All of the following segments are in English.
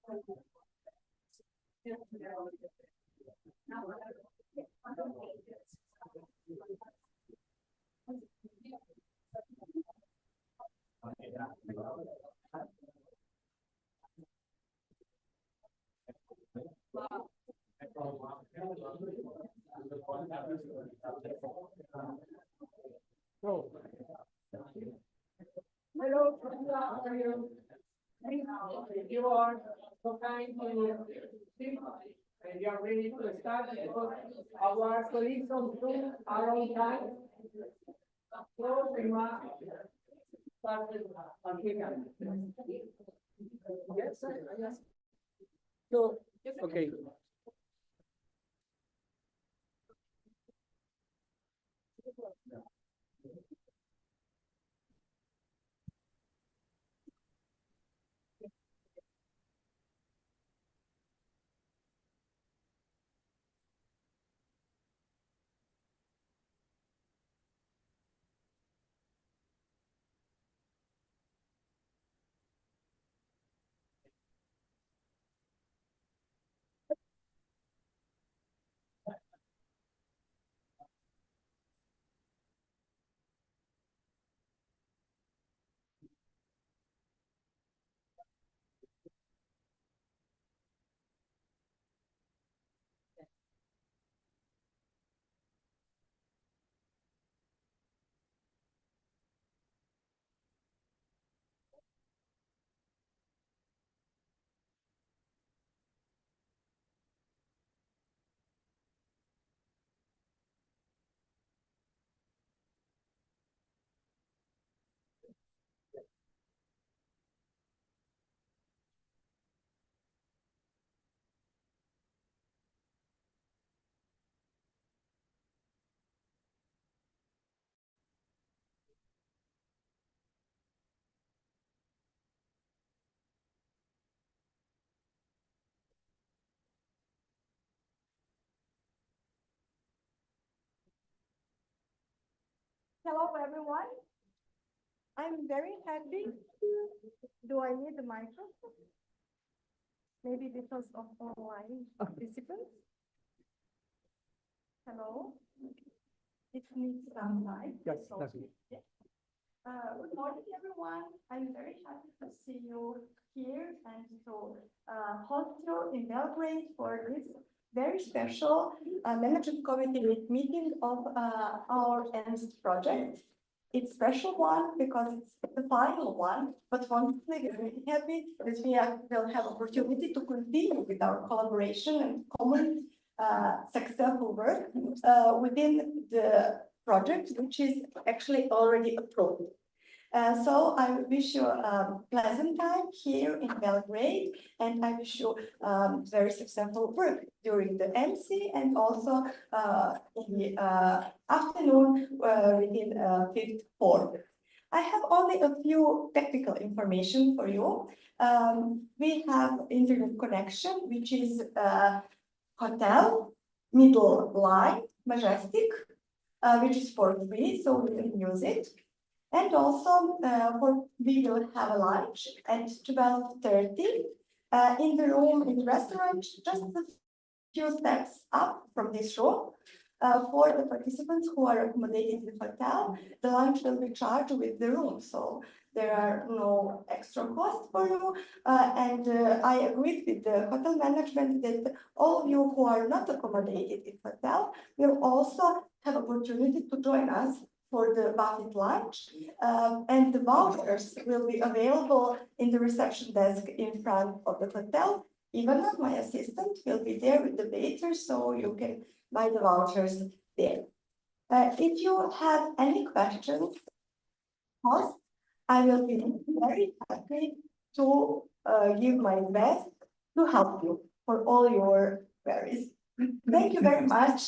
Hello, how are you? You are so kind to speak, and you are ready to start because our colleagues on Zoom are on time. So we must start on here. Yes, yes. So, okay. Hello, everyone. I'm very happy. Do I need the microphone? Maybe because of online participants. Hello. It needs some light. Yes, so- that's it. Good morning, everyone. I'm very happy to see you here and to host you in Belgrade for this very special management committee meeting of our ERNST project. It's special one because it's the final one, but honestly, we're really happy that will have opportunity to continue with our collaboration and common successful work within the project, which is actually already approved. So I wish you a pleasant time here in Belgrade, and I wish you very successful work during the MC and also in the afternoon within fifth form. I have only a few technical information for you. We have internet connection, which is hotel, middle line, Majestic, which is for free, so we can use it. And also, we will have a lunch at 12:30 in the room in the restaurant, just a few steps up from this room. For the participants who are accommodated in the hotel, the lunch will be charged with the room, so there are no extra costs for you. And I agreed with the hotel management that all of you who are not accommodated in hotel will also have opportunity to join us for the buffet lunch, and the vouchers will be available in the reception desk in front of the hotel. Ivana, my assistant, will be there with the waiter, so you can buy the vouchers there. If you have any questions, I will be very happy to give my best to help you for all your queries. Thank you very much.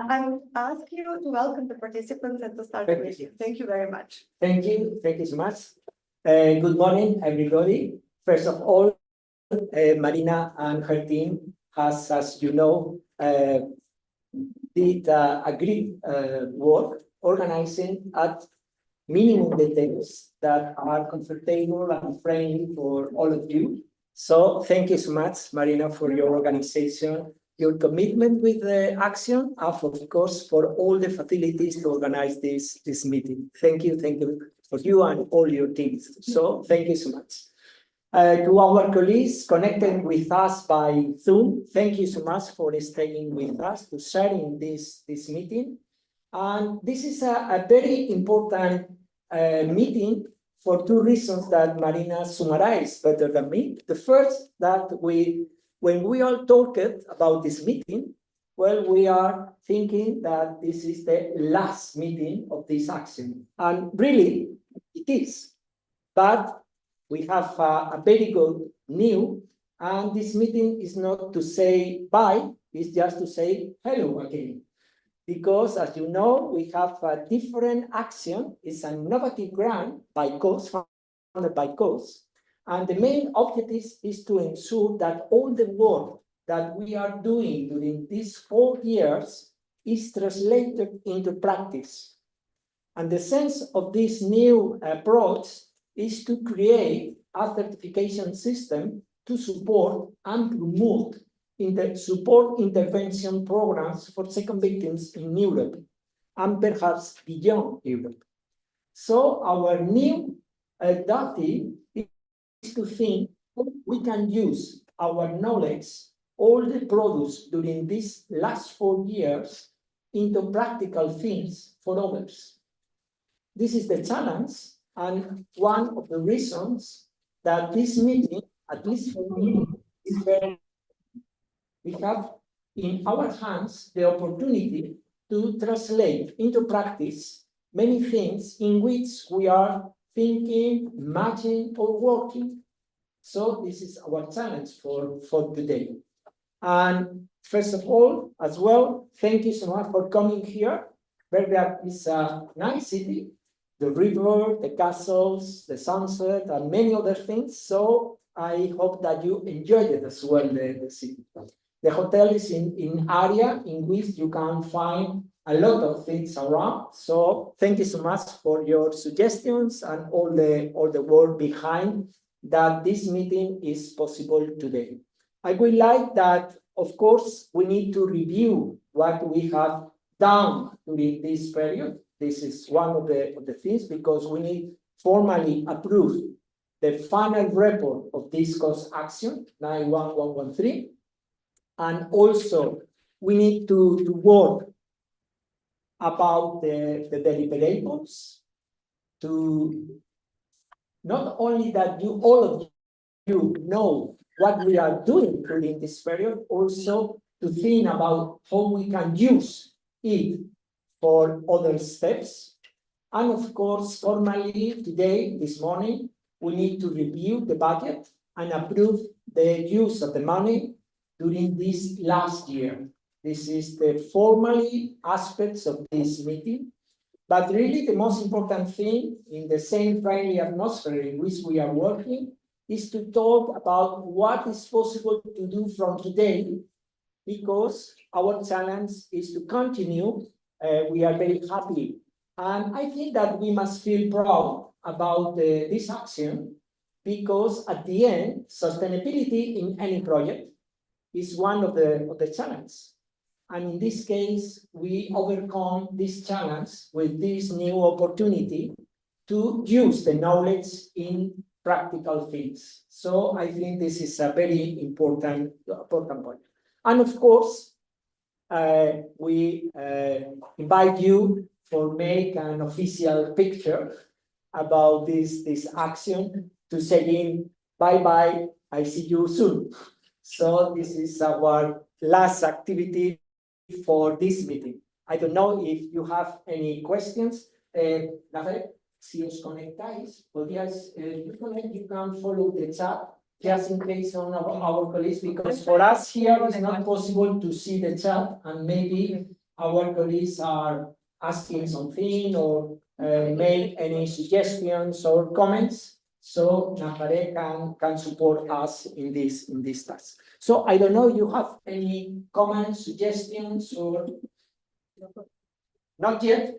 I would ask you to welcome the participants and to start the meeting. Thank you very much. Thank you so much. Good morning, everybody. First of all, Marina and her team has, as you know, did a great work organizing at minimum details that are comfortable and friendly for all of you. So thank you so much, Marina, for your organization, your commitment with the action, and of course, for all the facilities to organize this meeting. Thank you for you and all your teams. So thank you so much. To our colleagues connected with us by Zoom, thank you so much for staying with us, to sharing this meeting. And this is a very important meeting for two reasons that Marina summarized better than me. The first, that when we all talked about this meeting, well, we are thinking that this is the last meeting of this action. And really, it is. But we have a very good news, and this meeting is not to say bye, it's just to say hello again. Because as you know, we have a different action. It's an innovative grant by COS, funded by COS. And the main objective is to ensure that all the work that we are doing during these 4 years is translated into practice. And the sense of this new approach is to create a certification system to support and promote in the support intervention programs for second victims in Europe and perhaps beyond Europe. So our new duty is to think how we can use our knowledge, all the products during these last 4 years, into practical things for others. This is the challenge, and one of the reasons that this meeting, at least for me, is very. We have in our hands the opportunity to translate into practice many things in which we are thinking, imagining, or working. So this is our challenge for today. And first of all, as well, thank you so much for coming here. Belgrade is a nice city, the river, the castles, the sunset, and many other things. So I hope that you enjoyed it as well, the city. The hotel is in area in which you can find a lot of things around. So thank you so much for your suggestions and all the work behind that this meeting is possible today. I would like that, of course, we need to review what we have done during this period. This is one of the things, because we need formally approve the final report of this cost action 91113. And also, we need to work about the deliverables, to not only that all of you know what we are doing during this period, also to think about how we can use it for other steps. And of course, formally today, this morning, we need to review the budget and approve the use of the money during this last year. This is the formally aspects of this meeting. But really the most important thing, in the same friendly atmosphere in which we are working, is to talk about what is possible to do from today, because our challenge is to continue. We are very happy. And I think that we must feel proud about this action, because at the end, sustainability in any project is one of the challenges. And in this case, we overcome this challenge with this new opportunity to use the knowledge in practical things. So I think this is a very important point. And of course, we invite you for make an official picture about this action, to saying bye-bye, I see you soon. So this is our last activity for this meeting. I don't know if you have any questions. Si os conectáis, podríais, you can follow the chat, just in case one of our colleagues, because for us here it's not possible to see the chat, and maybe our colleagues are asking something or make any suggestions or comments. So Nazaré can support us in this task. So I don't know, you have any comments, suggestions, or not yet?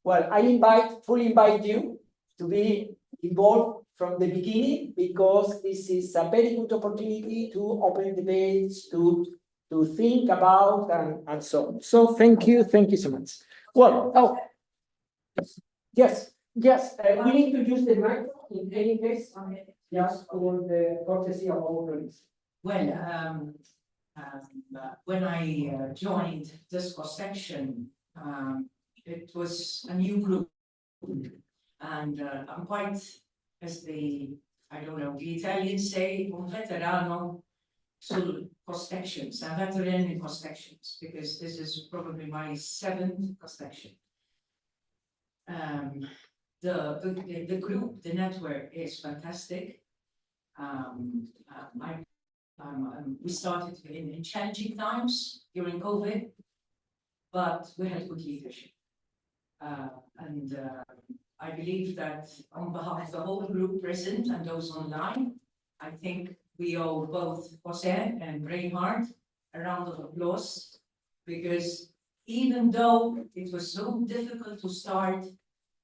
Well, I fully invite you to be involved from the beginning, because this is a very good opportunity to open debates, to think about and so on. So thank you so much. Well, oh, yes, we need to use the microphone in any case, just for the courtesy of our colleagues. Well, when I joined this section, it was a new group. And I'm quite, as I don't know, the Italians say, un veterano sul sections, a veteran in sections, because this is probably my 7th section. The group, the network is fantastic. We started in challenging times during COVID, but we had good leadership. I believe that on behalf of the whole group present and those online, I think we owe both Jose and Reinhard a round of applause, because even though it was so difficult to start,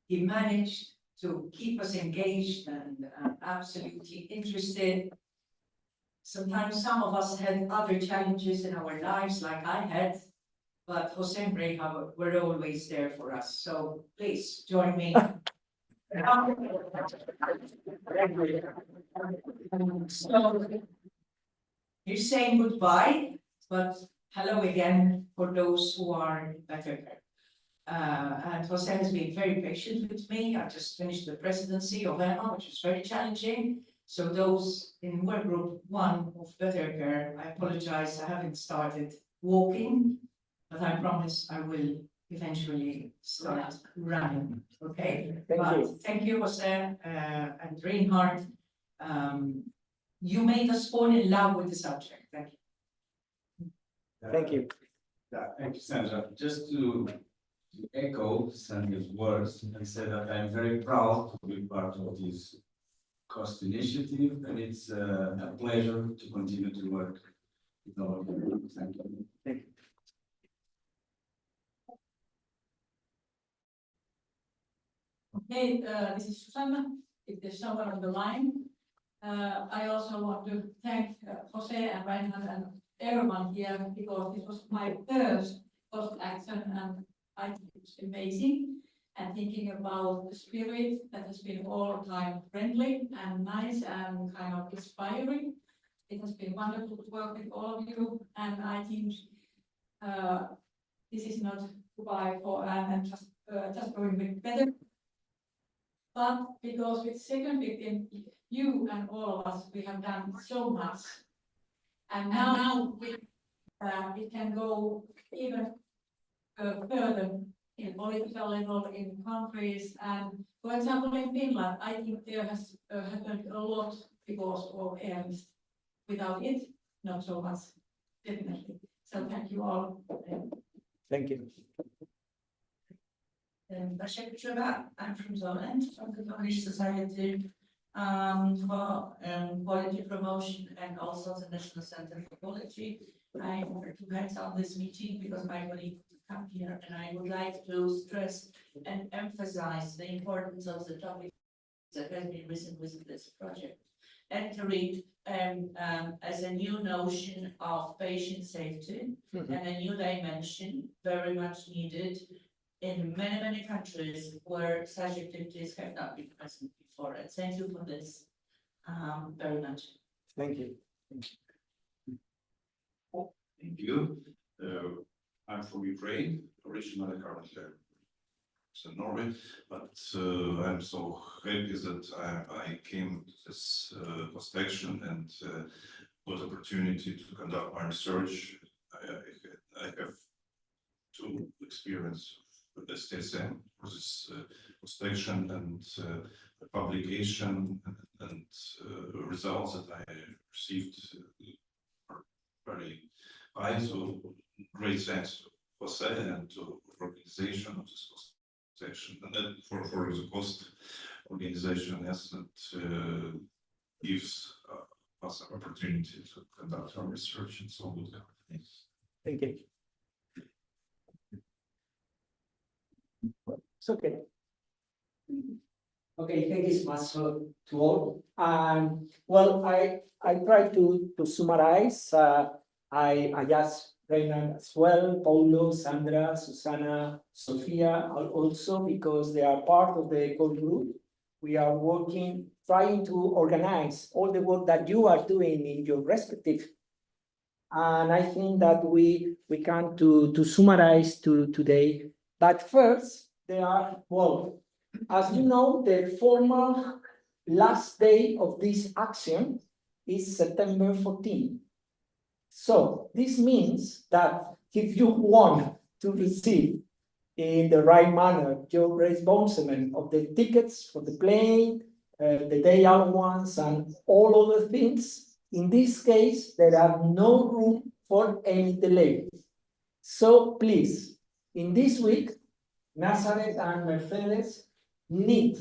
he managed to keep us engaged and absolutely interested. Sometimes some of us had other challenges in our lives, like I had, but Jose and Reinhard were always there for us. So please join me. So you're saying goodbye, but hello again for those who are better. And Jose has been very patient with me. I just finished the presidency of ERNST, which was very challenging. So those in work group 1 of Better Care, I apologize, I haven't started walking, but I promise I will eventually start running. Okay. Thank you, Jose and Reinhard. You made us fall in love with the subject. Thank you. Thank you. Yeah, thank you, Sandra. Just to echo Sandra's words and say that I'm very proud to be part of this cost initiative, and it's a pleasure to continue to work with all of you. Thank you. Thank you. Okay, this is Susanna. If there's someone on the line, I also want to thank Jose and Reinhard and everyone here, because this was my first cost action, and I think it's amazing. And thinking about the spirit that has been all the time friendly and nice and kind of inspiring. It has been wonderful to work with all of you, and I think this is not goodbye for and just going with better. But because with second victim, you and all of us, we have done so much. And now it can go even further in political level, in countries. And for example, in Finland, I think there has happened a lot because of ERNST. Without it, not so much, definitely. So thank you all. Thank you. I'm from Zoland, from the Polish Society for Quality Promotion and also the National Center for Quality. I work two hands on this meeting because my colleague come here, and I would like to stress and emphasize the importance of the topic that has been risen with this project, entering as a new notion of patient safety and a new dimension very much needed in many countries where such activities have not been present before. And thank you for this very much. Thank you. Thank you. I'm from Ukraine, originally currently in Norway, but I'm so happy that I came to this post action and was opportunity to conduct my research. I have two experience with the STSM for this post action and publication and results that I received are very high. So great thanks to Jose and to organization of this post action, and then for the cost organization, yes, that gives us an opportunity to conduct our research and so on. Thank you. It's okay. Okay, thank you so much to all. Well, I try to summarize. I just Reina as well, Paulo, Sandra, Susana, Sofia, also because they are part of the core group. We are working, trying to organize all the work that you are doing in your respective. And I think that we can to summarize today. But first, there are, well, as you know, the formal last day of this action is September 14. So this means that if you want to receive in the right manner your reimbursement of the tickets for the plane, the day out ones, and all other things, in this case, there are no room for any delay. So please, in this week, Nazareth and Mercedes need,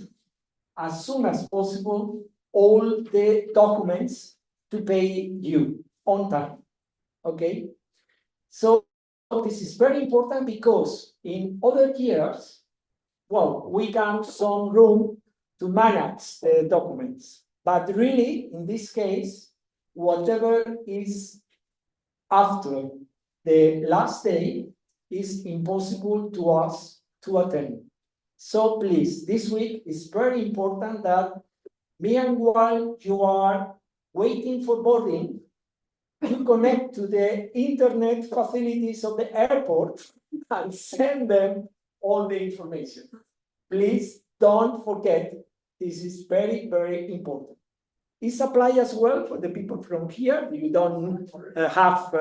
as soon as possible, all the documents to pay you on time. Okay? So this is very important because in other years, well, we got some room to manage the documents. But really, in this case, whatever is after the last day is impossible to us to attend. So please, this week is very important that meanwhile you are waiting for boarding, you connect to the internet facilities of the airport and send them all the information. Please don't forget, this is very, very important. This applies as well for the people from here. You don't have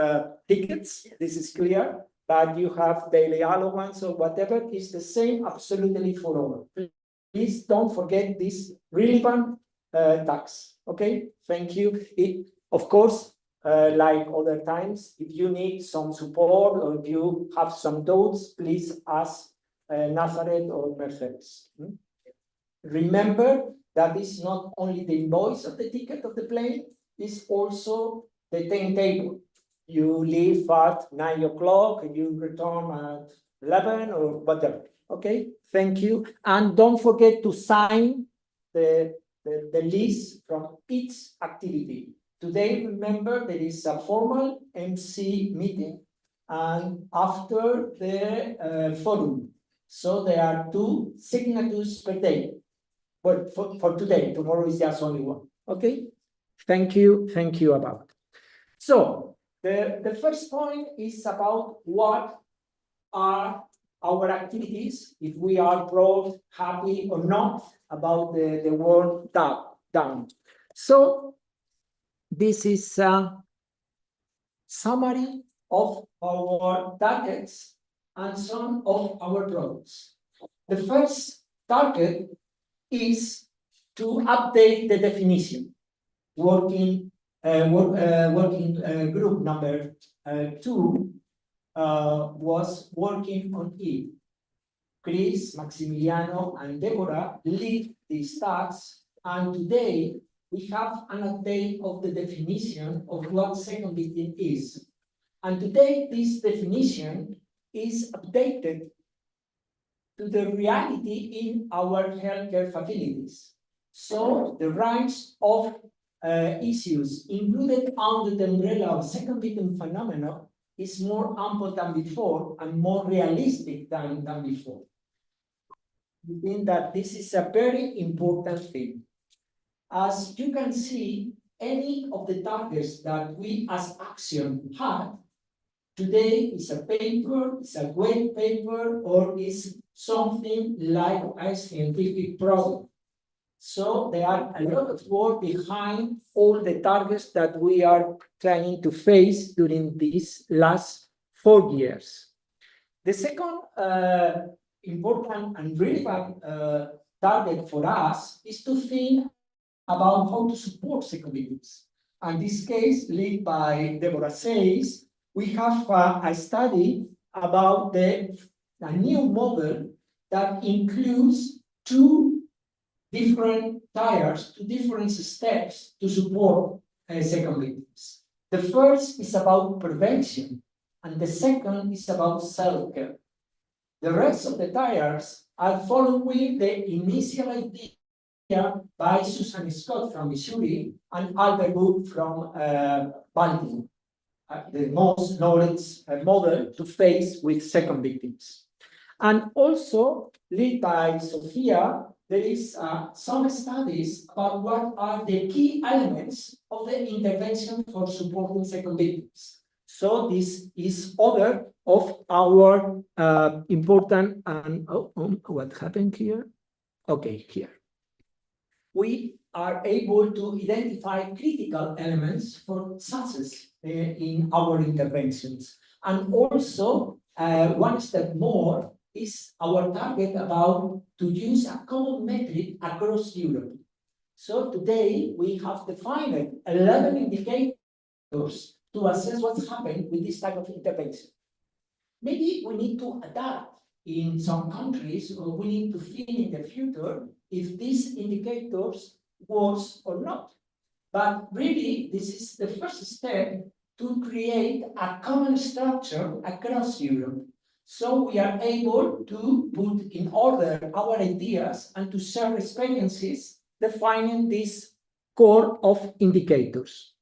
tickets, this is clear, but you have daily allowance or whatever, is the same absolutely for all. Please don't forget this relevant tax, okay? Thank you. Of course, like other times, if you need some support or if you have some doubts, please ask Nazareth or Mercedes. Remember that is not only the invoice of the ticket of the plane, it's also the timetable. You leave at 9 o'clock and you return at 11 or whatever. Okay, thank you. And don't forget to sign the list from each activity. Today, remember, there is a formal MC meeting and after the forum. So there are 2 signatures per day. But for today, tomorrow is just only one. Okay, thank you about. So the first point is about what are our activities, if we are proud, happy or not about the world down. So this is a summary of our targets and some of our products. The first target is to update the definition. Working group number 2 was working on it. Chris, Maximiliano, and Deborah lead these tasks, and today we have an update of the definition of what second victim is. And today this definition is updated to the reality in our healthcare facilities. So the range of issues included under the umbrella of second victim phenomena is more ample than before and more realistic than before. We think that this is a very important thing. As you can see, any of the targets that we as Action had today is a paper, it's a white paper, or is something like a scientific product. So there are a lot of work behind all the targets that we are trying to face during these last 4 years. The second important and relevant target for us is to think about how to support second victims. And this case, led by Deborah says, we have a study about a new model that includes 2 different tiers, 2 different steps to support second victims. The first is about prevention, and the second is about self-care. The rest of the tiers are following the initial idea by Susan Scott from Missouri and Albert Wood from Baltimore, the most knowledge model to face with second victims. And also, led by Sophia, there is some studies about what are the key elements of the intervention for supporting second victims. So this is other of our important, and what happened here? Okay, here. We are able to identify critical elements for success in our interventions. And also, one step more is our target about to use a common metric across Europe. So today we have defined 11 indicators to assess what's happened with this type of intervention. Maybe we need to adapt in some countries, or we need to think in the future if these indicators work or not. But really, this is the first step to create a common structure across Europe. So we are able to put in order our ideas and to share experiences defining this core of indicators.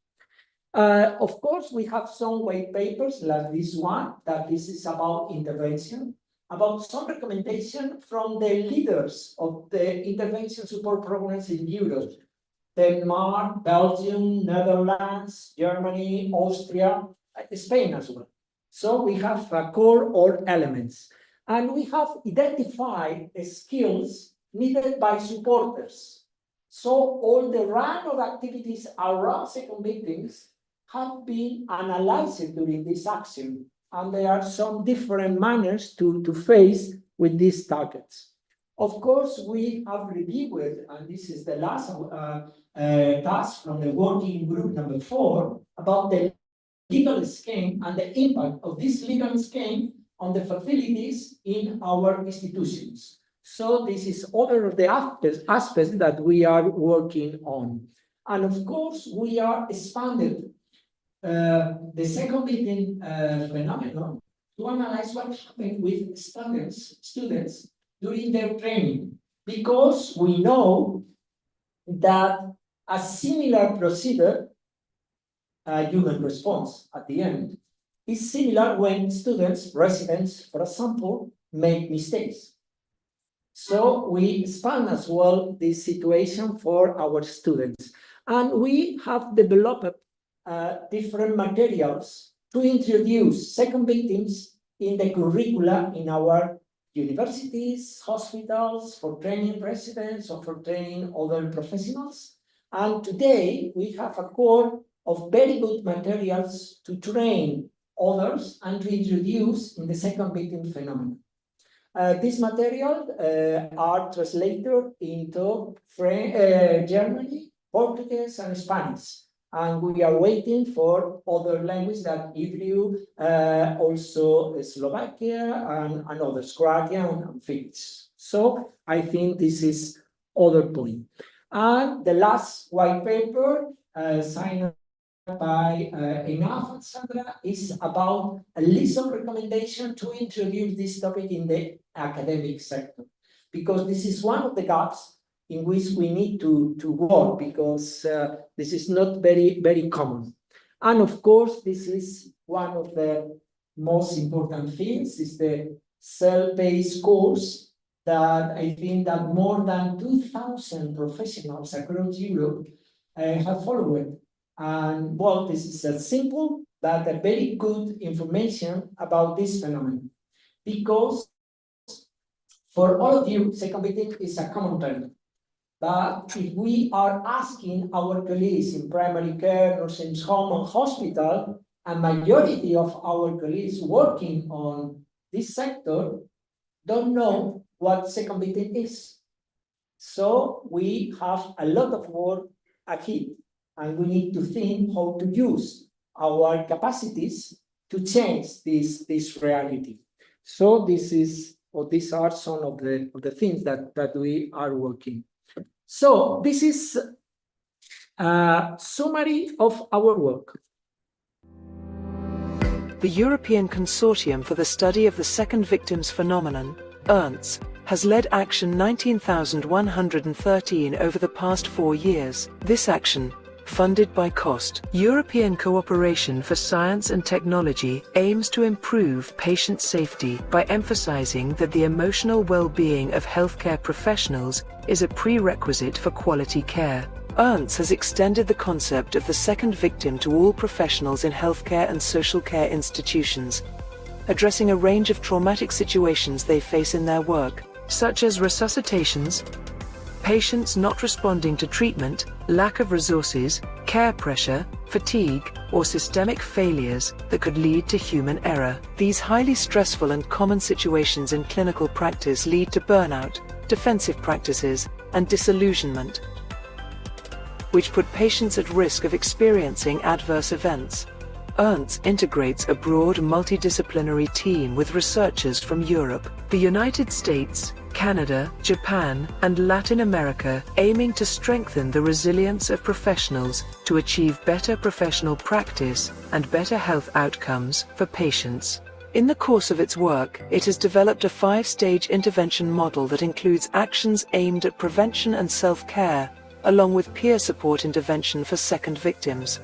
Of course, we have some white papers like this one, that this is about intervention, about some recommendation from the leaders of the intervention support programs in Europe. Denmark, Belgium, Netherlands, Germany, Austria, Spain as well. So we have a core or elements, and we have identified the skills needed by supporters. So all the run of activities around second victims have been analyzed during this action, and there are some different manners to face with these targets. Of course, we have reviewed, and this is the last task from the working group number 4, about the legal scheme and the impact of this legal scheme on the facilities in our institutions. So this is other of the aspects that we are working on. And of course, we are expanded the second victim phenomenon to analyze what happened with students during their training, because we know that a similar procedure, human response at the end, is similar when students, residents, for example, make mistakes. So we expand as well this situation for our students. And we have developed different materials to introduce second victims in the curricula in our universities, hospitals, for training residents or for training other professionals. And today we have a core of very good materials to train others and to introduce in the second victim phenomenon. These materials are translated into Germany, Portuguese, and Spanish. And we are waiting for other languages that Hebrew, also Slovakia, and others, Croatian and Finnish. So I think this is other point. And the last white paper signed by Enough and Sandra is about a list of recommendations to introduce this topic in the academic sector, because this is one of the gaps in which we need to work, because this is not very common. And of course, this is one of the most important things, is the self-paced course that I think that more than 2,000 professionals across Europe have followed. And well, this is a simple but a very good information about this phenomenon, because for all of you, second victim is a common term. But if we are asking our colleagues in primary care, nursing home, and hospital, a majority of our colleagues working on this sector don't know what second victim is. So we have a lot of work ahead, and we need to think how to use our capacities to change this reality. So this is, or these are some of the things that we are working. So this is a summary of our work. The European Consortium for the Study of the Second Victims Phenomenon, ERNST, has led Action 19,113 over the past 4 years. This action, funded by COST, European Cooperation for Science and Technology, aims to improve patient safety by emphasizing that the emotional well-being of healthcare professionals is a prerequisite for quality care. ERNST has extended the concept of the second victim to all professionals in healthcare and social care institutions, addressing a range of traumatic situations they face in their work, such as resuscitations, patients not responding to treatment, lack of resources, care pressure, fatigue, or systemic failures that could lead to human error. These highly stressful and common situations in clinical practice lead to burnout, defensive practices, and disillusionment, which put patients at risk of experiencing adverse events. ERNST integrates a broad multidisciplinary team with researchers from Europe, the United States, Canada, Japan, and Latin America, aiming to strengthen the resilience of professionals to achieve better professional practice and better health outcomes for patients. In the course of its work, it has developed a 5-stage intervention model that includes actions aimed at prevention and self-care, along with peer support intervention for second victims.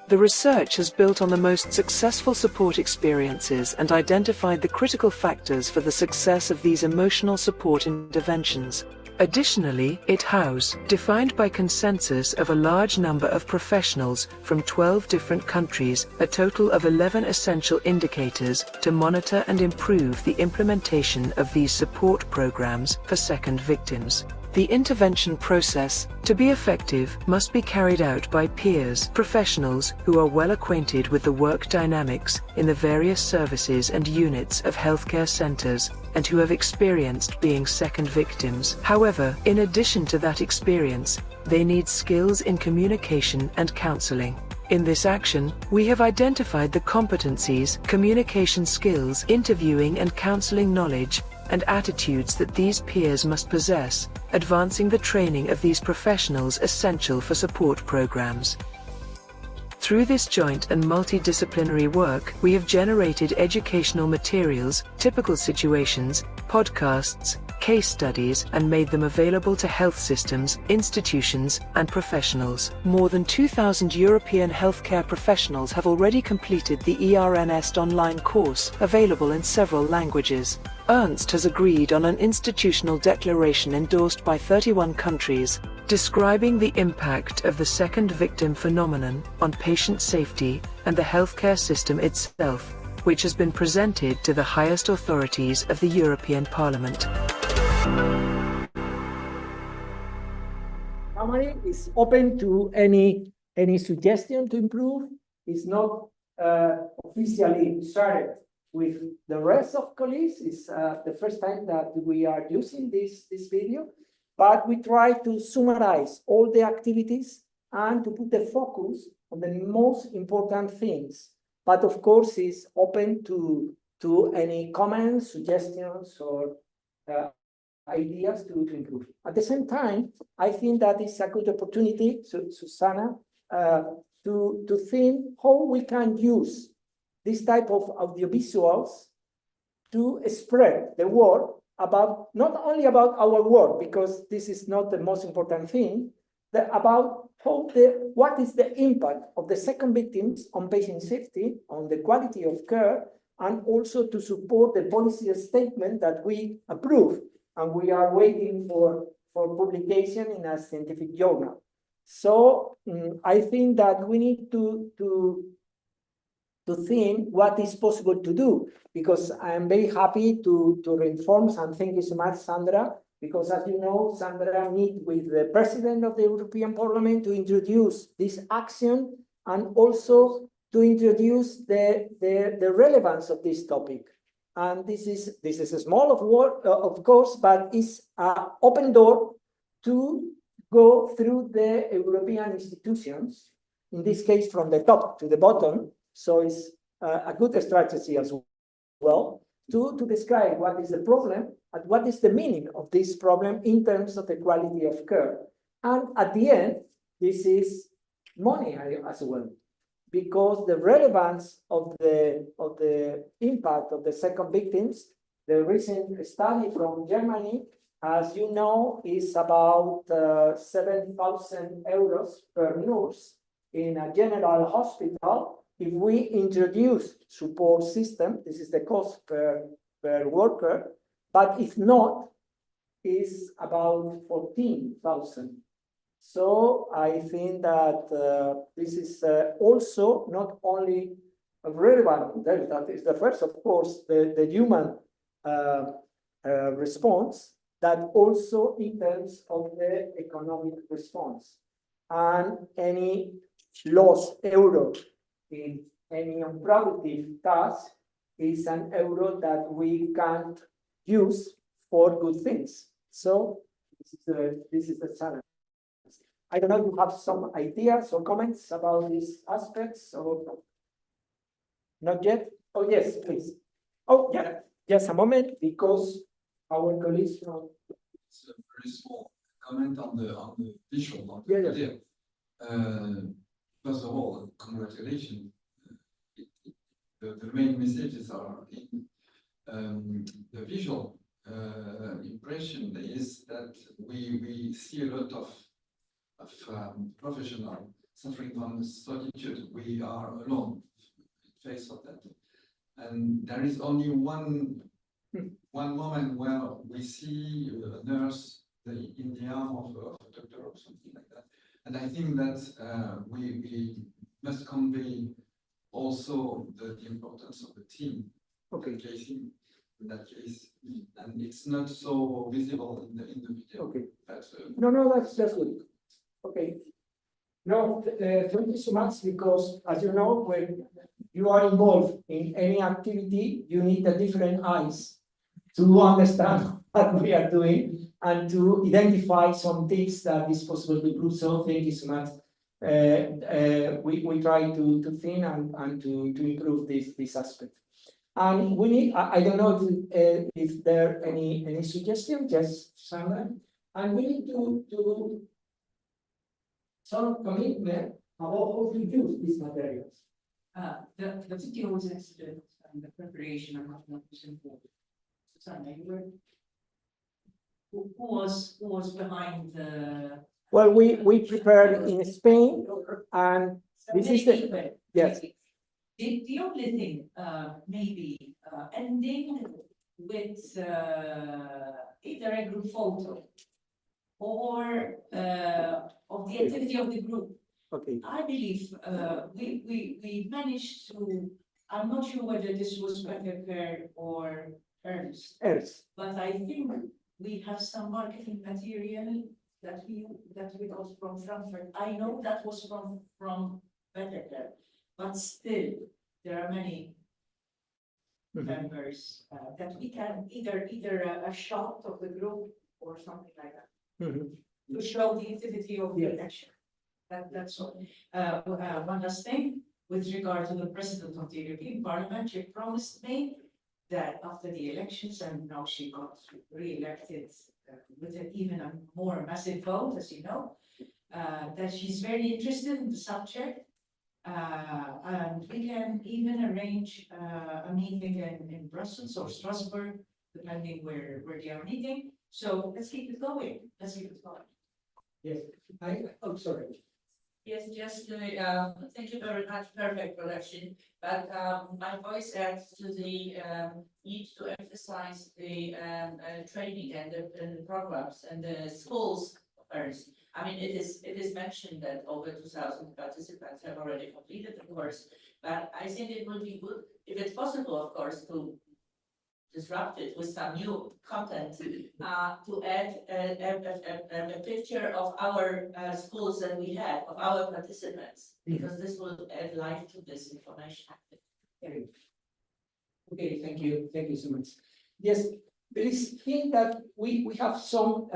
The research has built on the most successful support experiences and identified the critical factors for the success of these emotional support interventions. Additionally, it has defined by consensus of a large number of professionals from 12 different countries, a total of 11 essential indicators to monitor and improve the implementation of these support programs for second victims. The intervention process, to be effective, must be carried out by peers, professionals who are well acquainted with the work dynamics in the various services and units of healthcare centers, and who have experienced being second victims. However, in addition to that experience, they need skills in communication and counseling. In this action, we have identified the competencies, communication skills, interviewing and counseling knowledge, and attitudes that these peers must possess, advancing the training of these professionals essential for support programs. Through this joint and multidisciplinary work, we have generated educational materials, typical situations, podcasts, case studies, and made them available to health systems, institutions, and professionals. More than 2,000 European healthcare professionals have already completed the ERNST online course, available in several languages. ERNST has agreed on an institutional declaration endorsed by 31 countries, describing the impact of the second victim phenomenon on patient safety and the healthcare system itself, which has been presented to the highest authorities of the European Parliament. Summary is open to any suggestion to improve. It's not officially shared with the rest of colleagues. It's the first time that we are using this video, but we try to summarize all the activities and to put the focus on the most important things. But of course, it's open to any comments, suggestions, or ideas to improve. At the same time, I think that it's a good opportunity, Susana, to think how we can use this type of audiovisuals to spread the word about, not only about our work, because this is not the most important thing, about what is the impact of the second victims on patient safety, on the quality of care, and also to support the policy statement that we approve, and we are waiting for publication in a scientific journal. So I think that we need to think what is possible to do, because I am very happy to reinforce, and thank you so much, Sandra, because as you know, Sandra meet with the President of the European Parliament to introduce this action and also to introduce the relevance of this topic. And this is a small of work, of course, but it's an open door to go through the European institutions, in this case from the top to the bottom. So it's a good strategy as well to describe what is the problem and what is the meaning of this problem in terms of the quality of care. And at the end, this is money as well, because the relevance of the impact of the second victims the recent study from Germany, as you know, is about 7,000 euros per nurse in a general hospital. If we introduce support system, this is the cost per worker, but if not, is about 14,000. So I think that this is also not only relevant, that is the first, of course, the human response, that also in terms of the economic response. And any lost euro in any unproductive task is an euro that we can't use for good things. So this is the challenge. I don't know if you have some ideas or comments about these aspects or not yet? Oh, yes, please. Oh, yeah, just a moment, because our colleagues from. It's a very small comment on the visual, on Yeah, the yeah. video. First of all, congratulations. The main messages are in the visual impression is that we see a lot of professionals suffering from solitude. We are alone in face of that, and there is only one moment where we see a nurse in the arm of a doctor or something like that. And I think that we must convey also the importance of the team. Okay. In that case, and it's not so visible in the video. Okay. But, No, that's good. Okay. No, thank you so much, because as you know, when you are involved in any activity, you need a different eyes to understand what we are doing and to identify some things that is possible to improve. So thank you so much. We try to think and to improve this aspect. And we need, I don't know if there are any suggestion, just Sandra. And we need to do some commitment about how to use these materials. The video was excellent and the preparation are not important. Susanna, you were, who was behind the? Well, we prepared in Spain, and this is the, yes. The only thing, maybe ending with either a group photo or of the activity of the group. Okay. I believe we managed to. I'm not sure whether this was Belgrade or ERNST, but I think we have some marketing material that we got from Frankfurt. I know that was from Belgrade. But still, there are many members that we can either a shot of the group or something like that to show the activity of the election. That's all. One last thing with regard to the president of the European Parliament, she promised me that after the elections, and now she got re-elected with an even a more massive vote, as you know, that she's very interested in the subject. And we can even arrange a meeting in Brussels or Strasbourg, depending where they are meeting. So let's keep it going. Let's keep it going. Yes, I'm sorry. Yes, just thank you very much. Perfect production. But my voice adds to the need to emphasize the training and the programs and the schools first. I mean, it is mentioned that over 2,000 participants have already completed the course, but I think it will be good, if it's possible, of course, to disrupt it with some new content, to add a picture of our schools that we had, of our participants, because this will add life to this information. Okay, thank you so much. Yes, there is thing that we have some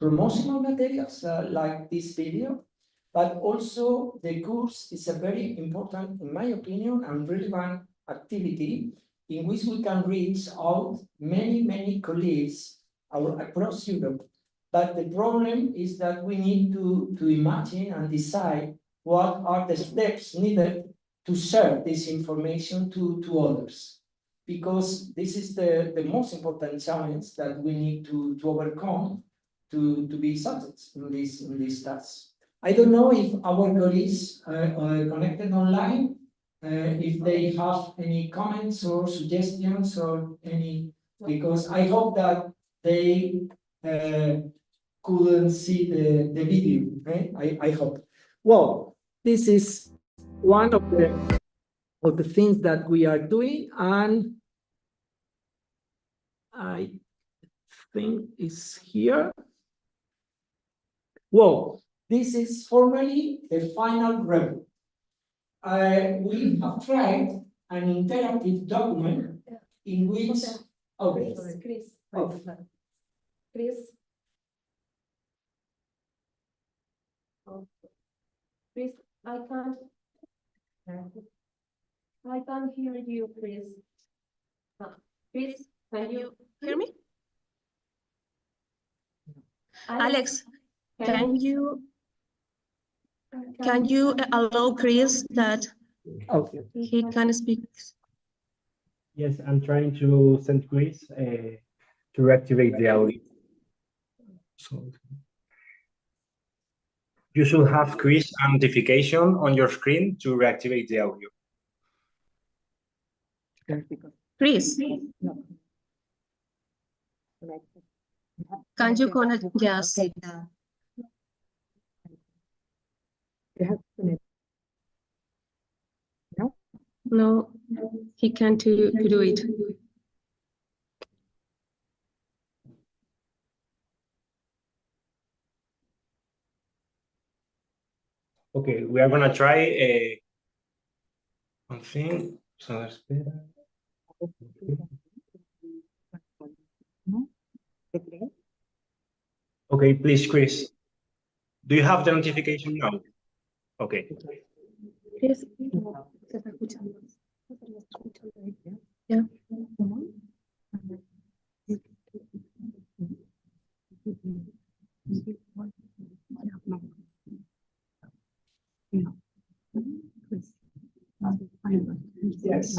promotional materials like this video, but also the course is a very important, in my opinion, and relevant activity in which we can reach out many colleagues across Europe. But the problem is that we need to imagine and decide what are the steps needed to share this information to others. because this is the most important challenge that we need to overcome to be success in this task. I don't know if our colleagues connected online, if they have any comments or suggestions or any, because I hope that they couldn't see the video, right? I hope. Well, this is one of the things that we are doing, and I think is here. Well, this is formally the final review. We have tried an interactive document in which, okay, Chris. oh, Chris. Chris, I can't hear you, Chris. Chris, can you hear me? Alex, can you allow Chris that okay. he can speak? Yes, I'm trying to send Chris to reactivate the audio. So you should have Chris notification on your screen to reactivate the audio. Chris, can you connect? Yes. No, he can't do it. Okay, we are gonna try one thing. So espera. Okay, please, Chris. Do you have the notification now? Okay. Chris, yeah. Yes.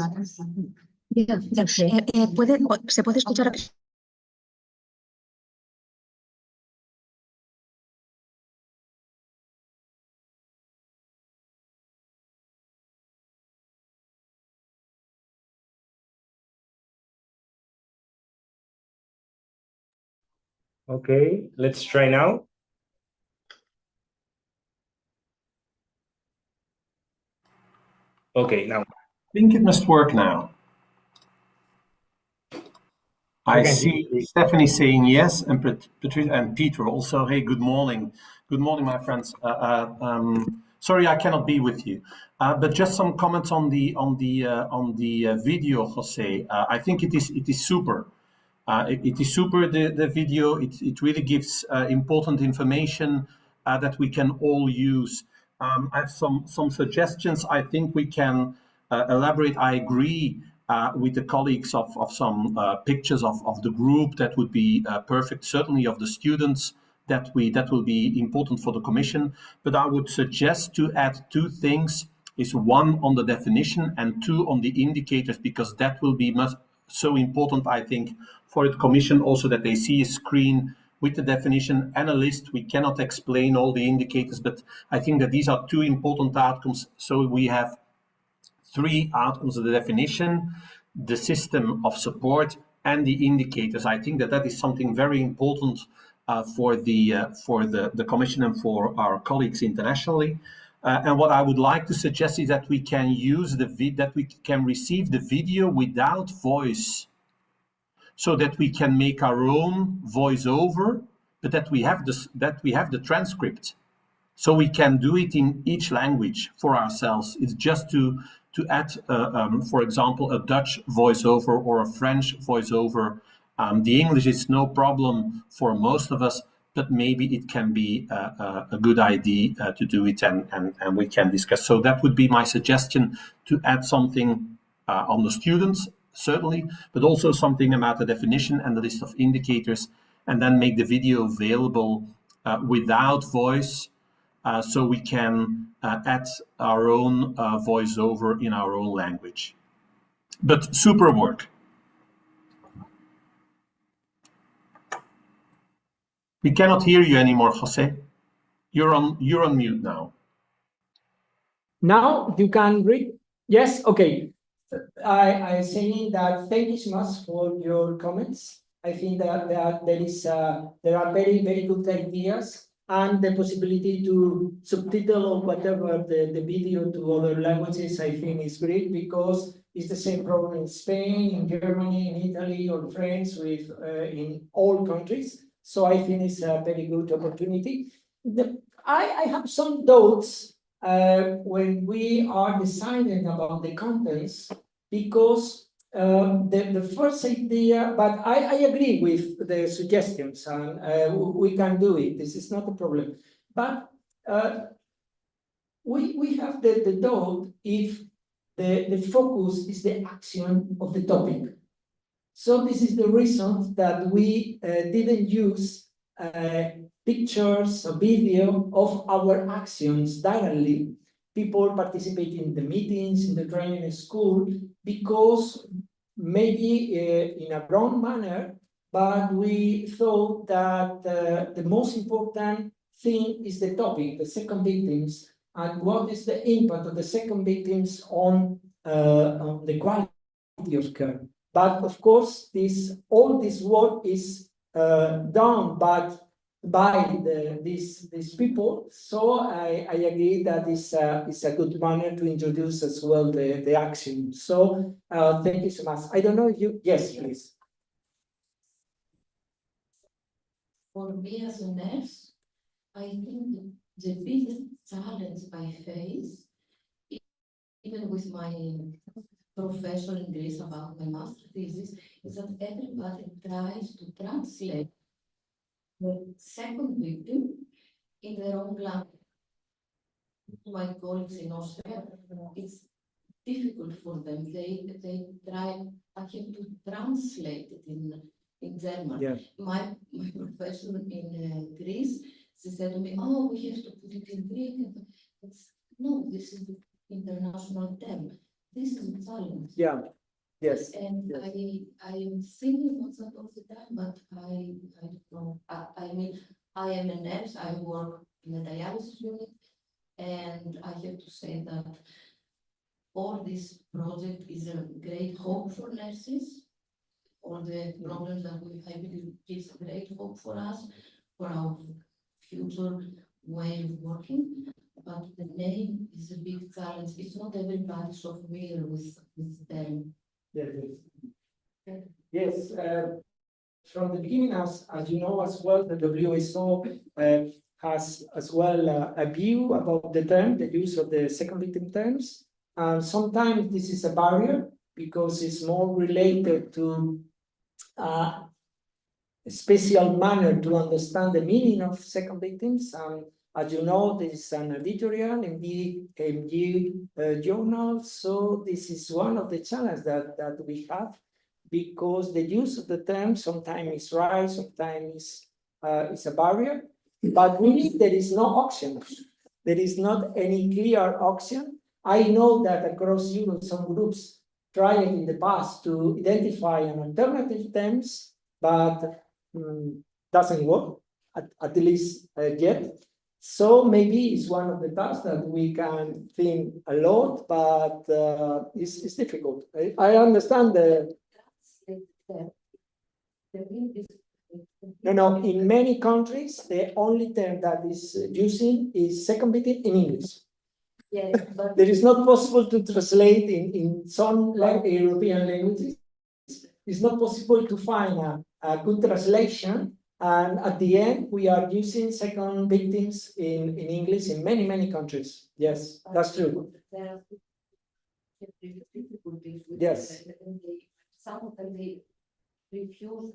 ¿Se puede escuchar a Okay, let's try now. Okay, now. I think it must work now. I see Stephanie saying yes, and Patricia and Peter also. Hey, good morning. Good morning, my friends. Sorry, I cannot be with you, but just some comments on the video, Jose. I think it is super. It is super, the video. It really gives important information that we can all use. I have some suggestions. I think we can elaborate. I agree with the colleagues of some pictures of the group. That would be perfect, certainly of the students. That will be important for the Commission. But I would suggest to add two things. Is one on the definition and two on the indicators, because that will be so important, I think, for the Commission also, that they see a screen with the definition and a list. We cannot explain all the indicators, but I think that these are two important outcomes. So we have three outcomes: the definition, the system of support, and the indicators. I think that is something very important for the Commission and for our colleagues internationally. And what I would like to suggest is that we can use that we can receive the video without voice, so that we can make our own voiceover, but that we have the transcript, so we can do it in each language for ourselves. It's just to add, for example, a Dutch voiceover or a French voiceover. The English is no problem for most of us, but maybe it can be a good idea to do it, and we can discuss. So that would be my suggestion, to add something on the students, certainly, but also something about the definition and the list of indicators, and then make the video available without voice, so we can add our own voiceover in our own language. But super work. We cannot hear you anymore, Jose. You're on mute now. Now you can read. Yes, okay. I saying that thank you so much for your comments. I think that there are very good ideas, and the possibility to subtitle or whatever the video to other languages, I think is great, because it's the same problem in Spain, in Germany, in Italy, or France, with in all countries. So I think it's a very good opportunity. I have some doubts when we are deciding about the contents, because the first idea, but I agree with the suggestions, and we can do it. This is not a problem. But we have the doubt if the focus is the action of the topic. So this is the reason that we didn't use pictures or video of our actions directly. People participating in the meetings, in the training school, because maybe in a wrong manner, but we thought that the most important thing is the topic, the second victims, and what is the impact of the second victims on the quality of care. But of course, all this work is done by these people. So I agree that it's a good manner to introduce as well the action. So thank you so much. I don't know if you, yes, please. For me as a nurse, I think the biggest challenge I face, even with my professor in Greece about my master thesis, is that everybody tries to translate the second victim in their own language. My colleagues in Austria, it's difficult for them. They try actually to translate it in German. Yeah. My professor in Greece, she said to me, "Oh, we have to put it in Greek." No, this is the international term. This is a challenge. Yeah. Yes. And yes. I am thinking about that all the time, but I don't know. I mean, I am a nurse. I work in a dialysis unit, and I have to say that all this project is a great hope for nurses. All the problems that I believe gives great hope for us, for our future way of working. But the name is a big challenge. It's not everybody so familiar with them. Yes. Yes. From the beginning, as you know as well, the WHO has as well a view about the term, the use of the second victim terms. And sometimes this is a barrier because it's more related to a special manner to understand the meaning of second victims. And as you know, this is an editorial in the MG journal. So this is one of the challenges that we have, because the use of the term sometimes is right, sometimes is a barrier. But really, there is no option. There is not any clear option. I know that across Europe, some groups tried in the past to identify an alternative terms, but doesn't work, at least yet. So maybe it's one of the tasks that we can think a lot, but it's difficult. I understand the. No, in many countries, the only term that is using is second victim in English. Yes, but There is not possible to translate in some European languages. It's not possible to find a good translation. And at the end, we are using second victims in English in many countries. Yes, that's true. there are difficulties with Yes. that, and some of them they refuse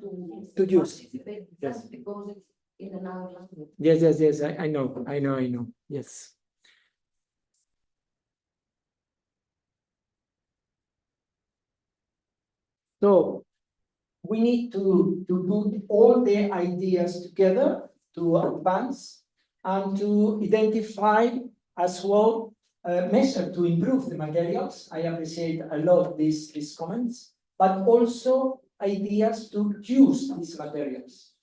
To use. participate Yes. just because it's in another language. Yes. I know. Yes. So we need to put all the ideas together to advance and to identify as well measures to improve the materials. I appreciate a lot these comments, but also ideas to use these materials.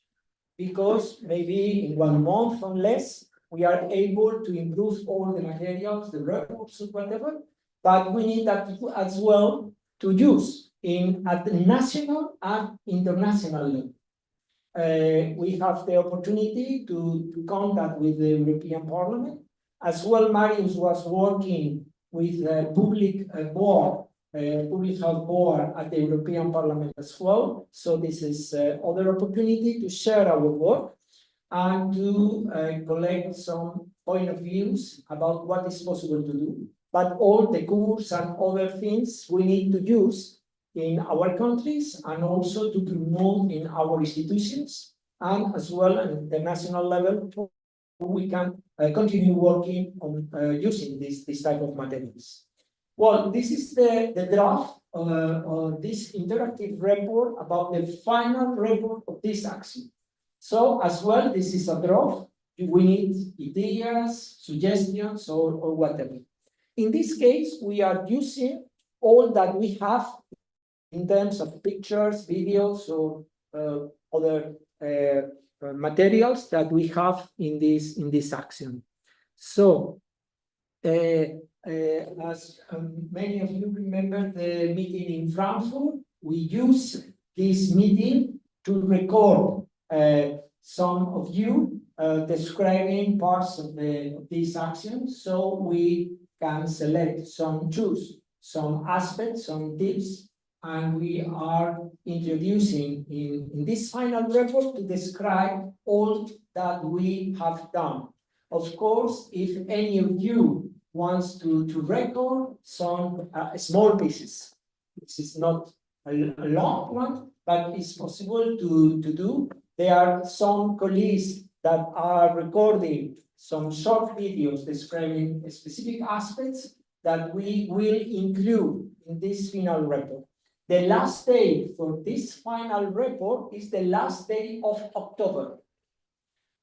because maybe in 1 month or less, we are able to improve all the materials, the reports, or whatever, but we need that as well to use at the national and international level. We have the opportunity to contact with the European Parliament. As well, Marius was working with the public health board at the European Parliament as well. So this is other opportunity to share our work and to collect some point of views about what is possible to do. But all the course and other things we need to use in our countries and also to promote in our institutions and as well at the national level, we can continue working on using this type of materials. Well, this is the draft of this interactive report about the final report of this action. So as well, this is a draft. We need ideas, suggestions, or whatever. In this case, we are using all that we have in terms of pictures, videos, or other materials that we have in this action. So, as many of you remember the meeting in Frankfurt, we use this meeting to record some of you describing parts of this action, so we can choose some aspects, some tips, and we are introducing in this final report to describe all that we have done. Of course, if any of you wants to record some small pieces, this is not a long one, but it's possible to do. There are some colleagues that are recording some short videos describing specific aspects that we will include in this final report. The last day for this final report is the last day of October.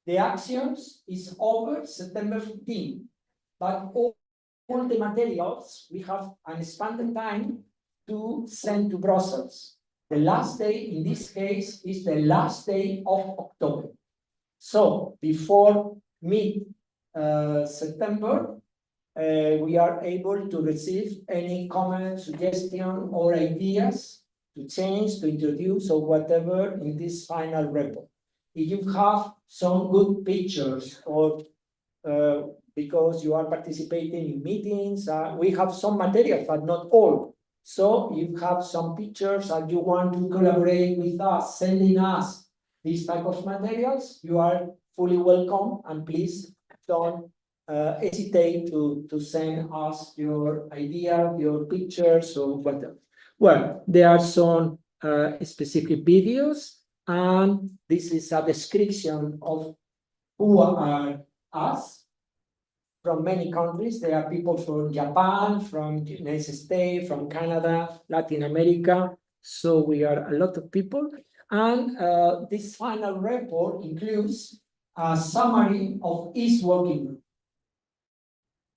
The actions is over September 15, but all the materials, we have an expanded time to send to Brussels. The last day in this case is the last day of October. So before mid-September, we are able to receive any comment, suggestion, or ideas to change, to introduce, or whatever in this final report. If you have some good pictures, or because you are participating in meetings, we have some material, but not all. So if you have some pictures and you want to collaborate with us, sending us these type of materials, you are fully welcome, and please don't hesitate to send us your idea, your pictures, or whatever. Well, there are some specific videos, and this is a description of who are us. From many countries, there are people from Japan, from the United States, from Canada, Latin America. So we are a lot of people. And this final report includes a summary of each working group,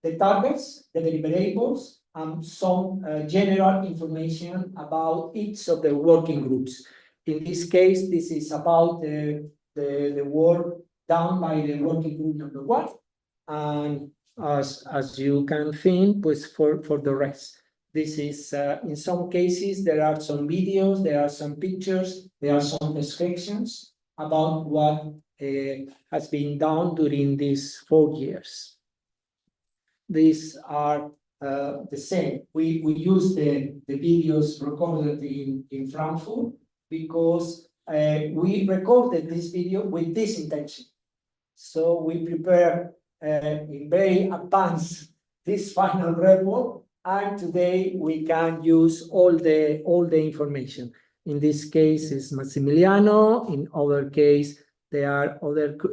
the targets, the deliverables, and some general information about each of the working groups. In this case, this is about the work done by the working group number 1. And as you can think, pues for the rest. This is, in some cases, there are some videos, there are some pictures, there are some descriptions about what has been done during these 4 years. These are the same. We use the videos recorded in Frankfurt because we recorded this video with this intention. So we prepare in very advance this final report, and today we can use all the information. In this case, is Massimiliano. In other case, there are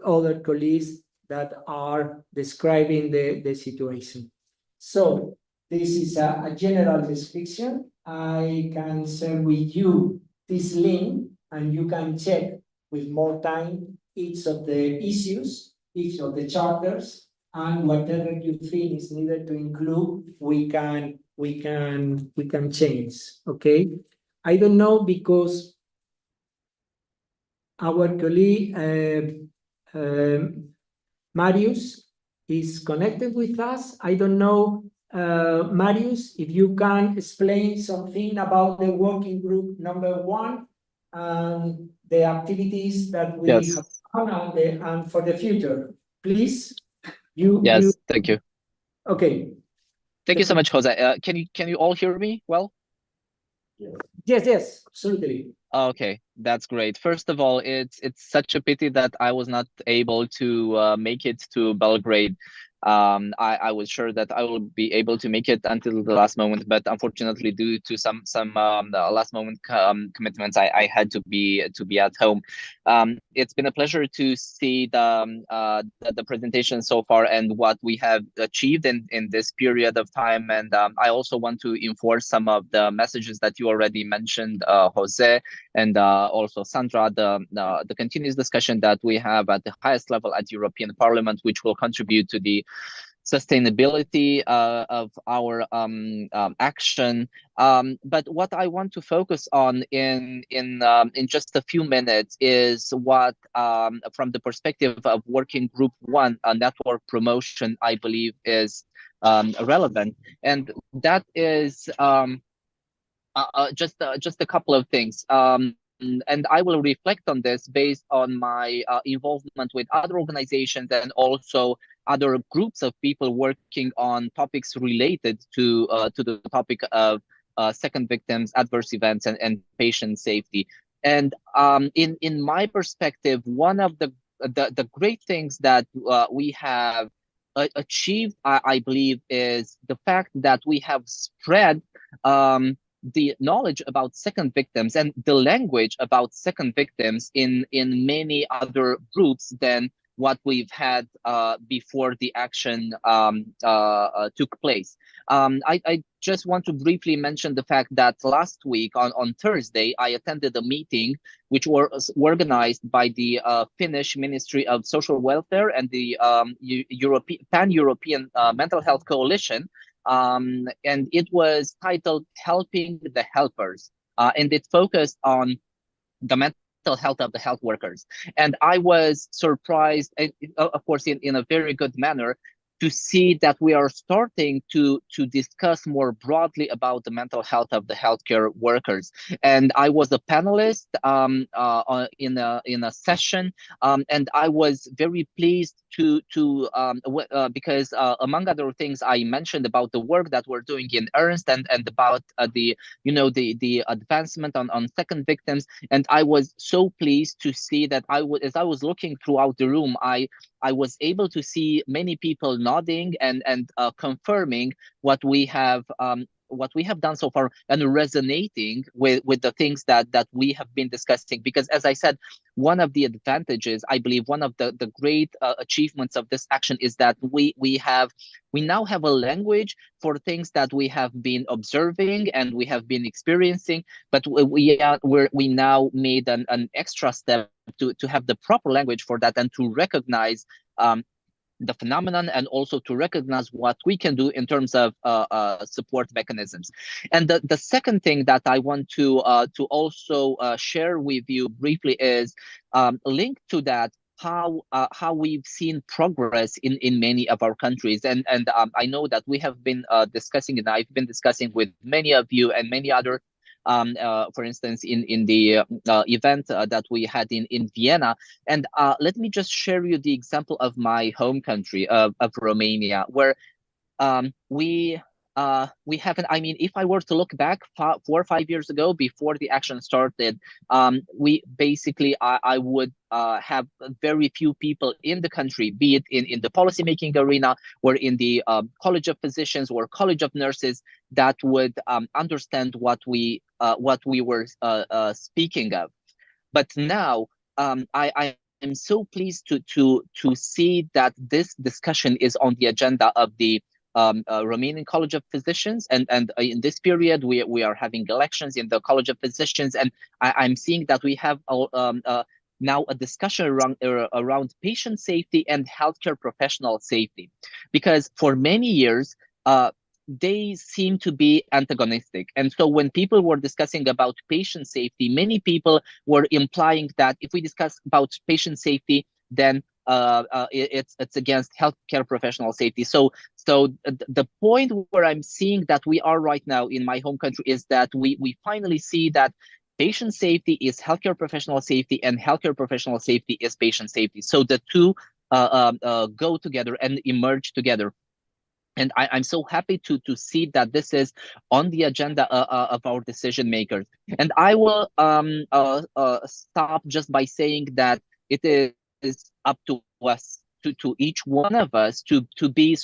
other colleagues that are describing the situation. So this is a general description. I can share with you this link, and you can check with more time each of the issues, each of the chapters, and whatever you think is needed to include, we can change. Okay, I don't know, because our colleague Marius is connected with us. I don't know, Marius, if you can explain something about the working group number 1 and the activities that we Yes. have done and for the future. Please, Yes, thank you. Okay. Thank you so much, Jose. Can you all hear me well? Yes, absolutely. Okay, that's great. First of all, it's such a pity that I was not able to make it to Belgrade. I was sure that I will be able to make it until the last moment, but unfortunately, due to some last moment commitments, I had to be at home. It's been a pleasure to see the presentation so far and what we have achieved in this period of time. And I also want to enforce some of the messages that you already mentioned, Jose, and also Sandra, the continuous discussion that we have at the highest level at European Parliament, which will contribute to the sustainability of our action. But what I want to focus on in just a few minutes is what, from the perspective of Working Group 1, network promotion, I believe is relevant, and that is just a couple of things. And I will reflect on this based on my involvement with other organizations and also other groups of people working on topics related to the topic of second victims, adverse events, and patient safety. And in my perspective, one of the great things that we have achieved, I believe, is the fact that we have spread the knowledge about second victims and the language about second victims in many other groups than what we've had before the action took place. I just want to briefly mention the fact that last week on Thursday, I attended a meeting which was organized by the Finnish Ministry of Social Welfare and the Pan-European Mental Health Coalition. And it was titled Helping the Helpers, and it focused on the mental health of the health workers. And I was surprised, of course, in a very good manner, to see that we are starting to discuss more broadly about the mental health of the healthcare workers. And I was a panelist in a session, and I was very pleased because among other things, I mentioned about the work that we're doing in ERNST and about the advancement on second victims. And I was so pleased to see that as I was looking throughout the room, I was able to see many people nodding and confirming what we have done so far and resonating with the things that we have been discussing. Because as I said, one of the advantages, I believe, one of the great achievements of this action is that we now have a language for things that we have been observing and we have been experiencing, but we now made an extra step to have the proper language for that and to recognize the phenomenon and also to recognize what we can do in terms of support mechanisms. And the second thing that I want to also share with you briefly is linked to that, how we've seen progress in many of our countries. And I know that we have been discussing, and I've been discussing with many of you and many other for instance, in the event that we had in Vienna. And let me just share you the example of my home country of Romania, where we haven't, I mean, if I were to look back 4 or 5 years ago, before the action started, we basically, I would have very few people in the country, be it in the policymaking arena or in the College of Physicians or College of Nurses, that would understand what we were speaking of. But now I am so pleased to see that this discussion is on the agenda of the Romanian College of Physicians, and in this period we are having elections in the College of Physicians, and I'm seeing that we have now a discussion around patient safety and healthcare professional safety, because for many years they seem to be antagonistic. And so when people were discussing about patient safety, many people were implying that if we discuss about patient safety, then it's against healthcare professional safety. So the point where I'm seeing that we are right now in my home country is that we finally see that patient safety is healthcare professional safety, and healthcare professional safety is patient safety. So the two go together and emerge together. And I'm so happy to see that this is on the agenda of our decision makers. And I will stop just by saying that it is up to us, to each one of us, to be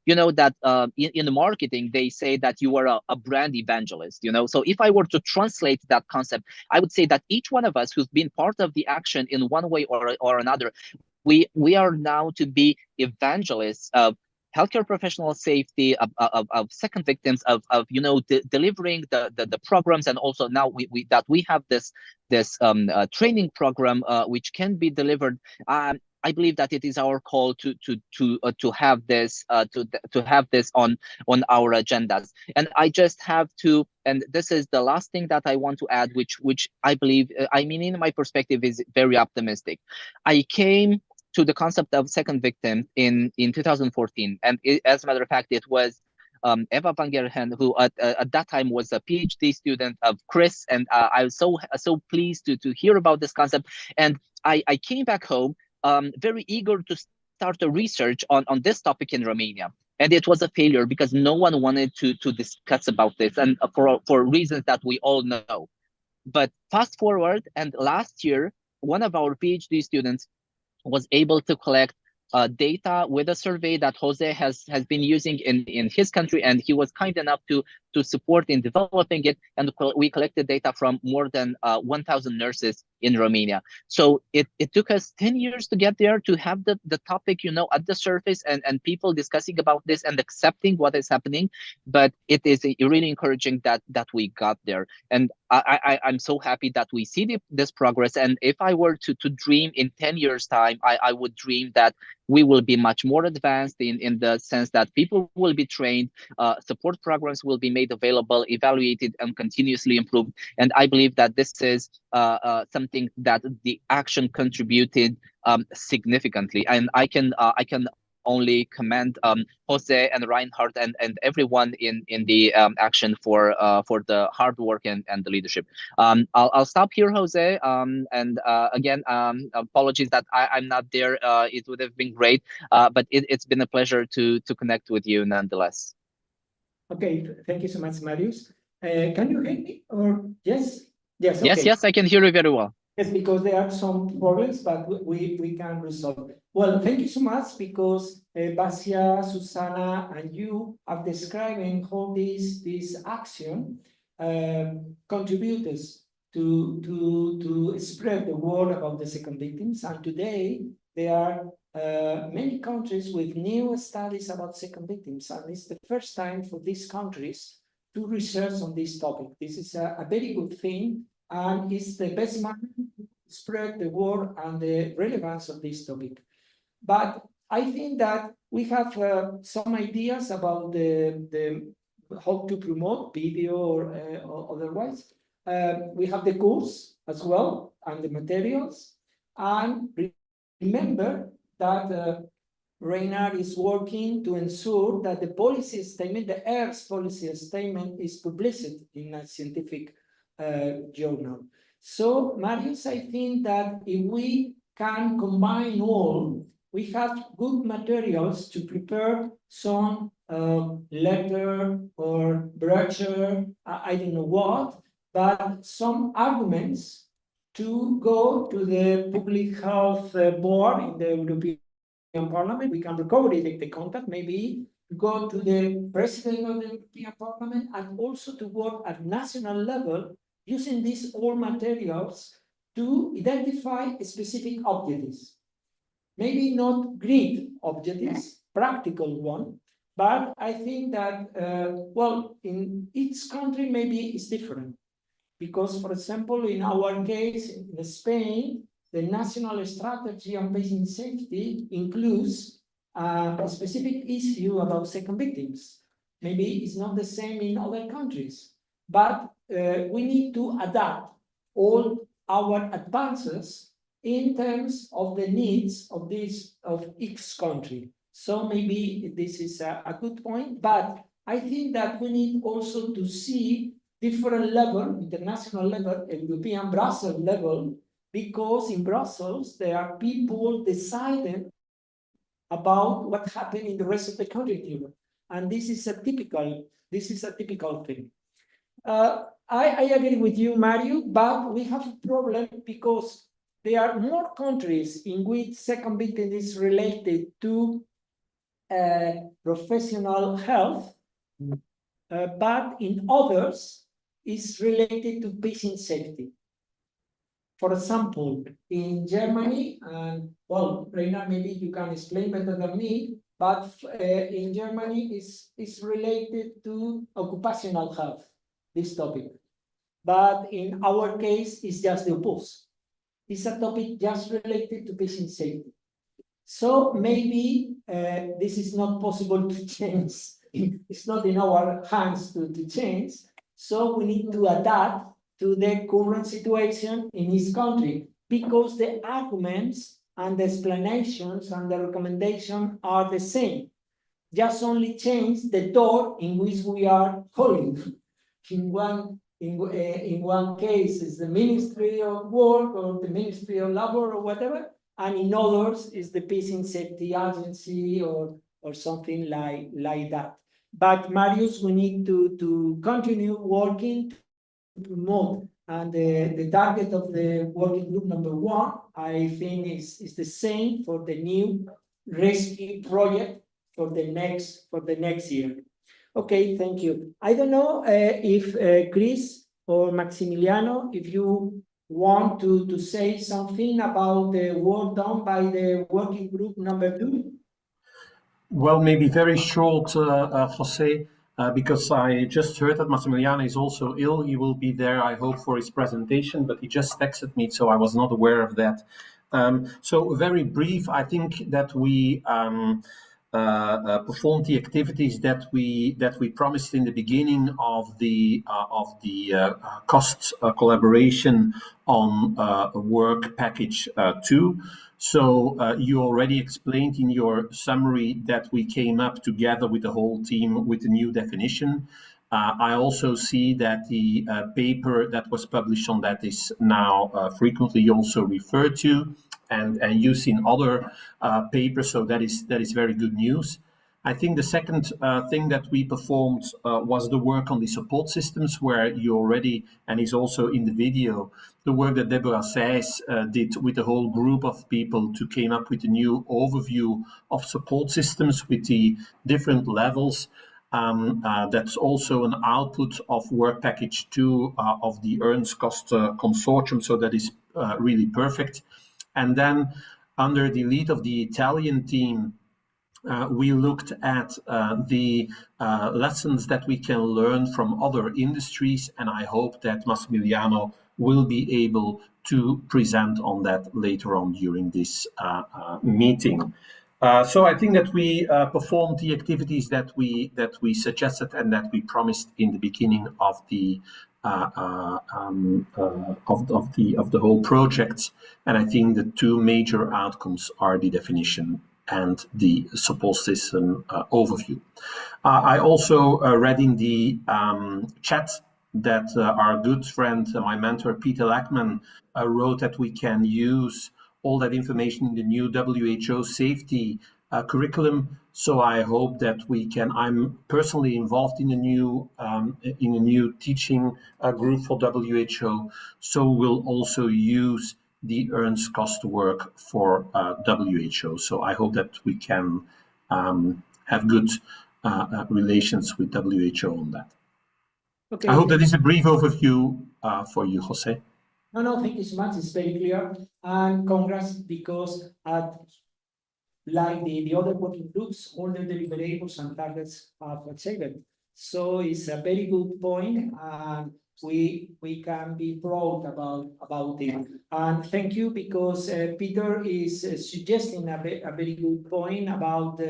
you know, that in the marketing they say that you are a brand evangelist, you know. So if I were to translate that concept, I would say that each one of us who's been part of the action in one way or another, we are now to be evangelists of healthcare professional safety, of second victims, of you know, delivering the programs. And also now we have this training program which can be delivered. I believe that it is our call to have this to have this on our agendas. And I just have to, and this is the last thing that I want to add, which I believe, I mean, in my perspective, is very optimistic. I came to the concept of second victim in 2014, and as a matter of fact, it was Eva van Gerhen, who at that time was a PhD student of Chris, and I was so pleased to hear about this concept. And I came back home very eager to start a research on this topic in Romania. And it was a failure because no one wanted to discuss about this, and for reasons that we all know. But fast forward, and last year, one of our PhD students was able to collect data with a survey that Jose has been using in his country, and he was kind enough to support in developing it. And we collected data from more than 1,000 nurses in Romania. So it took us 10 years to get there, to have the topic, you know, at the surface, and people discussing about this and accepting what is happening. But it is really encouraging that we got there. And I'm so happy that we see this progress. And if I were to dream in 10 years time, I would dream that we will be much more advanced in the sense that people will be trained, support programs will be made available, evaluated, and continuously improved. And I believe that this is something that the action contributed significantly. And I can only commend Jose and Reinhard and everyone in the action for the hard work and the leadership. I'll stop here, Jose. And again, apologies that I'm not there. It would have been great, but it's been a pleasure to connect with you nonetheless. Okay, thank you so much, Marius. Can you hear me? Or yes? Yes. Okay. Yes, I can hear you very well. Yes, because there are some problems, but we can resolve it. Well, thank you so much, because Basia, Susana, and you are describing how this action contributes to spread the word about the second victims. And today there are many countries with new studies about second victims, and it's the first time for these countries to research on this topic. This is a very good thing. And it's the best manner to spread the word and the relevance of this topic. But I think that we have some ideas about the how to promote video or otherwise. We have the course as well and the materials. And remember that Reinhard is working to ensure that the policy statement, the ERNST policy statement, is published in a scientific journal. So, Marius, I think that if we can combine all, we have good materials to prepare some letter or brochure, I don't know what, but some arguments to go to the Public Health Board in the European Parliament. We can recover the contact, maybe go to the President of the European Parliament, and also to work at national level using these all materials to identify specific objectives. Maybe not grid objectives, practical one, but I think that, well, in each country maybe it's different. Because, for example, in our case, in Spain, the national strategy on patient safety includes a specific issue about second victims. maybe it's not the same in other countries, but we need to adapt all our advances in terms of the needs of each country. So maybe this is a good point, but I think that we need also to see different level, international level, European Brussels level, because in Brussels there are people deciding about what happened in the rest of the country in Europe, and this is a typical thing. I agree with you, Mario, but we have a problem because there are more countries in which second victim is related to professional health, but in others is related to patient safety. For example, in Germany, and well, Reina, maybe you can explain better than me, but in Germany is related to occupational health, this topic. But in our case, it's just the opposite. It's a topic just related to patient safety. So maybe this is not possible to change. It's not in our hands to change. So we need to adapt to the current situation in each country, because the arguments and the explanations and the recommendation are the same. Just only change the door in which we are calling. In one case, it's the Ministry of Work or the Ministry of Labor or whatever, and in others, is the Patient Safety Agency or something like that. But Marius, we need to continue working to promote, and the target of the working group #1, I think, is the same for the new rescue project for the next year. Okay, thank you. I don't know if Chris or Maximiliano, if you want to say something about the work done by the working group #2. Well, maybe very short, Jose, because I just heard that Massimiliano is also ill. He will be there, I hope, for his presentation, but he just texted me, so I was not aware of that. So very brief, I think that we performed the activities that we promised in the beginning of the cost collaboration on work package 2. So you already explained in your summary that we came up together with the whole team with a new definition. I also see that the paper that was published on that is now frequently also referred to and used in other papers. So that is very good news. I think the second thing that we performed was the work on the support systems, where you already, and is also in the video, the work that Deborah Says did with the whole group of people to came up with a new overview of support systems with the different levels. That's also an output of work package 2 of the ERNST cost consortium, so that is really perfect. And then under the lead of the Italian team, we looked at the lessons that we can learn from other industries, and I hope that Massimiliano will be able to present on that later on during this meeting. So I think that we performed the activities that we suggested and that we promised in the beginning of the whole project. And I think the two major outcomes are the definition and the support system overview. I also read in the chat that our good friend, my mentor, Peter Lackman, wrote that we can use all that information in the new WHO safety curriculum. So I hope that we can. I'm personally involved in a new teaching group for WHO. So we'll also use the ERNST cost work for WHO. So I hope that we can have good relations with WHO on that. Okay. I hope that is a brief overview for you, Jose. No, thank you so much. It's very clear. And congrats, because like the other working groups, all the deliverables and targets are achieved. So it's a very good point, and we can be proud about it. And thank you, because Peter is suggesting a very good point about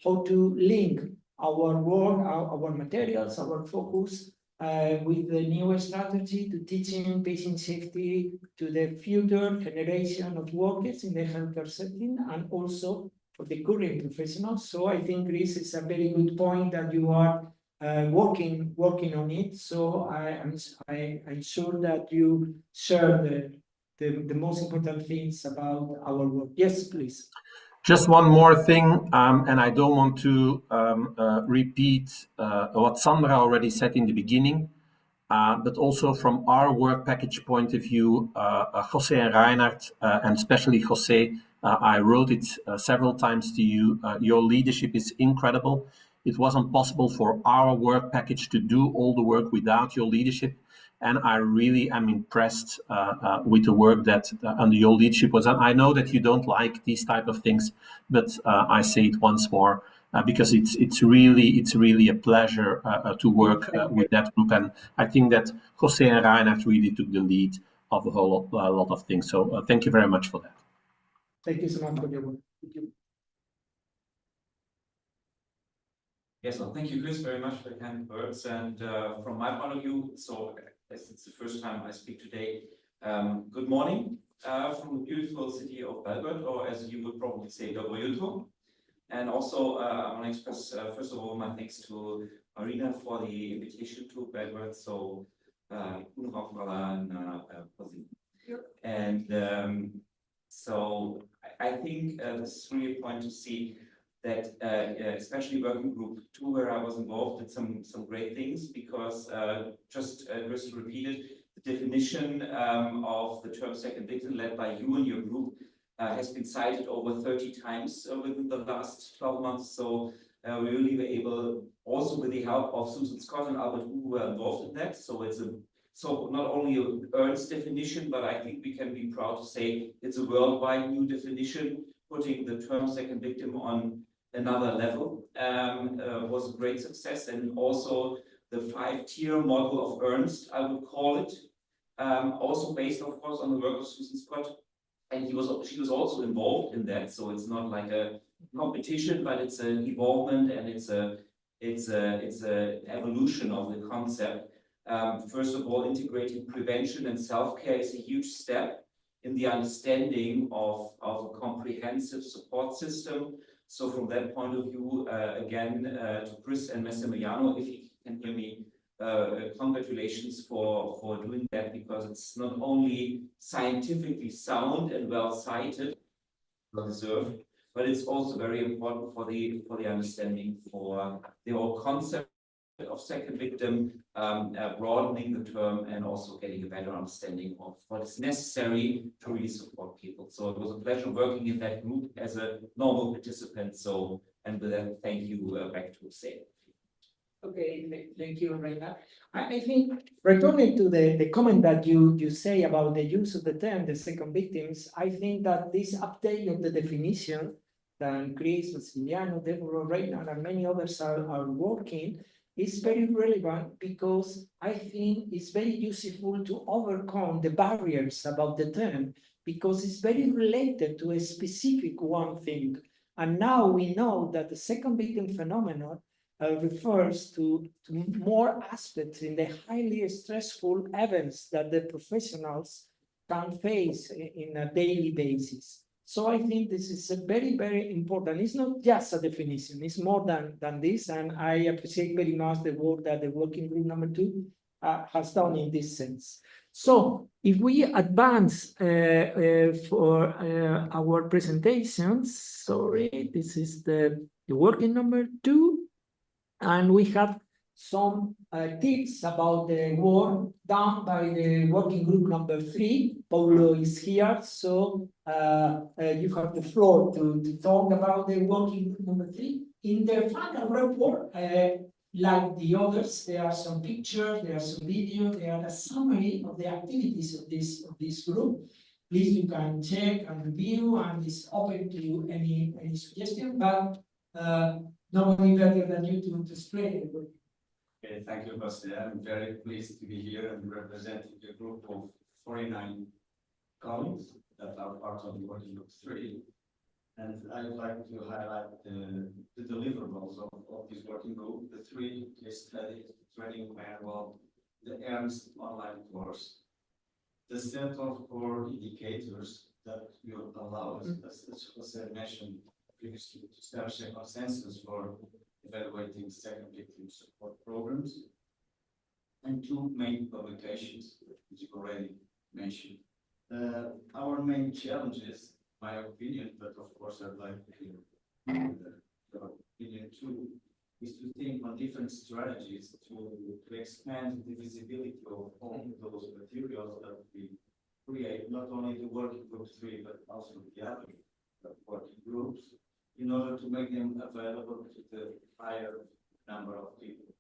how to link our work, our materials, our focus with the new strategy to teaching patient safety to the future generation of workers in the healthcare setting and also for the current professionals. So I think this is a very good point that you are working on it. So I'm sure that you share the most important things about our work. Yes, please. Just one more thing, and I don't want to repeat what Sandra already said in the beginning, but also from our work package point of view, Jose and Reinhard, and especially Jose, I wrote it several times to you. Your leadership is incredible. It wasn't possible for our work package to do all the work without your leadership. And I really am impressed with the work that under your leadership was done. I know that you don't like these type of things, but I say it once more because it's really a pleasure to work with that group. And I think that Jose and Reinhard really took the lead of a whole lot of things. So thank you very much for that. Thank you so much for your work. Thank you. Yes, well, thank you, Chris, very much for the kind words. And from my point of view, so as it's the first time I speak today, good morning from the beautiful city of Belgrade, or as you would probably say, Dobro jutro. And also, I want to express, first of all, my thanks to Marina for the invitation to Belgrade. So, and so I think this is really a point to see that especially working group 2, where I was involved, did some great things, because just to repeat it, the definition of the term second victim led by you and your group has been cited over 30 times within the last 12 months. So we really were able, also with the help of Susan Scott and Albert, who were involved in that. So it's so not only an ERNST definition, but I think we can be proud to say it's a worldwide new definition, putting the term second victim on another level. Was a great success. And also the 5-tier model of ERNST, I would call it, also based, of course, on the work of Susan Scott. And she was also involved in that. So it's not like a competition, but it's an evolvement, and it's a evolution of the concept. First of all, integrating prevention and self-care is a huge step in the understanding of a comprehensive support system. So from that point of view, again, to Chris and Massimiliano, if you can hear me, congratulations for doing that, because it's not only scientifically sound and well cited, well deserved, but it's also very important for the understanding for the whole concept of second victim, broadening the term, and also getting a better understanding of what is necessary to really support people. So it was a pleasure working in that group as a normal participant. So, and with that, thank you, back to Hussein. Okay, thank you, Reina. I think returning to the comment that you say about the use of the term, the second victims, I think that this update of the definition that Chris, Massimiliano, Deborah, Reina, and many others are working is very relevant, because I think it's very useful to overcome the barriers about the term, because it's very related to a specific one thing. And now we know that the second victim phenomenon refers to more aspects in the highly stressful events that the professionals can face in a daily basis. So I think this is a very, very important. It's not just a definition, it's more than this. And I appreciate very much the work that the working group number 2 has done in this sense. So if we advance for our presentations, sorry, this is the working number 2. And we have some tips about the work done by the working group number 3. Paulo is here, so you have the floor to talk about the working group number 3. In the final report, like the others, there are some pictures, there are some videos, there are a summary of the activities of this group. Please, you can check and review, and it's open to any suggestion, but nobody better than you to explain it. Okay, thank you, Jose. I'm very pleased to be here and representing a group of 49 colleagues that are part of the working group 3. And I would like to highlight the deliverables of this working group, the 3 case studies, training manual, the ERNST online course, the set of core indicators that will allow us, as Jose mentioned previously, to establish a consensus for evaluating second victim support programs, and 2 main publications, which you already mentioned. Our main challenges, my opinion, but of course I'd like to hear your opinion too, is to think on different strategies to expand the visibility of all those materials that we create, not only the working group 3, but also the other working groups, in order to make them available to the higher number of people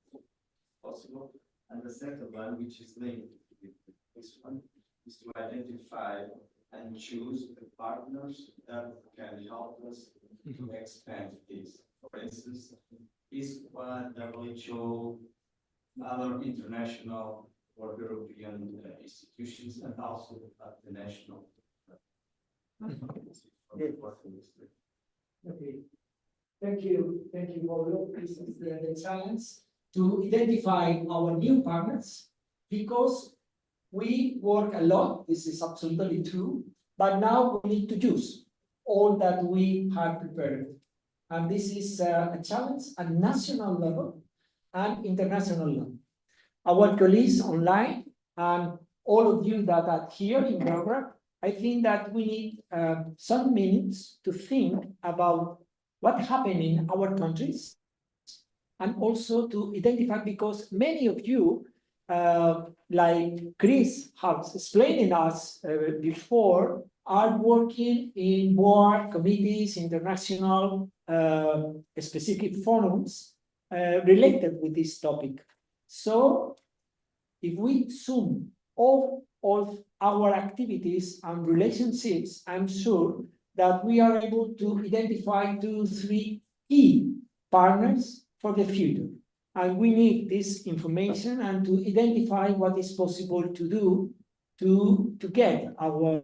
possible. And the second one, which is linked with this one, is to identify and choose the partners that can help us to expand this. For instance, ISQA, WHO, other international or European institutions, and also at the national. Okay. Thank you, Pablo. This is the challenge to identify our new partners, because we work a lot, this is absolutely true, but now we need to use all that we have prepared. And this is a challenge at national level and international level. Our colleagues online and all of you that are here in Belgrade, I think that we need some minutes to think about what happened in our countries, and also to identify, because many of you, like Chris has explained us before, are working in board committees, international specific forums related with this topic. So if we zoom all of our activities and relationships, I'm sure that we are able to identify 2, 3 key partners for the future. And we need this information and to identify what is possible to do to get our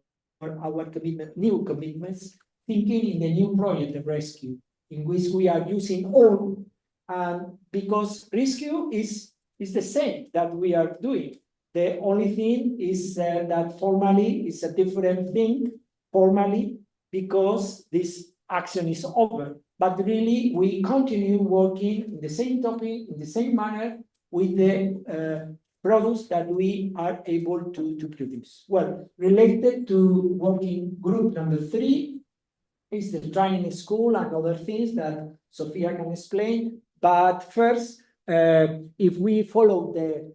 new commitments, thinking in the new project of rescue, in which we are using all, and because rescue is the same that we are doing. The only thing is that formally is a different thing, formally, because this action is over. But really, we continue working in the same topic, in the same manner, with the products that we are able to produce. Well, related to working group number 3 is the training school and other things that Sophia can explain. But first, if we follow the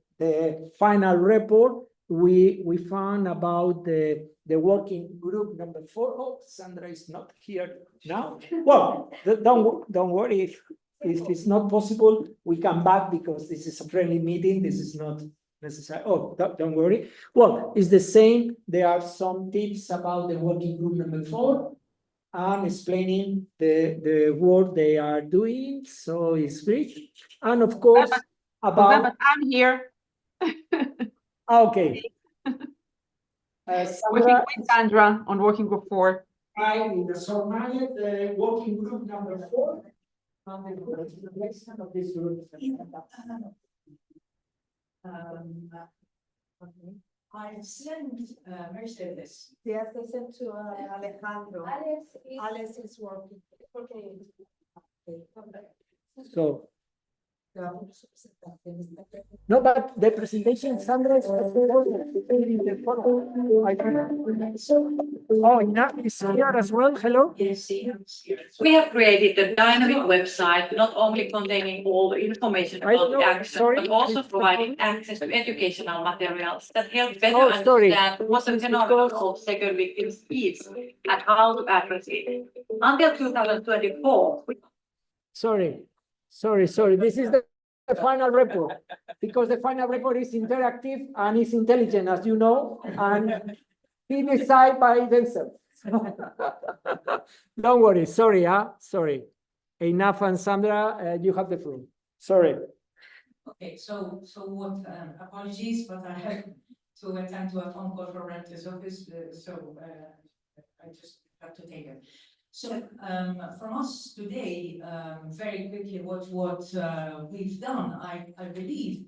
final report, we found about the working group number 4. Oh, Sandra is not here now. Well, don't worry if it's not possible. We come back because this is a friendly meeting. This is not necessary. Oh, don't worry. Well, it's the same. There are some tips about the working group number 4 and explaining the work they are doing. So it's great. And of course, about. I'm here. Okay. Working with Sandra on working group 4. In the Somalia, the working group number 4, and the reflection of this group. I sent Mercedes. Yes, I sent to Alejandro. Alex is working. Okay. So. No, but the presentation, Sandra, is in the photo. Oh, Ina is here as well. Hello. We have created a dynamic website, not only containing all the information about the action, but also providing access to educational materials that help better understand what the phenomenon of second victims is and how to address it. Until 2024. Sorry. This is the final report, because the final report is interactive and is intelligent, as you know, and he decide by themselves. Don't worry. Sorry. Enough, and Sandra, you have the floor. Sorry. Okay, so what, apologies, but I have to attend to a phone call from Rente's office, so I just have to take it. So from us today, very quickly, what we've done, I believe,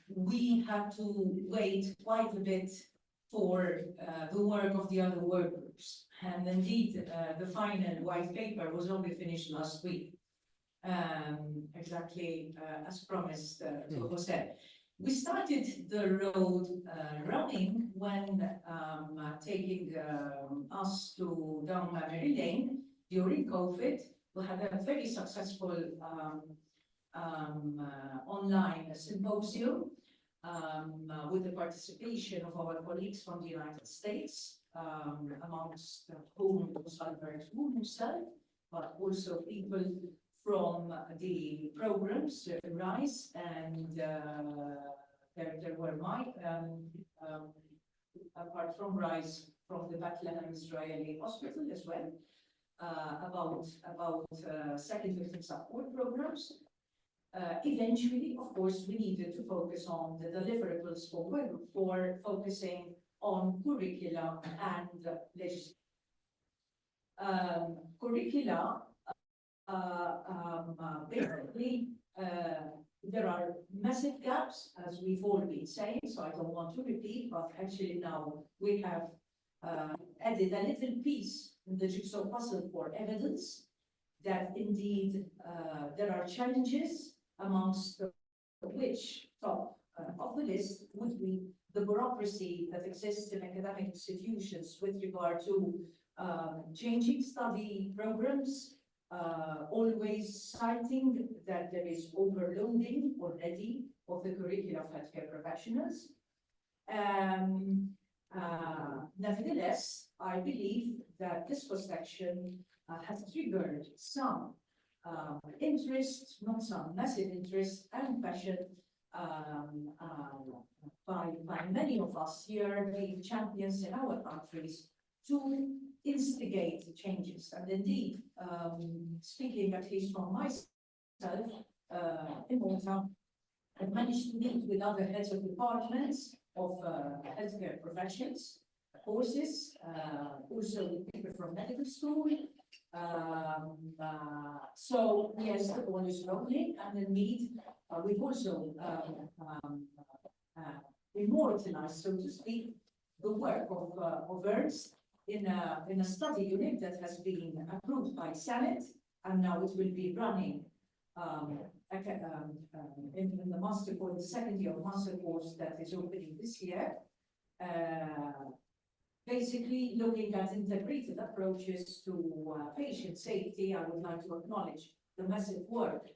we had to wait quite a bit for the work of the other work groups. And indeed, the final white paper was only finished last week, exactly as promised to Jose. We started the road running when taking us to down Memory Lane during COVID. We had a very successful online symposium with the participation of our colleagues from the United States, amongst whom was Albert himself, but also people from the programs, RISE, and there were apart from RISE, from the Bethlehem Israeli Hospital as well, about second victim support programs. Eventually, of course, we needed to focus on the deliverables for focusing on curricula and legislation. Curricula, basically, there are massive gaps, as we've all been saying, so I don't want to repeat, but actually now we have added a little piece in the jigsaw puzzle for evidence that indeed there are challenges, amongst which top of the list would be the bureaucracy that exists in academic institutions with regard to changing study programs, always citing that there is overloading already of the curriculum of healthcare professionals. Nevertheless, I believe that this first action has triggered some interest, not some massive interest and passion by many of us here, being champions in our countries, to instigate changes. And indeed, speaking at least from myself, in Malta, I've managed to meet with other heads of departments of healthcare professions, courses, also with people from medical school. So yes, the ball is rolling, and indeed, we've also immortalized, so to speak, the work of ERNST in a study unit that has been approved by Senate, and now it will be running in the master course, the second year of master course that is opening this year. Basically, looking at integrated approaches to patient safety, I would like to acknowledge the massive work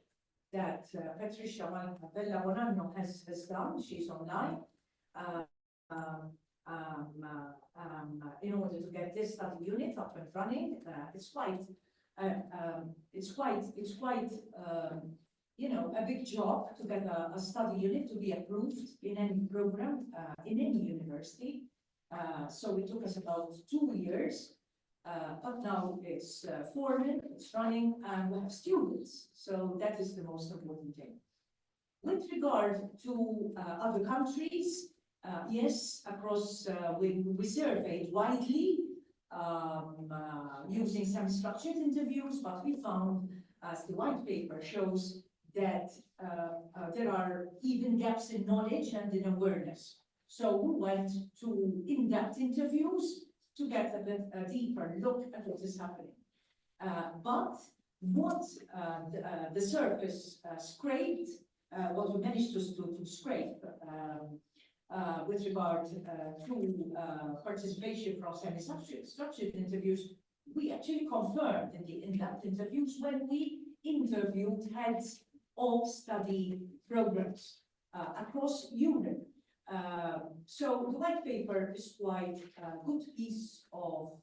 that Patricia Bella Bonanno has done. She's online. In order to get this study unit up and running, it's quite you know, a big job to get a study unit to be approved in any program in any university. So it took us about 2 years, but now it's formal, it's running, and we have students. So that is the most important thing. With regard to other countries, yes, across, we surveyed widely using some structured interviews, but we found, as the white paper shows, that there are even gaps in knowledge and in awareness. So we went to in-depth interviews to get a deeper look at what is happening. But what the surface scraped, what we managed to scrape with regard to participation from semi-structured interviews, we actually confirmed in the in-depth interviews when we interviewed heads of study programs across Europe. So the white paper is quite a good piece of,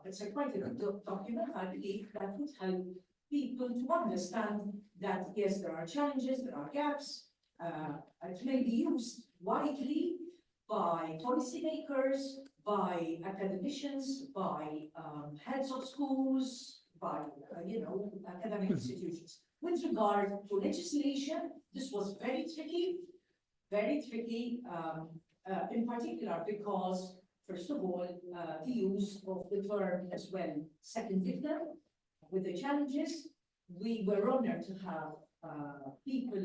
it's quite a good document, I believe, that would help people to understand that, yes, there are challenges, there are gaps. It may be used widely by policymakers, by academicians, by heads of schools, by, you know, academic institutions. With regard to legislation, this was very tricky, in particular because first of all, the use of the term as well, second victim. With the challenges, we were honored to have people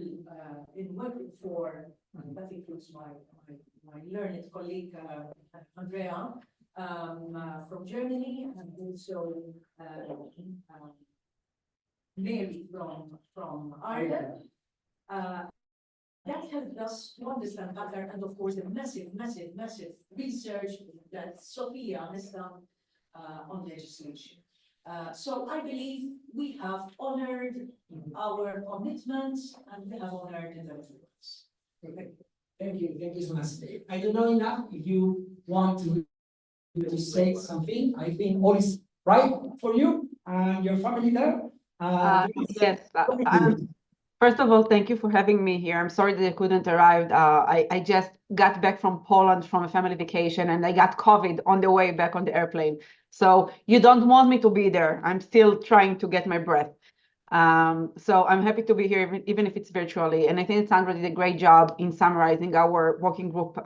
in working for, that includes my learned colleague Andrea from Germany, and also Mary from Ireland. That helped us to understand better, and of course, the massive research that Sophia has done on legislation. So I believe we have honored our commitments and we have honored the results. Okay. Thank you so much. I don't know enough if you want to say something. I think all is right for you and your family there. Yes, first of all, thank you for having me here. I'm sorry that I couldn't arrive. I just got back from Poland from a family vacation and I got COVID on the way back on the airplane. So you don't want me to be there. I'm still trying to get my breath. So I'm happy to be here, even if it's virtually. And I think Sandra did a great job in summarizing our working group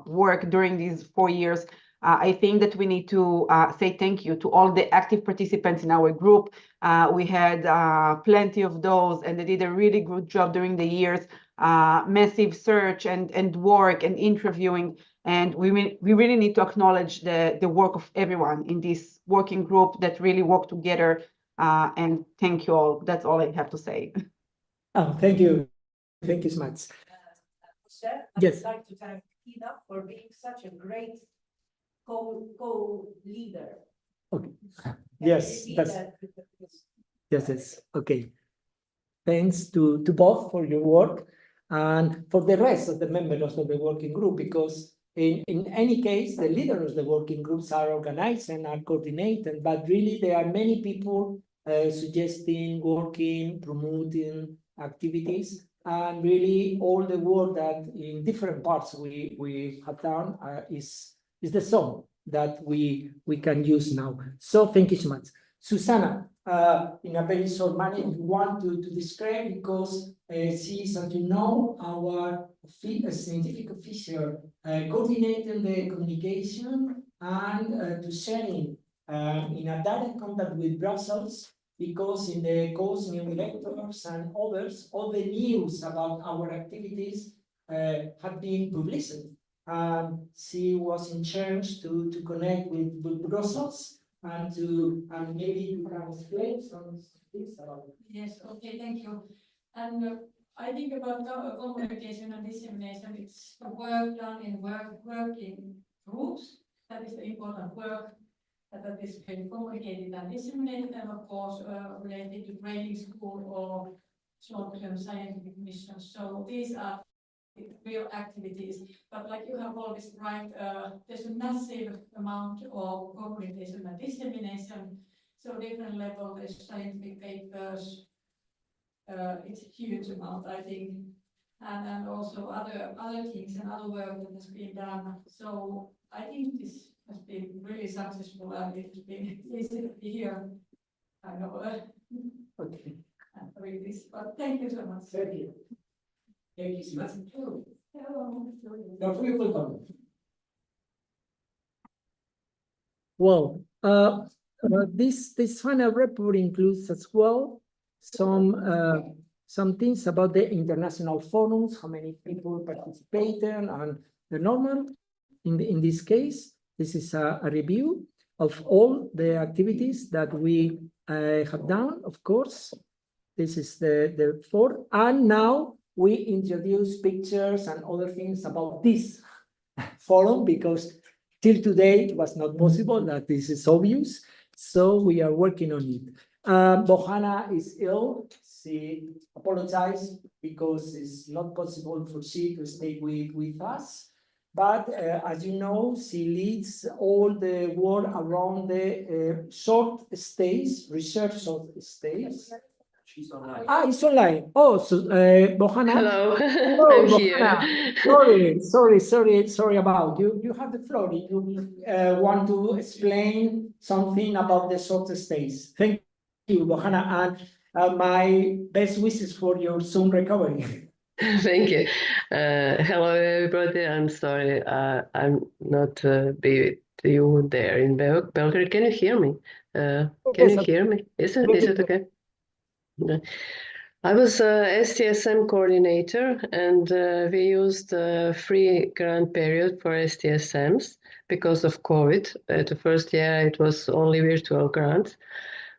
work during these 4 years. I think that we need to say thank you to all the active participants in our group. We had plenty of those, and they did a really good job during the years, massive search and work and interviewing. And we really need to acknowledge the work of everyone in this working group that really work together. And thank you all. That's all I have to say. Oh, thank you. Thank you so much. Yes. I'd like to thank Tina for being such a great co-leader. Okay. Yes, yes. Okay. Thanks to both for your work and for the rest of the members of the working group, because in any case, the leaders of the working groups are organized and are coordinated, but really there are many people suggesting, working, promoting activities, and really all the work that in different parts we have done is the sum that we can use now. So thank you so much. Susanna, in a very short manner, you want to describe, because she is, as you know, our scientific officer coordinating the communication and to sharing in a direct contact with Brussels, because in the course new electors and others, all the news about our activities have been published. She was in charge to connect with Brussels and maybe you can explain some things about it. Yes, okay, thank you. And I think about communication and dissemination, it's the work done in working groups. That is the important work that is being communicated and disseminated, and of course related to training school or short-term scientific missions. So these are real activities, but like you have always right, there's a massive amount of communication and dissemination. So different level, there's scientific papers, it's a huge amount, I think, and also other things and other work that has been done. So I think this has been really successful, and it's been easy to be here. I know. Okay. Read this, but thank you so much. Thank you. Thank you so much. Hello. You're fully welcome. Well, this final report includes as well some things about the international forums, how many people participated, and the normal. In this case, this is a review of all the activities that we have done, of course. This is the fourth, and now we introduce pictures and other things about this forum, because till today it was not possible, that this is obvious. So we are working on it. Bohana is ill. She apologized because it's not possible for she to stay with us. But as you know, she leads all the work around the short stays, research short stays. She's online. It's online. Oh, so Bohana. Hello, Hello, I'm Bohana. here. Sorry about you. You have the floor. You want to explain something about the short stays. Thank you, Bohana, and my best wishes for your soon recovery. Thank you. Hello, everybody. I'm sorry, I'm not be with you there in Belgrade. Can you hear me? Can you hear me? Is it okay? Yeah. I was STSM coordinator, and we used free grant period for STSMs because of COVID. The first year it was only virtual grants.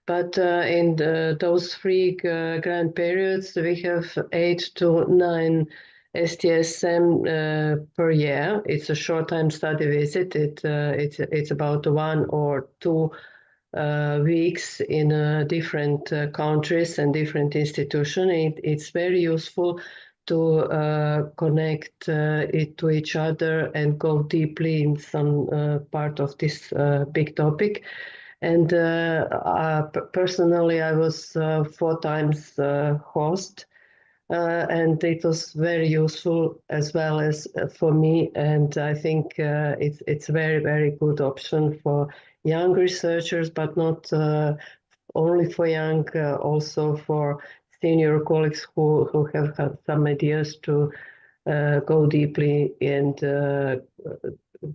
But in those free grant periods, we have 8 to 9 STSM per year. It's a short-time study visit. It's about 1 or 2 weeks in different countries and different institutions. It's very useful to connect it to each other and go deeply in some part of this big topic. And personally, I was 4 times host, and it was very useful as well as for me. And I think it's very, very good option for young researchers, but not only for young, also for senior colleagues who have had some ideas to go deeply and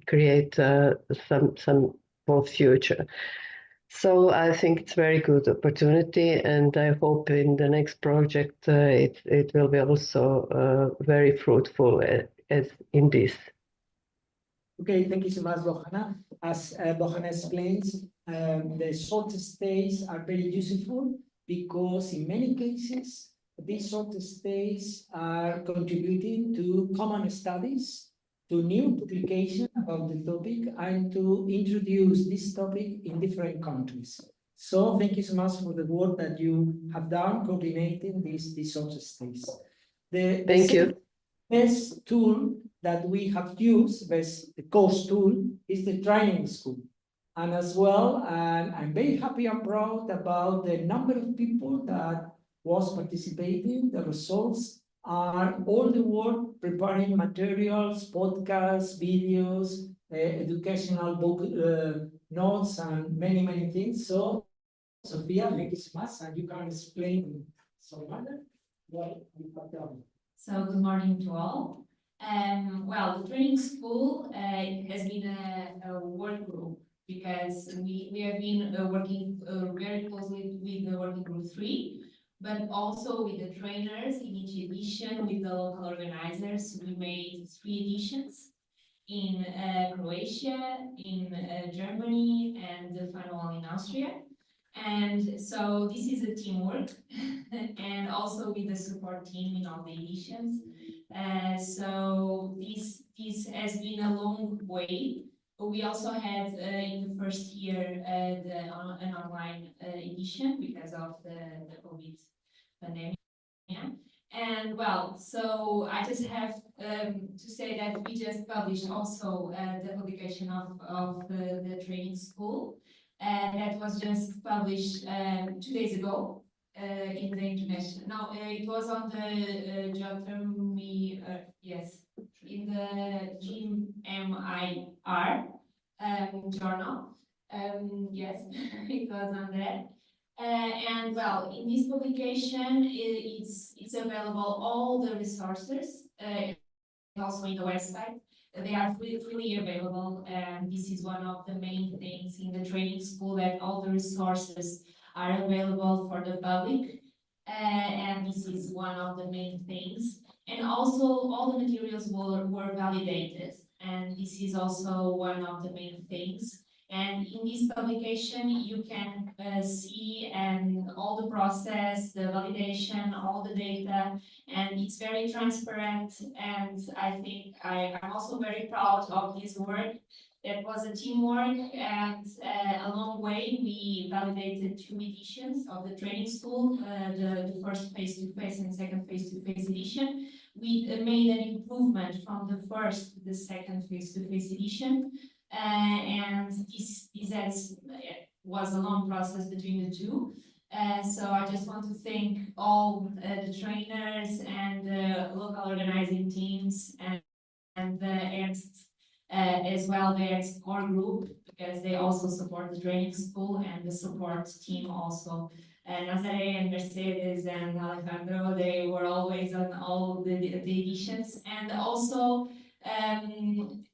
create some for future. So I think it's very good opportunity, and I hope in the next project it will be also very fruitful as in this. Okay, thank you so much, Bohana. As Bohana explains, the short stays are very useful because in many cases, these short stays are contributing to common studies, to new publication about the topic, and to introduce this topic in different countries. So thank you so much for the work that you have done coordinating these short stays. Thank you. Best tool that we have used, the course tool, is the training school. And as well, and I'm very happy and proud about the number of people that was participating. The results are all the work preparing materials, podcasts, videos, educational book notes, and many, many things. So, Sophia, thank you so much, and you can explain in some manner what you have done. So good morning to all. Well, the training school has been a work group because we have been working very closely with the working group 3, but also with the trainers in each edition, with the local organizers. We made 3 editions in Croatia, in Germany, and the final one in Austria. And so this is a teamwork and also with the support team in all the editions. So this has been a long way. We also had in the first year an online edition because of the COVID pandemic. And well, so I just have to say that we just published also the publication of the training school. That was just published 2 days ago in the international. No, it was on the yes, in the GMIR journal. Yes, it was on there. And well, in this publication, it's available all the resources, also in the website. They are freely available, and this is one of the main things in the training school, that all the resources are available for the public, and this is one of the main things. And also all the materials were validated, and this is also one of the main things. And in this publication, you can see all the process, the validation, all the data, and it's very transparent. And I think I'm also very proud of this work. That was a teamwork, and along way we validated 2 editions of the training school, the first face-to-face and second face-to-face edition. We made an improvement from the first to the second face-to-face edition. And this was a long process between the 2. So I just want to thank all the trainers and the local organizing teams and the ERNST, as well, the ERNST core group, because they also support the training school, and the support team also And Nazare and Mercedes and Alejandro, they were always on all the editions. And also,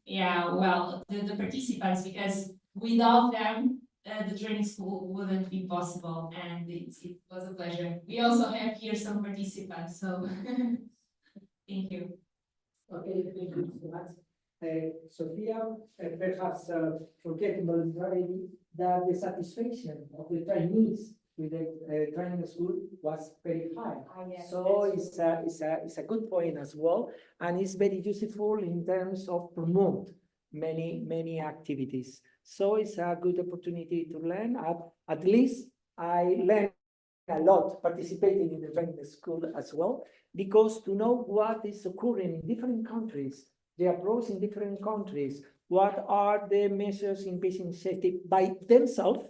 yeah, well, the participants, because without them, the training school wouldn't be possible, and it was a pleasure. We also have here some participants, so thank you. Okay, thank you so much. Sophia, perhaps forgetting voluntarily that the satisfaction of the trainees with the training school was very high. Yes, So it's a good point as well, and it's very useful in terms of promote many activities. So it's a good opportunity to learn. At least I learned a lot participating in the training school as well, because to know what is occurring in different countries, the approach in different countries, what are the measures in patient safety by themselves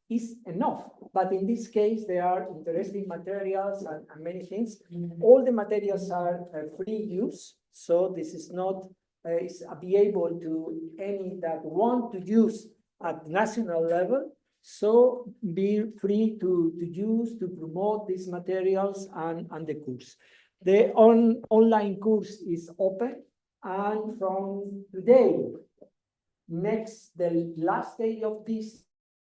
is enough. But in this case, there are interesting materials and many things. All the materials are free use, so this is not be able to any that want to use at national level. So be free to use, to promote these materials and the course. The online course is open, and from today, the last day of this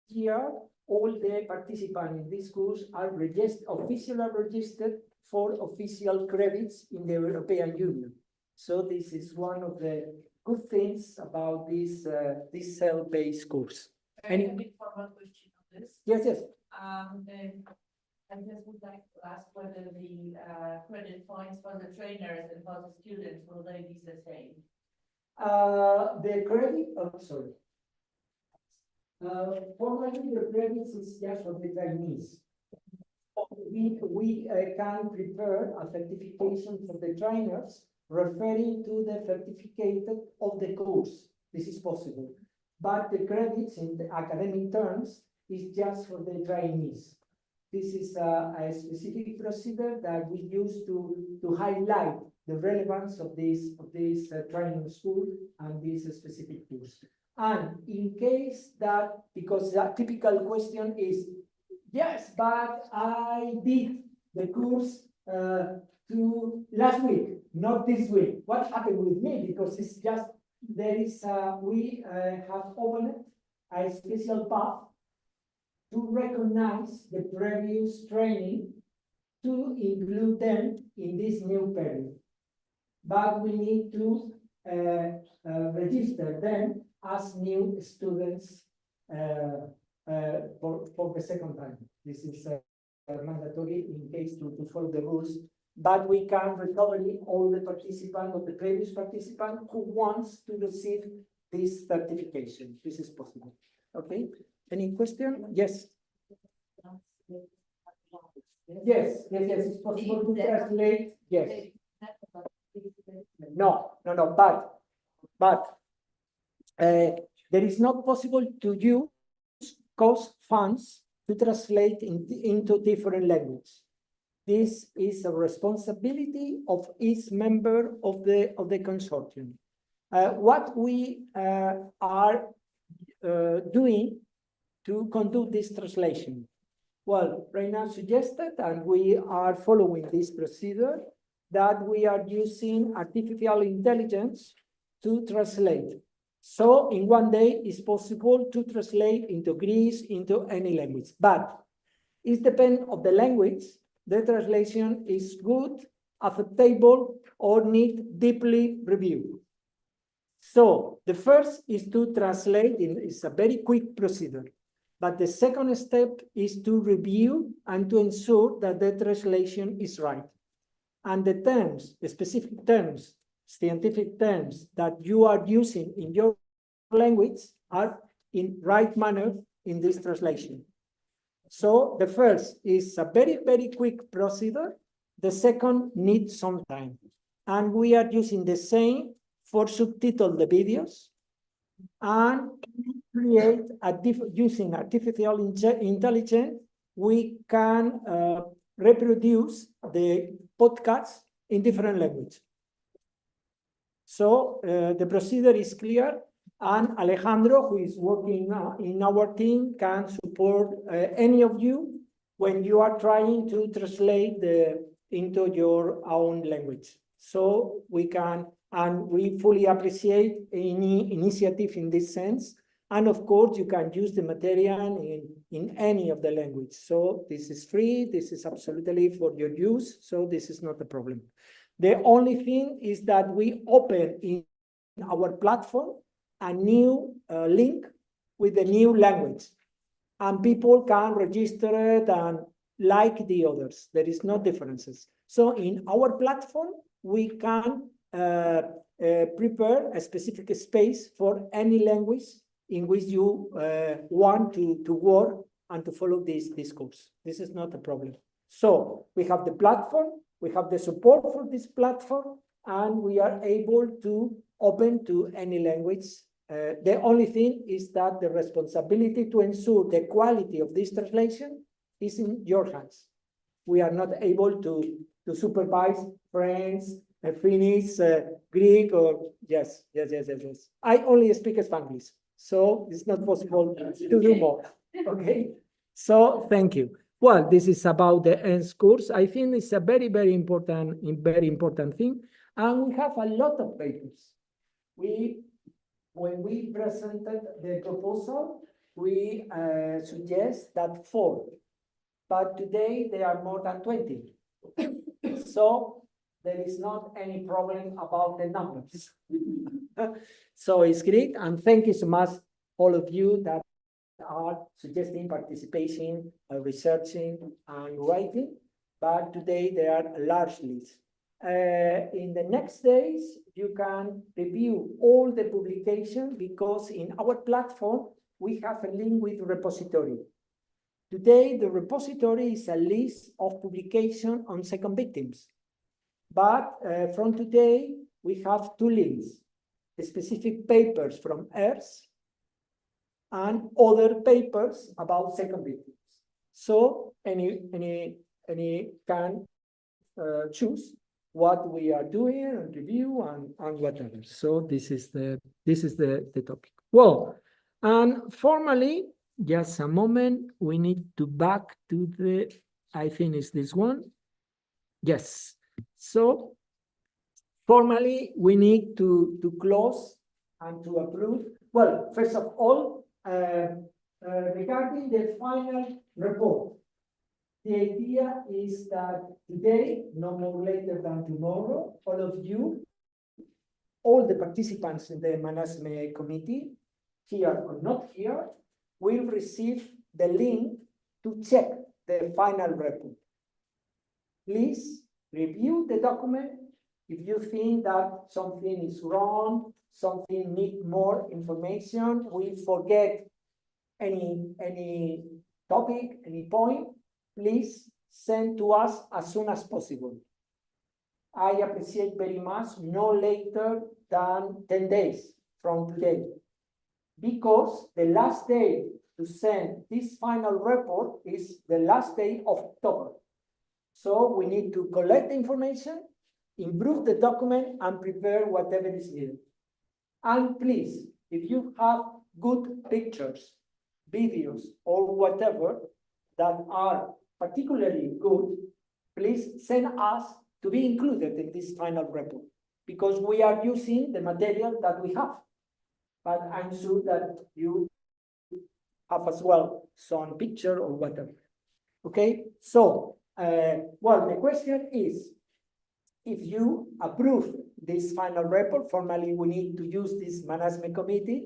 year, all the participants in this course are officially registered for official credits in the European Union. So this is one of the good things about this cell-based course. A bit formal question on this. Yes, yes. I just would like to ask whether the credit points for the trainers and for the students, will they be the same? The credit, sorry. Formally, the credits is just for the trainees. We can prepare a certification for the trainers referring to the certificate of the course. This is possible. But the credits in the academic terms is just for the trainees. This is a specific procedure that we use to highlight the relevance of this training school and this specific course. And in case that, because the typical question is, yes, but I did the course last week, not this week. What happened with me? Because it's just, we have opened a special path to recognize the previous training to include them in this new period. But we need to register them as new students for the second time. This is mandatory in case to follow the rules. But we can recover all the participants of the previous participant who wants to receive this certification. This is possible. Okay. Any question? Yes. Yes, it's possible to translate. Yes. No, but there is not possible to use cost funds to translate into different languages. This is a responsibility of each member of the consortium. What we are doing to conduct this translation? Well, right now suggested, and we are following this procedure, that we are using artificial intelligence to translate. So in one day, it's possible to translate into Greece, into any language. But it depends on the language. The translation is good, acceptable, or need deeply review. So the first is to translate. It's a very quick procedure. But the second step is to review and to ensure that the translation is right. And the terms, the specific terms, scientific terms that you are using in your language are in right manner in this translation. So the first is a very, very quick procedure. The second needs some time. And we are using the same for subtitle the videos and create using artificial intelligence, we can reproduce the podcasts in different languages. So the procedure is clear, and Alejandro, who is working in our team, can support any of you when you are trying to translate into your own language. So we can, and we fully appreciate any initiative in this sense. And of course, you can use the material in any of the language. So this is free, this is absolutely for your use, so this is not a problem. The only thing is that we open in our platform a new link with the new language, and people can register it and like the others. There is no differences. So in our platform, we can prepare a specific space for any language in which you want to work and to follow this course. This is not a problem. So we have the platform, we have the support for this platform, and we are able to open to any language. The only thing is that the responsibility to ensure the quality of this translation is in your hands. We are not able to supervise French, Finnish, Greek, or yes. I only speak Spanish, so it's not possible to do more. Okay, so thank you. Well, this is about the ERNST course. I think it's a very important thing, and we have a lot of papers. When we presented the proposal, we suggest that 4, but today there are more than 20. So there is not any problem about the numbers. So it's great, and thank you so much, all of you that are suggesting participation, researching, and writing. But today there are a large list. In the next days, you can review all the publication, because in our platform, we have a link with repository. Today, the repository is a list of publication on second victims. But from today, we have 2 links, specific papers from ERNST and other papers about second victims. So any can choose what we are doing and review and whatever. So this is the topic. Well, and formally, just a moment, we need to back to the, I think it's this one. Yes. So formally, we need to close and to approve. Well, first of all, regarding the final report, the idea is that today, no more later than tomorrow, all of you, all the participants in the management committee, here or not here, will receive the link to check the final report. Please review the document. If you think that something is wrong, something needs more information, we forget any topic, any point, please send to us as soon as possible. I appreciate very much no later than 10 days from today, because the last day to send this final report is the last day of October. So we need to collect the information, improve the document, and prepare whatever is needed. And please, if you have good pictures, videos, or whatever that are particularly good, please send us to be included in this final report, because we are using the material that we have. But I'm sure that you have as well some picture or whatever. Okay, so, well, the question is, if you approve this final report, formally we need to use this management committee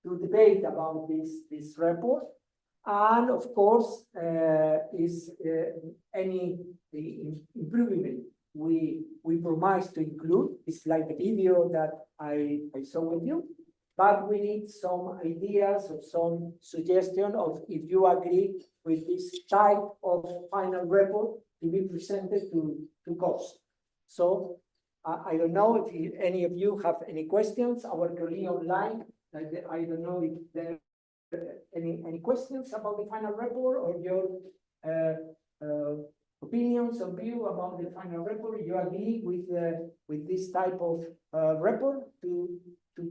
to debate about this report. And of course, is any improvement we promise to include. It's like the video that I saw with you, but we need some ideas or some suggestion of if you agree with this type of final report to be presented to COST. So I don't know if any of you have any questions. Our colleague online, I don't know if there any questions about the final report, or your opinions or view about the final report. You agree with this type of report to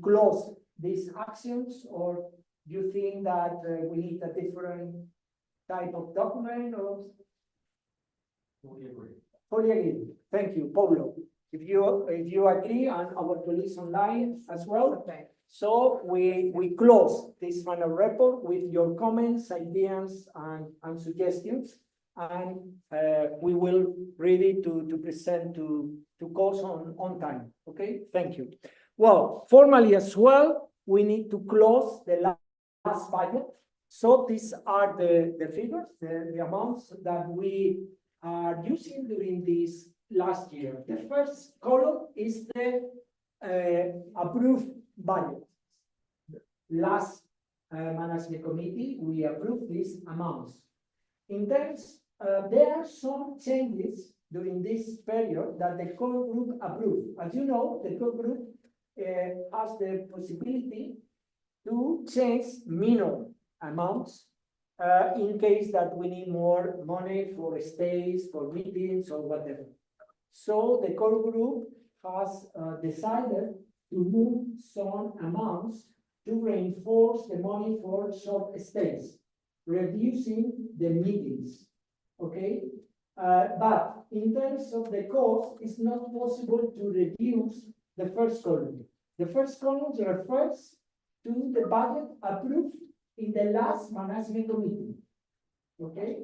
close these actions, or you think that we need a different type of document or? Fully agree. Fully agree. Thank you, Paulo. If you agree, and our colleagues online as well. Okay. So we close this final report with your comments, ideas, and suggestions. And we will ready to present to course on time. Okay, thank you. Well, formally as well, we need to close the last budget. So these are the figures, the amounts that we are using during this last year. The first column is the approved budget. Last management committee, we approved these amounts. In terms, there are some changes during this period that the core group approved. As you know, the core group has the possibility to change minor amounts in case that we need more money for stays, for meetings, or whatever. So the core group has decided to move some amounts to reinforce the money for short stays, reducing the meetings, okay? But in terms of the cost, it's not possible to reduce the first column. The first column refers to the budget approved in the last management committee, okay?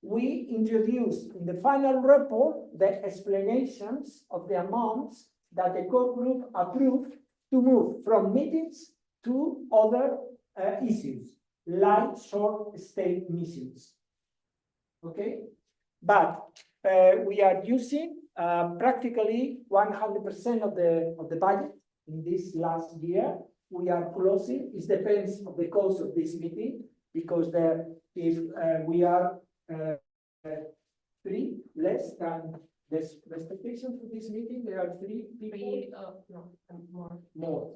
We introduced in the final report the explanations of the amounts that the core group approved to move from meetings to other issues, like short stay missions. Okay, but we are using practically 100% of the budget in this last year. We are closing. It depends on the cost of this meeting, because if we are three less than the expectation for this meeting, there are three people. More.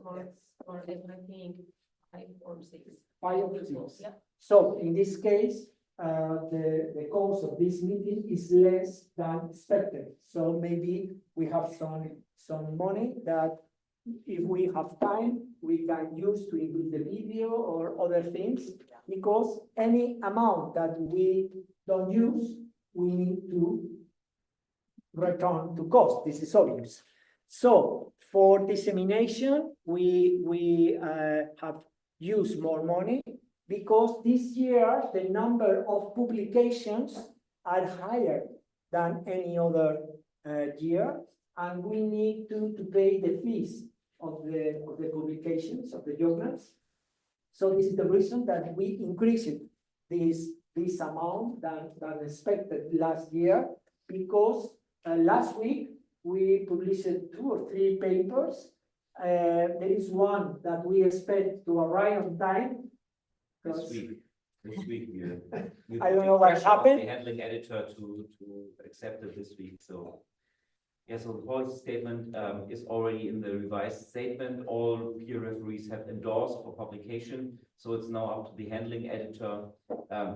Or I think 5 or 6. 5 or 6. Yeah. So in this case, the cost of this meeting is less than expected. So maybe we have some money that if we have time, we can use to include the video or other things, because any amount that we don't use, we need to return to cost. This is obvious. So for dissemination, we have used more money, because this year the number of publications are higher than any other year, and we need to pay the fees of the publications, of the journals. So this is the reason that we increased this amount than expected last year, because last week we published 2 or 3 papers. There is one that we expect to arrive on time. This week, we I don't know what happened. The handling editor to accept it this week. So yeah, so the policy statement is already in the revised statement. All peer referees have endorsed for publication. So it's now up to the handling editor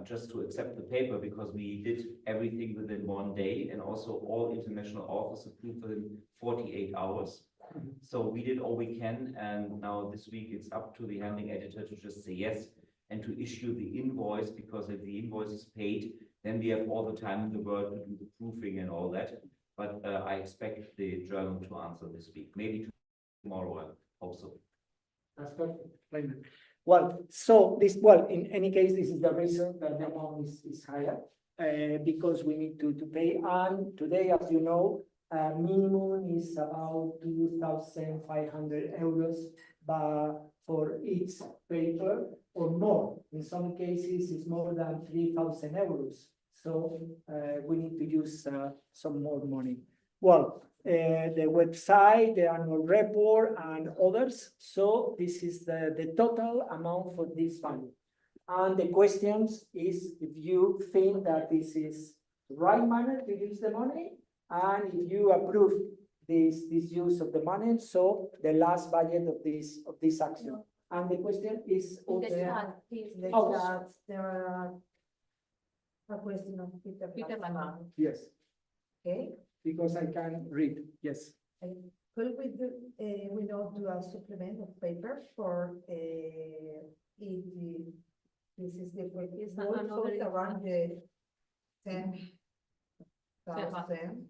just to accept the paper, because we did everything within 1 day, and also all international authors approved within 48 hours. So we did all we can, and now this week it's up to the handling editor to just say yes and to issue the invoice, because if the invoice is paid, then we have all the time in the world to do the proofing and all that. But I expect the journal to answer this week, maybe tomorrow, I hope so. That's perfect. Well, so in any case, this is the reason that the amount is higher, because we need to pay. And today, as you know, minimum is about 2,500 euros for each paper, or more. In some cases, it's more than 3,000 euros. So we need to use some more money. Well, the website, the annual report, and others. So this is the total amount for this value. And the questions is if you think that this is the right manner to use the money, and if you approve this use of the money. So the last budget of this action. And the question is In the chat, please, in the Oh. chat, there are a question of Peter Lamar. Yes, Okay. because I can read. Yes. Could we do, we not do a supplement of paper for This is different. It's also around the 10,000.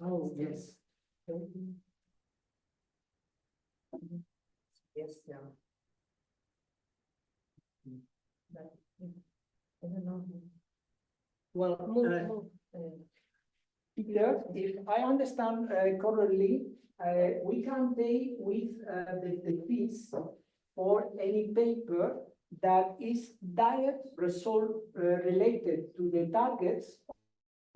Oh, yes. Yes, yeah. But, I don't know. Well, Peter, if I understand correctly, we can pay with the fees for any paper that is direct result related to the targets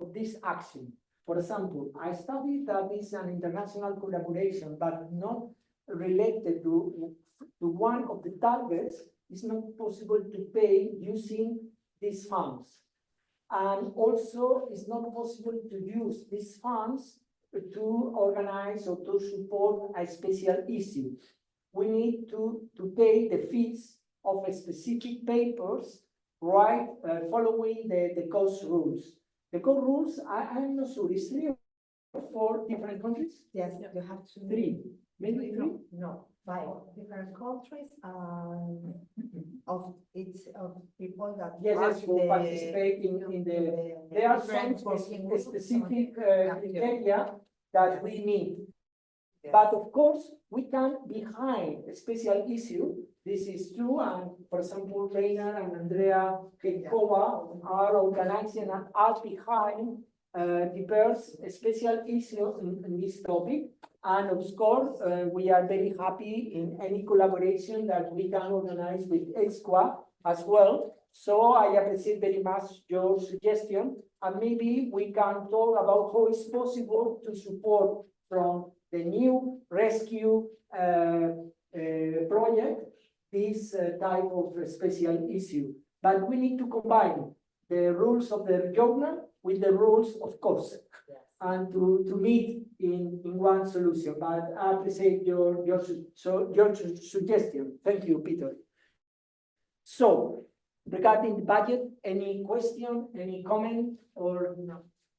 of this action. For example, I studied that is an international collaboration, but not related to one of the targets. It's not possible to pay using these funds. And also, it's not possible to use these funds to organize or to support a special issue. We need to pay the fees of specific papers, right, following the cost rules. The cost rules, I'm not sure, is 3 or 4 different countries? Yes, you have to. 3, maybe 3? No, 5 different countries, of it's of people that. Yes, who participate in the, there are some specific criteria that we need. But of course, we can behind a special issue. This is true, and for example, Reina and Andrea Kekova are organizing and are behind diverse special issues in this topic. And of course, we are very happy in any collaboration that we can organize with EXQUA as well. So I appreciate very much your suggestion, and maybe we can talk about how it's possible to support from the new rescue project this type of special issue. But we need to combine the rules of the journal with the rules of course, and to meet in one solution. But I appreciate your suggestion. Thank you, Peter. So, regarding the budget, any question, any comment, or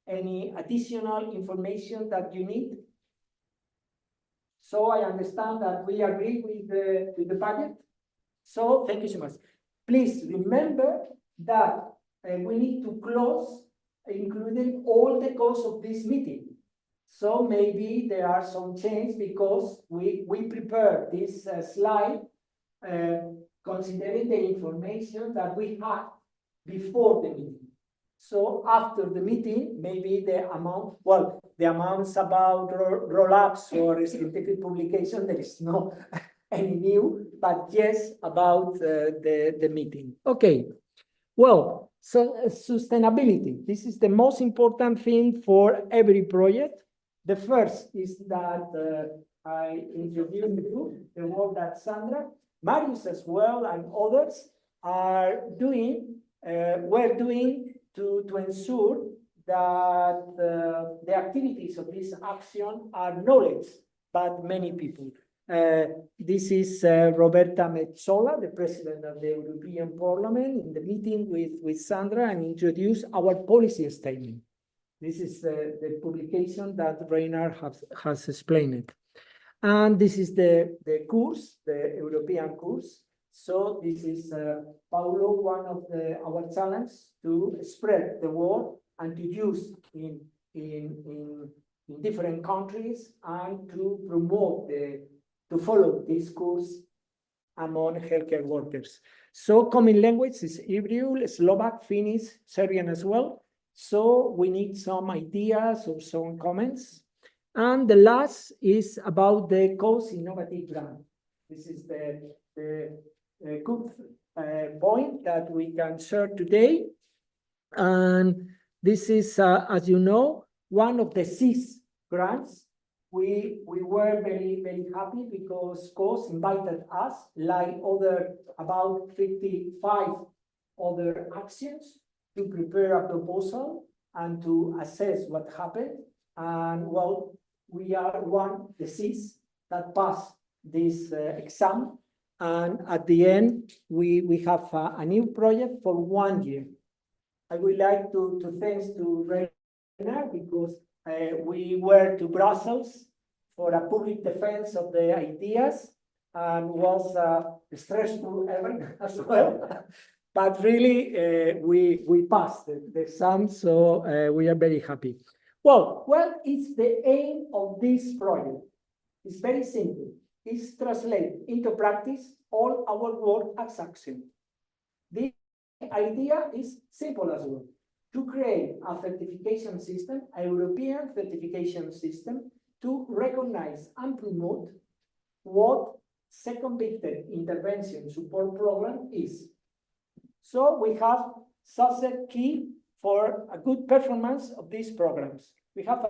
any additional information that you need? So I understand that we agree with the budget. So thank you so much. Please remember that we need to close, including all the costs of this meeting. So maybe there are some changes because we prepare this slide considering the information that we had before the meeting. So after the meeting, maybe the amount, well, the amounts about roll-ups or scientific publication, there is no any new, but yes, about the meeting. Okay, well, so sustainability, this is the most important thing for every project. The first is that I introduced you, the work that Sandra, Marius as well, and others are doing, we're doing to ensure that the activities of this action are knowledge by many people. This is Roberta Metsola, the President of the European Parliament, in the meeting with Sandra, and introduce our policy statement. This is the publication that Reiner has explained. And this is the course, the European course. So this is Paulo, one of our challenges to spread the word and to use in different countries and to promote to follow this course among healthcare workers. So common language is Hebrew, Slovak, Finnish, Serbian as well. So we need some ideas or some comments. And the last is about the cost innovative grant. This is the good point that we can share today. And this is, as you know, one of the 6 grants. We were very, very happy because COS invited us, like about 55 other actions, to prepare a proposal and to assess what happened. And well, we are one of the 6 that passed this exam. And at the end, we have a new project for 1 year. I would like to thanks to Reina because we were to Brussels for a public defense of the ideas and was stressful event as well. But really, we passed the exam, so we are very happy. Well, what is the aim of this project? It's very simple. It's translate into practice all our work as action. The idea is simple as well. To create a certification system, a European certification system, to recognize and promote what second victim intervention support program is. So we have success key for a good performance of these programs. We have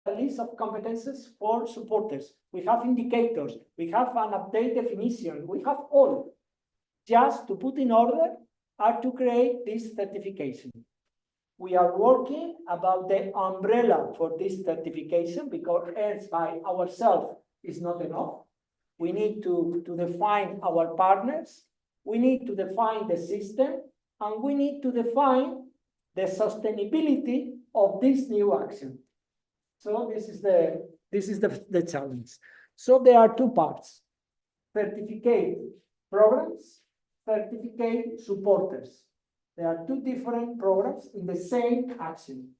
a list of competences for supporters. We have indicators. We have an update definition. We have all just to put in order and to create this certification. We are working about the umbrella for this certification because ERNST by ourselves is not enough. We need to define our partners. We need to define the system, and we need to define the sustainability of this new action. So this is the challenge. So there are two parts: certificate programs, certificate supporters. There are two different programs in the same action.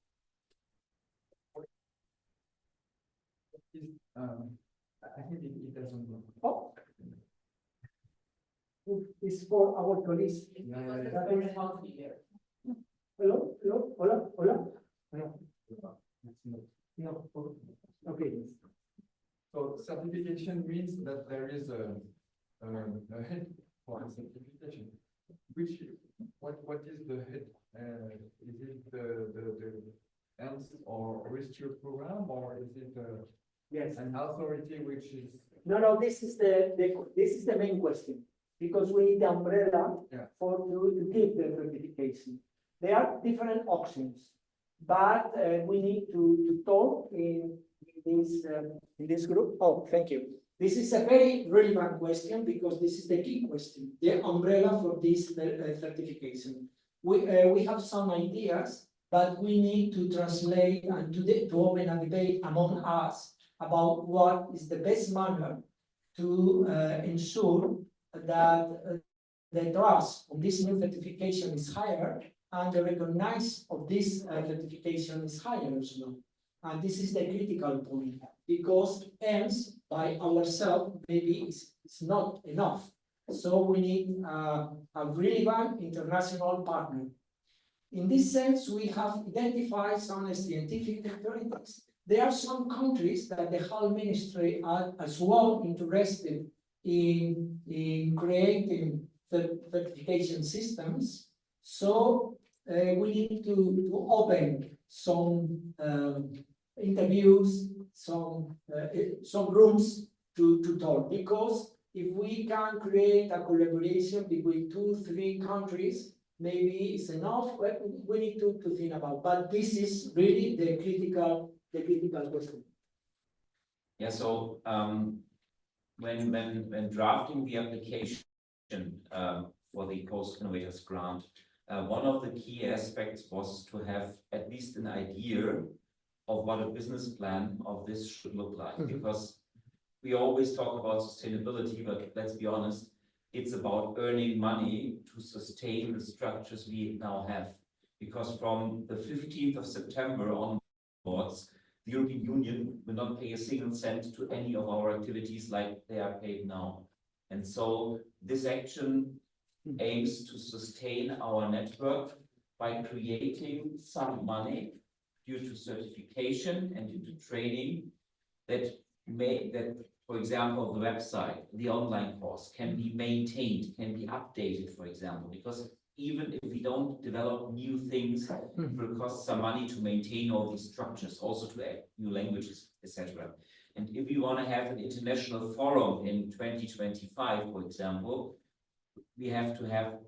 I think it doesn't work. Oh. It's for our colleagues. Hello, hello, hola, hola. No. Okay. So certification means that there is a head for certification. What is the head? Is it the ERNST or research program, or is it yes, an authority which is? No. This is the main question, because we need the umbrella for to give the certification. There are different options, but we need to talk in this group. Oh, thank you. This is a very relevant question because this is the key question, the umbrella for this certification. We have some ideas, but we need to translate and to open a debate among us about what is the best manner to ensure that the trust of this new certification is higher and the recognition of this certification is higher as well. And this is the critical point, because ERNST by ourselves maybe is not enough. So we need a relevant international partner. In this sense, we have identified some scientific authorities. There are some countries that the health ministry are as well interested in creating certification systems. So we need to open some interviews, some rooms to talk, because if we can create a collaboration between 2-3 countries, maybe it's enough. But we need to think about. But this is really the critical question. Yeah. So when drafting the application for the Coast Innovators Grant, one of the key aspects was to have at least an idea of what a business plan of this should look like. Because we always talk about sustainability, but let's be honest, it's about earning money to sustain the structures we now have. Because from the 15th of September onwards, the European Union will not pay a single cent to any of our activities like they are paid now. And so this action aims to sustain our network by creating some money due to certification and due to training that for example, the website, the online course can be maintained, can be updated, for example, because even if we don't develop new things, it will cost some money to maintain all these structures, also to add new languages, etc. And if we want to have an international forum in 2025, for example, we have to have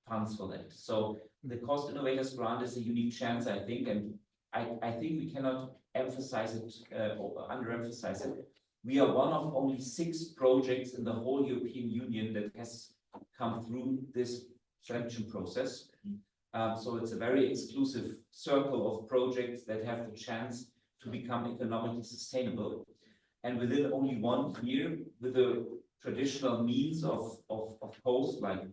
funds for that. So the Cost Innovators Grant is a unique chance, I think, and I think we cannot emphasize it or underemphasize it. We are one of only 6 projects in the whole European Union that has come through this selection process. So it's a very exclusive circle of projects that have the chance to become economically sustainable. And within only 1 year, with the traditional means of host, like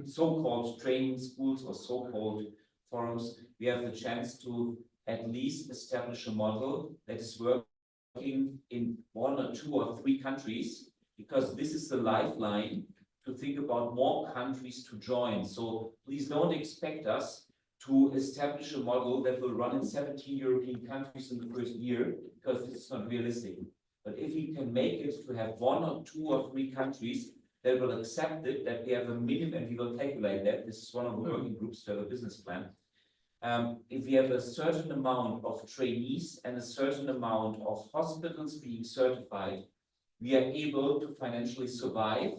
so-called training schools or so-called forums, we have the chance to at least establish a model that is working in 1 or 2 or 3 countries, because this is the lifeline to think about more countries to join. So please don't expect us to establish a model that will run in 17 European countries in the first year, because this is not realistic. But if we can make it to have 1 or 2 or 3 countries that will accept it, that we have a minimum, and we will calculate that, this is one of the working groups to have a business plan. If we have a certain amount of trainees and a certain amount of hospitals being certified, we are able to financially survive,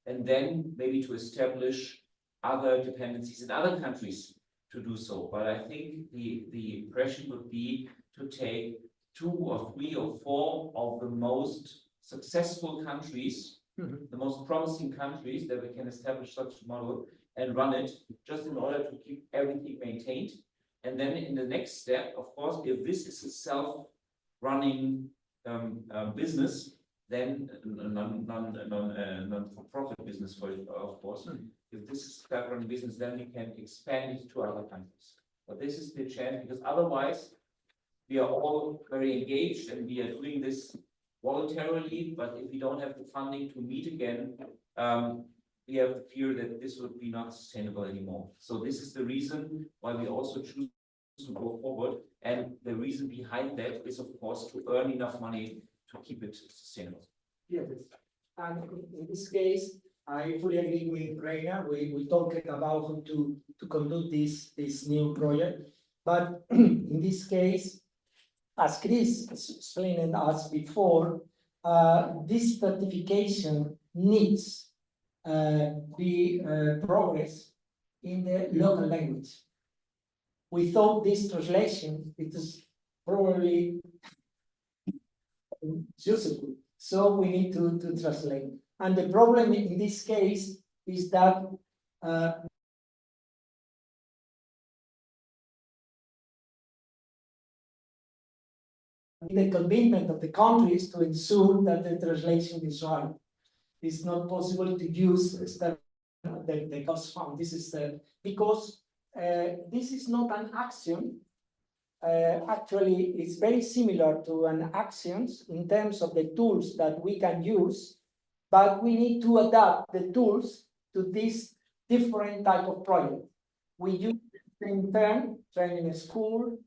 and then maybe to establish other dependencies in other countries to do so. But I think the impression would be to take 2 or 3 or 4 of the most successful countries, the most promising countries that we can establish such a model and run it, just in order to keep everything maintained. And then in the next step, of course, if this is a self-running business, then non-for-profit business, of course. If this is self-running business, then we can expand it to other countries. But this is the chance, because otherwise we are all very engaged and we are doing this voluntarily. But if we don't have the funding to meet again, we have the fear that this would be not sustainable anymore. So this is the reason why we also choose to go forward. And the reason behind that is, of course, to earn enough money to keep it sustainable. Yes, and in this case, I fully agree with Reina. We talked about how to conduct this new project. But in this case, as Chris explained us before, this certification needs be progress in the local language. Without this translation, it is probably useful. So we need to translate. And the problem in this case is that the commitment of the countries to ensure that the translation is right. It's not possible to use the cost fund. This is because this is not an action. Actually, it's very similar to an actions in terms of the tools that we can use, but we need to adapt the tools to this different type of project. We use the same term, training in school,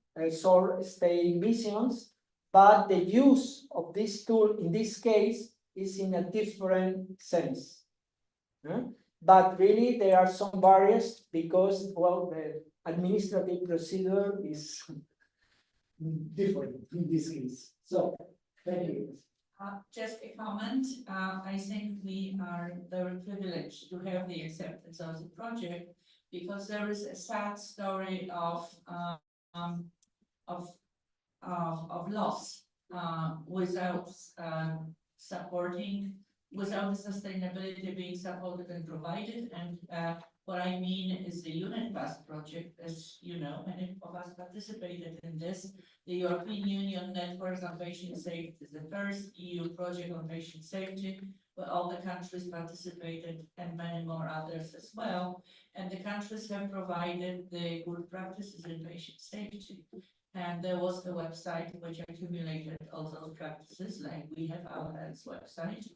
stay missions, but the use of this tool in this case is in a different sense. But really, there are some barriers because, well, the administrative procedure is different in this case. So, thank you. Just a comment. I think we are very privileged to have the acceptance of the project, because there is a sad story of loss without without the sustainability being supported and provided. And what I mean is the unit bus project, as you know, many of us participated in this. The European Union Network on Patient Safety is the first EU project on patient safety, where all the countries participated and many more others as well. And the countries have provided the good practices in patient safety. And there was a website which accumulated all those practices, like we have our ERNST website.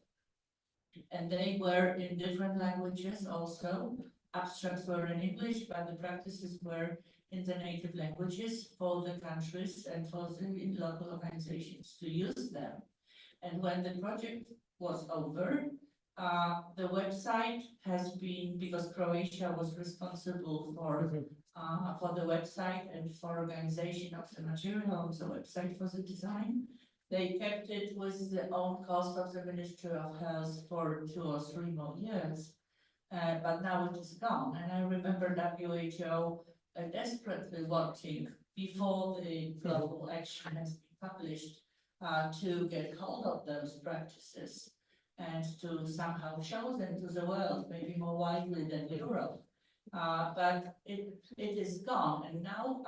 And they were in different languages also. Abstracts were in English, but the practices were in the native languages for the countries and for the local organizations to use them. And when the project was over, the website has been, because Croatia was responsible for the website and for organization of the material on the website for the design. They kept it with the own cost of the Ministry of Health for 2 or 3 more years. But now it is gone. And I remember WHO desperately wanting, before the global action has been published, to get hold of those practices and to somehow show them to the world, maybe more widely than Europe. But it is gone. And now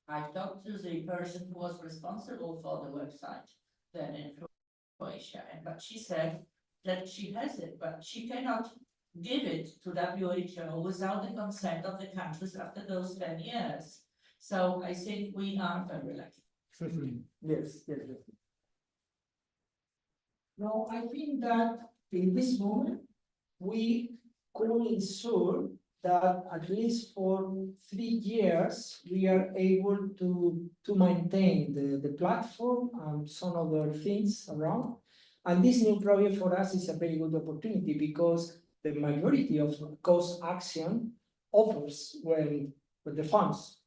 I talked to the person who was responsible for the website then in Croatia, but she said that she has it, but she cannot give it to WHO without the consent of the countries after those 10 years. So I think we are very lucky. Yes, yes, yes. No, I think that in this moment, we could ensure that at least for 3 years, we are able to maintain the platform and some other things around. And this new project for us is a very good opportunity because the majority of cost action offers when the funds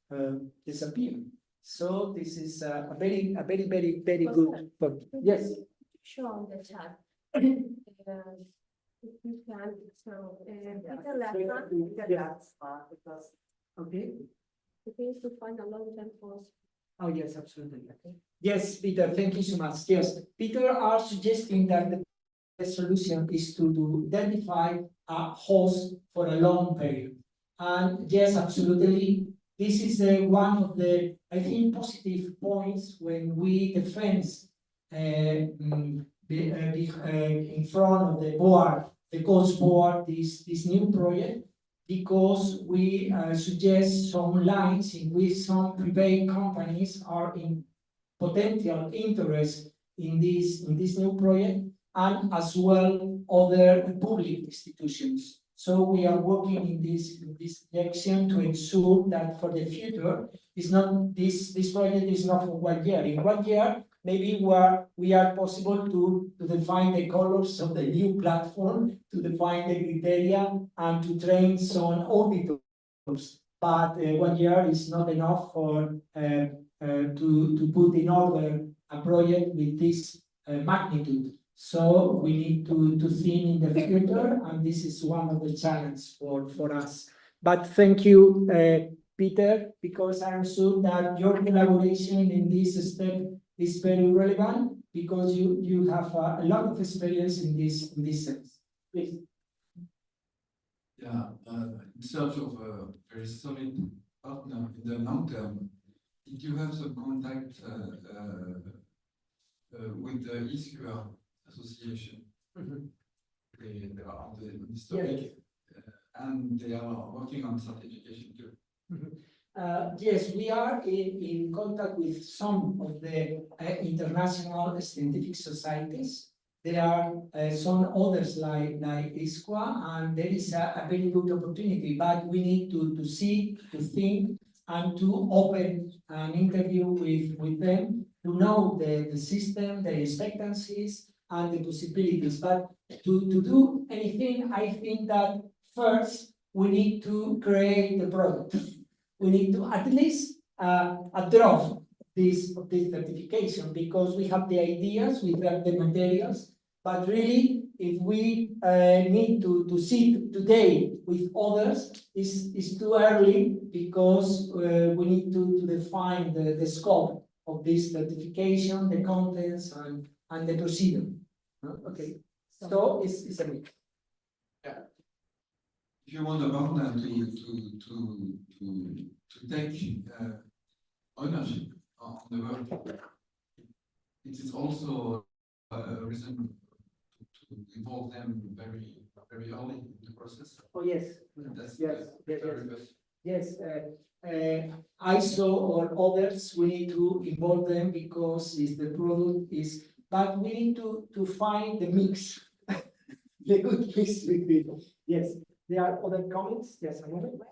disappear. So this is a very good point. Yes. Show on the chat. If you can, so Peter left because okay. it is to find a long-term course. Oh yes, absolutely. Okay. Yes, Peter, thank you so much. Yes, Peter are suggesting that the solution is to identify a host for a long period. And yes, absolutely. This is one of the, I think, positive points when we defend in front of the board, the coast board, this new project, because we suggest some lines in which some private companies are in potential interest in this new project, and as well other public institutions. So we are working in this direction to ensure that for the future, it's not this project is not for 1 year. In 1 year, maybe we are possible to define the colors of the new platform, to define the criteria, and to train some auditors. But 1 year is not enough for to put in order a project with this magnitude. So we need to think in the future, and this is one of the challenges for us. But thank you, Peter, because I'm sure that your collaboration in this step is very relevant because you have a lot of experience in this sense. Please. Yeah, in search of a very solid partner in the long term, did you have some contact with the ESQR association? They are on this topic, and they are working on certification too. Yes, we are in contact with some of the international scientific societies. There are some others like ISQA, and there is a very good opportunity, but we need to see, to think, and to open an interview with them to know the system, the expectancies, and the possibilities. But to do anything, I think that first we need to create the product. We need to at least draft this certification because we have the ideas, we have the materials, but really, if we need to sit today with others, is too early because we need to define the scope of this certification, the contents, and the procedure. Okay, so it's a mix. Yeah. If you want a partner to take ownership on the work, it is also a reason to involve them very early in the process. Oh yes, yes. ISO or others, we need to involve them because it's the product is, but we need to find the mix, the good mix between. Yes, there are other comments. Yes, a moment.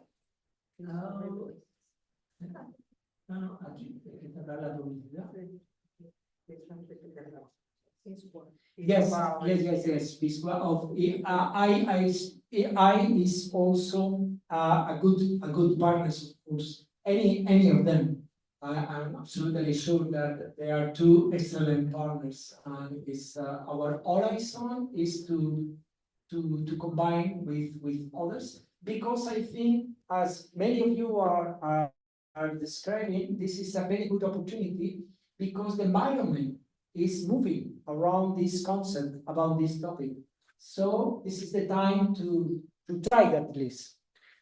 Yes. Pisqua of AI is also a good partner, of course. Any of them. I'm absolutely sure that they are two excellent partners, and is our horizon is to combine with others, because I think, as many of you are describing, this is a very good opportunity because the environment is moving around this concept about this topic. So this is the time to try that at least.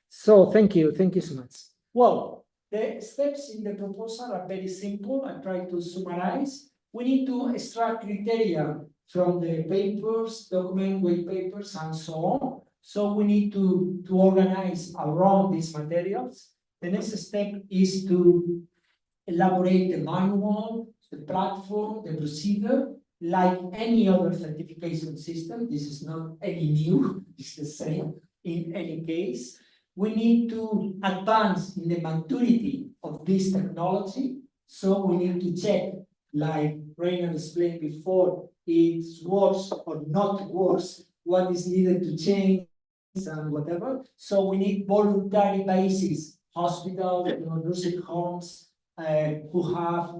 So thank you so much. Well, the steps in the proposal are very simple. I try to summarize. We need to extract criteria from the papers, document, white papers, and so on. So we need to organize around these materials. The next step is to elaborate the manual, the platform, the procedure, like any other certification system. This is not any new, it's the same in any case. We need to advance in the maturity of this technology. So we need to check, like Rainer explained before, it's worse or not worse, what is needed to change and whatever. So we need voluntary basis, hospitals, nursing homes, who have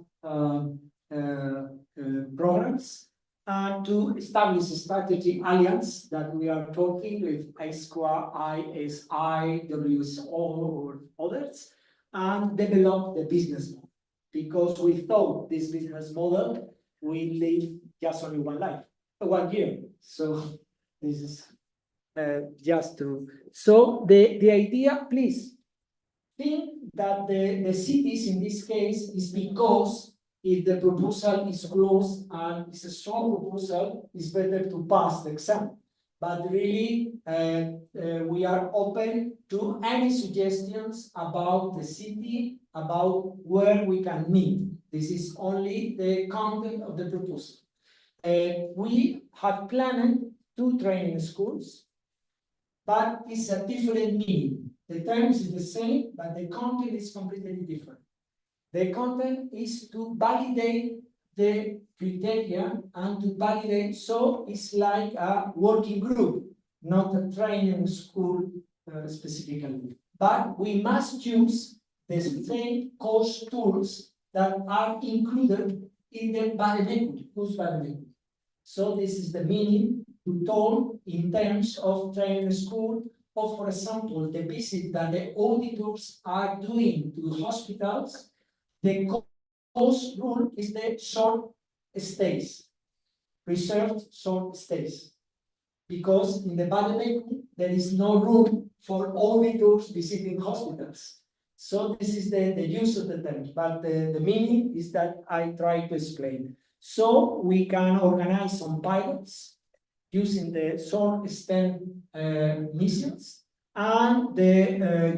programs, to establish a strategy alliance that we are talking with ISQA, ISI, WSO, or others, and develop the business model. Because we thought this business model will live just only one year. So this is just to. So the idea, please think that the cities in this case is because if the proposal is close and it's a strong proposal, it's better to pass the exam. But really, we are open to any suggestions about the city, about where we can meet. This is only the content of the proposal. We have planned 2 training schools, but it's a different meaning. The terms is the same, but the content is completely different. The content is to validate the criteria and to validate, so it's like a working group, not a training school specifically. But we must use the same course tools that are included in the Bademecum, course Bademecum. So this is the meaning to told in terms of training school, or for example, the visit that the auditors are doing to hospitals. The course rule is the short stays, reserved short stays, because in the Bademecum there is no room for auditors visiting hospitals. So this is the use of the terms, but the meaning is that I try to explain. So we can organize some pilots using the short stay missions, and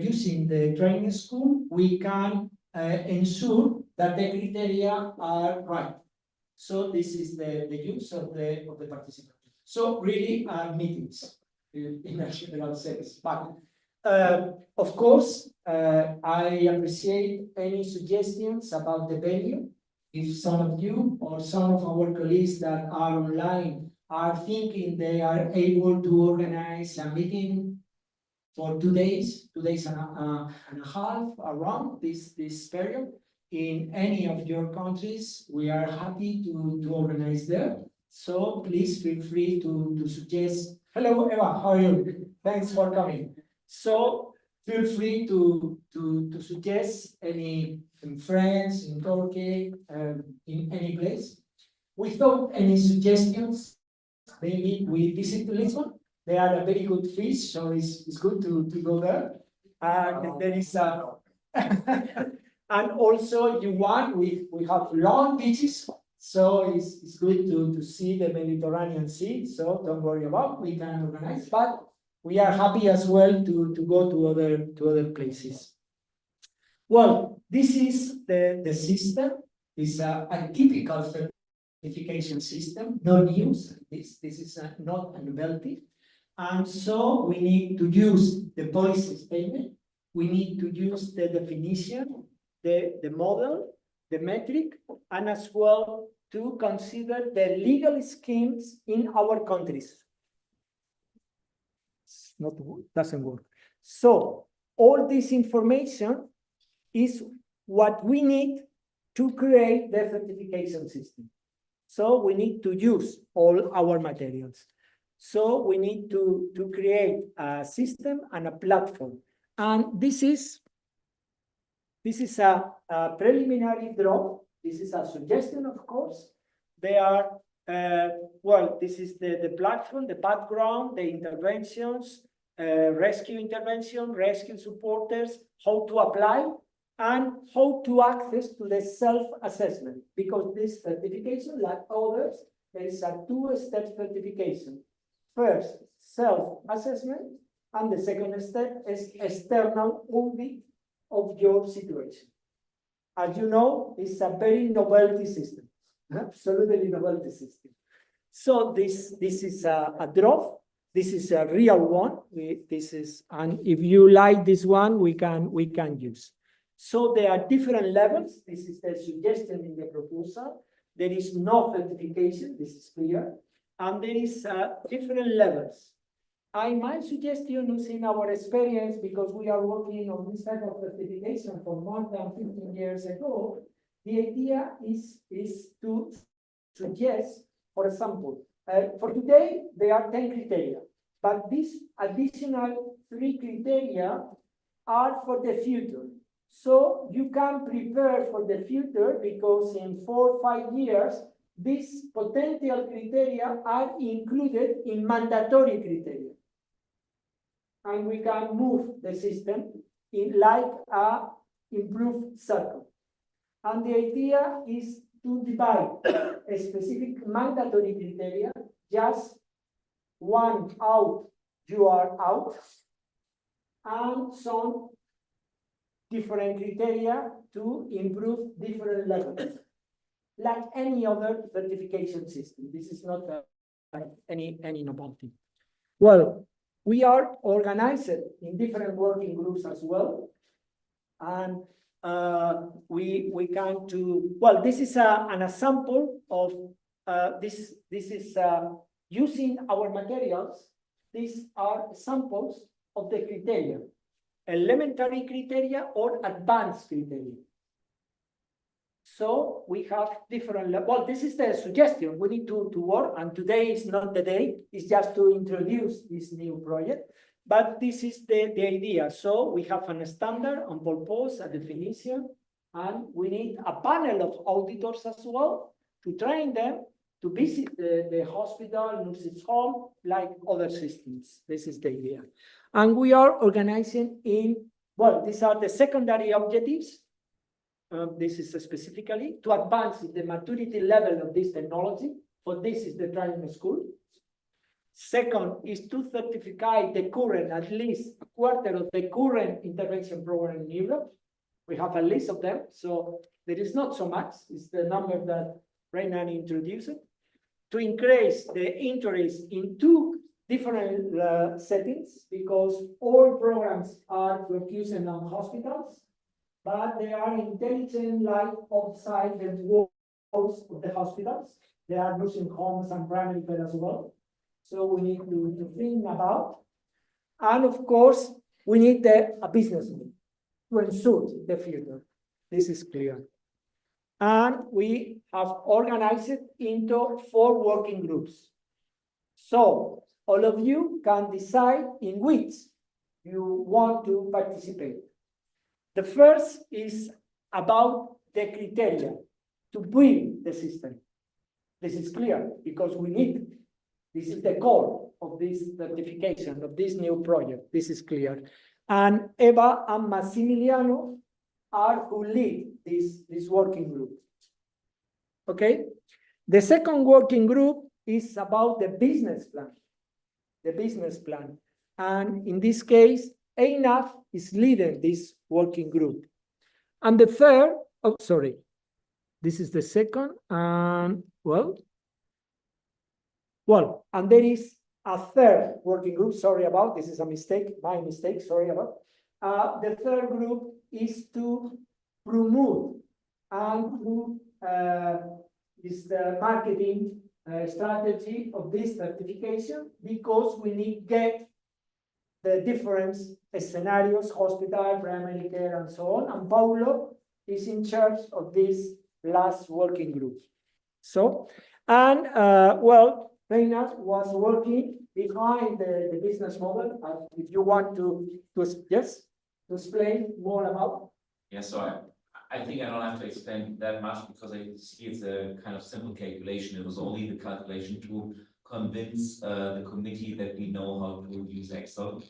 using the training school, we can ensure that the criteria are right. So this is the use of the participants. So really meetings in a general sense. But of course, I appreciate any suggestions about the venue. If some of you or some of our colleagues that are online are thinking they are able to organize a meeting for 2 days, 2 days and a half around this period in any of your countries, we are happy to organize there. So please feel free to suggest. Hello, Eva, how are you? Thanks for coming. So feel free to suggest any in France, in Turkey, in any place. Without any suggestions, maybe we visit Lisbon. They are a very good fish, so it's good to go there. And there is and also we have long beaches, so it's good to see the Mediterranean Sea. So don't worry about, we can organize, but we are happy as well to go to other places. Well, this is the system. It's a typical certification system, no news. This is not a novelty. And so we need to use the policy statement. We need to use the definition, the model, the metric, and as well to consider the legal schemes in our countries. Doesn't work. So all this information is what we need to create the certification system. So we need to use all our materials. So we need to create a system and a platform. And this is a preliminary draw. This is a suggestion, of course. They are, well, this is the platform, the background, the interventions, rescue intervention, rescue supporters, how to apply, and how to access to the self-assessment, because this certification, like others, there is a two-step certification. First, self-assessment, and the second step is external audit of your situation. As you know, it's a very novelty system, absolutely novelty system. So this is a draft. This is a real one. And if you like this one, we can use. So there are different levels. This is the suggestion in the proposal. There is no certification. This is clear, and there is different levels. I might suggest you using our experience, because we are working on this type of certification for more than 15 years ago. The idea is to suggest, for example, for today, there are 10 criteria, but these additional 3 criteria are for the future. So you can prepare for the future, because in 4 or 5 years, these potential criteria are included in mandatory criteria. And we can move the system in like a improved circle. And the idea is to divide a specific mandatory criteria, just one out, you are out, and some different criteria to improve different levels, like any other certification system. This is not any novelty. Well, we are organized in different working groups as well, and we can do well. This is an example of this. This is using our materials. These are samples of the criteria, elementary criteria or advanced criteria. So we have different, well, this is the suggestion. We need to work, and today is not the day. It's just to introduce this new project, but this is the idea. So we have a standard on purpose, a definition, and we need a panel of auditors as well to train them to visit the hospital, nurses' home, like other systems. This is the idea. And we are organizing in, well, these are the secondary objectives. This is specifically to advance the maturity level of this technology. For this is the training school. Second is to certify the current, at least a quarter of the current intervention program in Europe. We have a list of them, so there is not so much. It's the number that Renan introduced. To increase the interest in 2 different settings, because all programs are focusing on hospitals, but they are intelligent life outside the walls of the hospitals. There are nursing homes and primary care as well. So we need to think about. And of course, we need a business model to ensure the future. This is clear. And we have organized it into 4 working groups. So all of you can decide in which you want to participate. The first is about the criteria to build the system. This is clear because we need it. This is the core of this certification, of this new project. This is clear. And Eva and Massimiliano are who lead this working group. Okay? The second working group is about the business plan. The business plan. And in this case, ENAF is leading this working group. And the third, oh, sorry, this is the second, and and there is a third working group, sorry about, this is a mistake, my mistake, sorry about. The third group is to promote and to is the marketing strategy of this certification, because we need to get the different scenarios, hospital, primary care, and so on. And Paulo is in charge of this last working group. So, and Reinhard was working behind the business model. If you want to explain more about. Yeah, so I think I don't have to explain that much, because I see it's a kind of simple calculation. It was only the calculation to convince the committee that we know how to use Excel.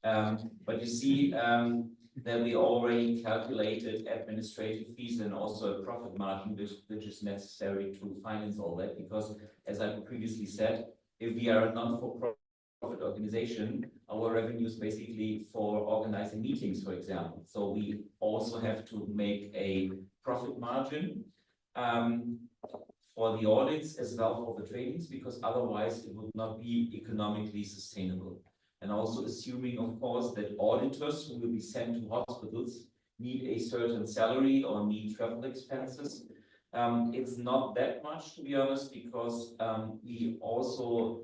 But you see, then we already calculated administrative fees and also a profit margin, which is necessary to finance all that. Because as I previously said, if we are a non-for-profit organization, our revenue is basically for organizing meetings, for example. So we also have to make a profit margin for the audits as well for the trainings, because otherwise it would not be economically sustainable. And also assuming, of course, that auditors who will be sent to hospitals need a certain salary or need travel expenses. It's not that much, to be honest, because we also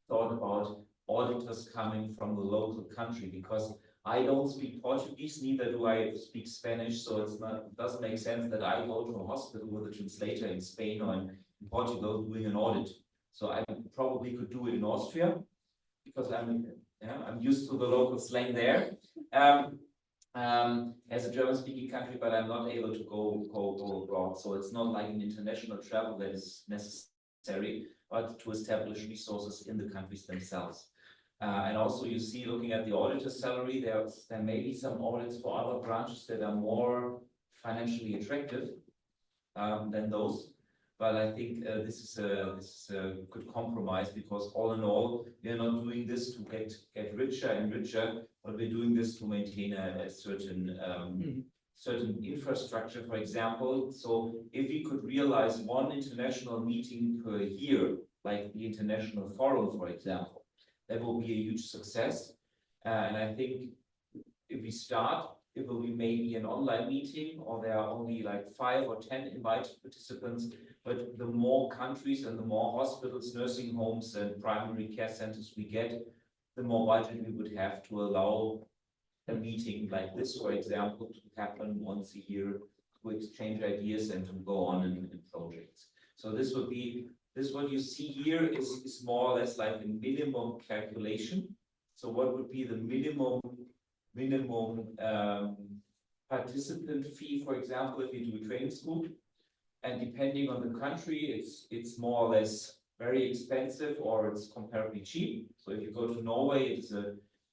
thought about auditors coming from the local country, because I don't speak Portuguese, neither do I speak Spanish, so it doesn't make sense that I go to a hospital with a translator in Spain or in Portugal doing an audit. So I probably could do it in Austria, because I'm used to the local slang there. As a German-speaking country, but I'm not able to go abroad. So it's not like an international travel that is necessary, but to establish resources in the countries themselves. And also you see, looking at the auditor's salary, there may be some audits for other branches that are more financially attractive than those. But I think this is a good compromise, because all in all, we are not doing this to get richer and richer, but we're doing this to maintain a certain certain infrastructure, for example. So if we could realize one international meeting per year, like the International Forum, for example, that will be a huge success. And I think if we start, it will be maybe an online meeting, or there are only like 5 or 10 invited participants. But the more countries and the more hospitals, nursing homes, and primary care centers we get, the more budget we would have to allow a meeting like this, for example, to happen once a year, to exchange ideas and to go on in projects. So this would be, what you see here is more or less like a minimum calculation. So what would be the minimum participant fee, for example, if you do a training school? And depending on the country, it's more or less very expensive, or it's comparably cheap. So if you go to Norway,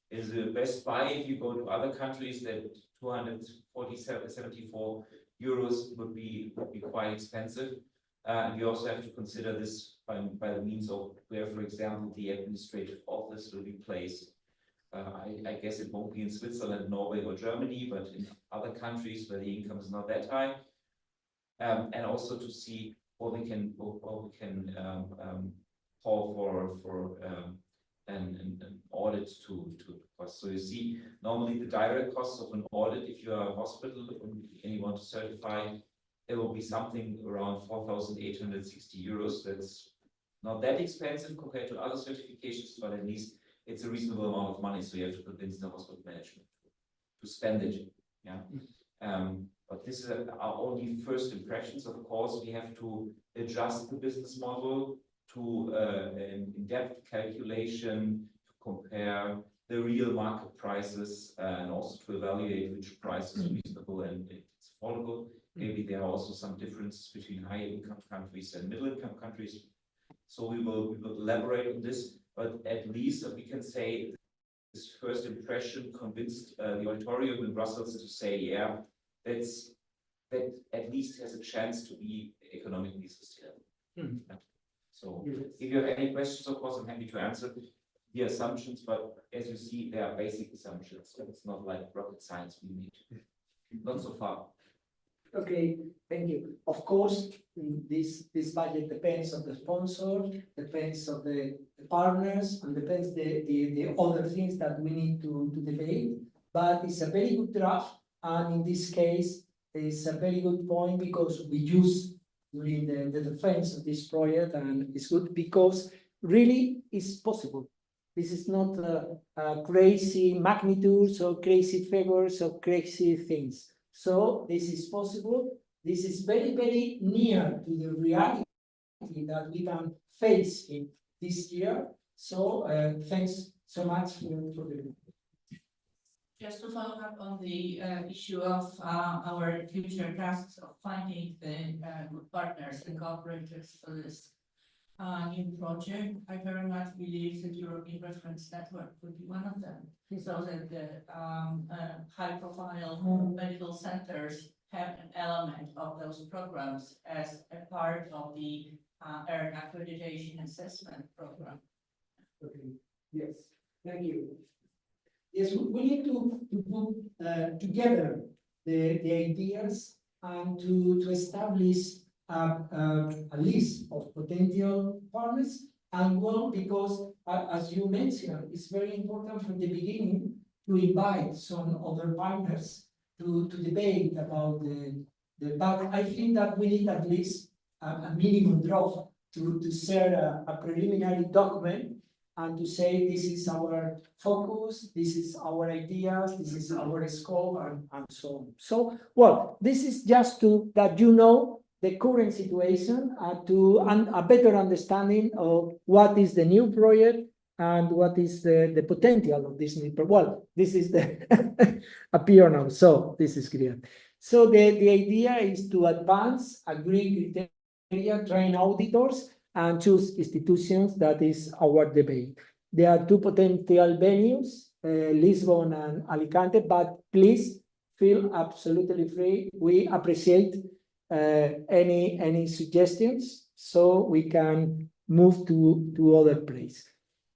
it's a best buy. If you go to other countries, that 274 euros would be quite expensive. And you also have to consider this by the means of where, for example, the administrative office will be placed. I guess it won't be in Switzerland, Norway, or Germany, but in other countries where the income is not that high. And also to see what we can call for an audit to cost. So you see, normally the direct cost of an audit, if you are a hospital and you want to certify, it will be something around 4,860 euros. That's not that expensive compared to other certifications, but at least it's a reasonable amount of money. So you have to convince the hospital management to spend it. Yeah. But this is our only first impressions. Of course, we have to adjust the business model to an in-depth calculation, to compare the real market prices, and also to evaluate which price is reasonable and it's affordable. Maybe there are also some differences between high-income countries and middle-income countries. So we will elaborate on this, but at least we can say this first impression convinced the auditorium in Brussels to say, yeah, that at least has a chance to be economically sustainable. So if you have any questions, of course, I'm happy to answer the assumptions, but as you see, they are basic assumptions. So it's not like rocket science we need. Not so far. Okay, thank you. Of course, this budget depends on the sponsor, depends on the partners, and depends the other things that we need to debate. But it's a very good draft, and in this case, it's a very good point, because we use during the defense of this project, and it's good because really it's possible. This is not a crazy magnitudes or crazy figures or crazy things. So this is possible. This is very, very near to the reality that we can face in this year. So thanks so much for the. Just to follow up on the issue of our future tasks of finding the good partners and cooperators for this. new project, I very much believe that European Reference Network could be one of them. So that the high-profile medical centers have an element of those programs as a part of the ERN accreditation assessment program. Okay. Yes, thank you. Yes, we need to put together the ideas and to establish a list of potential partners. And well, because as you mentioned, it's very important from the beginning to invite some other partners to debate about but I think that we need at least a minimum draft to share a preliminary document and to say this is our focus, this is our ideas, this is our scope, and so on. So, well, this is just to that you know the current situation and a better understanding of what is the new project and what is the potential of this new project. Well, this is the appear now, so this is clear. So the idea is to advance, agree criteria, train auditors, and choose institutions. That is our debate. There are two potential venues, Lisbon and Alicante, but please feel absolutely free. We appreciate any suggestions so we can move to other place.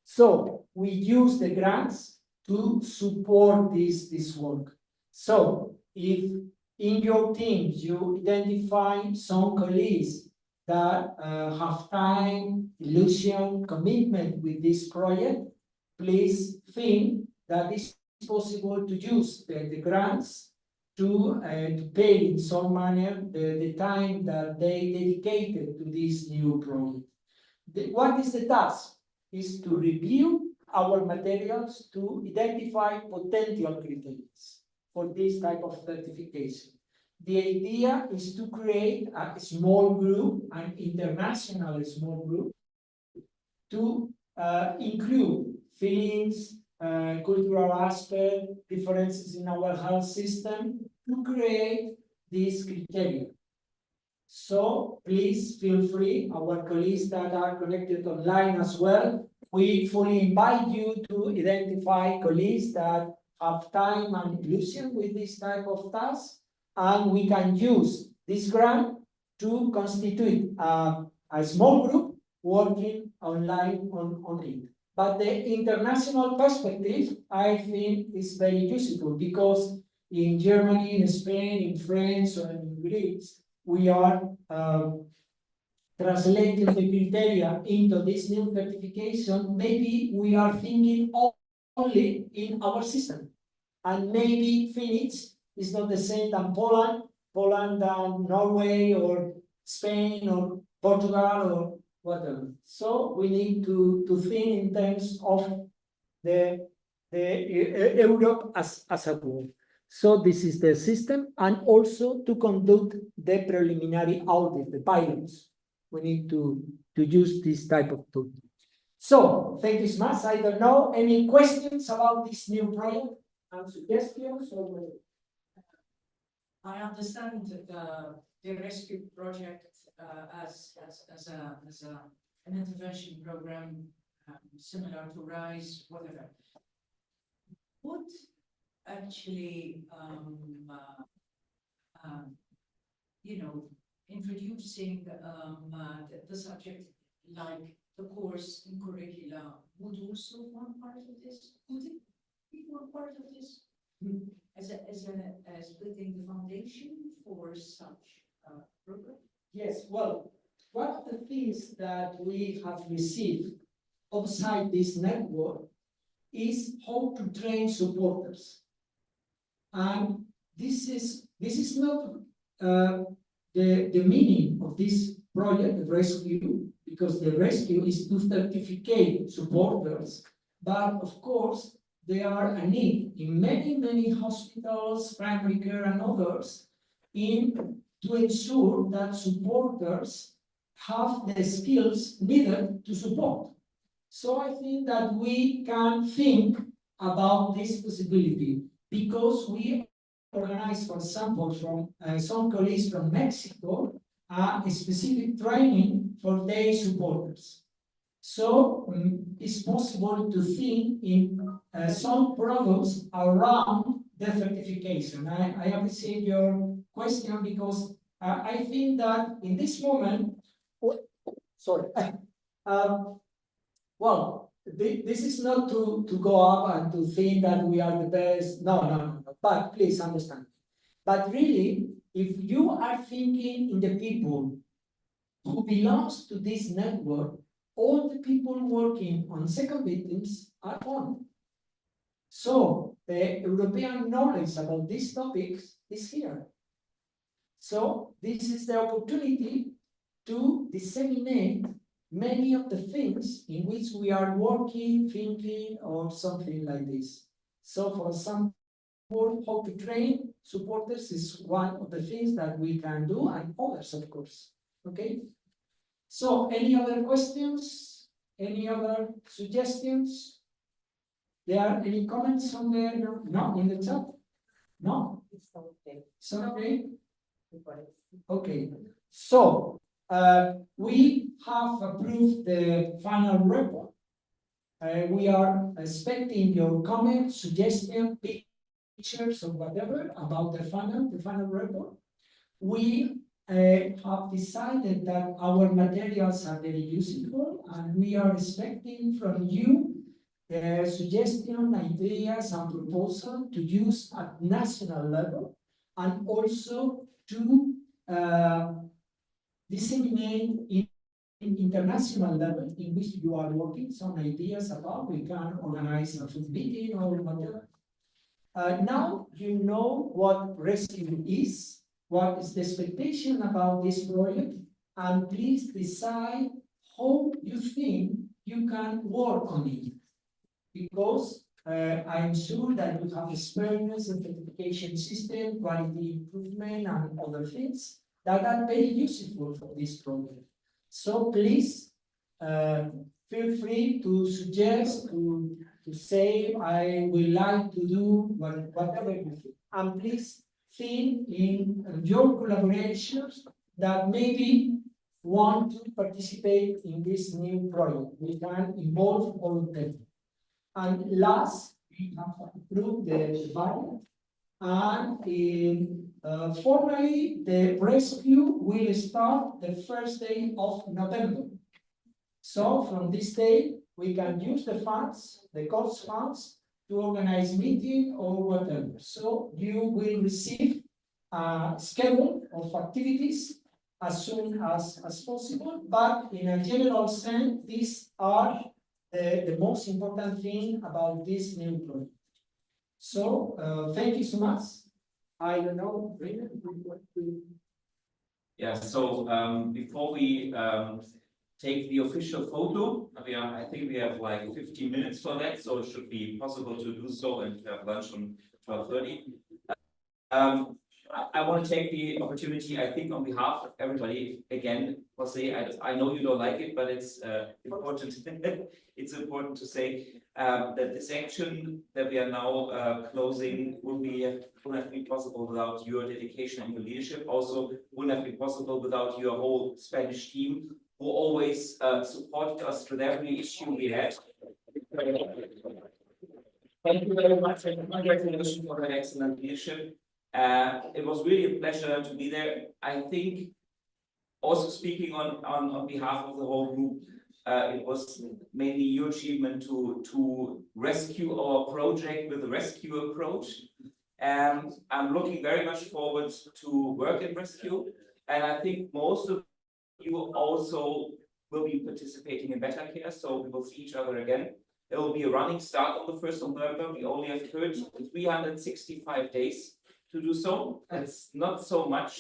So we use the grants to support this work. So if in your teams you identify some colleagues that have time, illusion, commitment with this project, please think that it's possible to use the grants to pay in some manner the time that they dedicated to this new project. What is the task? Is to review our materials to identify potential criteria for this type of certification. The idea is to create a small group, an international small group, to include feelings, cultural aspect, differences in our health system, to create these criteria. So please feel free, our colleagues that are connected online as well, we fully invite you to identify colleagues that have time and illusion with this type of task, and we can use this grant to constitute a small group working online on it. But the international perspective, I think, is very useful because in Germany, in Spain, in France, or in Greece, we are translating the criteria into this new certification. Maybe we are thinking only in our system, and maybe Finnish is not the same than Poland than Norway or Spain or Portugal or whatever. So we need to think in terms of the Europe as a whole. So this is the system, and also to conduct the preliminary audit, the pilots. We need to use this type of tool. So thank you so much. I don't know, any questions about this new project and suggestions? Or... I understand the rescue project as an intervention program similar to RISE, whatever. What actually, introducing the subject like the course in curricula would also one part of this? Would it be one part of this? As building the foundation for such a program? Yes, well, one of the things that we have received outside this network is how to train supporters. And this is not the meaning of this project, the rescue, because the rescue is to certificate supporters, but of course, there are a need in many hospitals, primary care and others, to ensure that supporters have the skills needed to support. So I think that we can think about this possibility because we organize, for example, from some colleagues from Mexico, a specific training for their supporters. So it's possible to think in some products around the certification. I appreciate your question because I think that in this moment, sorry, well, this is not to go up and to think that we are the best. No. But please understand. But really, if you are thinking in the people who belongs to this network, all the people working on second victims are on. So the European knowledge about these topics is here. So this is the opportunity to disseminate many of the things in which we are working, thinking, or something like this. So for example, how to train supporters is one of the things that we can do, and others, of course. Okay? So any other questions? Any other suggestions? There are any comments on there? No, in the chat? No? It's okay. Okay. So we have approved the final report. We are expecting your comments, suggestions, pictures, or whatever about the final report. We have decided that our materials are very useful, and we are expecting from you suggestions, ideas, and proposals to use at national level, and also to disseminate in international level in which you are working, some ideas about. We can organize a food meeting or whatever. Now you know what rescue is, what is the expectation about this project, and please decide how you think you can work on it. Because I'm sure that you have experience in certification system, quality improvement, and other things that are very useful for this project. So please feel free to suggest, to say, I would like to do whatever you think. And please think in your collaborations that maybe want to participate in this new project. We can involve all of them. And last, we have approved the budget. And formally, the rescue will start the first day of November. So from this day, we can use the funds, the cost funds, to organize meeting or whatever. So you will receive a schedule of activities as soon as possible, but in a general sense, these are the most important thing about this new project. So thank you so much. I don't know, Yeah, so before we take the official photo, I think we have like 15 minutes for that, so it should be possible to do so and have lunch on 12:30. I want to take the opportunity, I think, on behalf of everybody, again, Jose, I know you don't like it, but it's important. It's important to say that this action that we are now closing wouldn't have been possible without your dedication and your leadership. Also, wouldn't have been possible without your whole Spanish team, who always supported us with every issue we had. Thank you very much, and congratulations for an excellent leadership. It was really a pleasure to be there. I think, also speaking on behalf of the whole group, it was mainly your achievement to rescue our project with a rescue approach. And I'm looking very much forward to work in rescue. And I think most of you also will be participating in Better Care, so we will see each other again. There will be a running start on the 1st of November. We only have 365 days to do so. It's not so much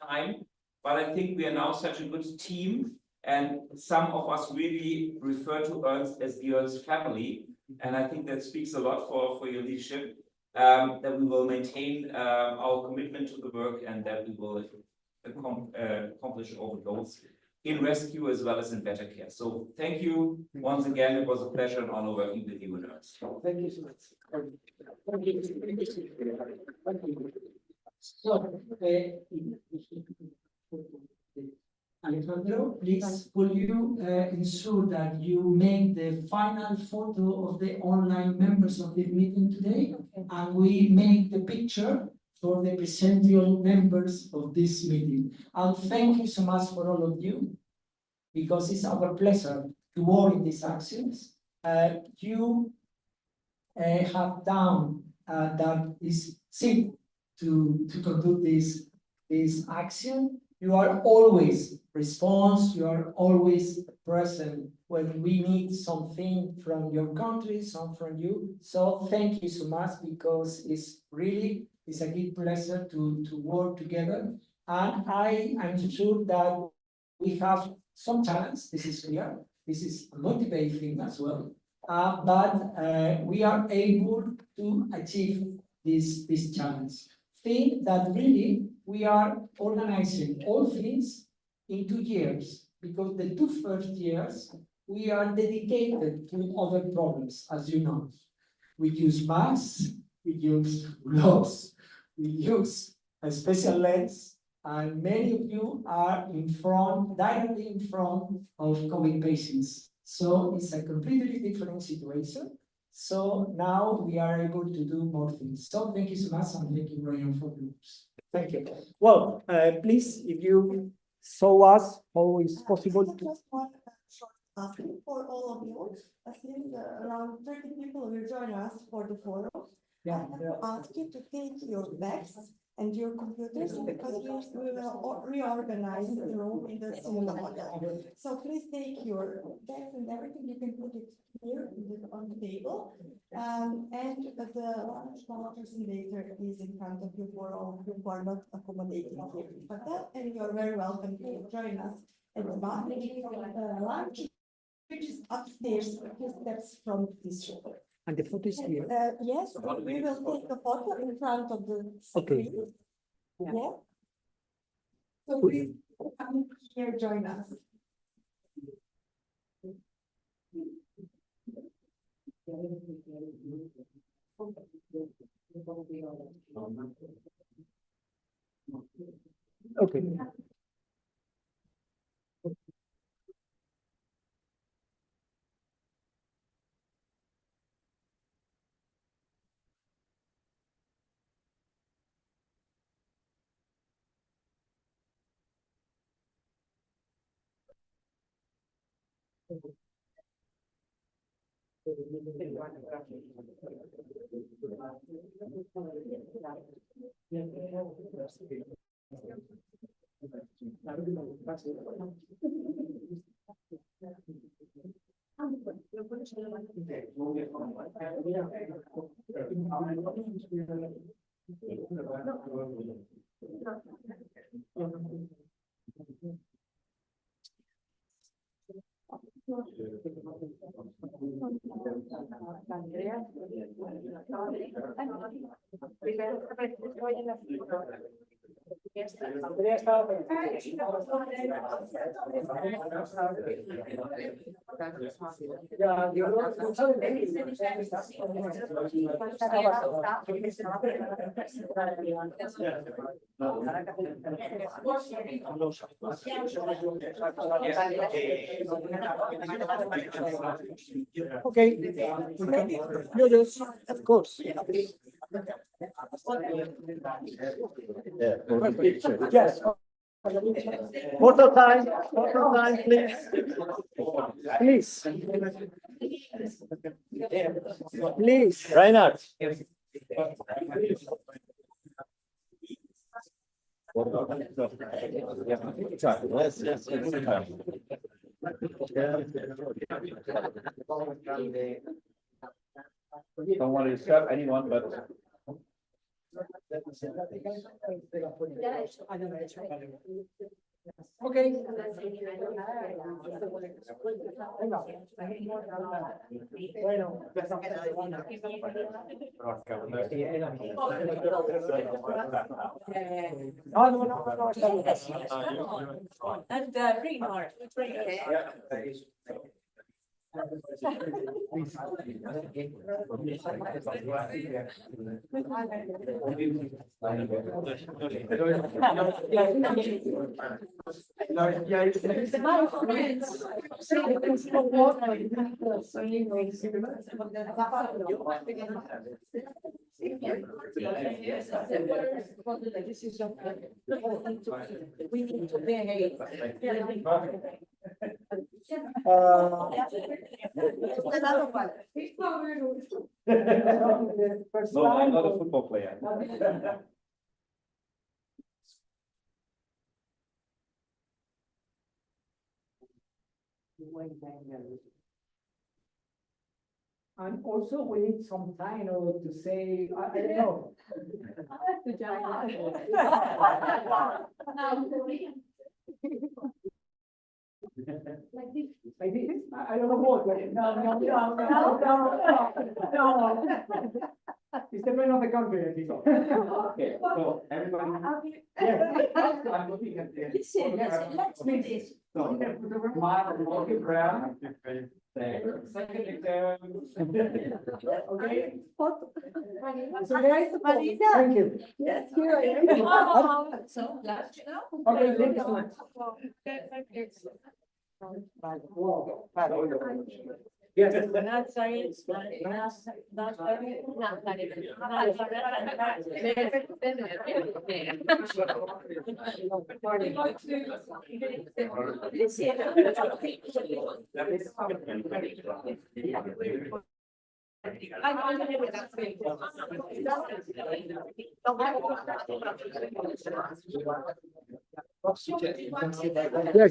time, but I think we are now such a good team, and some of us really refer to ERNST as the ERNST family, and I think that speaks a lot for your leadership, that we will maintain our commitment to the work, and that we will accomplish all the goals in rescue as well as in Better Care. So thank you once again. It was a pleasure and honor working with you in ERNST. Thank you so much. So, please, will you ensure that you make the final photo of the online members of the meeting today? And we make the picture for the presential members of this meeting. And thank you so much for all of you, because it's our pleasure to work in these actions. You have done that is simple to conduct this action. You are always response, you are always present when we need something from your country, some from you. So thank you so much, because it's a great pleasure to work together. And I am sure that we have some challenge, this is clear. This is a motivating thing as well. But we are able to achieve this challenge. Think that really we are organizing all things in 2 years, because the 2 first years we are dedicated to other problems, as you know. We use masks, we use gloves, we use a special lens, and many of you are directly in front of COVID patients. So it's a completely different situation. So now we are able to do more things. So thank you so much, and thank you, Ryan, for the groups. Thank you. Well, please, if you show us how it's possible to. Just one short asking for all of you. I think around 30 people will join us for the forum. Yeah, I have to ask you to take your bags and your computers, because we will reorganize the room in the cinema model. So please take your bags and everything. You can put it here on the table. And the lunch facilitator is in front of you for all who are not accommodating here. And you're very welcome to join us at the bar. Lunch, which is upstairs, a few steps from this room. And the photo is here. Yes, we will take a photo in front of the screen. Okay. Yeah. So please come here, join us. Okay. Andrea estaba Okay, of course. Yes. Photo time, please. Please. Please. Reinhard. Don't want to disturb anyone, but. Okay. And Reinhard. We need to behave. No, I'm not a football player. And also we need some time, you know, to say, I don't know. Like this? I don't know what. No. It's depending on the country, I think. Okay, so everybody. Yes, I'm looking at this. Listen, let's do this. So, my, okay, Brown. Second, okay. So guys, thank you. Yes, here I am. So, last, you know. Okay, thank you so much. Yes.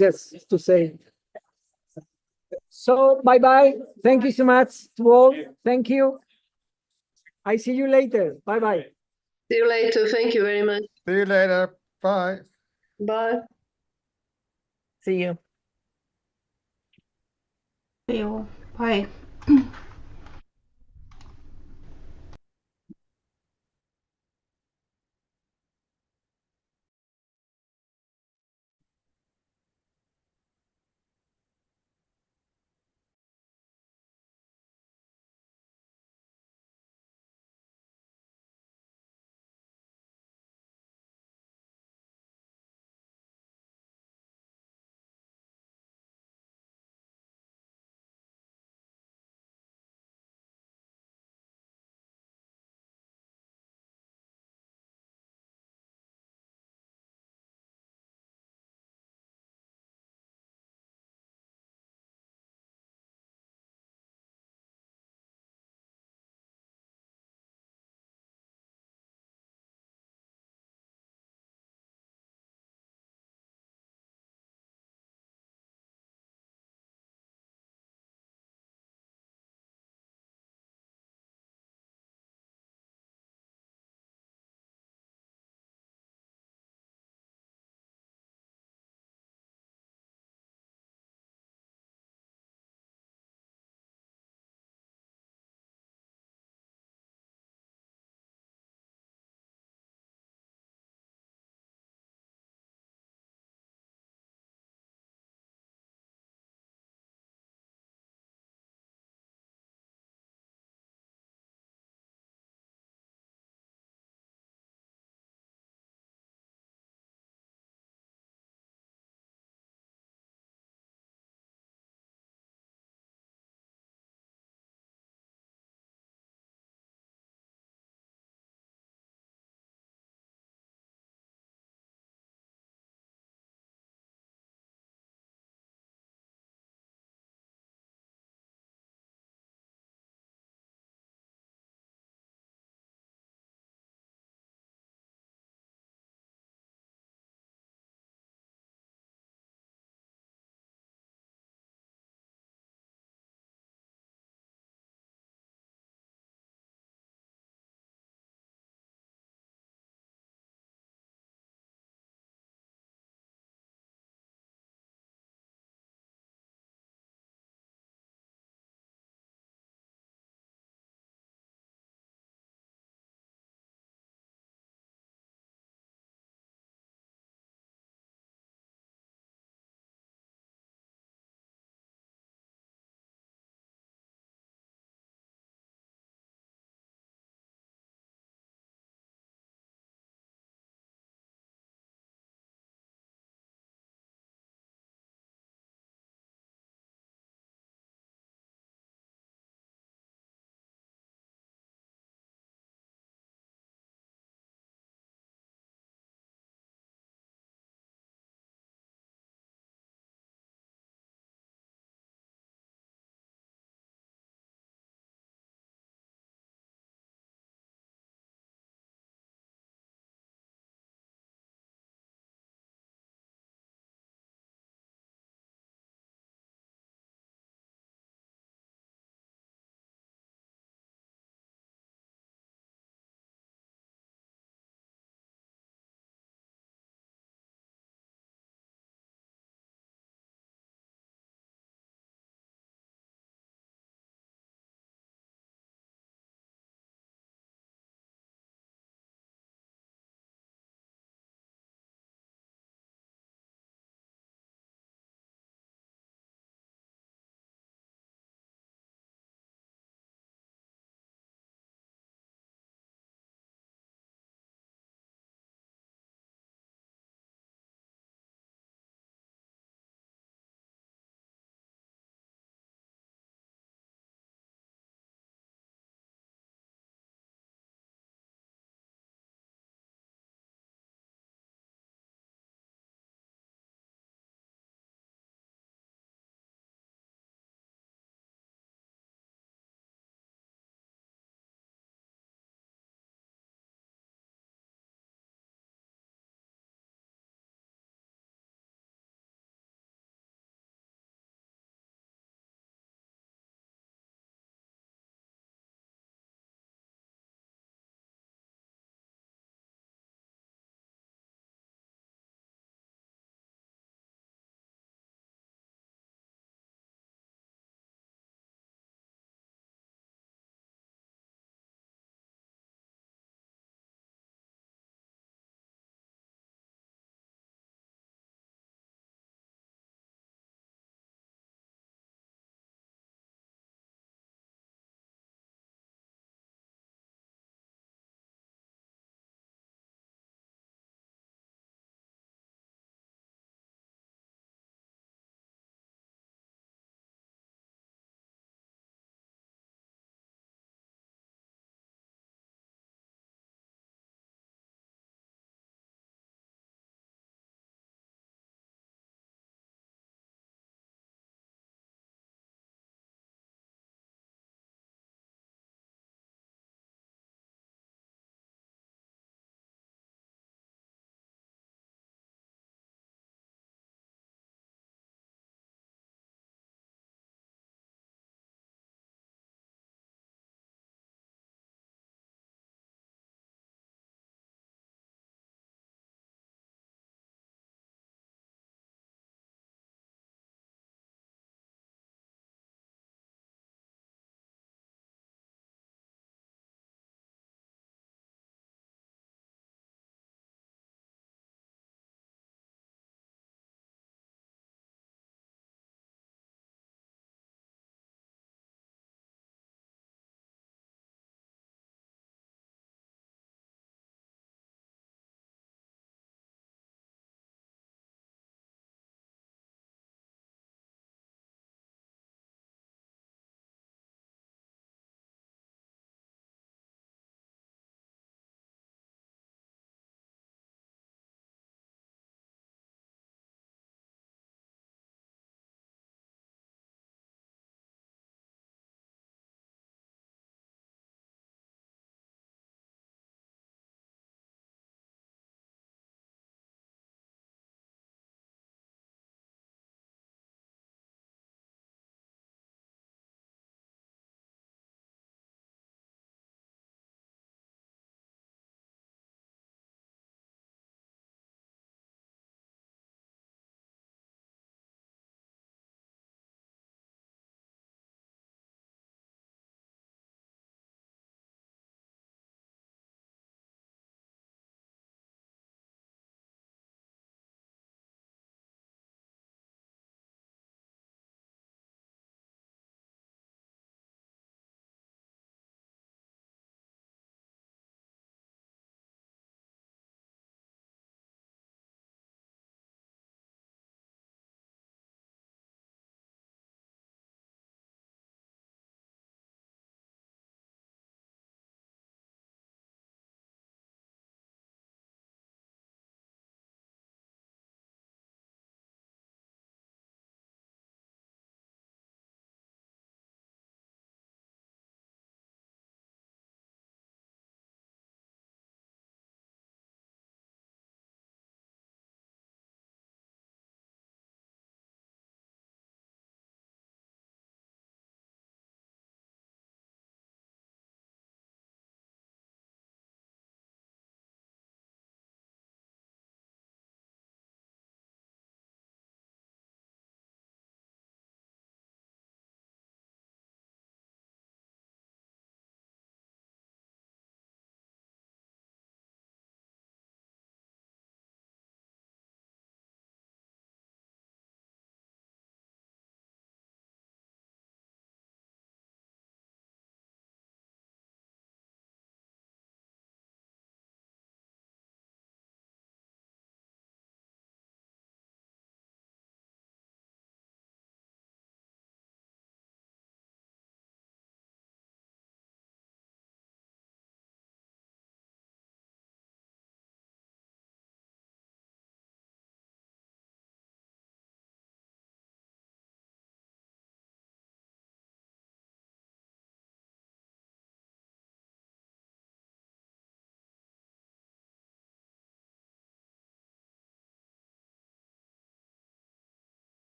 Yes, to say. So bye-bye. Thank you so much to all. Thank you. I see you later. Bye-bye. See you later. Thank you very much. See you later. Bye. Bye. See you. See you. Bye.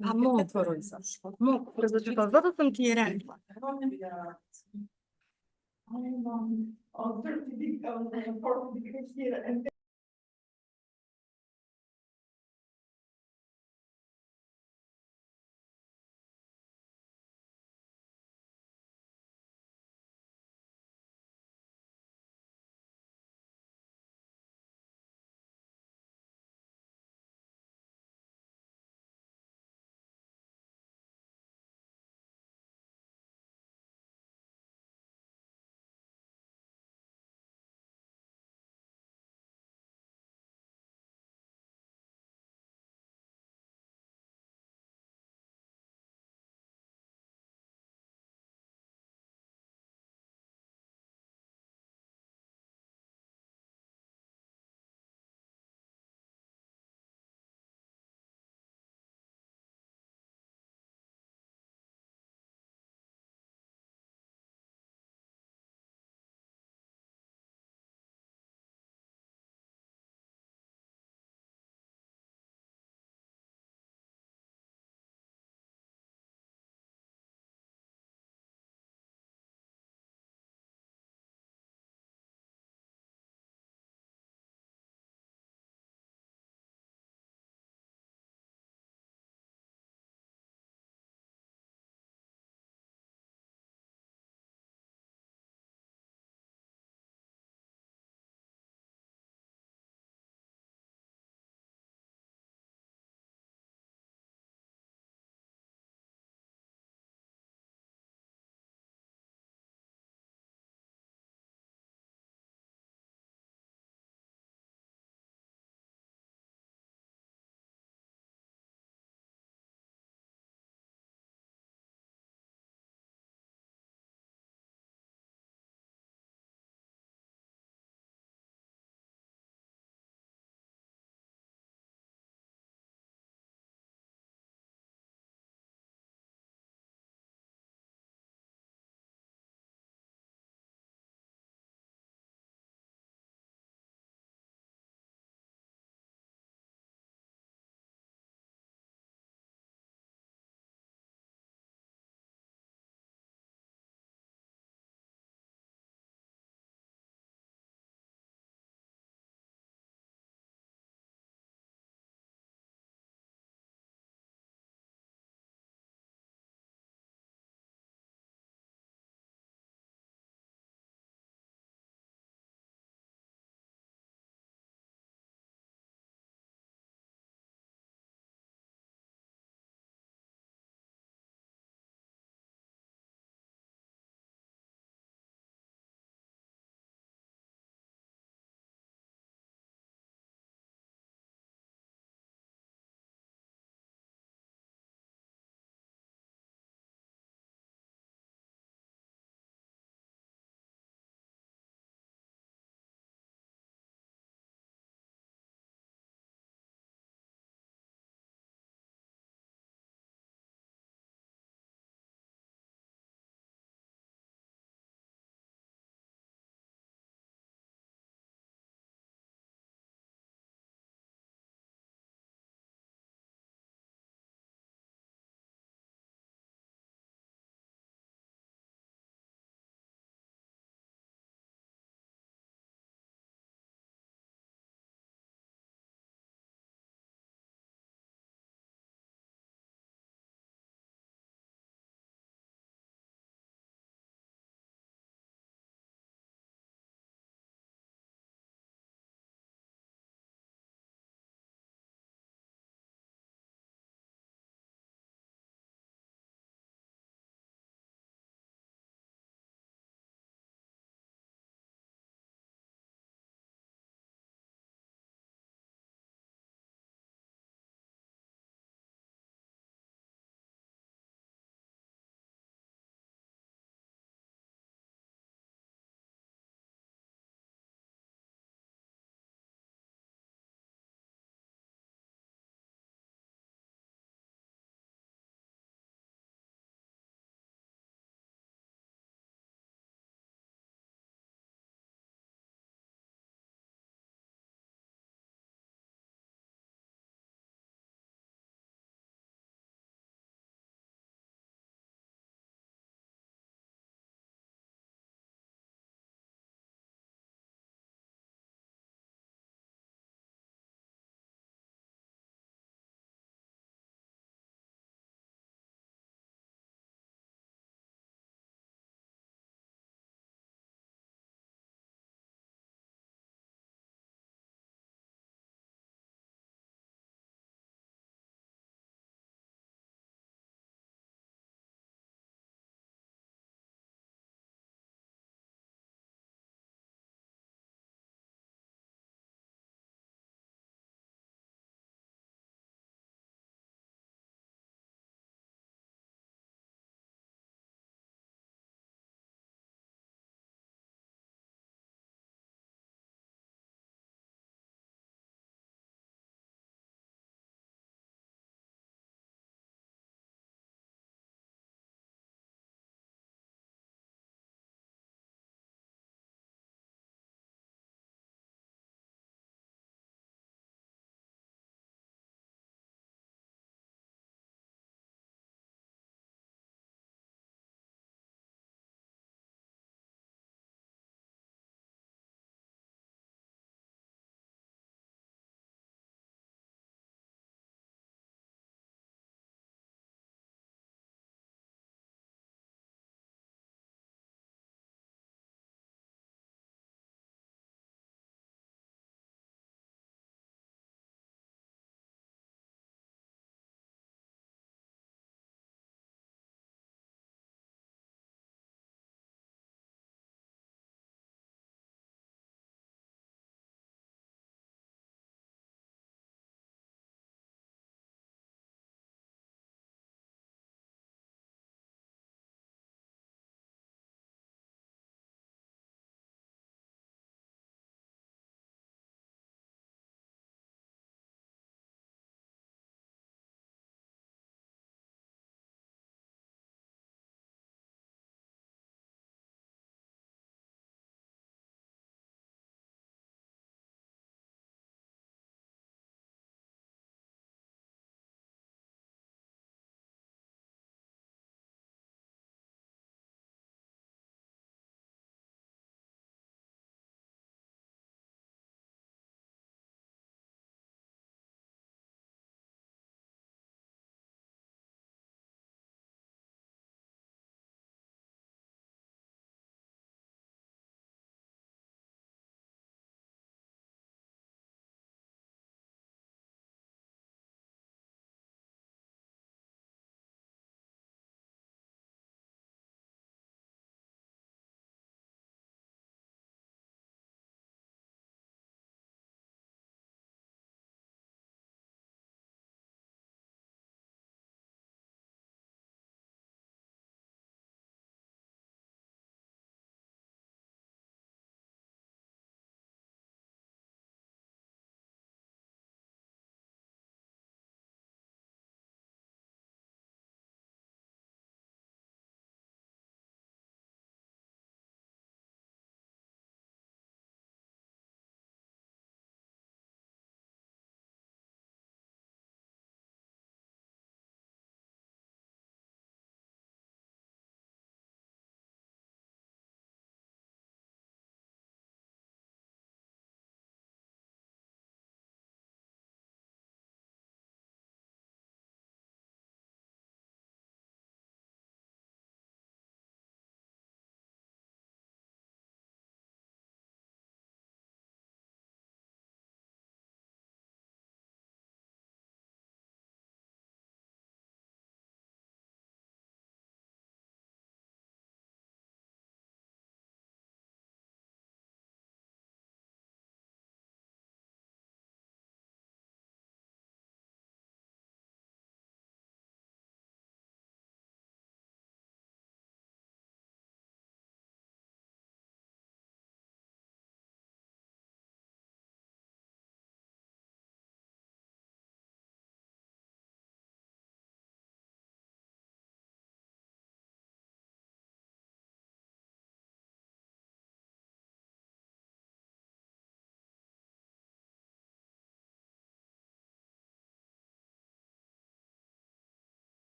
А мог поройся. Мог прозачитав. Зато там кіре.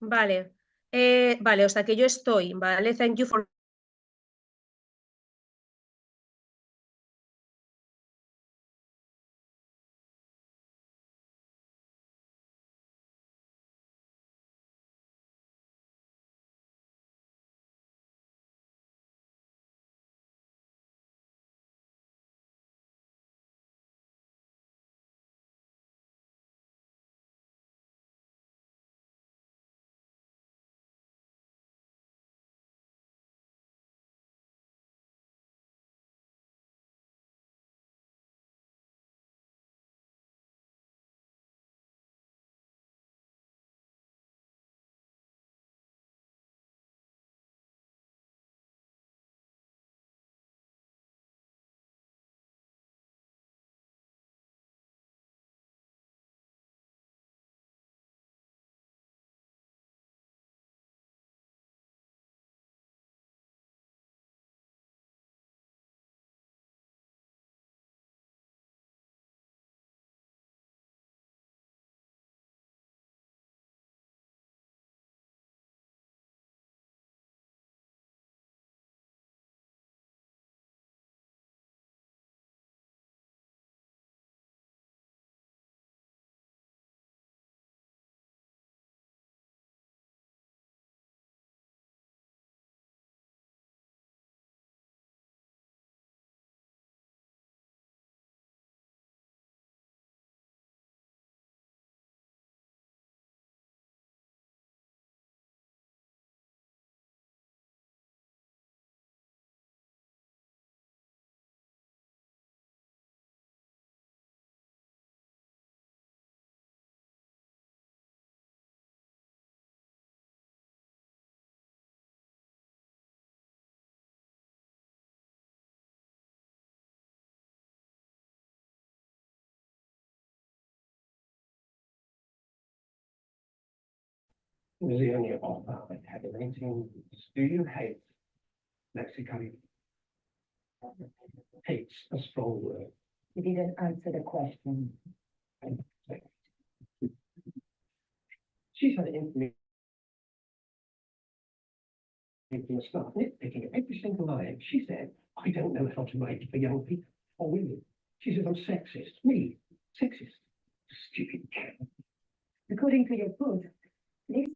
Vale. Vale, o sea que yo estoy, vale. Thank you for Was the only offer I had in 18 years. Do you hate Mexico? Hate's a strong word. You didn't answer the question. She's had infamous stuff, nitpicking at every single line. She said, I don't know how to write for young people or women. She says I'm sexist. Me, sexist. Stupid cat. According to your book, this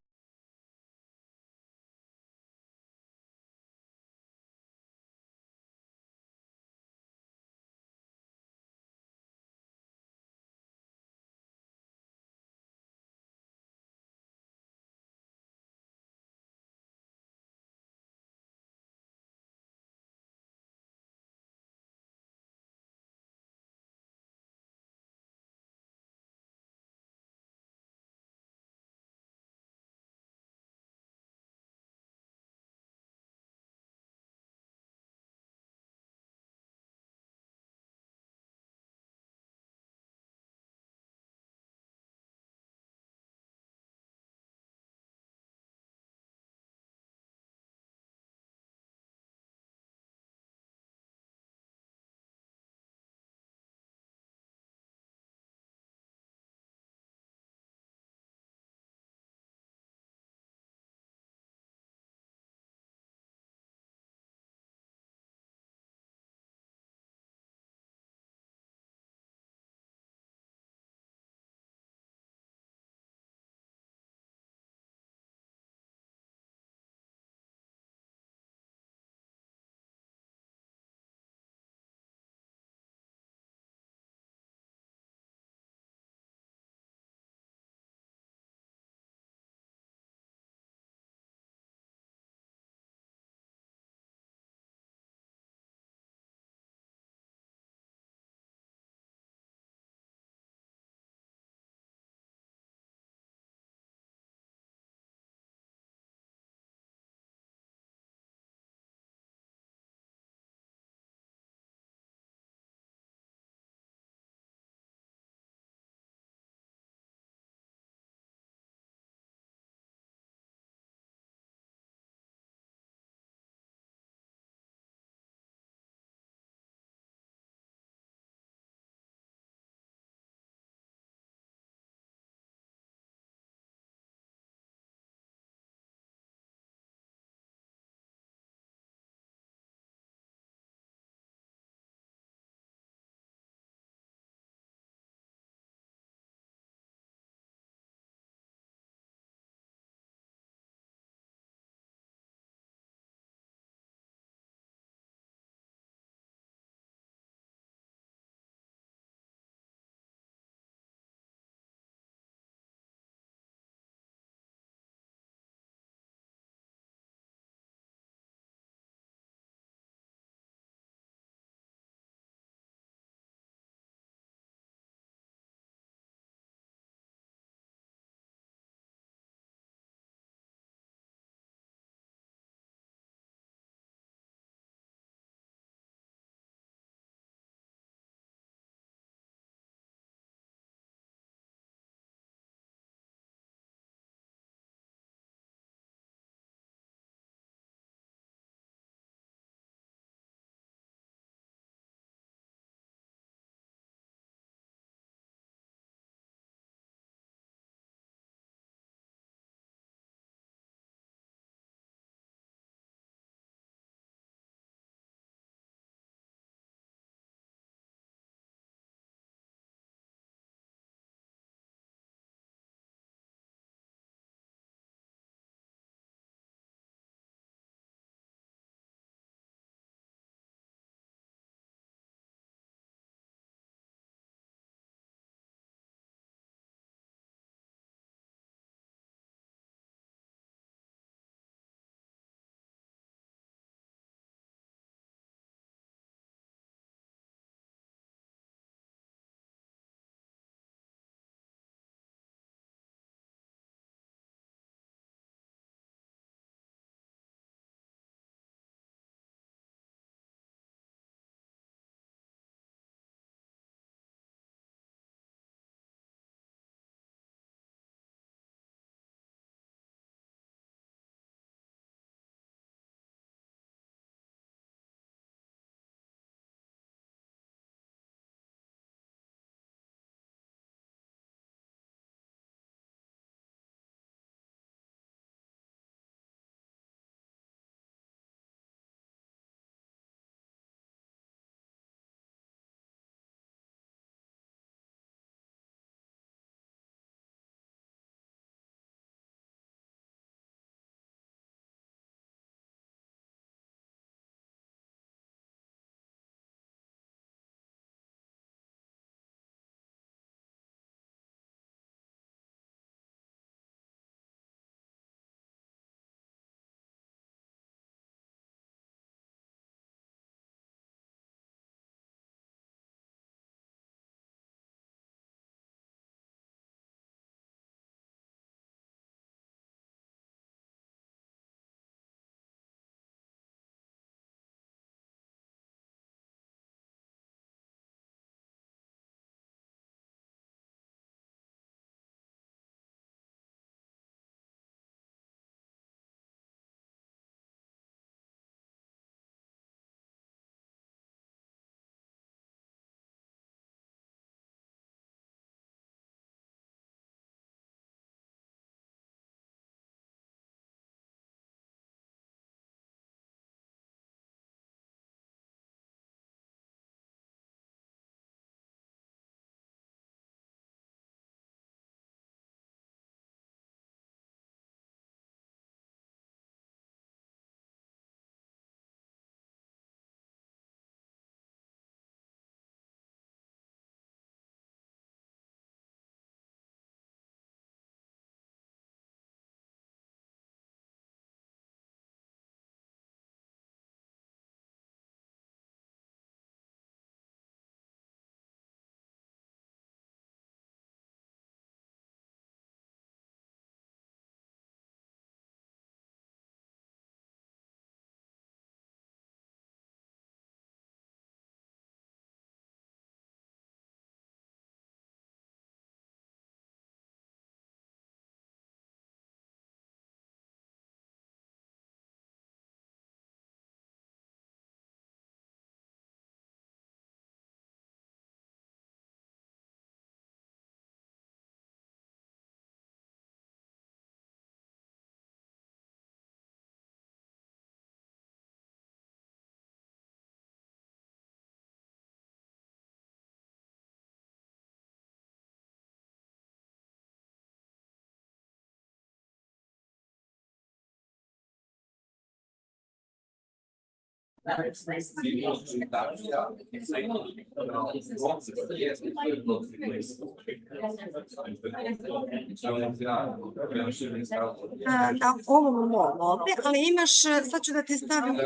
Da, ovo mogu ovde, ali imaš, sad ću da ti stavim.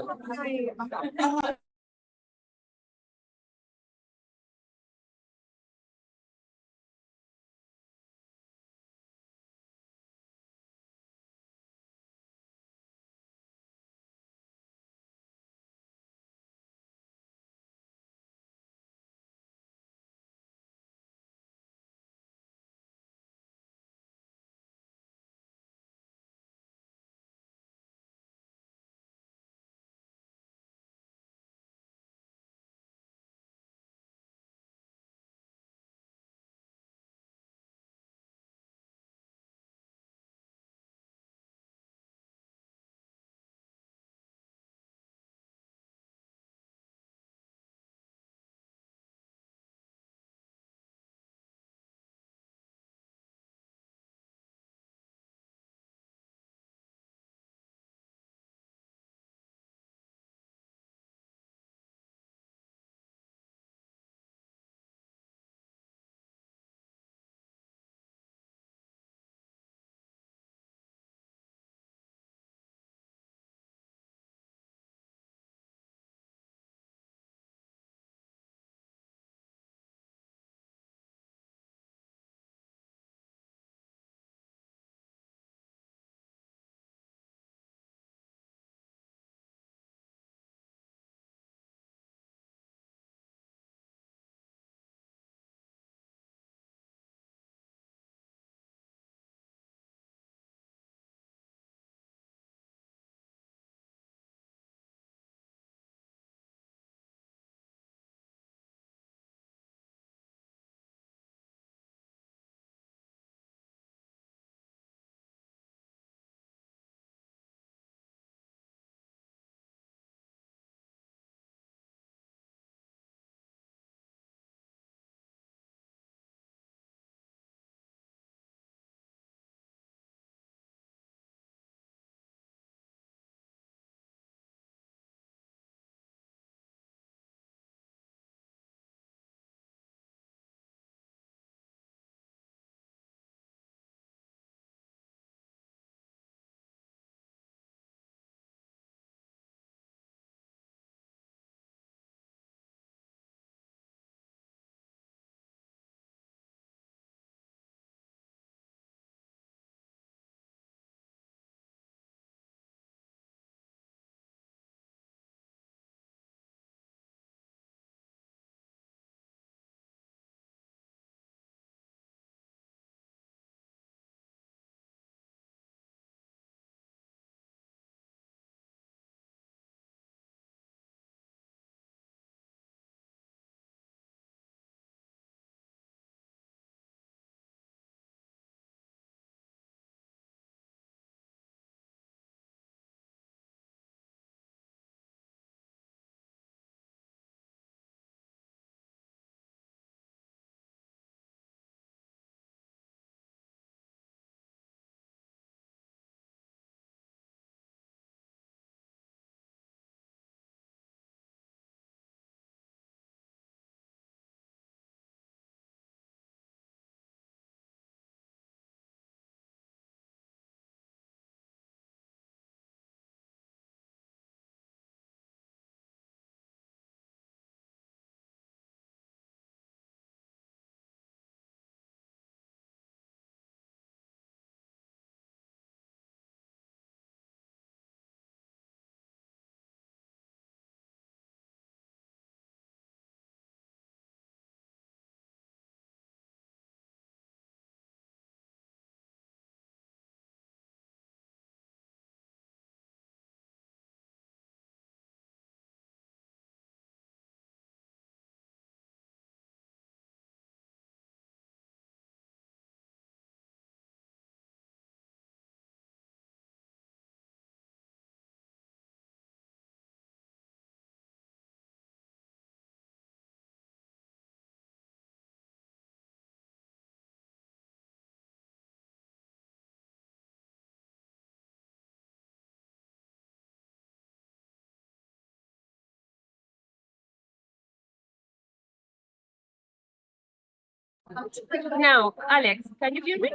Now, Alex, can you hear me?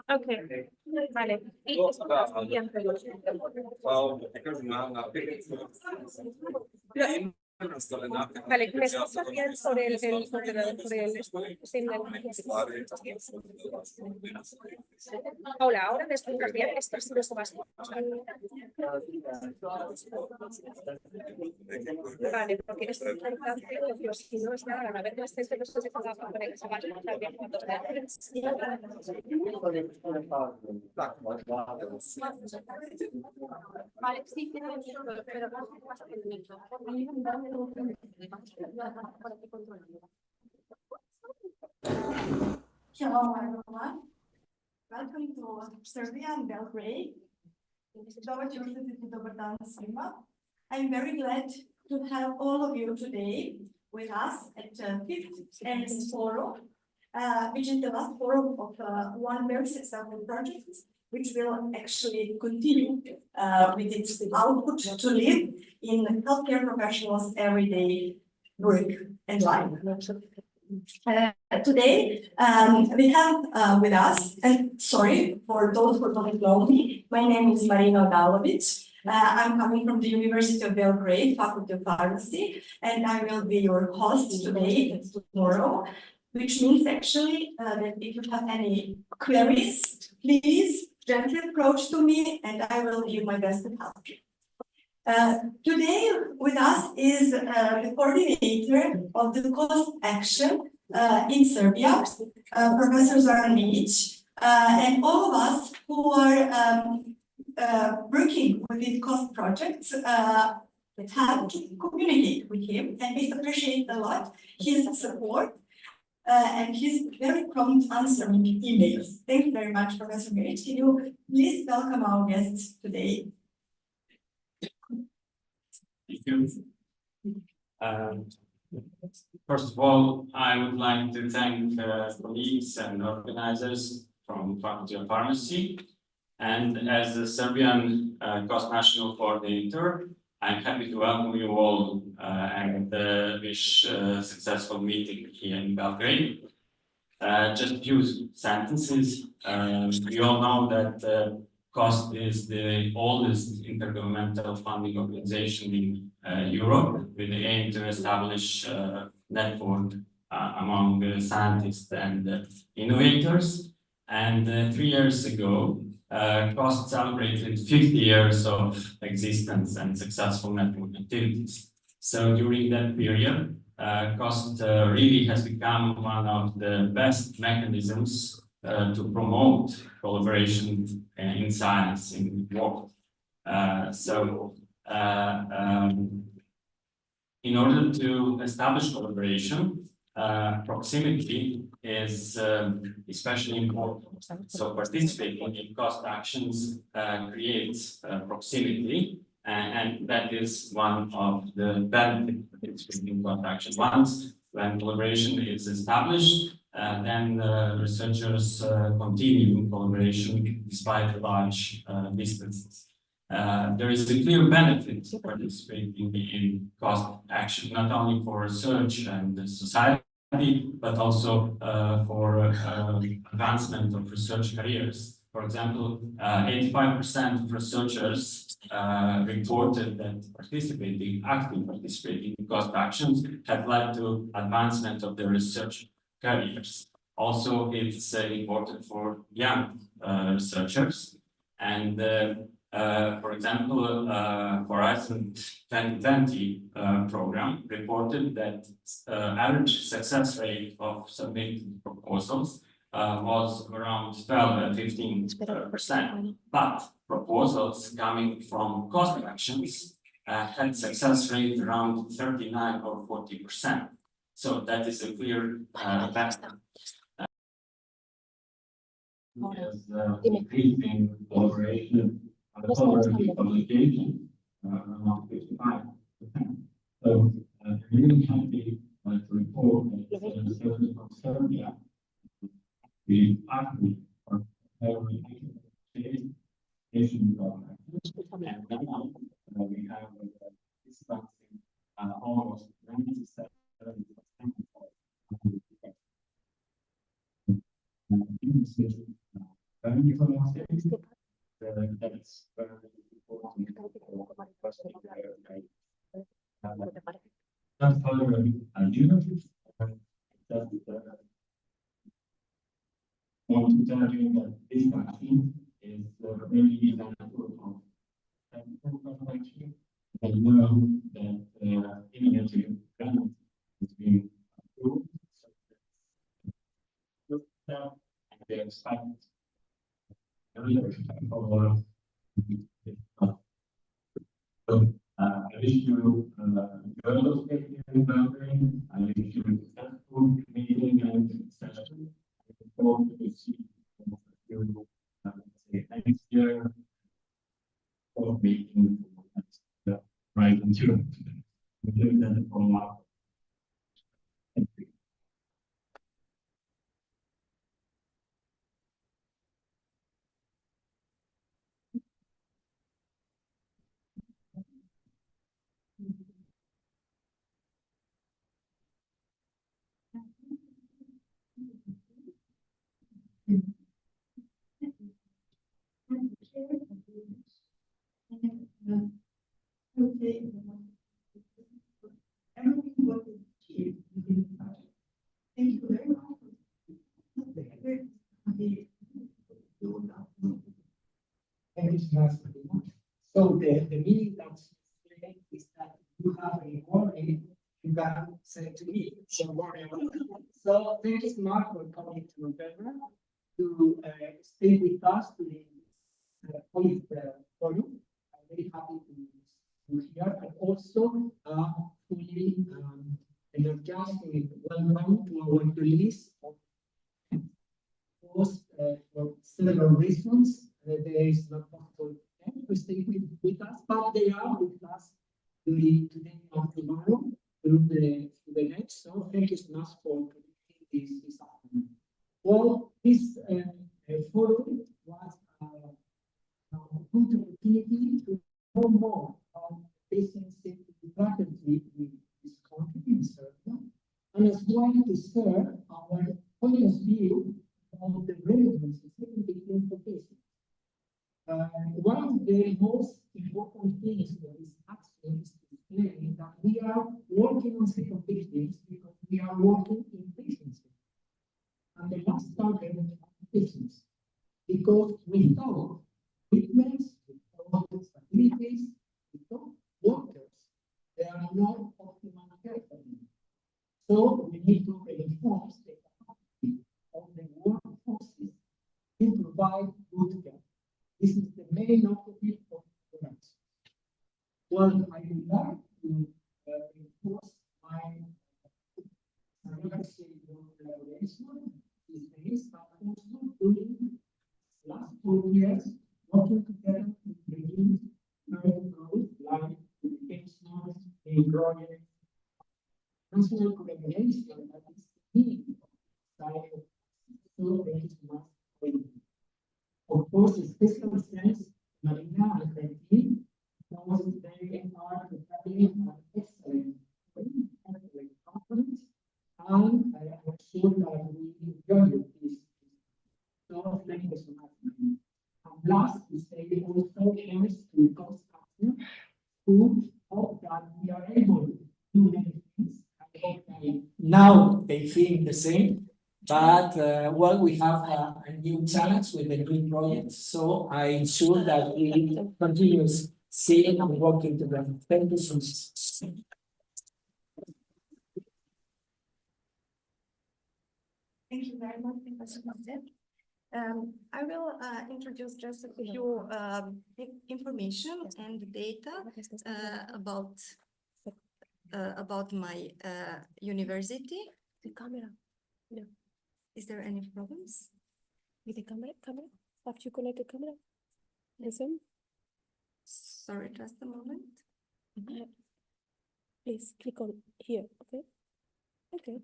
Okay. Vale. Y esto es lo siguiente. Vale, ¿me escuchas bien sobre el ordenador, sobre el Hola, ahora me escuchas bien. Esto es lo básico. Vale, porque es importante, si no es nada, a ver, las tres personas que trabajan con el que Vale, sí, tiene pero Hello, everyone. Welcome to Serbia and Belgrade. I'm very glad to have all of you today with us at the 5th ERNST Forum, which is the last forum of one very successful project, which will actually continue with its output to live in healthcare professionals' everyday work and life. Today, we have with us, and sorry for those who don't know me, my name is Marina Odalovic. I'm coming from the University of Belgrade, Faculty of Pharmacy, and I will be your host today and tomorrow, which means actually that if you have any queries, please gently approach to me and I will do my best to help you. Today with us is the coordinator of the cost action in Serbia, Professor Zoran Minic, and all of us who are working with these cost projects have to communicate with him, and we appreciate a lot his support and his very prompt answering emails. Thank you very much, Professor Minic. Can you please welcome our guests today? Thank you. First of all, I would like to thank colleagues and organizers from Faculty of Pharmacy. And as the Serbian Cost National Coordinator, I'm happy to welcome you all and wish a successful meeting here in Belgrade. Just a few sentences. We all know that COST is the oldest intergovernmental funding organization in Europe, with the aim to establish a network among scientists and innovators. And 3 years ago, COST celebrated 50 years of existence and successful network activities. So during that period, COST really has become one of the best mechanisms to promote collaboration in science in the world. In order to establish collaboration, proximity is especially important. So participating in cost actions creates proximity, and that is one of the benefits of participating in cost actions. Once when collaboration is established, then researchers continue collaboration despite large distances. There is a clear benefit to participating in cost action, not only for research and society, but also for advancement of research careers. For example, 85% of researchers reported that actively participating in cost actions had led to advancement of their research careers. Also, it's important for young researchers. And for example, Horizon 2020 program reported that average success rate of submitted proposals was around 12 and 15%. But proposals coming from cost actions had success rate around 39 or 40%. So that is a clear benefit. Increasing collaboration collaborative communication around 55%. So I'm really happy to report that the service from Serbia, we actively are very education government. And now we have distancing almost 97%. That's very important not following argument, just want to tell you that this vaccine is really designed vaccine. I know that immunity is being approved. And they expect so I wish you girls in Belgrade. I wish you a successful meeting and session. I look forward to see you next year for meeting right in June. We do that follow up. Thank you. Okay. Everything was achieved within the budget. Thank you very much. Thank you so much. So the meaning that's is that you have a warning you can say to me. So worry about it. So thank you so much for coming to November to stay with us to the police forum. I'm very happy to hear and also fully energized with welcome to our release of course, for several reasons, there is not possible to stay with us, but they are with us today and tomorrow through the net. So thank you so much for this afternoon. Well, this forum was a good opportunity to know more on patient safety strategy in this country in Serbia, and as well to share our point of view on the relevance of safety for patients. One of the most important things for this action is to explain that we are working on second victims because we are working in patients. And the last target is patients. Because without treatments, without facilities, without workers, there are no optimal care for them. So we need to reinforce the capacity of the workforces to provide good care. This is the main objective of the grants. Well, I would like to reinforce my collaboration these days, but also during the last 4 years, working together to reduce current growth, like education, in projects, national collaboration that is key. So thank you so much for you. Of course, a special thanks to Marina and her team, because they are preparing an excellent conference, and I am sure that we enjoy this. So thank you so much, Marina. And last, to say also thanks to Constance, who hope that we are able to do many things. I hope that now they feel the same. But well, we have a new challenge with the green project, so I'm sure that we continue seeing and working together. Thank you so much. Thank you very much, Professor Martin. I will introduce just a few information and data about my university. The camera. No. Is there any problems with the camera? Have you connect the camera? Listen. Sorry, just a moment. Please click on here. Okay. Okay.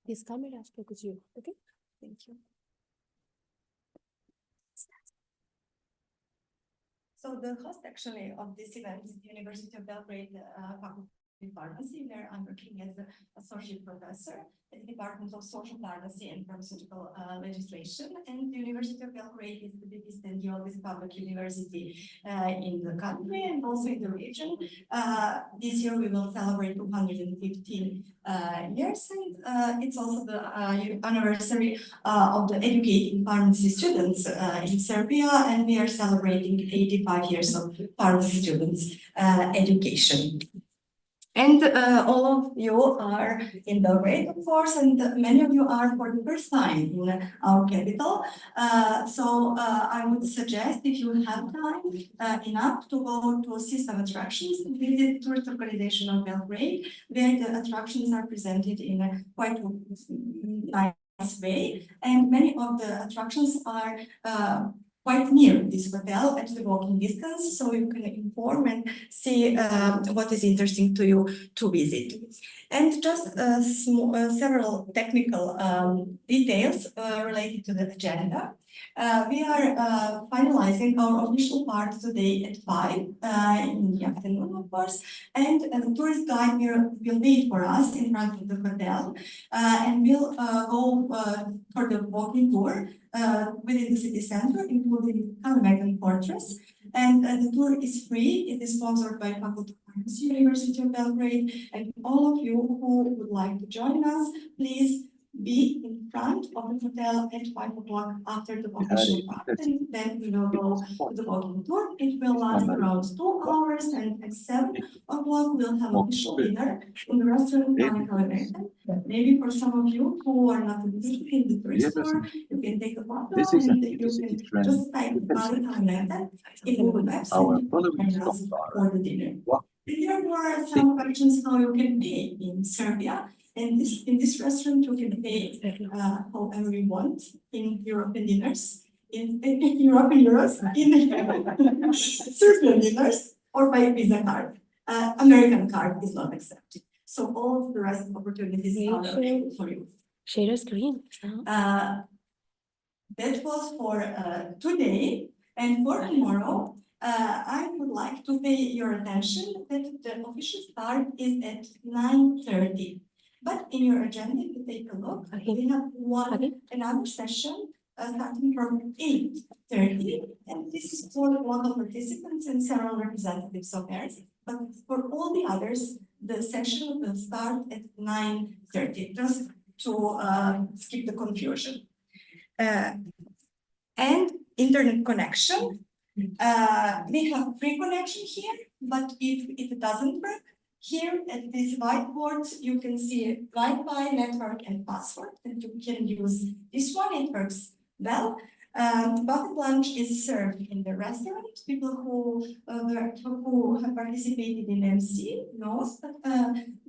This camera focus you. Okay. Thank you. So the host actually of this event is the University of Belgrade in pharmacy, where I'm working as an associate professor at the Department of Social Pharmacy and Pharmaceutical Legislation. And the University of Belgrade is the biggest and the oldest public university in the country and also in the region. This year we will celebrate 215 years, and it's also the anniversary of the educating pharmacy students in Serbia, and we are celebrating 85 years of pharmacy students education. And all of you are in Belgrade, of course, and many of you are for the first time in our capital. So I would suggest, if you have time enough, to go to see some attractions, visit tourist organization of Belgrade, where the attractions are presented in a quite nice way. And many of the attractions are quite near this hotel at the walking distance, so you can inform and see what is interesting to you to visit. And just several technical details related to the agenda. We are finalizing our official part today at 5 in the afternoon, of course, and the tourist guide will wait for us in front of the hotel, and we'll go for the walking tour within the city center, including Kalmegan Fortress. And the tour is free. It is sponsored by Faculty of Pharmacy, University of Belgrade. And all of you who would like to join us, please be in front of the hotel at 5 o'clock after the official part, and then we will go to the walking tour. It will last around 2 hours, and at 7 o'clock we'll have official dinner in the restaurant by Kalmegan. Maybe for some of you who are not interested in the tourist tour, you can take a photo and you can just type Bali Kalmegan in Google Maps and join us for the dinner. There were some questions how you can pay in Serbia. And in this restaurant, you can pay however you want in European dinars, in European euros, in Serbian dinars, or by Visa card. American card is not accepted. So all of the rest of opportunities are available for you. Share a screen. That was for today, and for tomorrow, I would like to pay your attention that the official start is at 9:30. But in your agenda, if you take a look, we have another session starting from 8:30, and this is for local participants and several representatives of ERNST. But for all the others, the session will start at 9:30, just to skip the confusion. And internet connection. We have free connection here, but if it doesn't work, here at this whiteboard, you can see Wi-Fi, network, and password, and you can use this one. It works well. Buffet lunch is served in the restaurant. People who have participated in MC knows that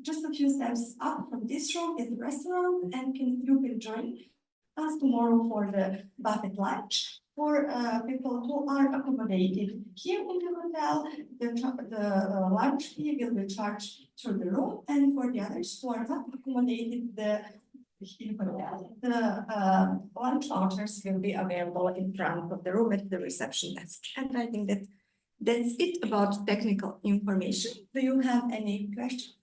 just a few steps up from this room is the restaurant, and you can join us tomorrow for the buffet lunch. For people who are accommodated here in the hotel, the lunch fee will be charged through the room, and for the others who are not accommodated in the hotel, the lunch vouchers will be available in front of the room at the reception desk. And I think that's it about technical information. Do you have any questions?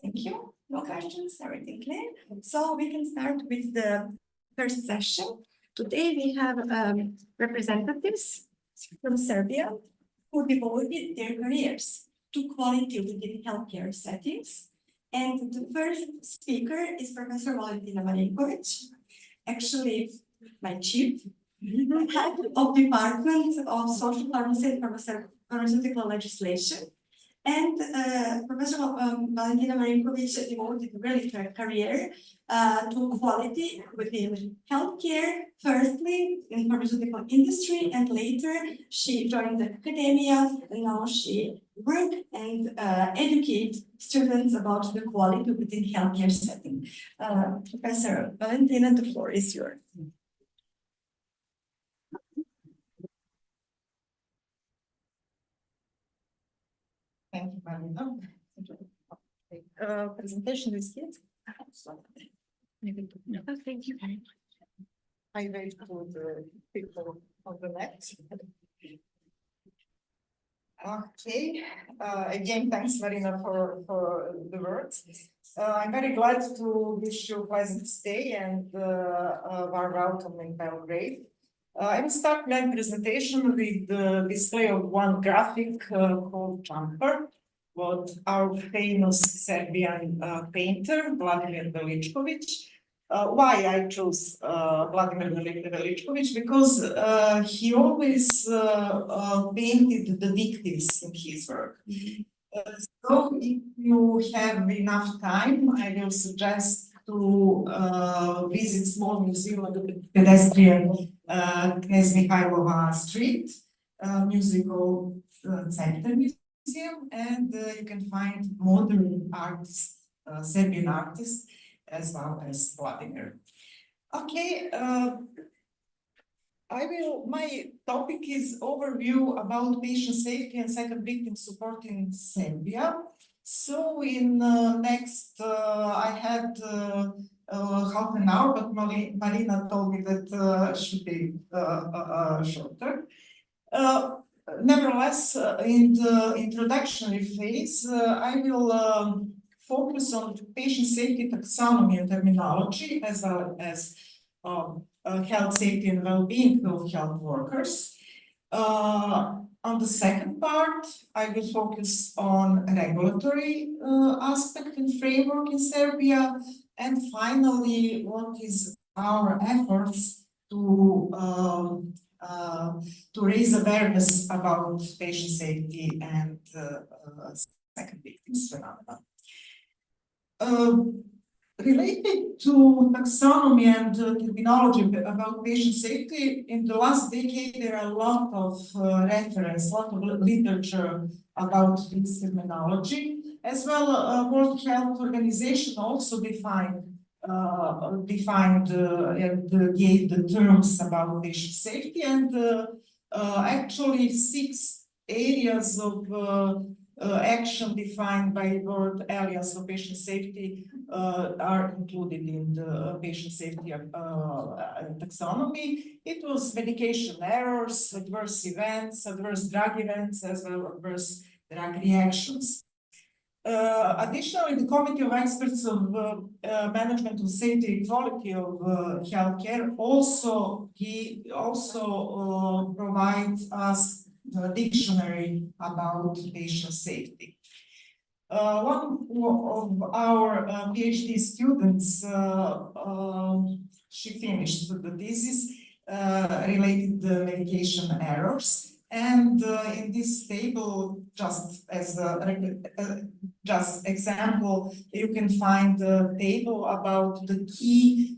Thank you. No questions, everything clear. So we can start with the first session. Today we have representatives from Serbia who devoted their careers to quality within healthcare settings. And the first speaker is Professor Valentina Marinkovic, actually my chief, head of Department of Social Pharmacy and Pharmaceutical Legislation. And Professor Valentina Marinkovic devoted really her career to quality within healthcare, firstly in pharmaceutical industry, and later she joined the academia, and now she works and educates students about the quality within healthcare setting. Professor Valentina, the floor is yours. Thank you, Marina. Presentation is here. Thank you very much. I wait for the people on the left. Okay, again, thanks Marina for the words. I'm very glad to wish you a pleasant stay and warm welcome in Belgrade. I will start my presentation with the display of one graphic called Jumper, what our famous Serbian painter, Vladimir Veličković. Why I chose Vladimir Veličković? Because he always painted the victims in his work. So if you have enough time, I will suggest to visit small museum at the pedestrian Knez Mihailova Street, musical center museum, and you can find modern artists, Serbian artists, as well as Vladimir. Okay, my topic is overview about patient safety and second victim support in Serbia. So in next, I had half an hour, but Marina told me that should be shorter. Nevertheless, in the introductory phase, I will focus on patient safety taxonomy and terminology, as well as health, safety, and well-being of health workers. On the second part, I will focus on regulatory aspect and framework in Serbia, and finally, what is our efforts to raise awareness about patient safety and second victims phenomena. Related to taxonomy and terminology about patient safety, in the last decade there are a lot of reference, a lot of literature about this terminology, as well. World Health Organization also defined and gave the terms about patient safety, and actually 6 areas of action defined by World Areas of Patient Safety are included in the patient safety taxonomy. It was medication errors, adverse events, adverse drug events, as well as adverse drug reactions. Additionally, the Committee of Experts of Management of Safety and Quality of Healthcare also provides us a dictionary about patient safety. One of our PhD students, she finished the thesis related to medication errors. And in this table, just as just example, you can find the table about the key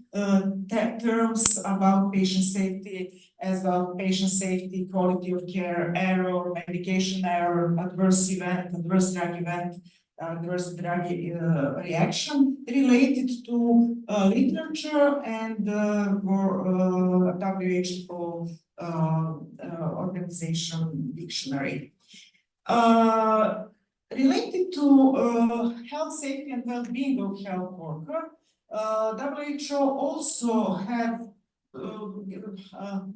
terms about patient safety, as well patient safety, quality of care, error, medication error, adverse event, adverse drug event, adverse drug reaction related to literature and WHO organization dictionary. Related to health, safety, and well-being of health worker, WHO also have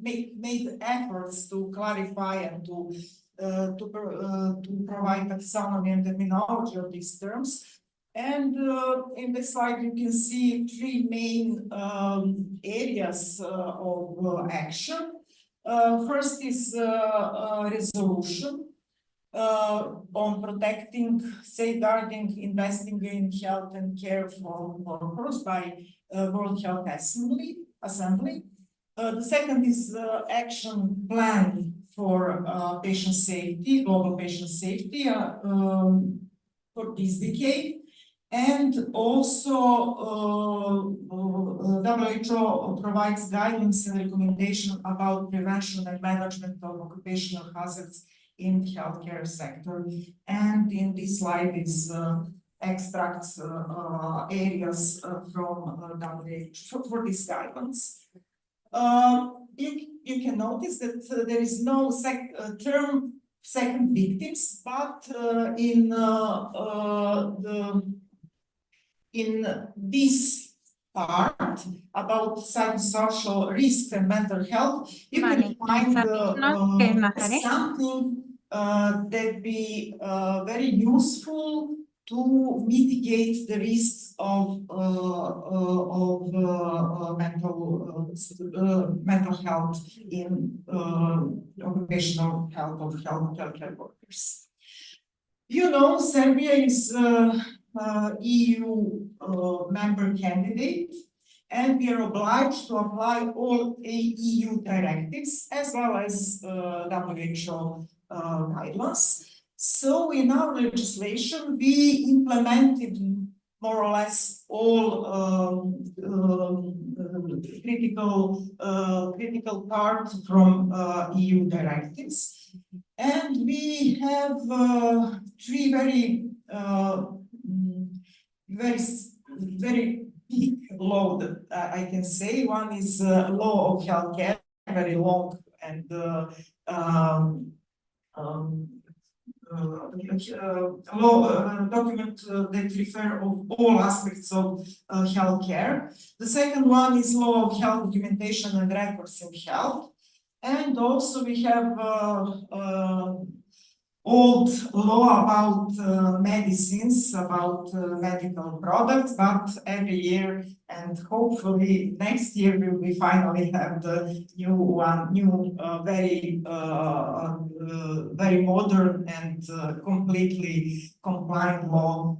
made efforts to clarify and to provide taxonomy and terminology of these terms. And in this slide, you can see 3 main areas of action. First is resolution on protecting, safeguarding, investing in health and care for workers by World Health Assembly. The second is action plan for patient safety, global patient safety for this decade. And also WHO provides guidance and recommendation about prevention and management of occupational hazards in the healthcare sector. And in this slide is extracts areas from WHO for this guidance. You can notice that there is no term second victims, but in this part about psychosocial risk and mental health, you can find sampling that be very useful to mitigate the risks of mental health in occupational health of healthcare workers. You know, Serbia is EU member candidate, and we are obliged to apply all EU directives as well as WHO guidelines. So in our legislation, we implemented more or less all critical part from EU directives. And we have three very big law that I can say. One is law of healthcare, very long and law document that refer of all aspects of healthcare. The second one is law of health documentation and records in health. And also we have old law about medicines, about medical products, but every year and hopefully next year we finally have the new one, very modern and completely compliant law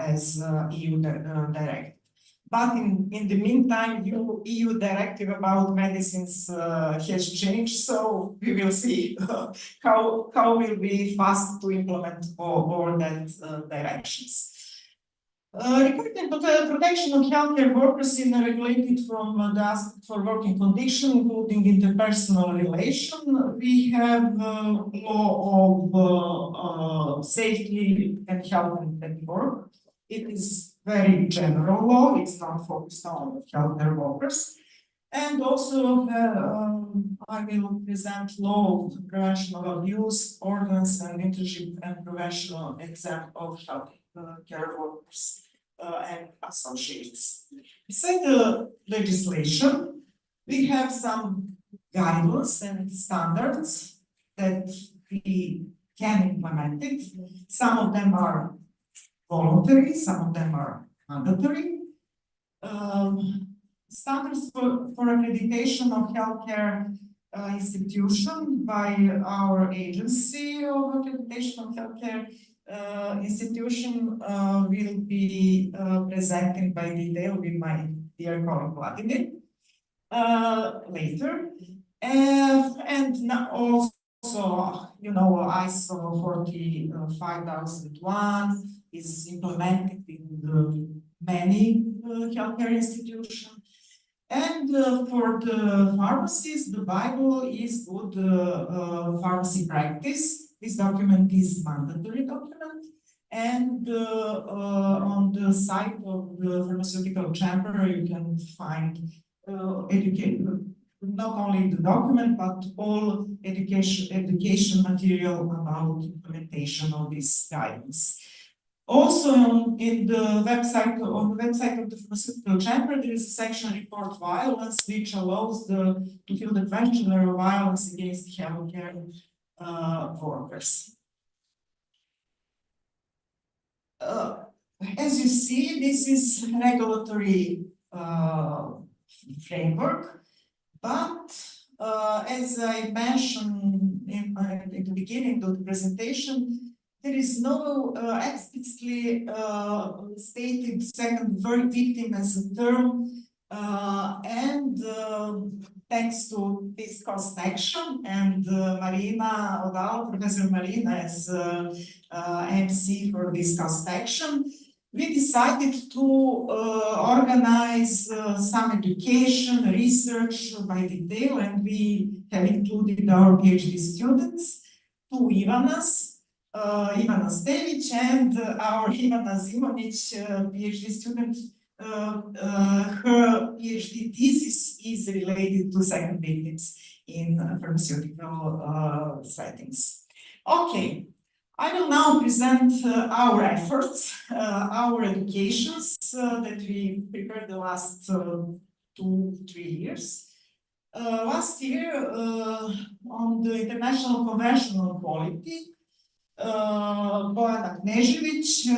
as EU directive. But in the meantime, EU directive about medicines has changed, so we will see how will be fast to implement all that directions. Regarding the protection of healthcare workers in regulated from the aspect for working condition, including interpersonal relation, we have law of safety and health at work. It is very general law, it's not focused on healthcare workers. And also I will present law of prevention of abuse, ordinance and internship and professional exam of healthcare workers and associates. Beside the legislation, we have some guidelines and standards that we can implement it. Some of them are voluntary, some of them are mandatory. Standards for accreditation of healthcare institution by our agency of accreditation of healthcare institution will be presented by detail with my dear colleague Vladimir later. And now also, you know, ISO 45001 is implemented in many healthcare institutions. And for the pharmacies, the Bible is good pharmacy practice. This document is mandatory document. And on the site of the pharmaceutical chamber, you can find not only the document, but all education material about implementation of this guidance. Also, on the website of the pharmaceutical chamber, there is a section report violence, which allows to fill the questionnaire of violence against healthcare workers. As you see, this is regulatory framework, but as I mentioned in the beginning of the presentation, there is no explicitly stated second victim as a term, and thanks to this cost action and Marina Odal, Professor Marina as MC for this cost action, we decided to organize some education, research by detail, and we have included our PhD students, two Ivanas, Ivana Stevic and our Ivana Zimonic, PhD student. Her PhD thesis is related to second victims in pharmaceutical settings. Okay, I will now present our efforts, our educations that we prepared the last 2-3 years. Last year, on the International Convention on Quality, Bojana Knežević,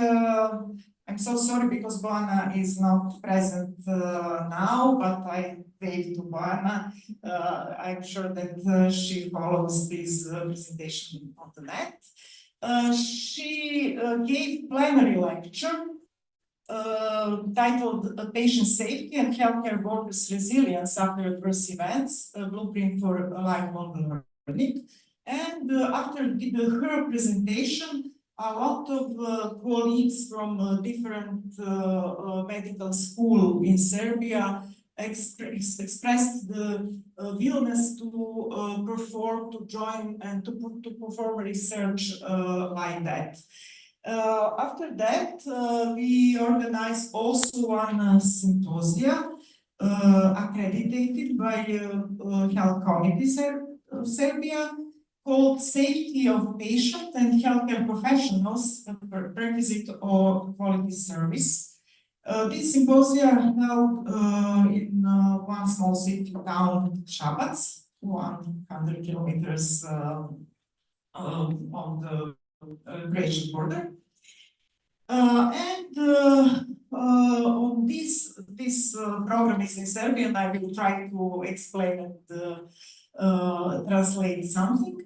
I'm so sorry because Bojana is not present now, but I wave to Bojana. I'm sure that she follows this presentation on the net. She gave plenary lecture titled Patient Safety and Healthcare Workers' Resilience After Adverse Events, a Blueprint for Lifelong Learning. And after her presentation, a lot of colleagues from different medical schools in Serbia expressed the willingness to join and to perform research like that. After that, we organized also one symposium accredited by Health Committee Serbia called Safety of Patient and Healthcare Professionals, a Prerequisite or Quality Service. This symposium held in one small city town, Shabac, 100 kilometers on the Croatian border. On this program is in Serbian. I will try to explain and translate something.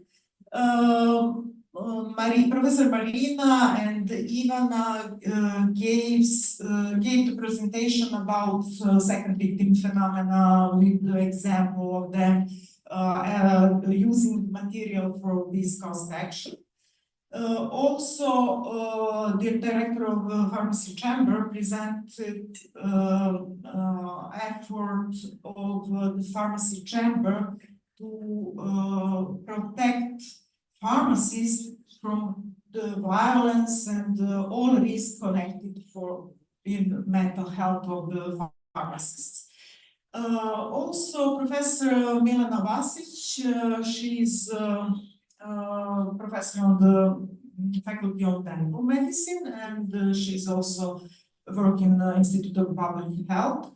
Professor Marina and Ivana gave the presentation about second victim phenomena with the example of them using material for this cost action. Also, the director of the pharmacy chamber presented effort of the pharmacy chamber to protect pharmacists from the violence and all risks connected in mental health of the pharmacists. Also, Professor Milena Vasic, she is professor on the Faculty of Dental Medicine, and she's also working in the Institute of Public Health.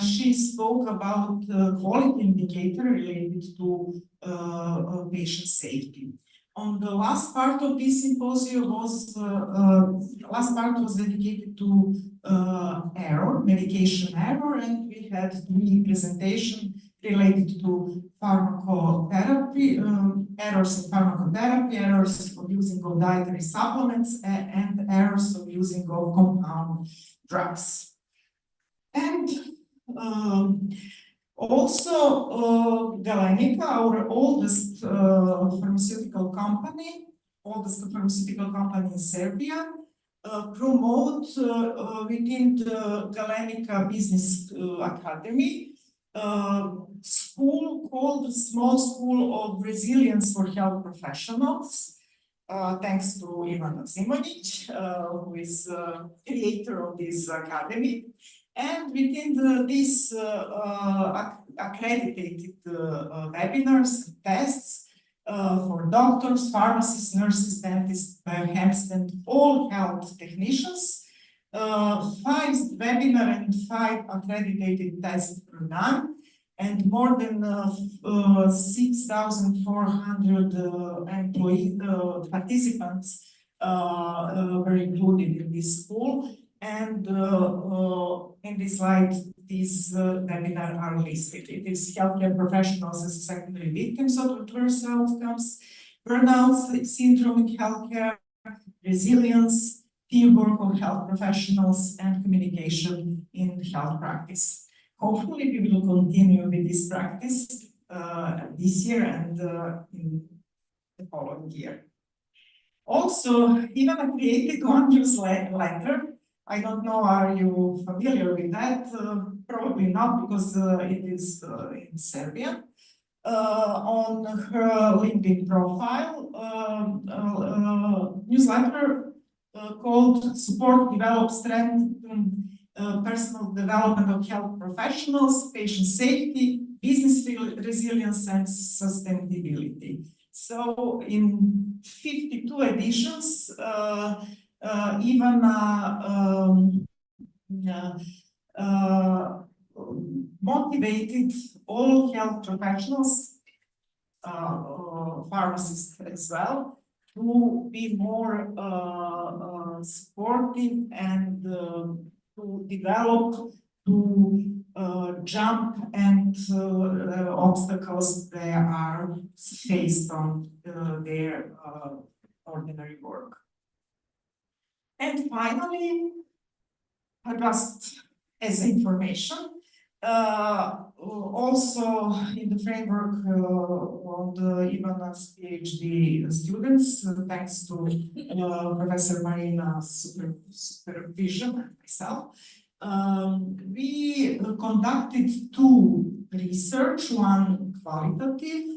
She spoke about quality indicator related to patient safety. On the last part of this symposium was dedicated to medication error, and we had 3 presentations related to pharmacotherapy, errors in pharmacotherapy, errors of using of dietary supplements, and errors of using of compound drugs. And also, Galenica, our oldest pharmaceutical company in Serbia, promote within the Galenica Business Academy school called Small School of Resilience for Health Professionals, thanks to Ivana Zimonic, who is the creator of this academy. And within this accredited webinars and tests for doctors, pharmacists, nurses, dentists, biochemists, and all health technicians, 5 webinar and 5 accredited tests were done, and more than 6,400 employee participants were included in this school. And in this slide, these webinars are listed. It is healthcare professionals as secondary victims of adverse outcomes, burnout syndrome in healthcare, resilience, teamwork of health professionals, and communication in health practice. Hopefully, we will continue with this practice this year and in the following year. Also, Ivana created one newsletter. I don't know, are you familiar with that? Probably not, because it is in Serbian. On her LinkedIn profile, newsletter called Support, Develop, Strengthen Personal Development of Health Professionals, Patient Safety, Business Resilience, and Sustainability. So in 52 editions, Ivana motivated all health professionals, pharmacists as well, to be more supportive and to develop, to jump and obstacles they are faced on their ordinary work. And finally, just as information, also in the framework of the ERNST PhD students, thanks to Professor Marina's supervision and myself, we conducted two research, one qualitative.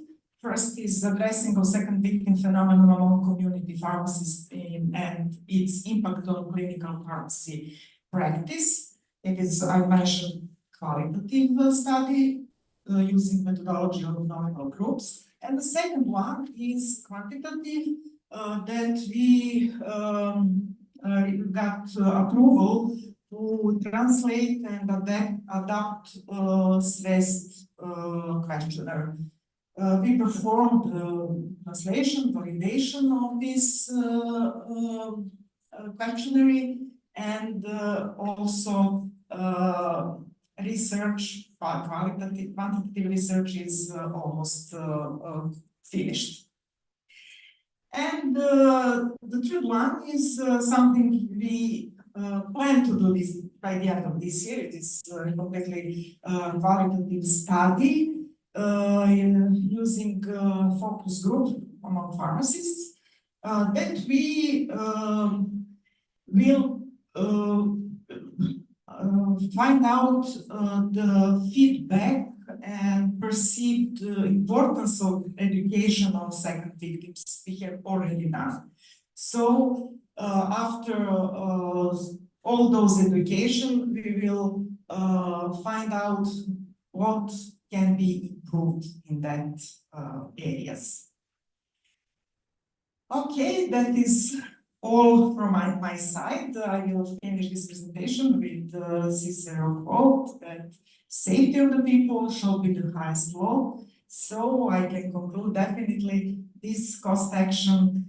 First is addressing of second victim phenomenon among community pharmacists and its impact on clinical pharmacy practice. It is, I mentioned, qualitative study using methodology of nominal groups. And the second one is quantitative, that we got approval to translate and adapt stressed questionnaire. We performed translation, validation of this questionnaire, and also research, quantitative research is almost finished. And the third one is something we plan to do this by the end of this year. It is a completely qualitative study using focus group among pharmacists that we will find out the feedback and perceived importance of education of second victims we have already done. So after all those education, we will find out what can be improved in that areas. Okay, that is all from my side. I will finish this presentation with the Cicero quote that safety of the people shall be the highest law. So I can conclude definitely this cost action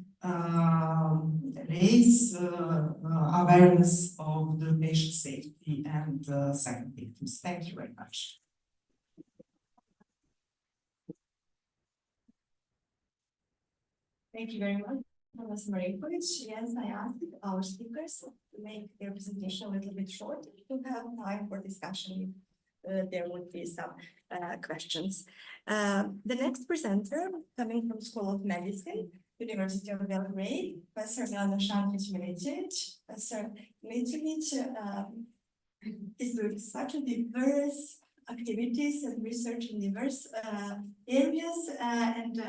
raise awareness of the patient safety and second victims. Thank you very much. Thank you very much, Professor Marinkovic. Yes, I asked our speakers to make their presentation a little bit short to have time for discussion. There would be some questions. The next presenter, coming from School of Medicine, University of Belgrade, Professor Milena Šantić-Milićević. Professor Milićević is doing such a diverse activities and research in diverse areas and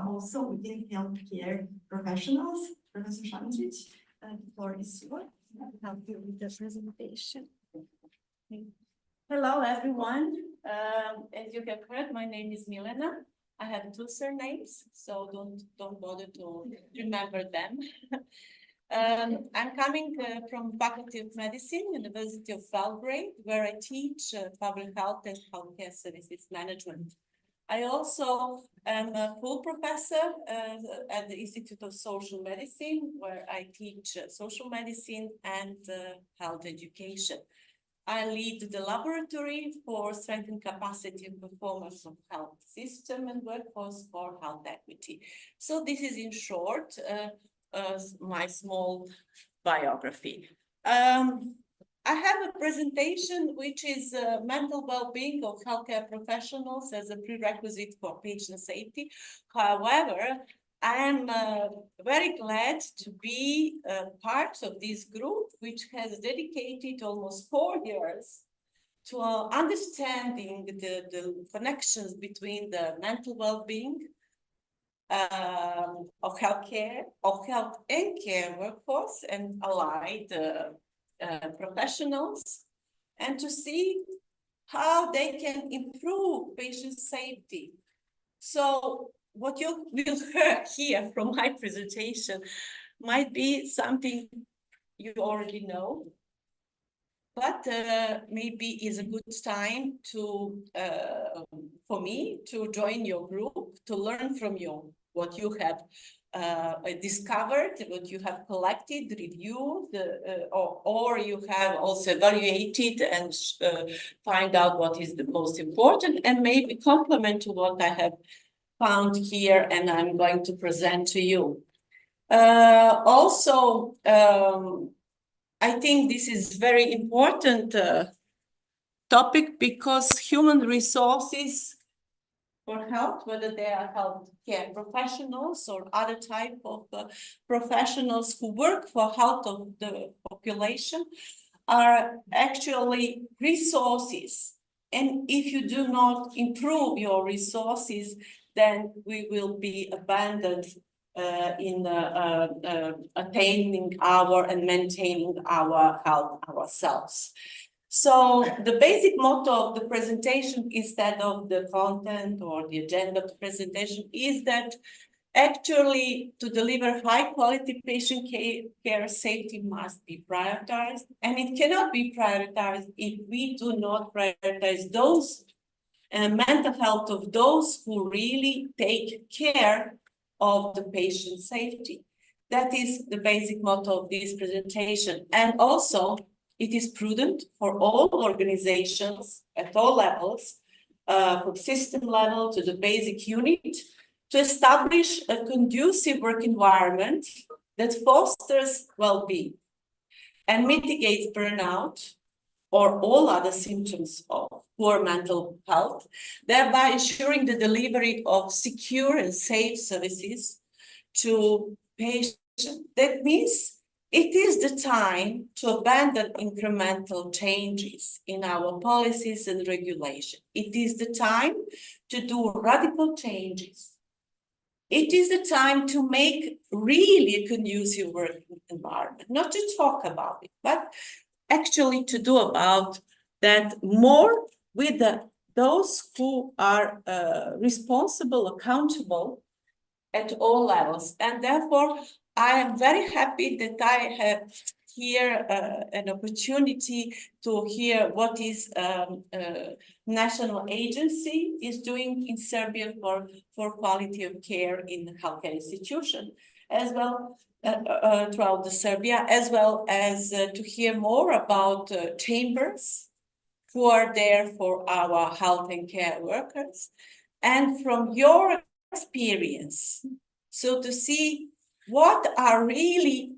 also within healthcare professionals. Professor Šantić, the floor is yours. I'll help you with the presentation. Hello, everyone. As you have heard, my name is Milena. I have two surnames, so don't bother to remember them. I'm coming from Faculty of Medicine, University of Belgrade, where I teach public health and healthcare services management. I also am a full professor at the Institute of Social Medicine, where I teach social medicine and health education. I lead the laboratory for strengthening capacity and performance of health system and workforce for health equity. So this is in short my small biography. I have a presentation which is mental well-being of healthcare professionals as a prerequisite for patient safety. However, I am very glad to be part of this group, which has dedicated almost 4 years to understanding the connections between the mental well-being of healthcare, of health and care workforce and allied professionals, and to see how they can improve patient safety. So what you will hear from my presentation might be something you already know. but maybe is a good time to for me to join your group, to learn from you what you have discovered, what you have collected, reviewed, or you have also evaluated and find out what is the most important, and maybe complement to what I have found here and I'm going to present to you. Also, I think this is very important topic because human resources for health, whether they are healthcare professionals or other type of professionals who work for health of the population, are actually resources. And if you do not improve your resources, then we will be abandoned in attaining our and maintaining our health ourselves. So the basic motto of the presentation, instead of the content or the agenda of the presentation, is that actually to deliver high quality patient care, safety must be prioritized, and it cannot be prioritized if we do not prioritize those mental health of those who really take care of the patient safety. That is the basic motto of this presentation. And also, it is prudent for all organizations at all levels, from system level to the basic unit, to establish a conducive work environment that fosters well-being and mitigates burnout or all other symptoms of poor mental health, thereby ensuring the delivery of secure and safe services to patients. That means it is the time to abandon incremental changes in our policies and regulation. It is the time to do radical changes. It is the time to make really a conducive working environment, not to talk about it, but actually to do about that more with those who are responsible, accountable at all levels. And therefore, I am very happy that I have here an opportunity to hear what is national agency is doing in Serbia for quality of care in healthcare institution, as well throughout the Serbia, as well as to hear more about chambers who are there for our health and care workers, and from your experience, so to see what are really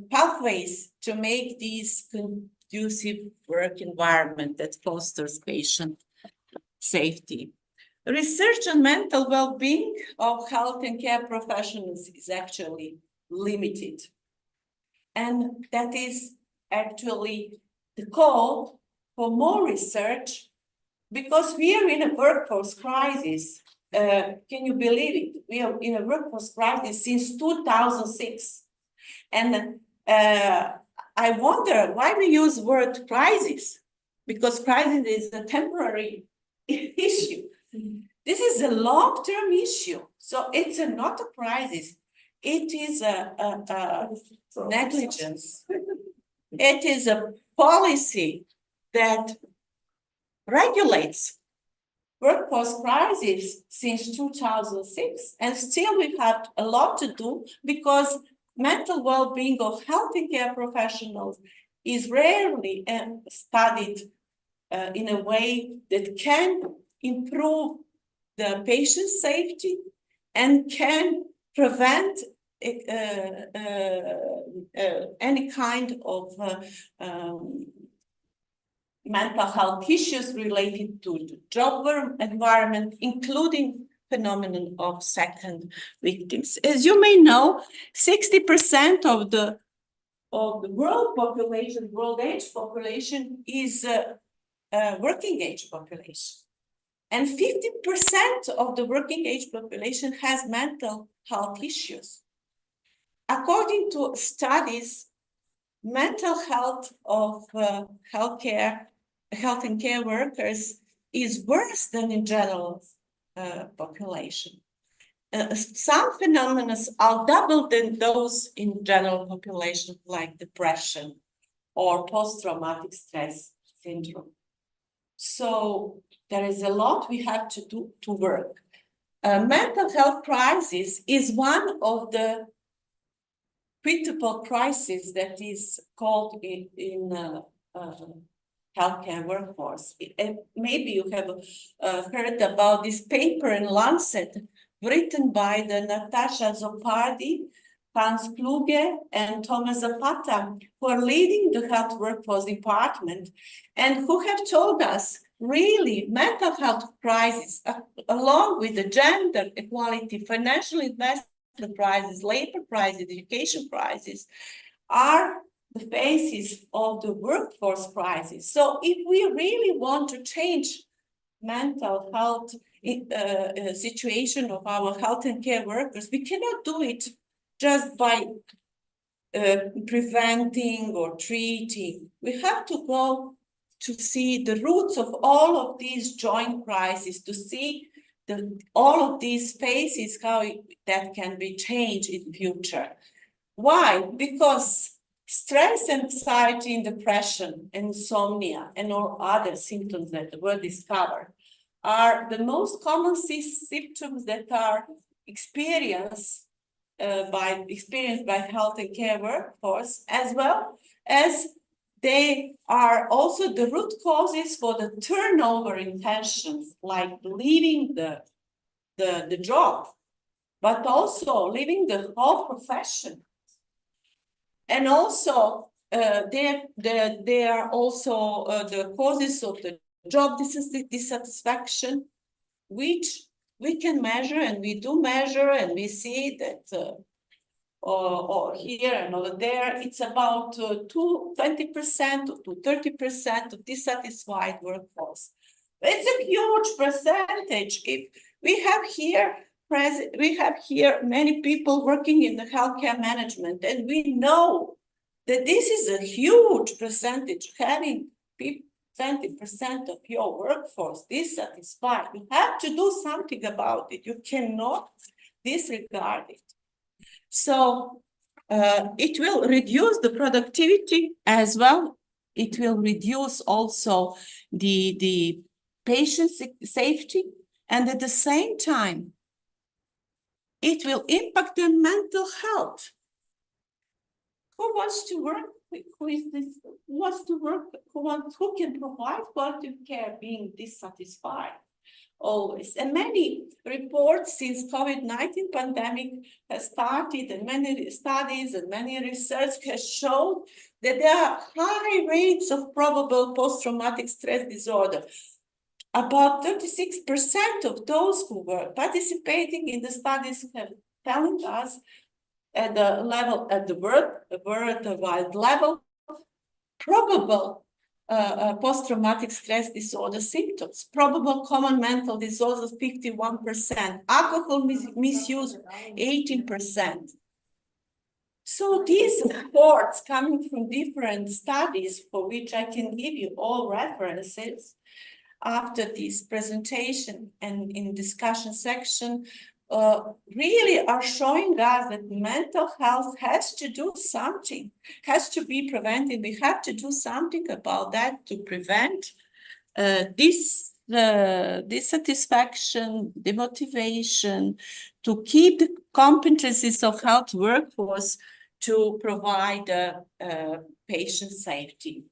pathways to make these conducive work environment that fosters patient safety. Research on mental well-being of health and care professionals is actually limited. And that is actually the call for more research, because we are in a workforce crisis. Can you believe it? We are in a workforce crisis since 2006. And I wonder why we use word crisis, because crisis is a temporary issue. This is a long-term issue. So it's not a crisis. It is a negligence. It is a policy that regulates workforce crisis since 2006, and still we have a lot to do, because mental well-being of healthcare professionals is rarely studied in a way that can improve the patient safety and can prevent any kind of mental health issues related to the job environment, including phenomenon of second victims. As you may know, 60% of the world population, world age population, is working age population. And 50% of the working age population has mental health issues. According to studies, mental health of health and care workers is worse than in general population. Some phenomena are double than those in general population, like depression or post-traumatic stress syndrome. So there is a lot we have to do to work. Mental health crisis is one of the critical crises that is called in healthcare workforce. And maybe you have heard about this paper in Lancet written by the Natasha Zopardi, Hans Kluge, and Thomas Zapata, who are leading the health workforce department and who have told us really mental health crisis, along with the gender equality, financial investment crisis, labor crisis, education crisis, are the faces of the workforce crisis. So if we really want to change mental health situation of our health and care workers, we cannot do it just by preventing or treating. We have to go to see the roots of all of these joint crises, to see all of these phases, how that can be changed in future. Why? Because stress, anxiety, and depression, insomnia, and all other symptoms that were discovered are the most common symptoms that are experienced by health and care workforce, as well as they are also the root causes for the turnover in pensions, like leaving the job, but also leaving the whole profession. And also, they are also the causes of the job dissatisfaction, which we can measure, and we do measure, and we see that or here and over there, it's about 20% to 30% of dissatisfied workforce. It's a huge percentage. If we have here many people working in the healthcare management, and we know that this is a huge percentage, having 20% of your workforce dissatisfied. You have to do something about it. You cannot disregard it. So it will reduce the productivity as well. It will reduce also the patient safety, and at the same time, it will impact their mental health. Who wants to work? Who is this? Who wants to work? Who can provide quality care being dissatisfied? Always. And many reports since COVID-19 pandemic has started, and many studies and many research has shown that there are high rates of probable post-traumatic stress disorder. About 36% of those who were participating in the studies have telling us at the level, at the worldwide level, probable post-traumatic stress disorder symptoms, probable common mental disorders 51%, alcohol misuse 18%. So these reports coming from different studies, for which I can give you all references after this presentation and in discussion section, really are showing us that mental health has to do something, has to be prevented. We have to do something about that to prevent dissatisfaction, demotivation, to keep the competencies of health workforce to provide patient safety.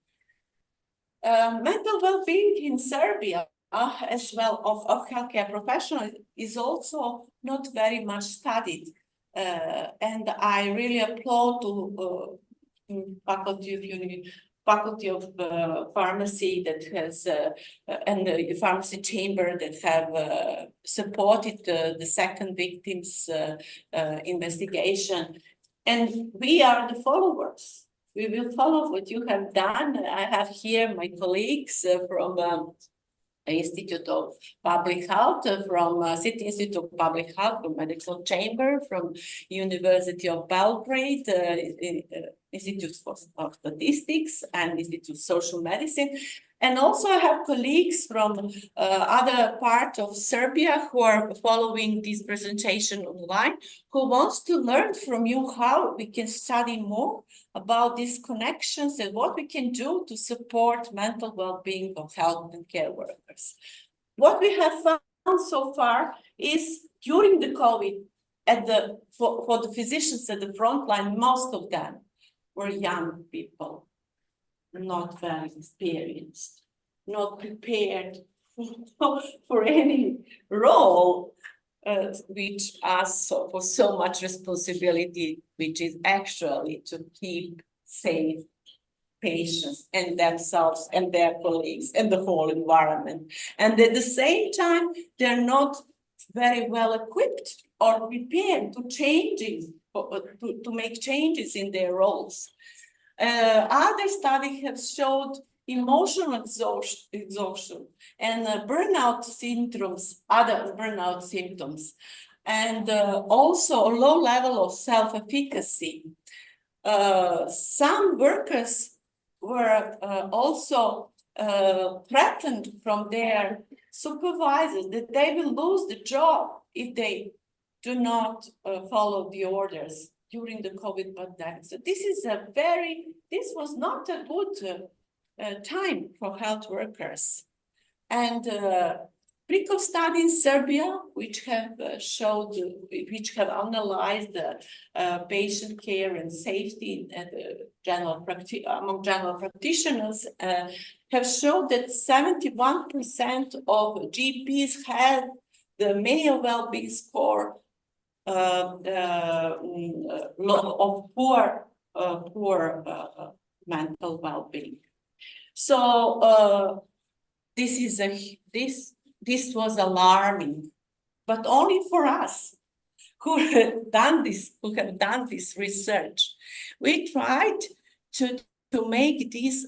Mental well-being in Serbia as well of healthcare professionals is also not very much studied. And I really applaud to Faculty of Pharmacy that has, and the pharmacy chamber that have supported the second victims investigation. And we are the followers. We will follow what you have done. I have here my colleagues from Institute of Public Health, from City Institute of Public Health, from Medical Chamber, from University of Belgrade, Institute of Statistics and Institute of Social Medicine. And also I have colleagues from other part of Serbia who are following this presentation online, who wants to learn from you how we can study more about these connections and what we can do to support mental well-being of health and care workers. What we have found so far is during the COVID, for the physicians at the front line, most of them were young people, not very experienced, not prepared for any role, which asks for so much responsibility, which is actually to keep safe patients and themselves and their colleagues and the whole environment. And at the same time, they're not very well equipped or prepared to to make changes in their roles. Other studies have showed emotional exhaustion and burnout symptoms, other burnout symptoms, and also a low level of self-efficacy. Some workers were also threatened from their supervisors that they will lose the job if they do not follow the orders during the COVID pandemic. So this was not a good time for health workers. And PRICO study in Serbia, which have analyzed patient care and safety among general practitioners, have showed that 71% of GPs had the male well-being score of poor mental well-being. So this was alarming, but only for us who have done this research. We tried to make these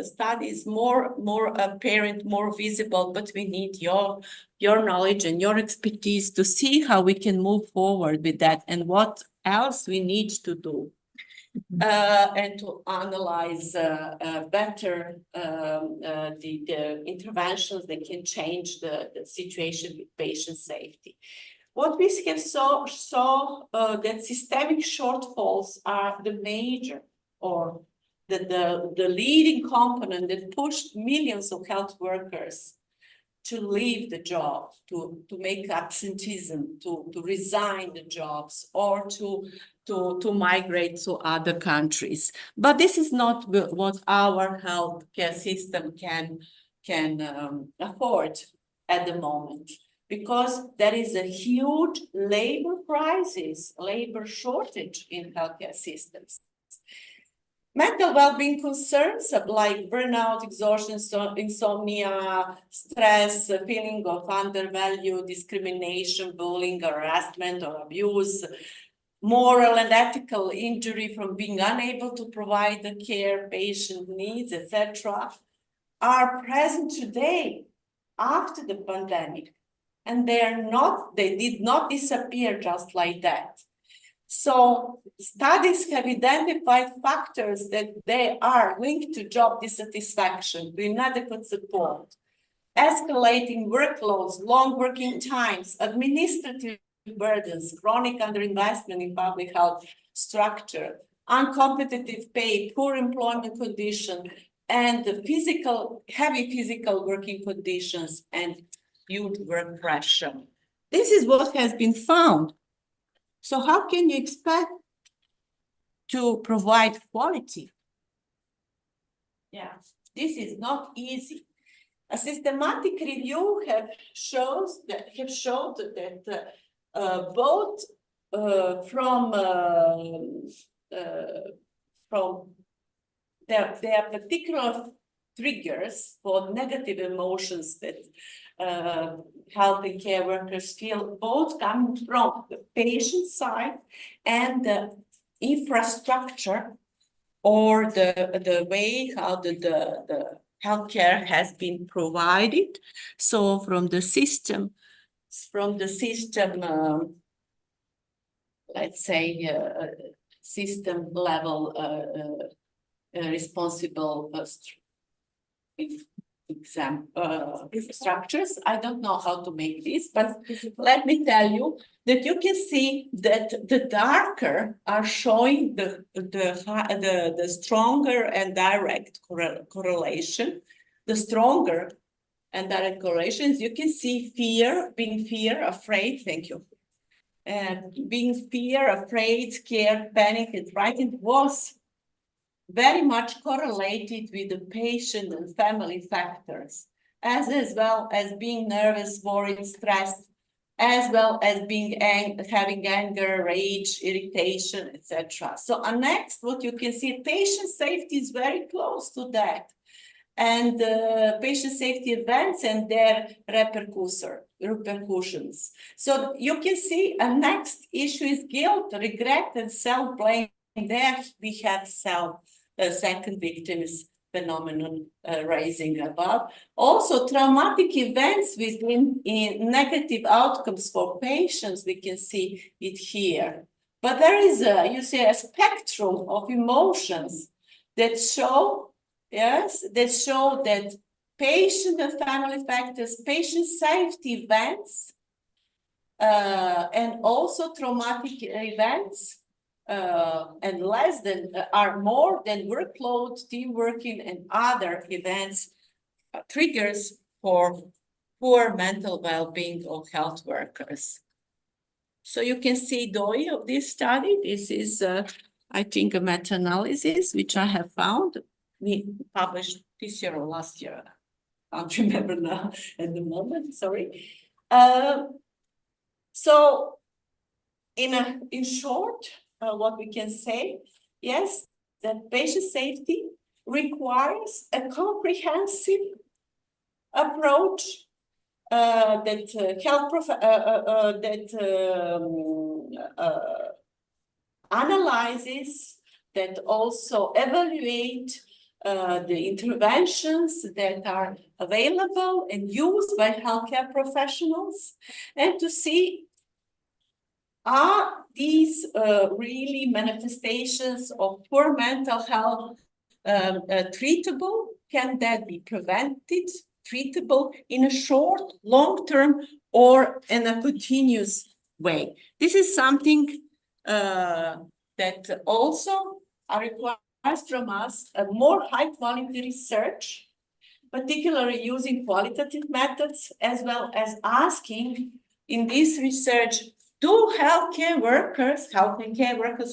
studies more apparent, more visible, but we need your knowledge and your expertise to see how we can move forward with that and what else we need to do. And to analyze better the interventions that can change the situation with patient safety. What we have saw that systemic shortfalls are the major or the leading component that pushed millions of health workers to leave the job, to make absenteeism, to resign the jobs, or to migrate to other countries. But this is not what our healthcare system can afford at the moment, because there is a huge labor crisis, labor shortage in healthcare systems. Mental well-being concerns like burnout, exhaustion, insomnia, stress, feeling of undervalue, discrimination, bullying, harassment or abuse, moral and ethical injury from being unable to provide the care patient needs, etc., are present today after the pandemic. And they did not disappear just like that. So studies have identified factors that they are linked to job dissatisfaction, to inadequate support, escalating workloads, long working times, administrative burdens, chronic underinvestment in public health structure, uncompetitive pay, poor employment conditions, and the heavy physical working conditions and huge work pressure. This is what has been found. So how can you expect to provide quality? Yeah, this is not easy. A systematic review showed that both from their particular triggers for negative emotions that health and care workers feel, both coming from the patient side and the infrastructure or the way how the healthcare has been provided. So from the system, let's say system level responsible structures. I don't know how to make this, but let me tell you that you can see that the darker are showing the stronger and direct correlation. The stronger and direct correlations, you can see being afraid, thank you. Being afraid, scared, panic, and frightened was very much correlated with the patient and family factors, as well as being nervous, worried, stressed, as well as being having anger, rage, irritation, etc. So next, what you can see, patient safety is very close to that. And patient safety events and their repercussions. So you can see a next issue is guilt, regret, and self-blame. There we have second victims phenomenon rising above. Also, traumatic events with negative outcomes for patients, we can see it here. But there is you see a spectrum of emotions that show that patient and family factors, patient safety events, and also traumatic events, and less than are more than workload, team working, and other events triggers for poor mental well-being of health workers. So you can see DOI of this study. This is, I think, a meta-analysis which I have found. We published this year or last year. I can't remember now at the moment, sorry. So in short, what we can say, yes, that patient safety requires a comprehensive approach analyzes, that also evaluate the interventions that are available and used by healthcare professionals, and to see, are these really manifestations of poor mental health treatable? Can that be prevented, treatable in a short, long-term, or in a continuous way? This is something that also requires from us a more high-quality research, particularly using qualitative methods, as well as asking in this research, do healthcare workers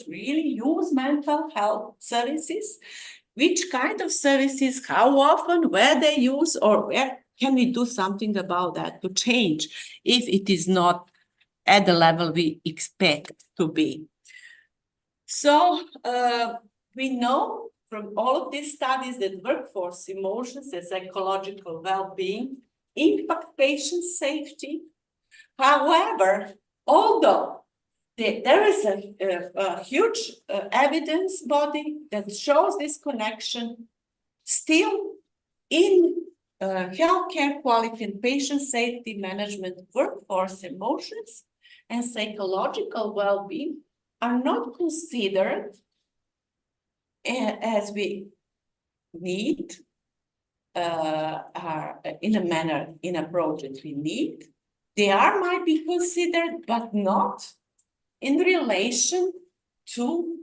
really use mental health services? Which kind of services, how often, where they use, or where can we do something about that to change if it is not at the level we expect to be? So we know from all of these studies that workforce emotions and psychological well-being impact patient safety. However, although there is a huge evidence body that shows this connection, still in healthcare quality and patient safety management, workforce emotions and psychological well-being are not considered as we need, in a manner, in approach that we need. They might be considered, but not in relation to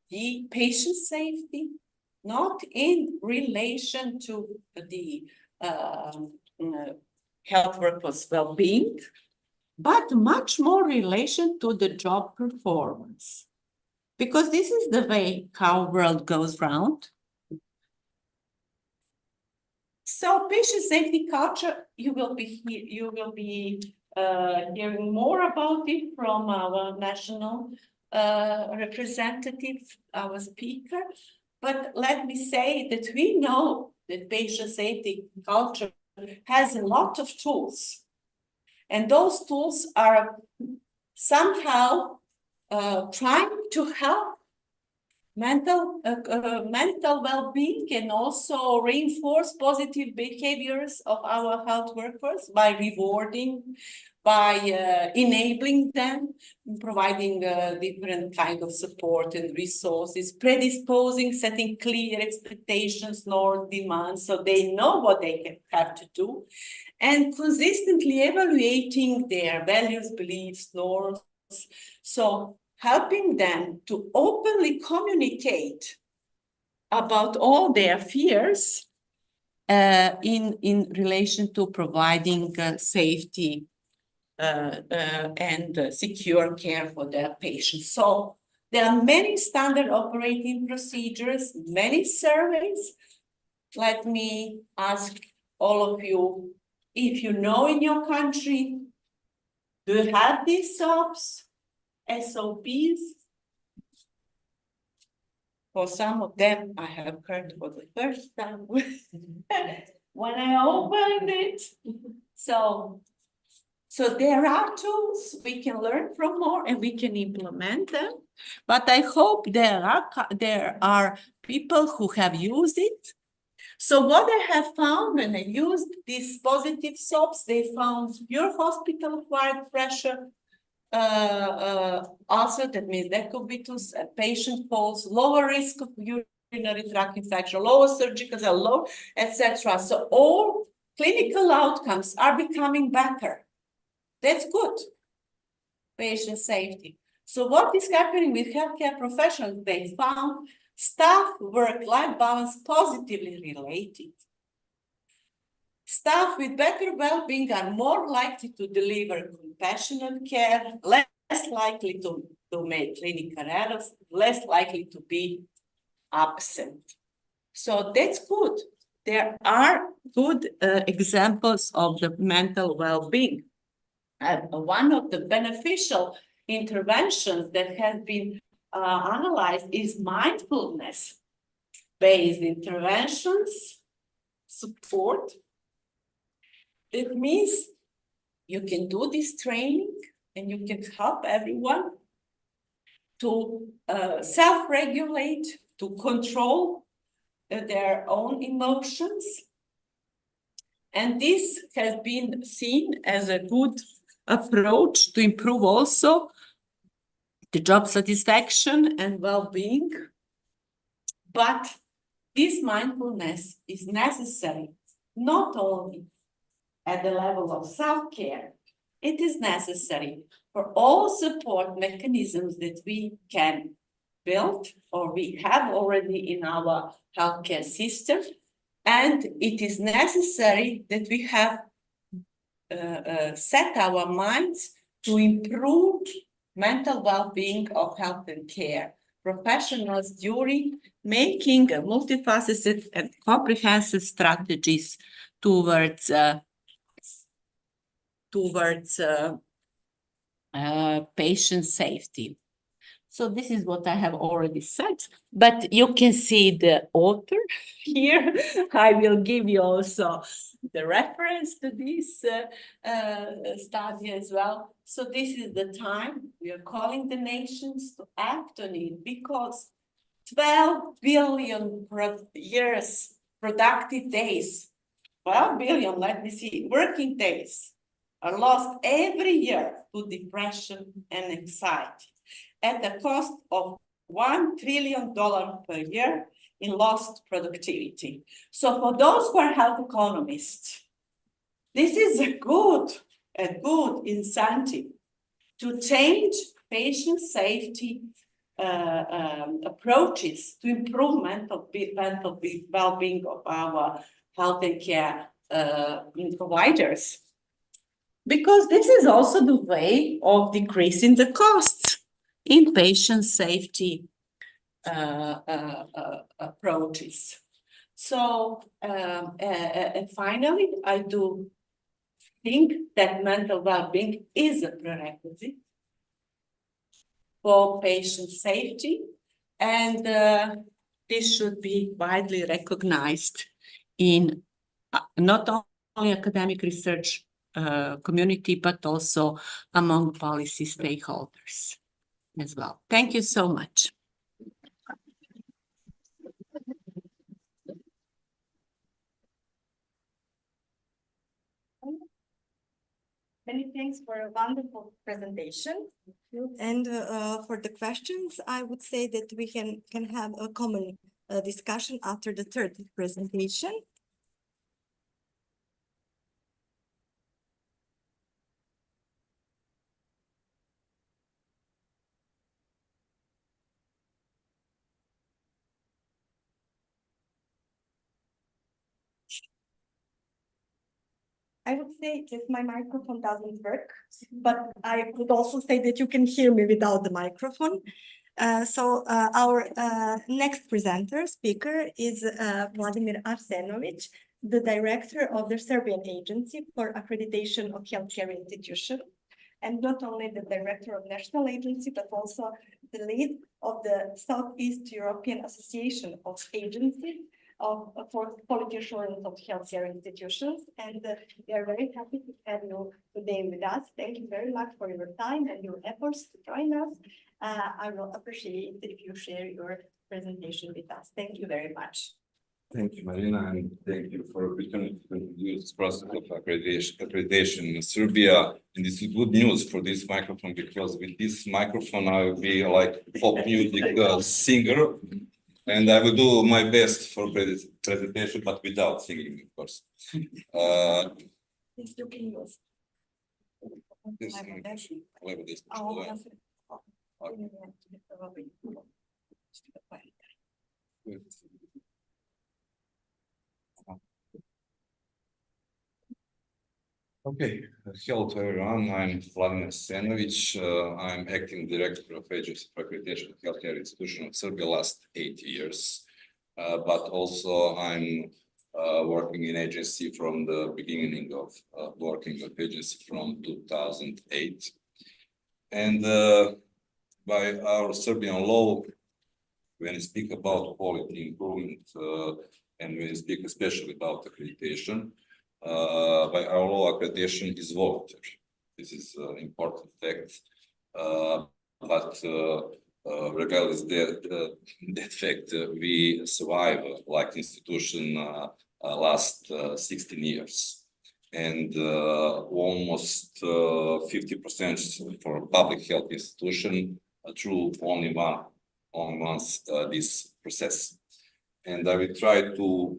the patient safety, not in relation to the health workers' well-being, but much more relation to the job performance. Because this is the way how world goes round. So patient safety culture, you will be hearing more about it from our national representative, our speaker. But let me say that we know that patient safety culture has a lot of tools. And those tools are somehow trying to help mental well-being and also reinforce positive behaviors of our health workers by rewarding, by enabling them providing different kind of support and resources, predisposing, setting clear expectations, nor demands, so they know what they have to do, and consistently evaluating their values, beliefs, norms. So helping them to openly communicate about all their fears in relation to providing safety and secure care for their patients. So there are many standard operating procedures, many surveys. Let me ask all of you, if you know in your country, do you have these SOPs, SOPs? For some of them, I have heard for the first time when I opened it. So there are tools we can learn from more and we can implement them. But I hope there are people who have used it. So what I have found when I used these positive SOPs, they found pure hospital-acquired pressure ulcer, that means decubitus, patient falls, lower risk of urinary tract infection, lower surgical, low, etc. So all clinical outcomes are becoming better. That's good. Patient safety. So what is happening with healthcare professionals? They found staff work-life balance positively related. Staff with better well-being are more likely to deliver compassionate care, less likely to make clinical errors, less likely to be absent. So that's good. There are good examples of the mental well-being. One of the beneficial interventions that has been analyzed is mindfulness-based interventions, support. It means you can do this training and you can help everyone to self-regulate, to control their own emotions. And this has been seen as a good approach to improve also the job satisfaction and well-being. But this mindfulness is necessary not only at the level of self-care, it is necessary for all support mechanisms that we can build or we have already in our healthcare system. And it is necessary that we have set our minds to improve mental well-being of health and care professionals during making multifaceted and comprehensive strategies towards patient safety. So this is what I have already said, but you can see the author here. I will give you also the reference to this study as well. So this is the time we are calling the nations to act on it, because 12 billion years productive days, 12 billion, let me see, working days are lost every year to depression and anxiety, at the cost of $1 trillion per year in lost productivity. So for those who are health economists, this is a good incentive to change patient safety approaches to improve mental well-being of our health and care providers. Because this is also the way of decreasing the costs in patient safety approaches. So, and finally, I do think that mental well-being is a prerequisite for patient safety, and this should be widely recognized in not only academic research community, but also among policy stakeholders as well. Thank you so much. Many thanks for a wonderful presentation. And for the questions, I would say that we can have a common discussion after the third presentation. I would say that my microphone doesn't work, but I would also say that you can hear me without the microphone. Our next presenter speaker is Vladimir Arsenovic, the director of the Serbian Agency for Accreditation of Healthcare Institutions, and not only the director of National Agency, but also the lead of the Southeast European Association of Agencies for quality assurance of healthcare institutions. And we are very happy to have you today with us. Thank you very much for your time and your efforts to join us. I will appreciate if you share your presentation with us. Thank you very much. Thank you, Marina, and thank you for the opportunity to introduce this process of accreditation in Serbia. And this is good news for this microphone, because with this microphone, I will be like pop music singer. And I will do my best for presentation, but without singing, of course. Yes, you can use. Okay, hello to everyone. I'm Vladimir Arsenovic. I'm acting director of Agency for Accreditation of Healthcare Institution of Serbia last 8 years. But also I'm working in agency from the beginning of working with agency from 2008. And by our Serbian law, when we speak about quality improvement and when we speak especially about accreditation, by our law, accreditation is voluntary. This is an important fact. But regardless that fact, we survive like institution last 16 years. And almost 50% for public health institution through only once this process. And I will try to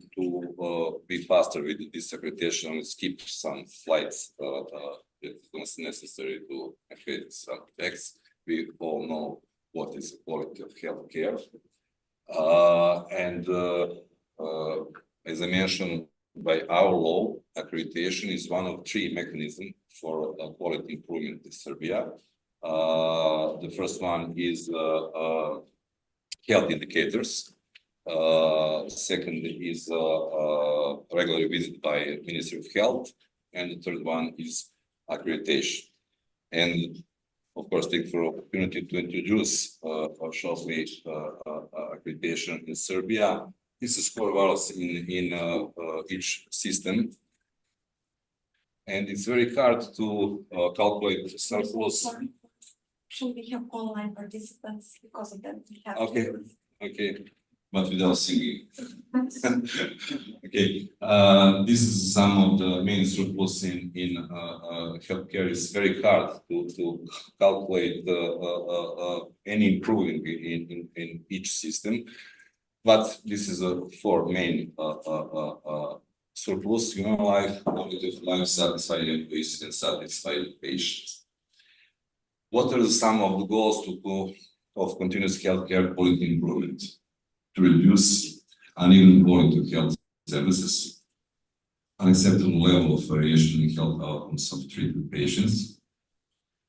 be faster with this accreditation and skip some slides that was necessary to accredit some facts. We all know what is the quality of healthcare. As I mentioned, by our law, accreditation is one of 3 mechanisms for quality improvement in Serbia. The first one is health indicators. Second is regular visit by Ministry of Health, and the third one is accreditation. And of course, take for opportunity to introduce shortly accreditation in Serbia. This is core values in each system, and it's very hard to calculate surplus. Should we have online participants because of that? We have Okay, but without singing. Okay, this is some of the main surplus in healthcare. It's very hard to calculate any improvement in each system. But this is a 4 main surplus: human life, quality of life, satisfied employees, and satisfied patients. What are some of the goals of continuous healthcare quality improvement? To reduce uneven quality of health services, unacceptable level of variation in health outcomes of treated patients,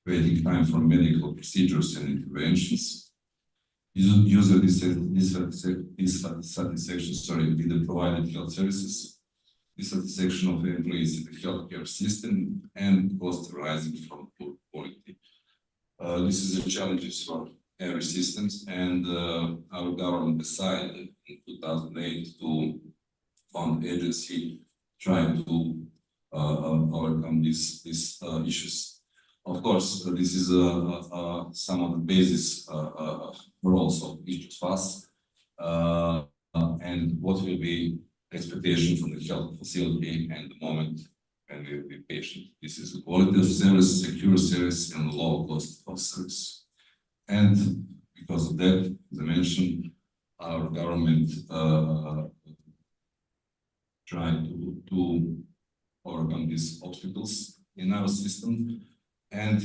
waiting time for medical procedures and interventions, user dissatisfaction with the provided health services, dissatisfaction of employees in the healthcare system, and cost arising from poor quality. This is the challenges for every systems, and our government decided in 2008 to fund agency trying to overcome these issues. Of course, this is some of the basis roles of each of us, and what will be expectation from the health facility and the moment when we will be patient. This is quality of service, secure service, and low cost of service. And because of that, as I mentioned, our government tried to overcome these obstacles in our system. And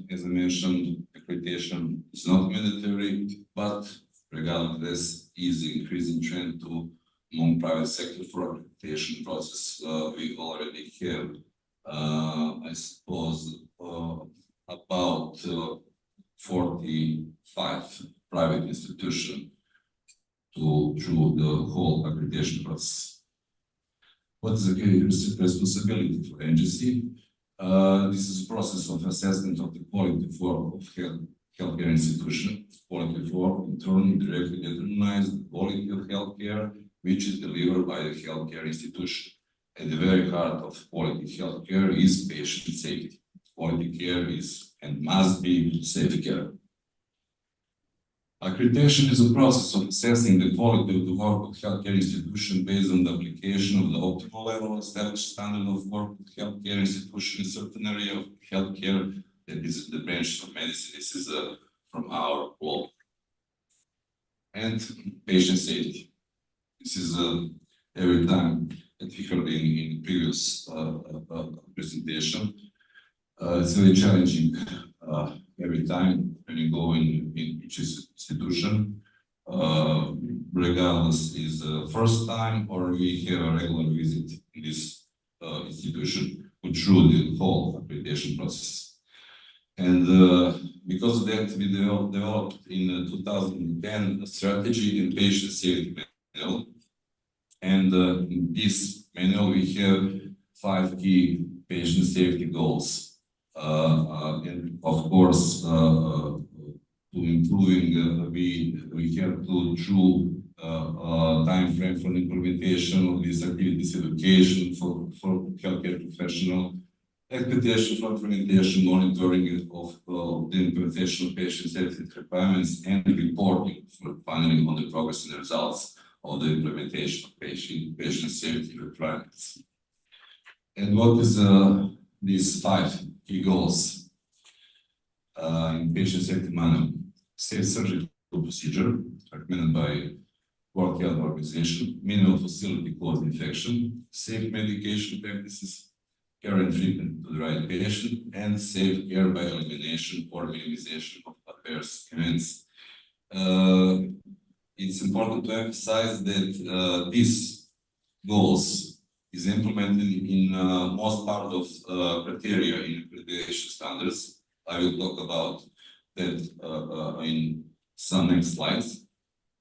as I mentioned, accreditation is not mandatory, but regardless, is the increasing trend to among private sector for accreditation process. We already have, I suppose, about 45 private institutions through the whole accreditation process. What is the responsibility for agency? This is a process of assessment of the quality of work of healthcare institution. Quality of work in turn directly determines the quality of healthcare which is delivered by the healthcare institution. At the very heart of quality healthcare is patient safety. Quality care is and must be safe care. Accreditation is a process of assessing the quality of the work of healthcare institution based on the application of the optimal level established standard of work of healthcare institution in certain area of healthcare that is the branch of medicine. This is from our law. And patient safety. This is every time that we heard in previous presentation. It's very challenging every time when you go in each institution, regardless is the first time or we have a regular visit in this institution through the whole accreditation process. And because of that, we developed in 2010 a strategy in patient safety manual. And in this manual, we have 5 key patient safety goals. And of course, to improving, we have to through time frame for implementation of these activities, education for healthcare professional, expectation for implementation, monitoring of the implementation of patient safety requirements, and reporting for finally on the progress and the results of the implementation of patient safety requirements. And what is these 5 key goals in patient safety manual? Safe surgical procedure recommended by World Health Organization, minimal facility caused infection, safe medication practices, care and treatment to the right patient, and safe care by elimination or minimization of adverse events. It's important to emphasize that these goals is implemented in most part of criteria in accreditation standards. I will talk about that in some next slides.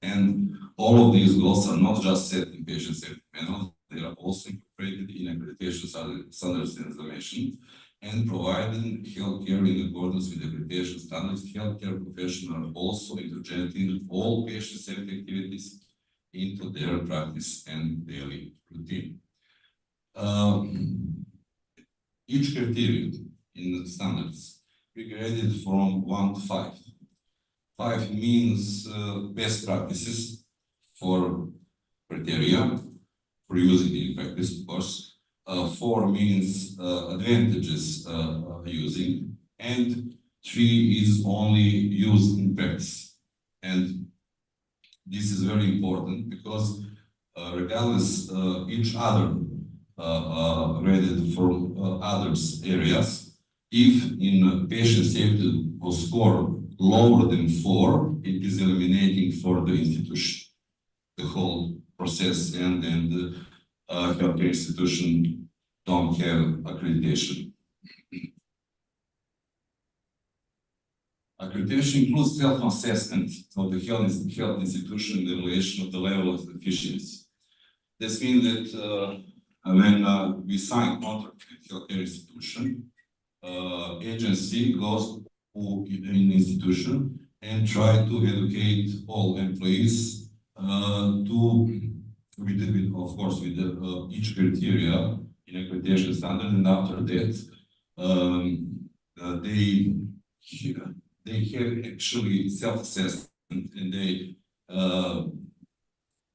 And all of these goals are not just set in patient safety manual, they are also incorporated in accreditation standards, as I mentioned, and providing healthcare in accordance with accreditation standards. Healthcare professionals are also integrating all patient safety activities into their practice and daily routine. Each criterion in the standards we graded from 1 to 5. 5 means best practices for criteria for using in practice, of course. 4 means advantages using, and 3 is only used in practice. And this is very important because regardless each other graded from others areas, if in patient safety was score lower than 4, it is eliminating for the institution the whole process, and then the healthcare institution don't have accreditation. Accreditation includes self-assessment of the health institution in the relation of the level of efficiency. This means that when we sign contract with healthcare institution, agency goes to an institution and try to educate all employees with of course with each criteria in accreditation standard, and after that they have actually self-assessment, and they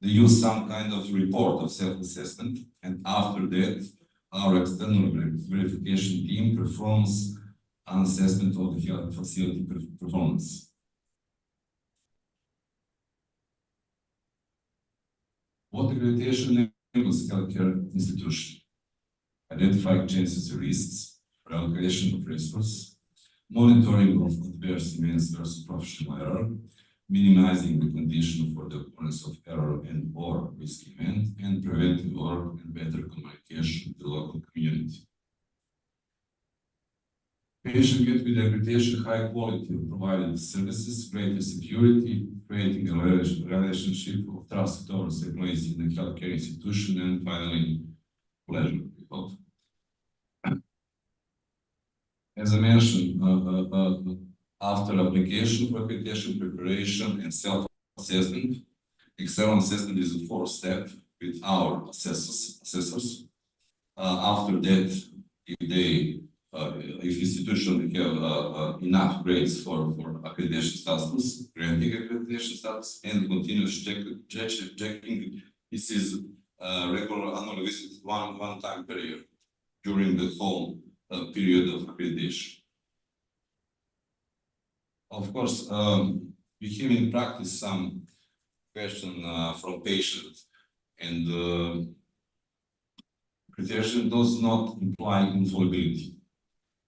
use some kind of report of self-assessment, and after that our external verification team performs an assessment of the health facility performance. What accreditation enables healthcare institution? Identifying changes and risks, reallocation of resources, monitoring of adverse events versus professional error, minimizing the condition for the occurrence of error and or risk event, and preventive work and better communication with the local community. Patient get with accreditation high quality of provided services, greater security, creating a relationship of trust towards employees in the healthcare institution, and finally, pleasure, we hope. As I mentioned, after application for accreditation preparation and self-assessment, external assessment is the fourth step with our assessors. After that, if institution have enough grades for accreditation status, granting accreditation status, and continuous checking, this is regular annual visit one time per year during the whole period of accreditation. Of course, we have in practice some question from patients, and accreditation does not imply infallibility.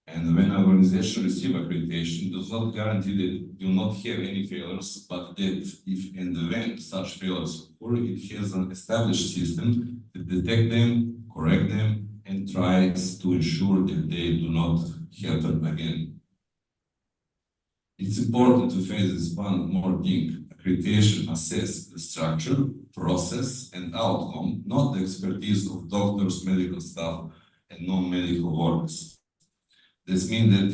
And when an organization receives accreditation, it does not guarantee that it will not have any failures, but that if and when such failures occur, it has an established system to detect them, correct them, and tries to ensure that they do not happen again. It's important to face this one more thing. Accreditation assesses the structure, process, and outcome, not the expertise of doctors, medical staff, and non-medical workers. This means that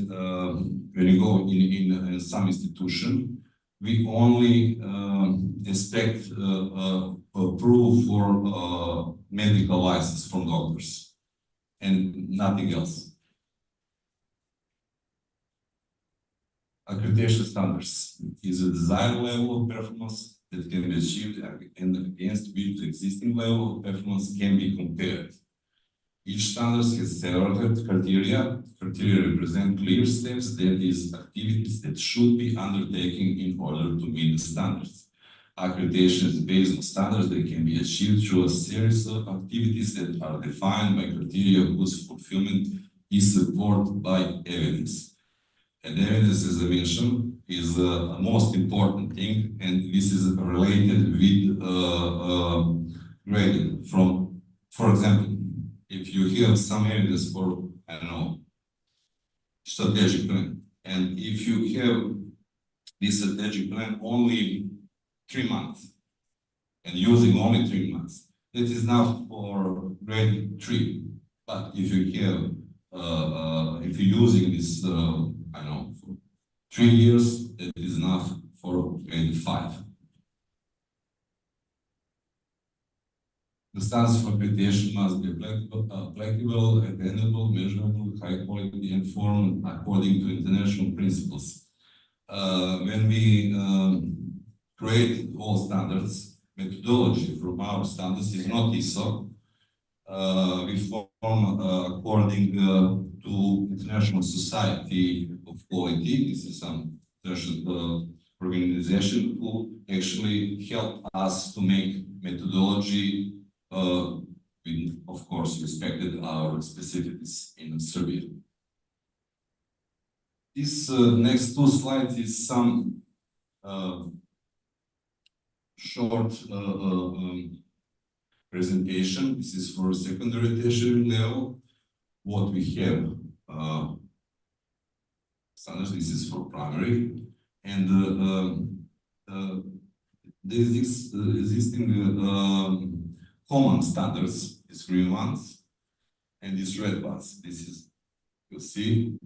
when you go in some institution, we only expect approval for medical license from doctors and nothing else. Accreditation standards is a desired level of performance that can be achieved and against which the existing level of performance can be compared. Each standard has several criteria. Criteria represent clear steps, that is, activities that should be undertaken in order to meet the standards. Accreditation is based on standards that can be achieved through a series of activities that are defined by criteria whose fulfillment is supported by evidence. And evidence, as I mentioned, is the most important thing, and this is related with grading. For example, if you have some evidence for, I don't know, strategic plan, and if you have this strategic plan only 3 months, and using only 3 months, that is enough for grade 3. But if you have, if you're using this, I don't know, for 3 years, that is enough for grade 5. The standards for accreditation must be applicable, attainable, measurable, high quality, and formed according to international principles. When we create all standards, methodology from our standards is not ISO. We form according to International Society of Quality. This is some international organization who actually help us to make methodology. We, of course, respected our specificities in Serbia. This next 2 slides is some short presentation. This is for secondary tertiary level. What we have standards. This is for primary, and the existing common standards is green ones and these red ones. This is, you see,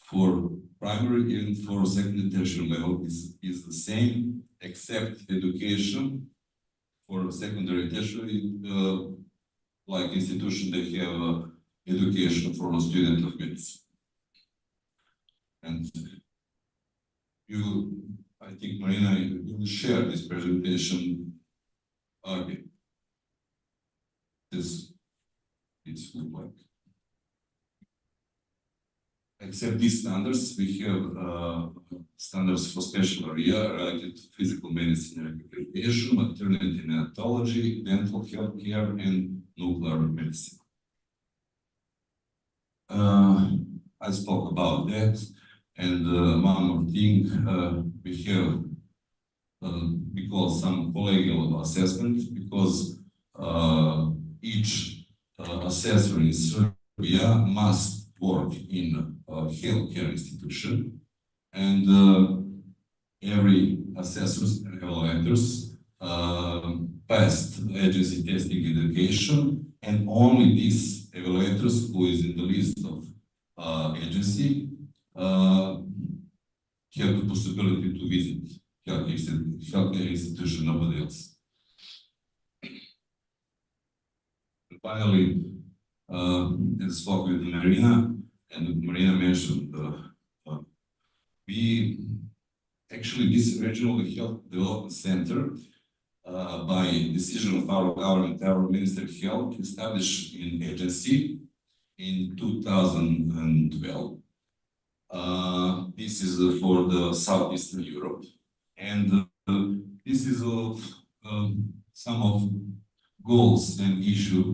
for primary and for secondary tertiary level is the same, except education for secondary tertiary, like institution, they have education for a student of medicine. And you, I think, Marina, you will share this presentation. Okay. This is except these standards, we have standards for special area related to physical medicine and rehabilitation, maternity neonatology, dental health care, and nuclear medicine. I spoke about that, and one more thing, we have we call some collegial assessment because each assessor in Serbia must work in a healthcare institution, and every assessors and evaluators passed agency testing education, and only these evaluators who is in the list of agency have the possibility to visit healthcare institution, nobody else. And finally, I spoke with Marina, and Marina mentioned we actually this regional health development center by decision of our government, our Minister of Health established in agency in 2012. This is for the Southeastern Europe, and this is some of goals and issue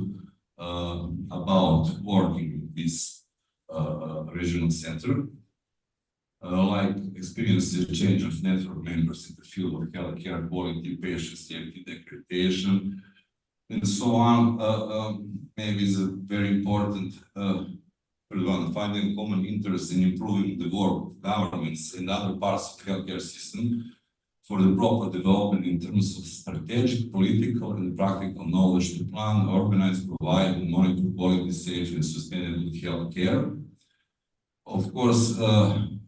about working in this regional center, like experience the change of network members in the field of healthcare quality, patient safety, accreditation, and so on. Maybe is a very important finding common interest in improving the work of governments and other parts of healthcare system for the proper development in terms of strategic, political, and practical knowledge to plan, organize, provide, and monitor quality, safe, and sustainable healthcare. Of course,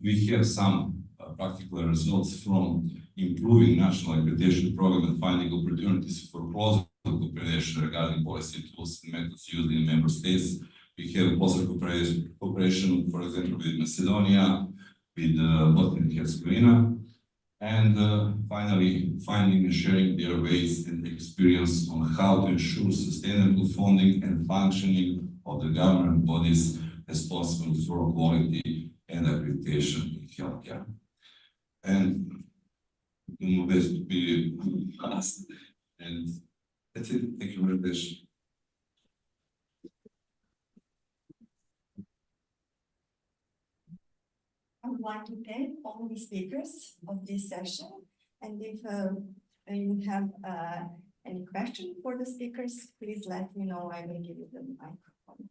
we have some practical results from improving national accreditation program and finding opportunities for closer cooperation regarding policy tools and methods used in member states. We have closer cooperation, for example, with Macedonia, with Bosnia and Herzegovina, and finally, finding and sharing their ways and experience on how to ensure sustainable funding and functioning of the government bodies responsible for quality and accreditation in healthcare. And do my best to be fast. And that's it. Thank you very much. I would like to thank all the speakers of this session. And if you have any question for the speakers, please let me know. I will give you the microphone.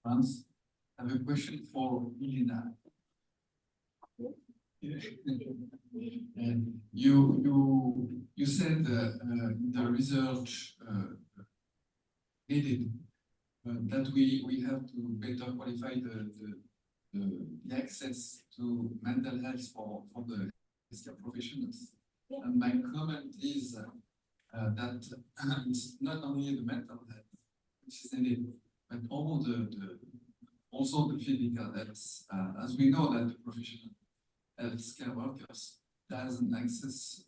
France, I have a question for Elena. You said the research needed that we have to better qualify the access to mental health for the healthcare professionals. And my comment is that it's not only the mental health which is needed, but also the physical health. As we know that the professional healthcare workers doesn't access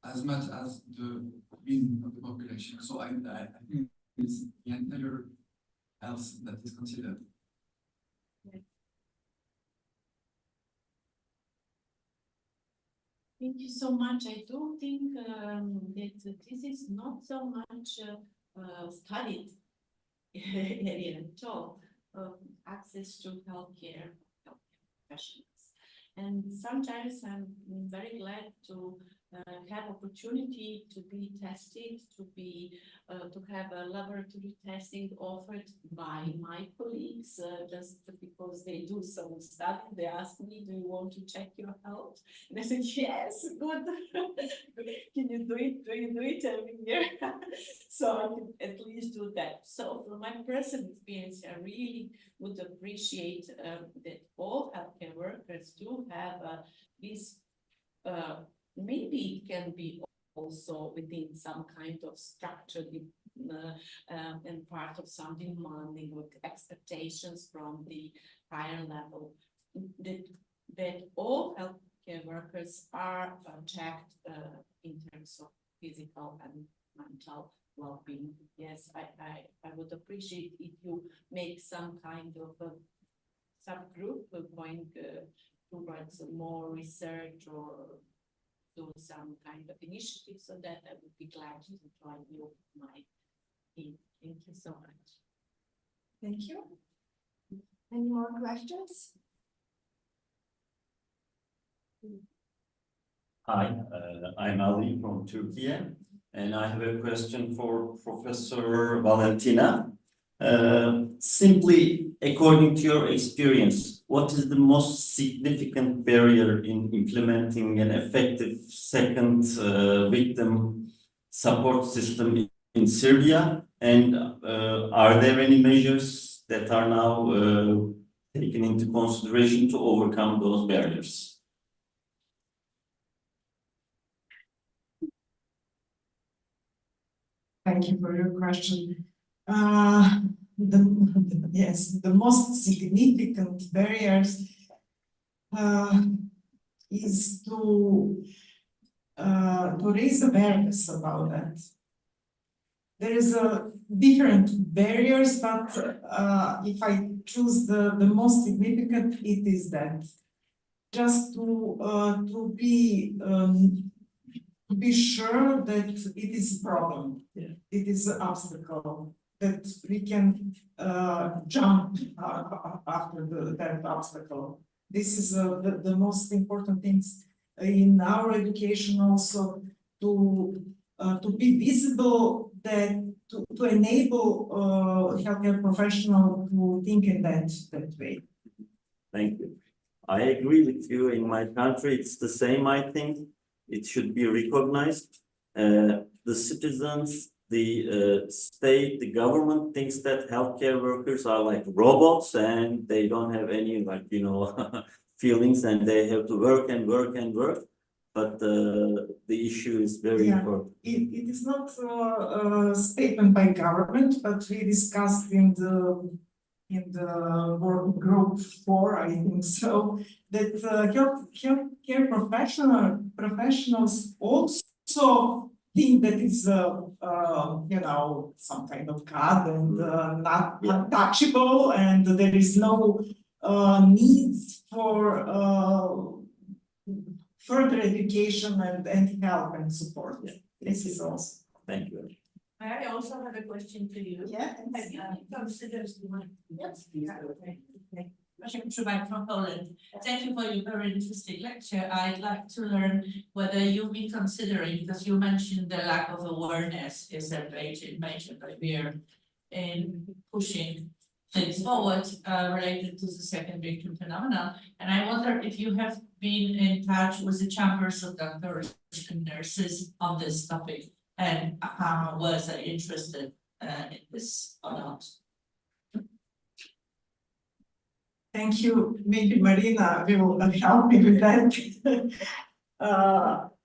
as much as the mean of the population. So I think it's the entire health that is considered. Thank you so much. I do think that this is not so much studied area at all, access to healthcare professionals. And sometimes I'm very glad to have opportunity to be tested, to have a laboratory testing offered by my colleagues, just because they do some study. They ask me, do you want to check your health? And I said, yes, good. Can you do it? Do you do it every year? So I can at least do that. So from my personal experience, I really would appreciate that all healthcare workers do have this maybe it can be also within some kind of structure and part of some demanding with expectations from the higher level that all healthcare workers are checked in terms of physical and mental well-being. Yes, I would appreciate if you make some kind of a subgroup going towards more research or do some kind of initiative, so that I would be glad to join you my team. Thank you so much. Thank you. Any more questions? Hi, I'm Ali from Turkey, and I have a question for Professor Valentina. Simply, according to your experience, what is the most significant barrier in implementing an effective second victim support system in Serbia? And are there any measures that are now taken into consideration to overcome those barriers? Thank you for your question. Yes, the most significant barriers is to raise awareness about that. There is a different barriers, but if I choose the most significant, it is that just to be sure that it is a problem, it is an obstacle, that we can jump after that obstacle. This is the most important things in our education also, to be visible, that to enable healthcare professional to think in that way. Thank you. I agree with you. In my country, it's the same, I think. It should be recognized. The citizens, the state, the government thinks that healthcare workers are like robots and they don't have any, like, feelings, and they have to work and work and work. But the issue is very important. It is not a statement by government, but we discussed in the work group 4, I think so, that healthcare professionals also think that it's some kind of God and not untouchable, and there is no needs for further education and help and support. This is also. Thank you. I also have a question to you. Yeah. Have you considered? Yes. From Poland. Thank you for your very interesting lecture. I'd like to learn whether you've been considering, because you mentioned the lack of awareness is a major barrier in pushing things forward related to the second victim phenomenon. And I wonder if you have been in touch with the chambers of doctors and nurses on this topic, and was I interested in this or not? Thank you. Maybe Marina will help me with that.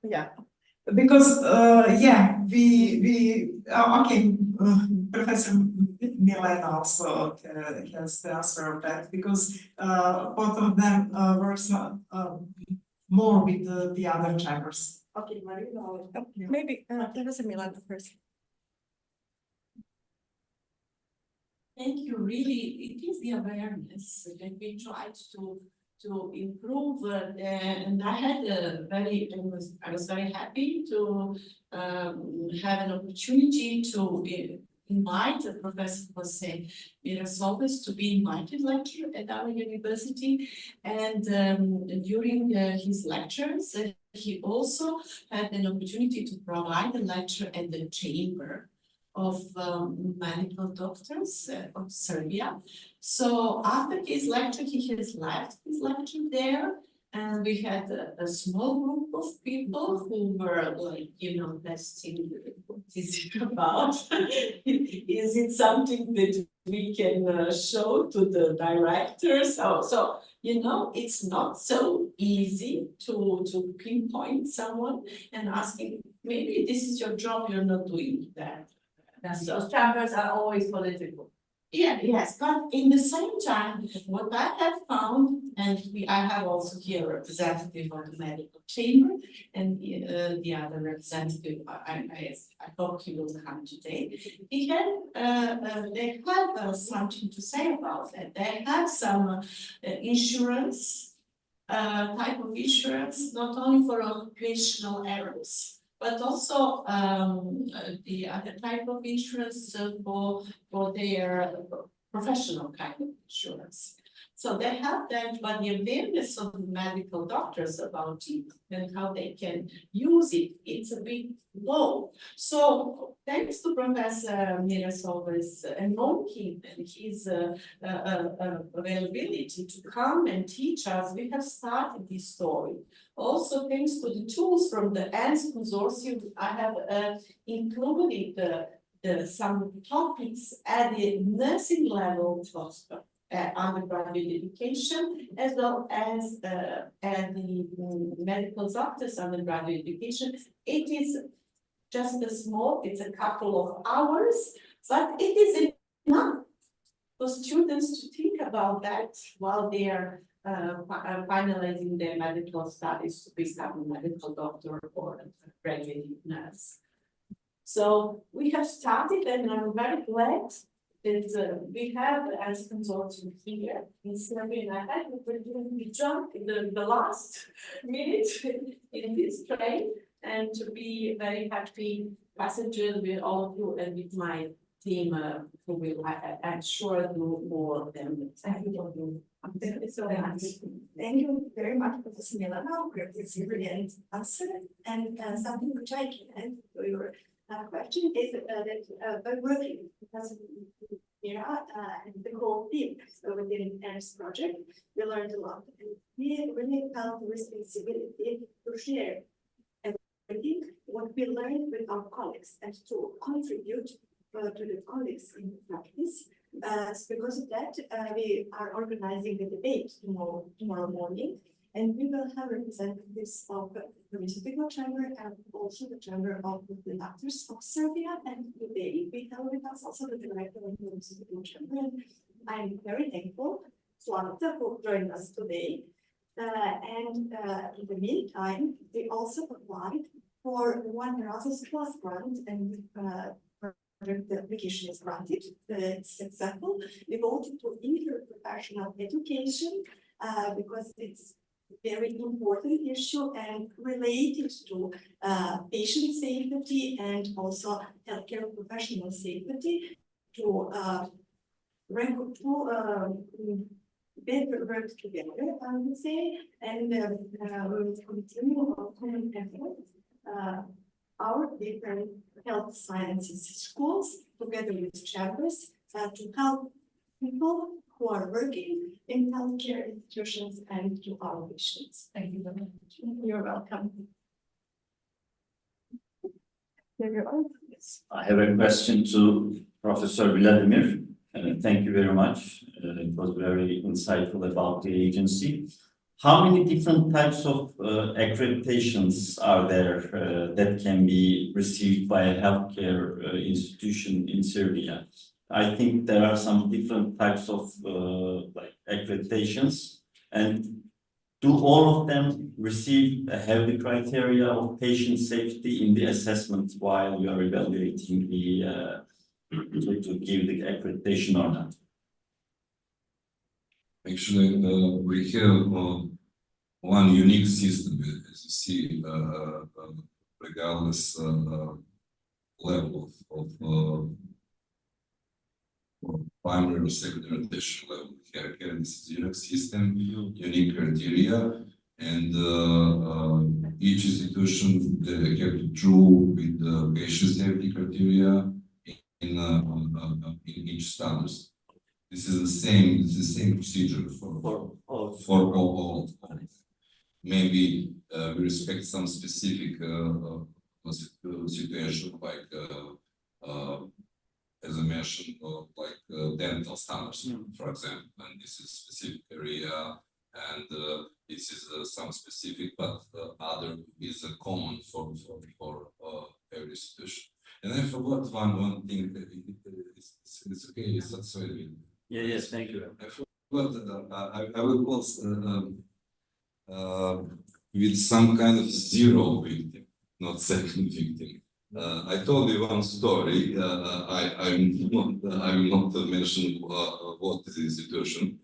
Yeah, because Professor Milena also has the answer of that, because both of them works more with the other chambers. Okay, Marina. Maybe Professor Milena first. Thank you. Really, it is the awareness that we tried to improve, and I was very happy to have an opportunity to invite Professor Jose Mirasolves to be invited lecture at our university, and during his lectures, he also had an opportunity to provide a lecture at the chamber of medical doctors of Serbia. So after his lecture, he has left his lecture there, and we had a small group of people who were like, testing what is it about? Is it something that we can show to the directors? So it's not so easy to pinpoint someone and asking, maybe this is your job, you're not doing that. Those chambers are always political. Yeah, yes, but in the same time, what I have found, and I have also here a representative of the medical chamber and the other representative, I hope he will come today. They have something to say about that. They have some insurance, type of insurance, not only for occupational errors, but also the other type of insurance for their professional kind of insurance. So they have that, but the awareness of medical doctors about it and how they can use it, it's a bit low. So thanks to Professor Mirasova's and him and his availability to come and teach us, we have started this story. Also, thanks to the tools from the ERNST consortium, I have included some topics at the nursing level of undergraduate education, as well as at the medical doctors undergraduate education. It is just it's a couple of hours, but it is enough for students to think about that while they are finalizing their medical studies to become a medical doctor or a graduate nurse. So we have started, and I'm very glad that we have as consortium here in Serbia, and I had the opportunity to jump in the last minute in this train, and to be very happy passenger with all of you and with my team, who will, I'm sure, do more of them. Thank you. Thank you so much. Thank you very much, Professor Milana, for this brilliant answer. And something which I can add to your question is that by working with Mira and the whole team within ERNST project, we learned a lot. And we really felt the responsibility to share everything what we learned with our colleagues and to contribute to the colleagues in practice. Because of that, we are organizing a debate tomorrow morning, and we will have representatives of the Municipal Chamber and also the Chamber of the Doctors of Serbia. And today we have with us also the director of the Municipal Chamber. And I'm very thankful to Anita who joined us today. In the meantime, we also applied for one Erasmus Plus grant, and the application is granted. It's successful. We voted to interprofessional education because it's very important issue and related to patient safety and also healthcare professional safety to better work together, I would say, and we will continue our common efforts. Our different health sciences schools together with chambers to help people who are working in healthcare institutions and to our patients. Thank you very much. You're welcome. I have a question to Professor Vladimir. Thank you very much. It was very insightful about the agency. How many different types of accreditations are there that can be received by a healthcare institution in Serbia? I think there are some different types of like accreditations, and do all of them have the criteria of patient safety in the assessment while you are evaluating the to give the accreditation or not? Actually, we have one unique system, as you see, regardless level of primary or secondary tertiary level. Here, this is unique system, unique criteria, and each institution they have to draw with the patient safety criteria in each standards. This is the same procedure for all. Maybe we respect some specific situation, like as I mentioned, like dental standards, for example, and this is specific area, and this is some specific, but other is common for every institution. And I forgot one thing that is it's okay, it's not so easy. Yeah, yes, thank you. But I will close with some kind of zero victim, not second victim. I told you one story. I will not mention what is the institution.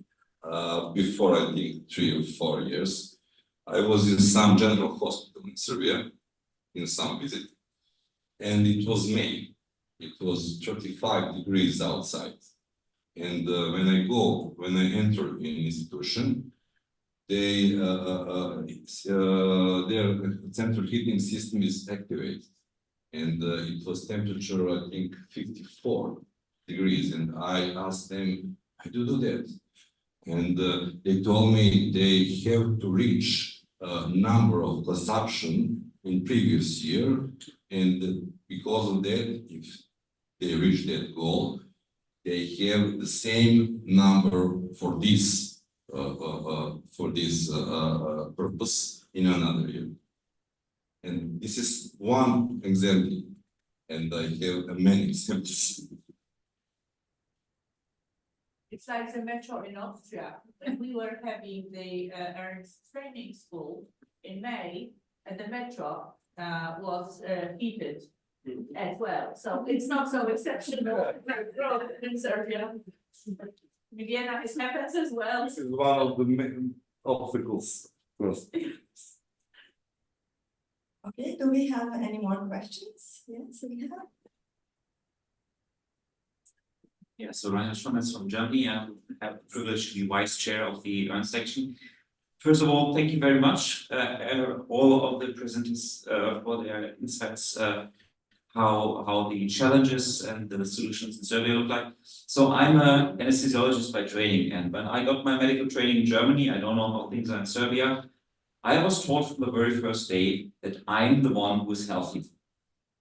Before I think 3 or 4 years, I was in some general hospital in Serbia, in some visit, and it was May. It was 35 degrees outside. And when I enter an institution, their central heating system is activated. And it was temperature, I think, 54 degrees. And I asked them, how do you do that? And they told me they have to reach a number of consumption in previous year. And because of that, if they reach that goal, they have the same number for this purpose in another year. And this is one example, and I have many examples. It's like the metro in Austria. When we were having the ERNST training school in May, and the metro was heated as well. So it's not so exceptional in Serbia. In Vienna, it happens as well. This is one of the main obstacles. Okay, do we have any more questions? Yes, we have. Yeah, so Rainer Schommetz from Germany. I have the privilege to be vice chair of the ERNST section. First of all, thank you very much, all of the presenters for their insights, how the challenges and the solutions in Serbia look like. So I'm an anesthesiologist by training, and when I got my medical training in Germany, I don't know how things are in Serbia, I was taught from the very first day that I'm the one who is healthy.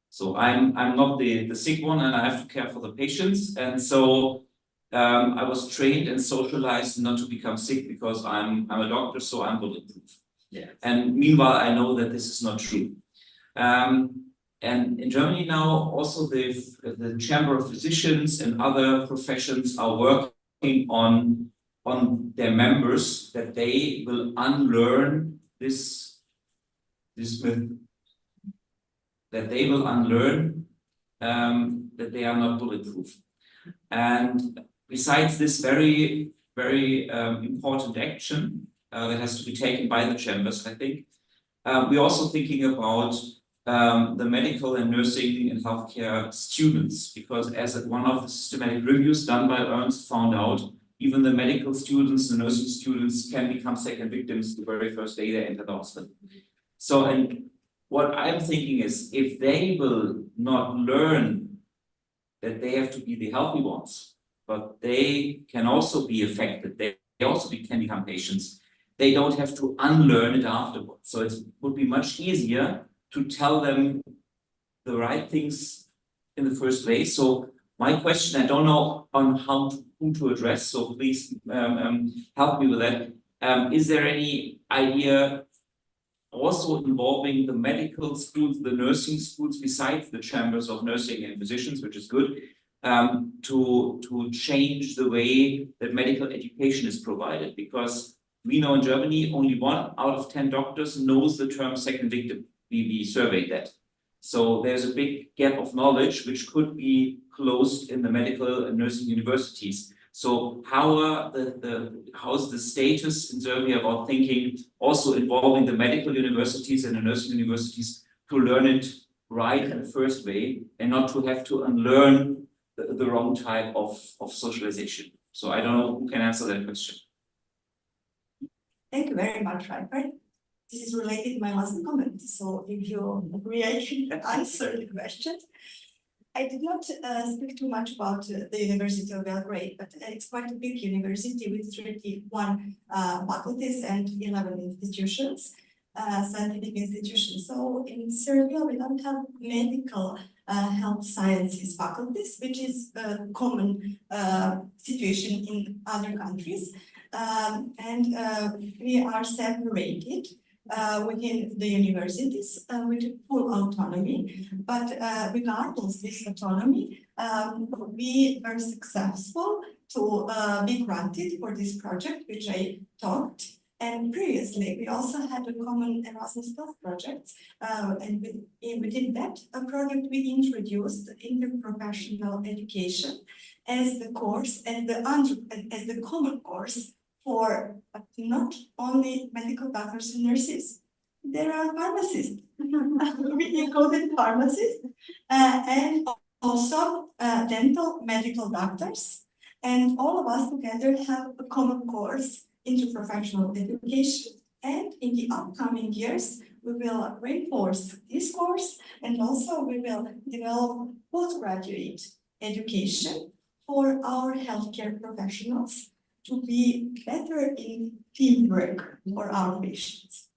So I'm not the sick one, and I have to care for the patients. And so I was trained and socialized not to become sick because I'm a doctor, so I'm bulletproof. Yeah. And meanwhile, I know that this is not true. And in Germany now, also the Chamber of Physicians and other professions are working on their members that they will unlearn this myth, that they will unlearn that they are not bulletproof. And besides this very, very important action that has to be taken by the chambers, I think, we're also thinking about the medical and nursing and healthcare students, because as one of the systematic reviews done by ERNST found out, even the medical students, the nursing students can become second victims the very first day they enter the hospital. So, and what I'm thinking is, if they will not learn that they have to be the healthy ones, but they can also be affected, they also can become patients, they don't have to unlearn it afterwards. So it would be much easier to tell them the right things in the first place. So my question, I don't know on who to address, so please help me with that. Is there any idea also involving the medical schools, the nursing schools, besides the chambers of nursing and physicians, which is good, to change the way that medical education is provided? Because we know in Germany, only 1 out of 10 doctors knows the term second victim. We surveyed that. So there's a big gap of knowledge which could be closed in the medical and nursing universities. So how's the status in Serbia about thinking, also involving the medical universities and the nursing universities, to learn it right in the first way and not to have to unlearn the wrong type of socialization? So I don't know who can answer that question. Thank you very much, Reinhard. This is related to my last comment. So if you agree, I can answer the question. I did not speak too much about the University of Belgrade, but it's quite a big university with 31 faculties and 11 institutions, scientific institutions. So in Serbia, we don't have medical health sciences faculties, which is a common situation in other countries. And we are separated within the universities with full autonomy. But regardless this autonomy, we were successful to be granted for this project, which I talked. And previously, we also had a common Erasmus Plus project, and within that project, we introduced interprofessional education as the course, as the common course for not only medical doctors and nurses. There are pharmacists. We included pharmacists and also dental medical doctors. And all of us together have a common course into professional education. And in the upcoming years, we will reinforce this course, and also we will develop postgraduate education for our healthcare professionals to be better in teamwork for our patients.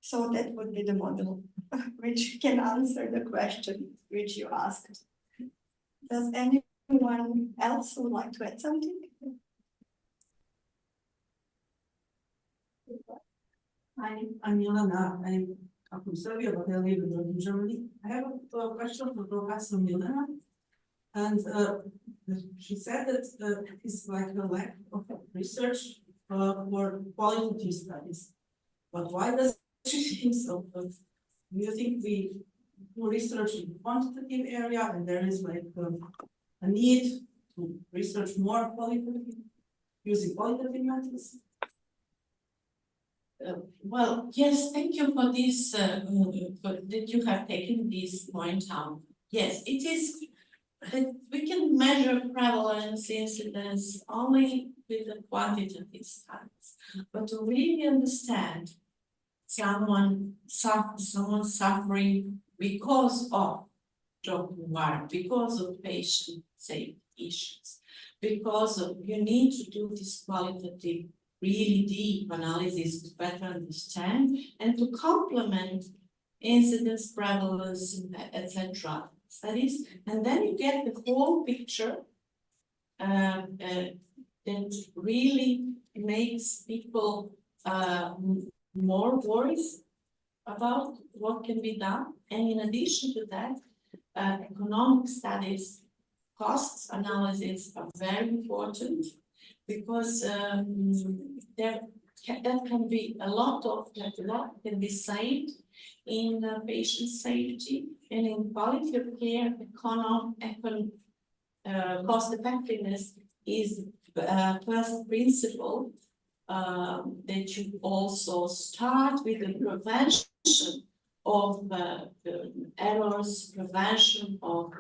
So that would be the model which can answer the question which you asked. Does anyone else would like to add something? I'm Milena. I'm from Serbia, but I live in Germany. I have a question for Professor Milena. And she said that it's like a lack of research for qualitative studies. But why does she think so? Do you think we do research in the quantitative area and there is like a need to research more qualitative, using qualitative methods? Well, yes, thank you for this, for that you have taken this point out. Yes, it is. We can measure prevalence incidence only with the quantitative studies, but to really understand someone suffering because of job environment, because of patient safety issues, because of you need to do this qualitative, really deep analysis to better understand and to complement incidence, prevalence, etc. studies, and then you get the whole picture that really makes people more worried about what can be done. And in addition to that, economic studies, costs analysis are very important because that can be a lot can be saved in patient safety and in quality of care. Cost effectiveness is first principle that you also start with the prevention of errors, prevention of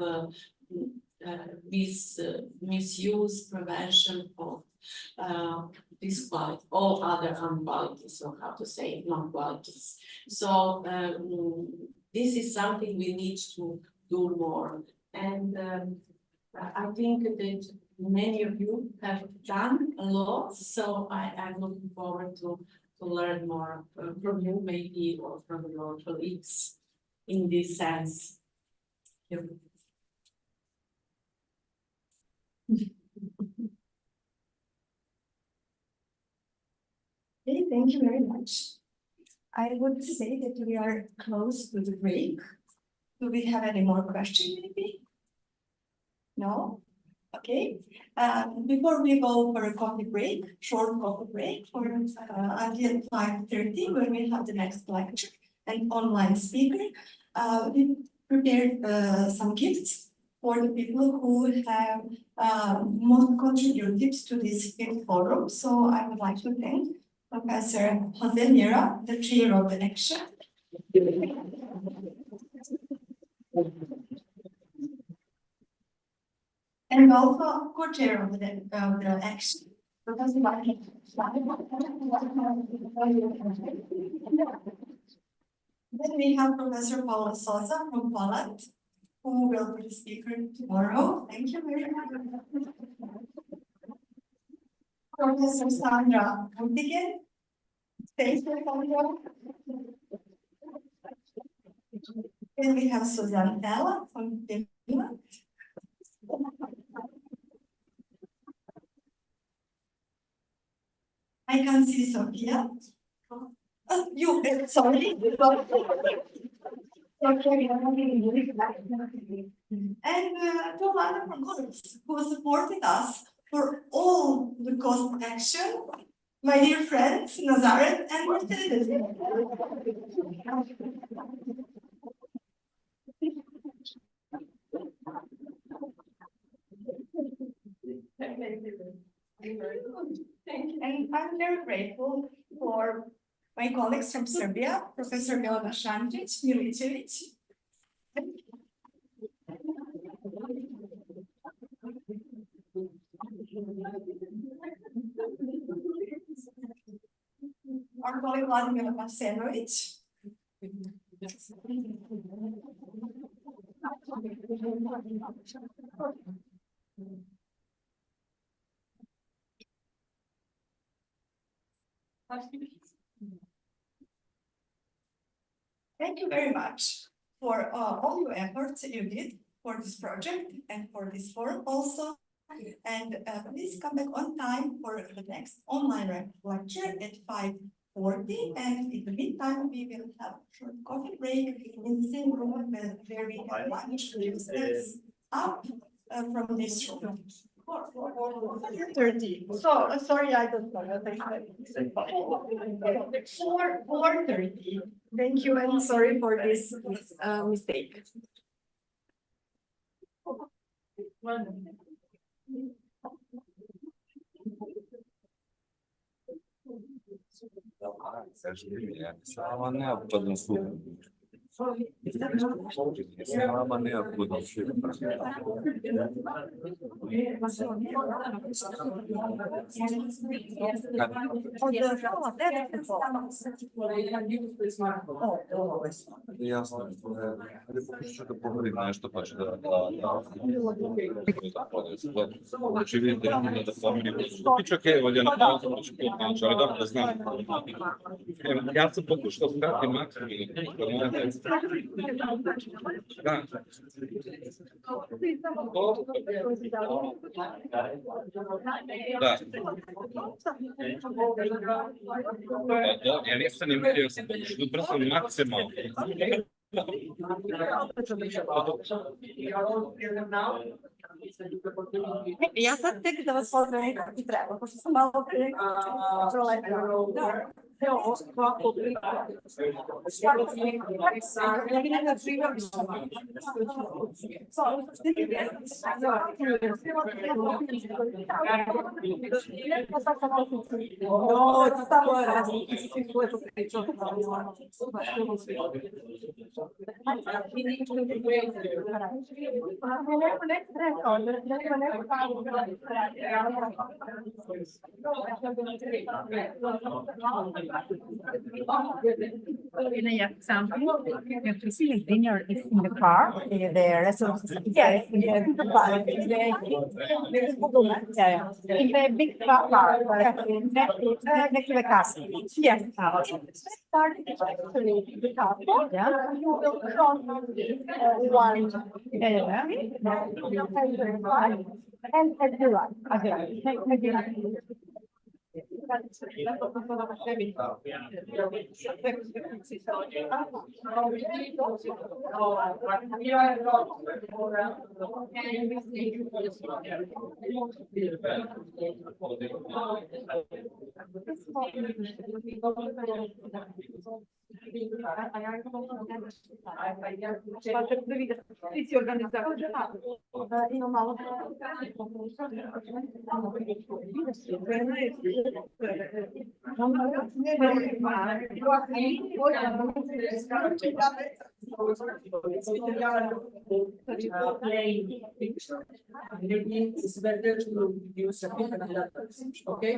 misuse, prevention of disquality, all other unqualities, or how to say non-qualities. So this is something we need to do more. And I think that many of you have done a lot, so I'm looking forward to learn more from you, maybe, or from your colleagues in this sense. Okay, thank you very much. I would say that we are close to the break. Do we have any more questions, maybe? No? Okay. Before we go for a coffee break, short coffee break for until 5:30, when we have the next lecture and online speaker, we prepared some gifts for the people who have most contributed to this forum. So I would like to thank Professor Jose Mira, the chair of the action. And also co-chair of the action. Then we have Professor Paula Sosa from Poland, who will be the speaker tomorrow. Thank you very much. Professor Sandra Huntigen. Thank you, Sandra. Then we have Suzanne Ella from Finland. I can see Sophia. You you, sorry. And to wonderful colleagues who supported us for all the cost action, my dear friends, Nazareth and Mercedes. And I'm very grateful for my colleagues from Serbia, Professor Milena Šantić, Milicevic. Our colleague Vladimir Varsenovic. Thank you very much for all your efforts you did for this project and for this forum also. And please come back on time for the next online lecture at 5:40. And in the meantime, we will have a short coffee break in the same room where we have lunch. That's up from this room. 4:30. So sorry, I don't know. 4:30. Thank you, and sorry for this mistake. Sama neophodno sluha. Sama neophodno Jasno. Ali pokušat ću da pomerim nešto, pa ću da znači vidite da pomerim. Biće okej, ovdje na pauzu, pa ću pomeći, ali dobro da znam. Ja sam pokušao skratiti maksimum. Da. Da. Ja nisam imao, ja sam pokušao brzo maksimalno. Ja sad tek da vas pozdravim kako ti treba, pošto sam malo prije Your dinner is in the car, the restaurant. Yes, in the car. In the big car, next to the castle. Yes. Starting actually the castle. Yeah. You will cross one. And at the right. Thank you. Maybe it's better to use a different letters, okay?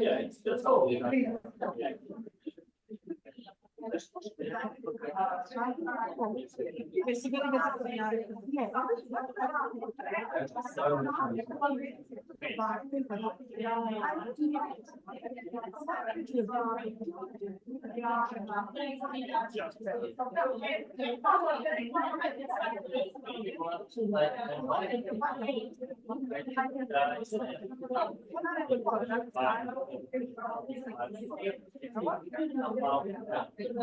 We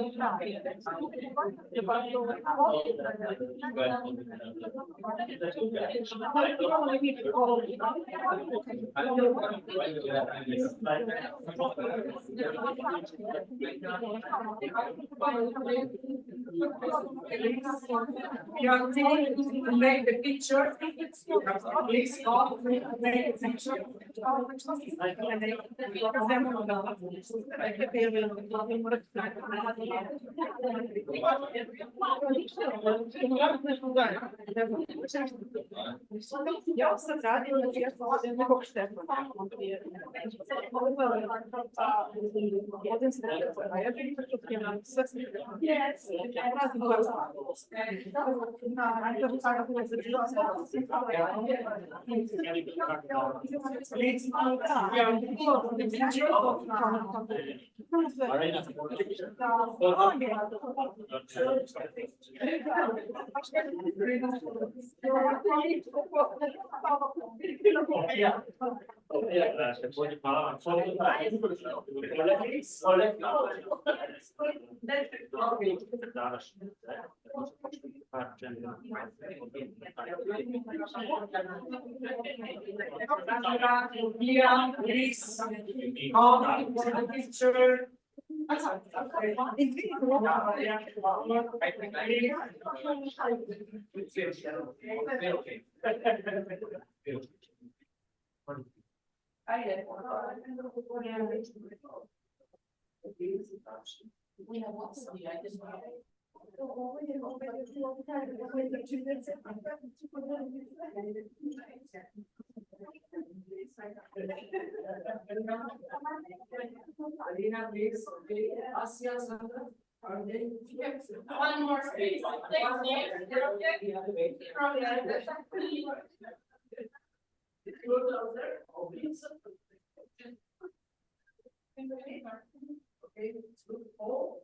are going to make the picture. Please stop, make the picture. Yes. Here, please, come to the picture. We have one study, I just. Alina, please, okay, Asia, are they? One more space. Okay, two, four.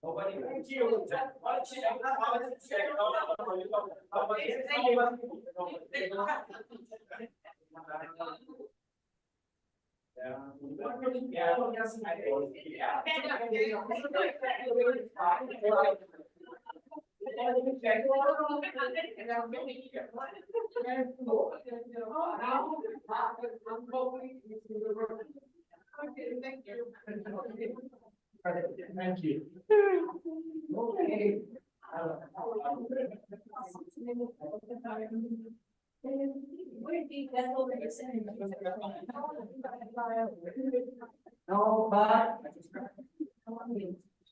Thank you. Thank you. Okay. No, but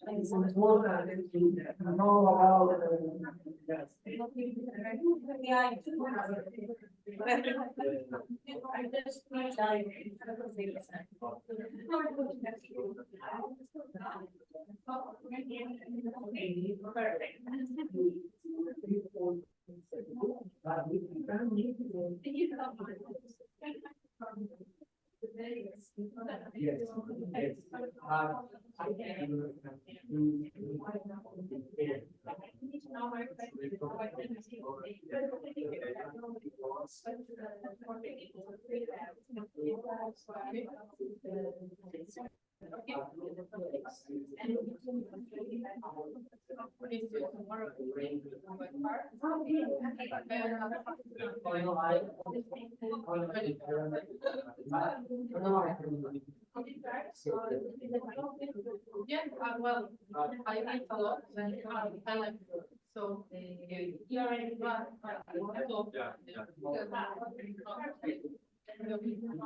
it's important to know about Yeah, well, I like a lot, and I like so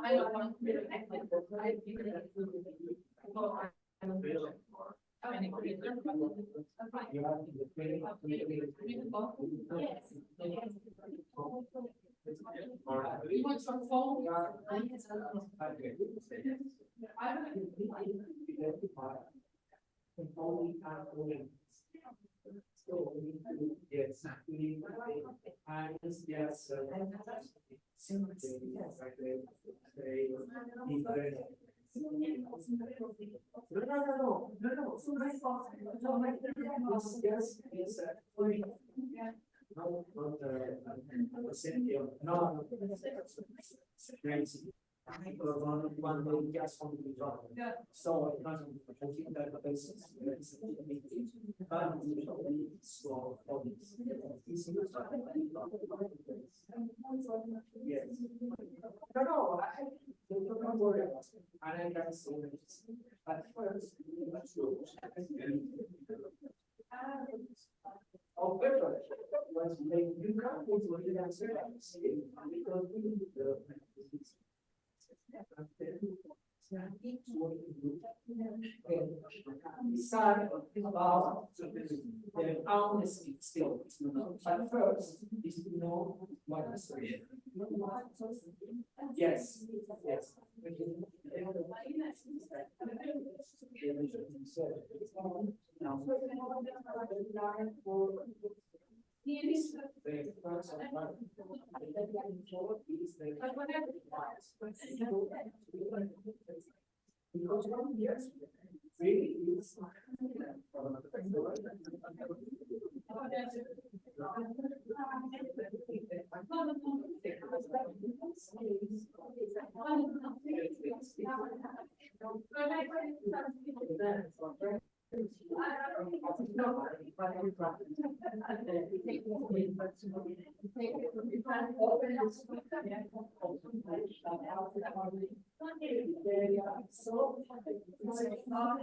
I don't want you want some phone? Exactly. And yes. No, Yes, yes, no, no, crazy. One day just on the job. So, I think that the basis is but so yes. No, don't worry about it. I can say this. But first, let's go. Oh, perfect. Once you can't go to the answer, because we need the decide about the honesty still. But first is to know what is real. Yes, yes. Because 1 year really is. So it's not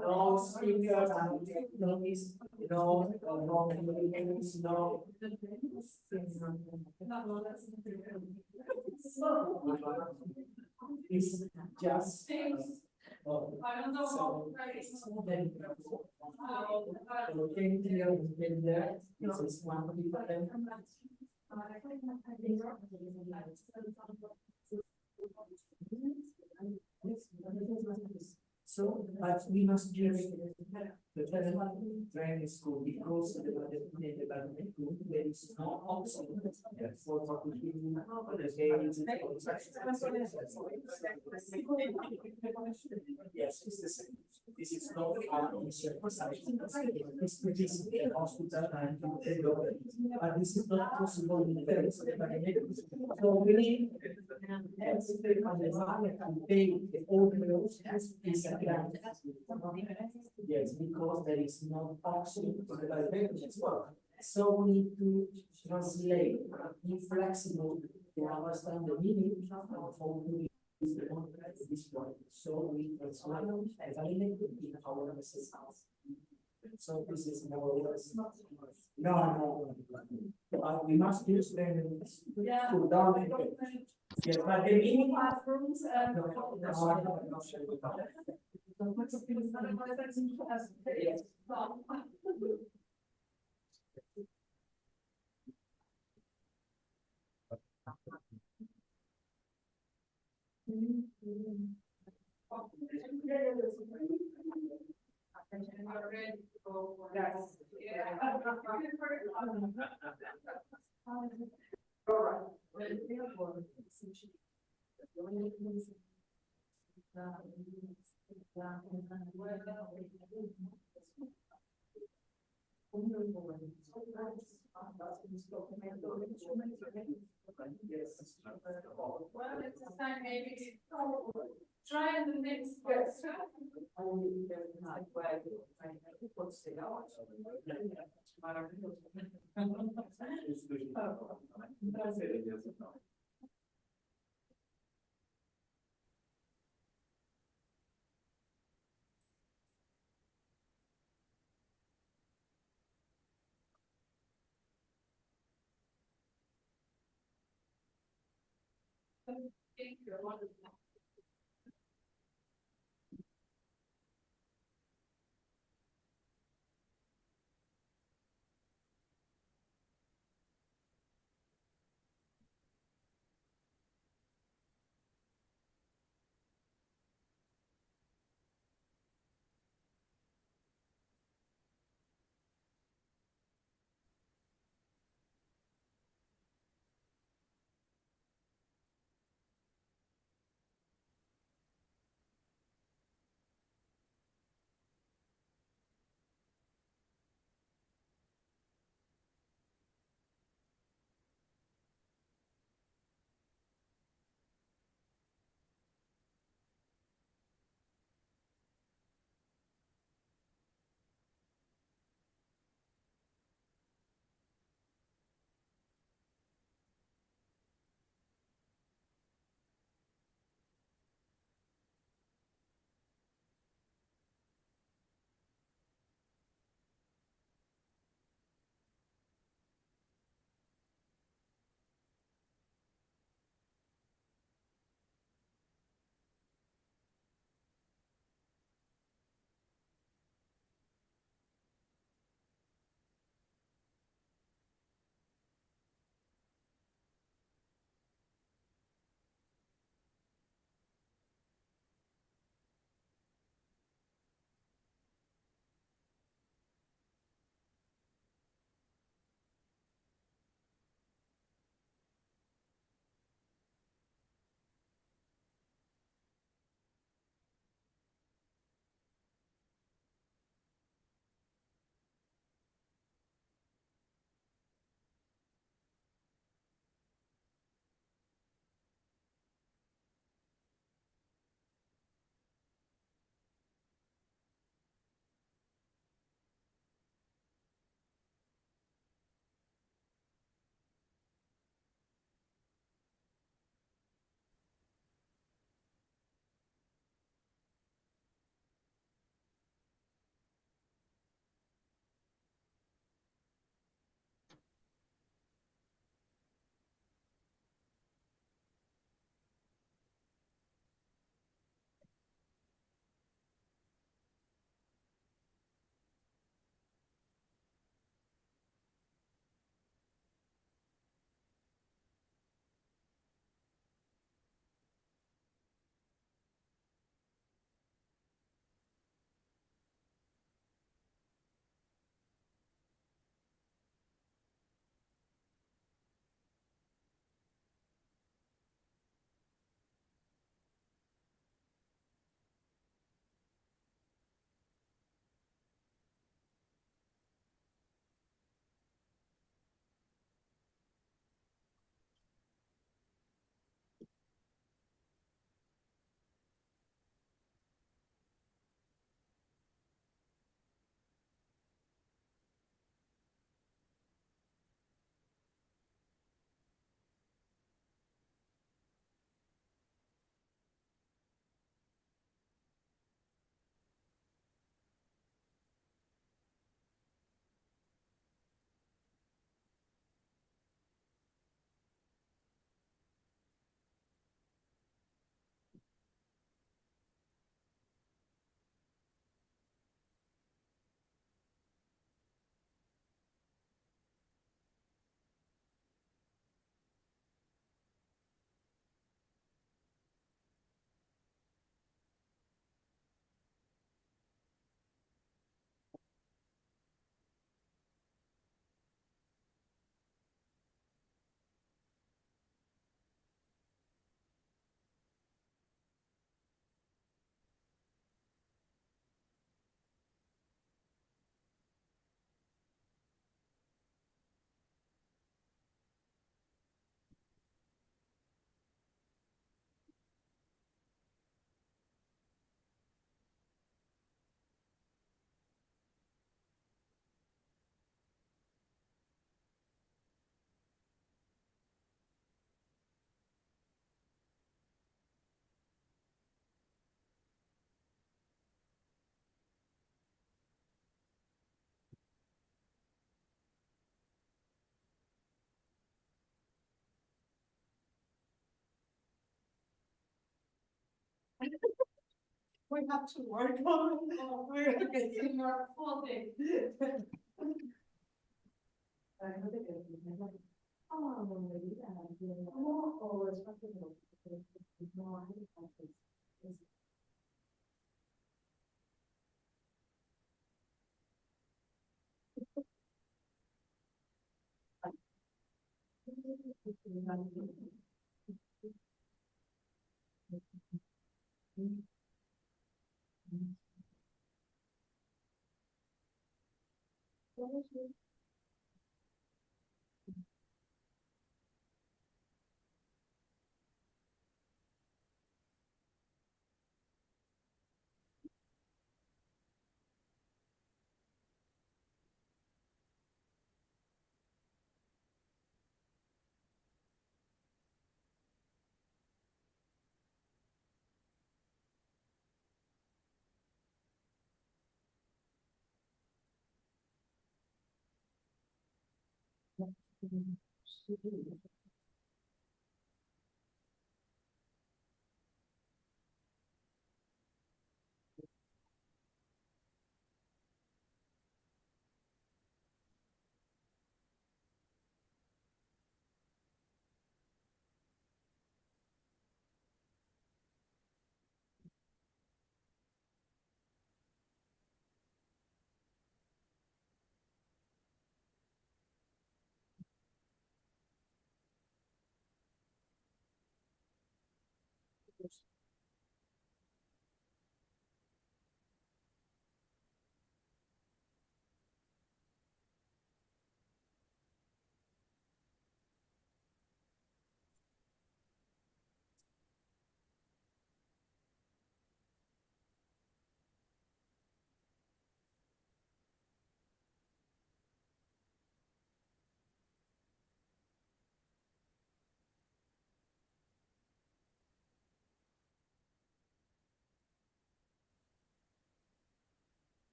no speakers and techniques, no wrong meanings, no. It's just. I don't know. So then, looking here in there, this is one of the so, but we must just the training school because the development group there is no option for the games. Yes, it's the same. This is not it's produced in hospital and but this is not possible in the so we need and pay the old bills is a grant. Yes, because there is no option to the benefits work. So we need to translate, be flexible to understand the meaning of how to use the contract at this point. So we translate evaluate in our assistance. So this is more or less. No. We must use them to down. Yes, but the meaning classrooms. Yes. Well, it's a sign maybe try the next question. Thank you. We have to work on, we're getting more full day.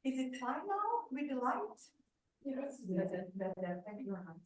Is it fine now with the light? Yes. Better. Thank you very much.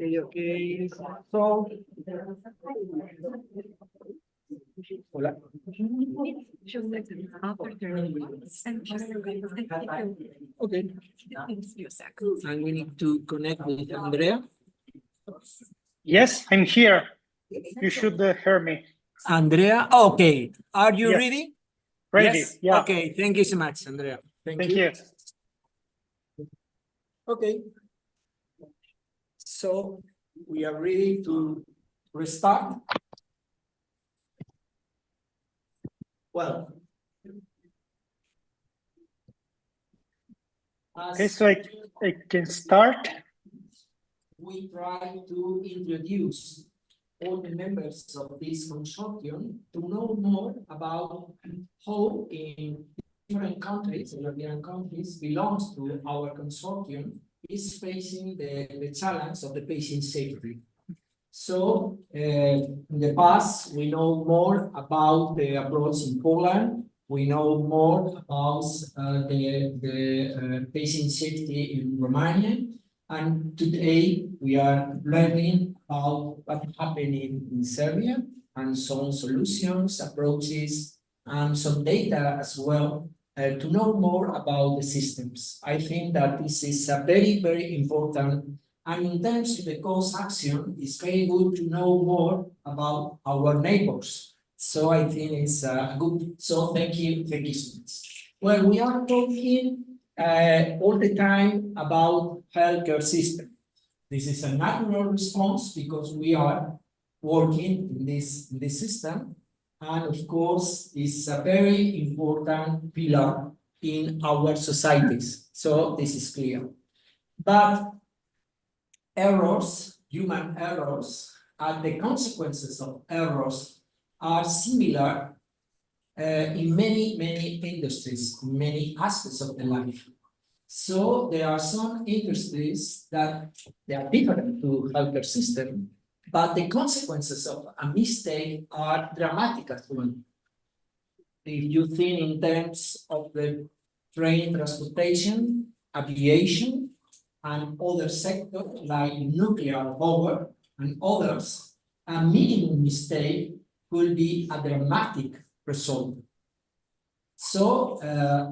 Okay. So. Hola. Okay. And we need to connect with Andrea. Yes, I'm here. You should hear me. Andrea, okay. Are you Yes. ready? Ready, Yes? yeah. Okay, thank you so much, Andrea. Thank you. Okay. So we are ready to restart. Well. Okay, so I can start. We try to introduce all the members of this consortium to know more about how in different countries, European countries, belongs to our consortium, is facing the challenge of the patient safety. So in the past, we know more about the approach in Poland. We know more about the patient safety in Romania. And today we are learning about what's happening in Serbia and some solutions, approaches and some data as well to know more about the systems. I think that this is a very, very important, and in terms of the cost action, it's very good to know more about our neighbors. So I think it's good. So thank you so much. Well, we are talking all the time about healthcare system. This is a natural response because we are working in this system. And of course, it's a very important pillar in our societies. So this is clear. But errors, human errors, and the consequences of errors are similar in many industries, many aspects of the life. So there are some industries that they are different to healthcare system, but the consequences of a mistake are dramatic as well. If you think in terms of the train transportation, aviation, and other sectors like nuclear power and others, a minimum mistake could be a dramatic result. So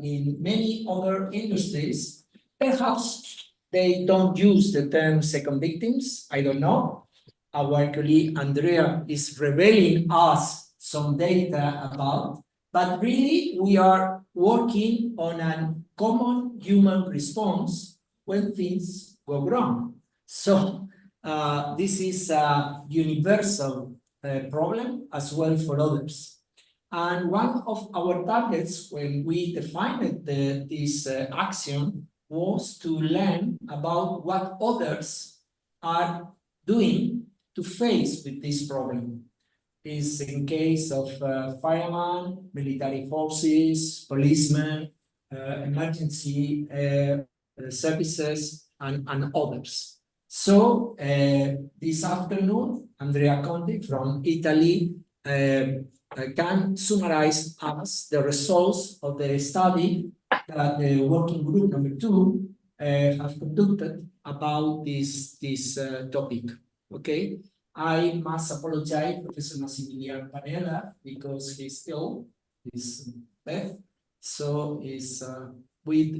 in many other industries, perhaps they don't use the term second victims. I don't know. Our colleague Andrea is revealing us some data about, but really we are working on a common human response when things go wrong. So this is a universal problem as well for others. And one of our targets when we defined this action was to learn about what others are doing to face with this problem. Is in case of firemen, military forces, policemen, emergency services, and others. So this afternoon, Andrea Conti from Italy can summarize us the results of the study that the working group number 2 have conducted about this topic. Okay, I must apologize, Professor Massimiliano Panella, because he's ill, he's deaf, so is with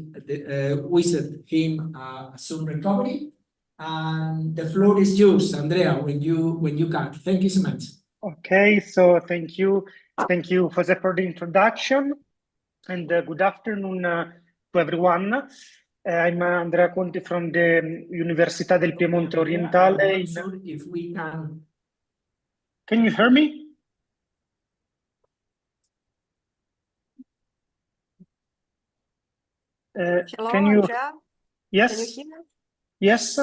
wish him a soon recovery. And the floor is yours, Andrea, when you can. Thank you so much. Okay, so thank you Jose for the introduction, and good afternoon to everyone. I'm Andrea Conti from the Università del Piemonte Orientale. I'm not sure if we can. Can you hear me? Hello, can you? Andrea? Yes. Can you hear? Yes.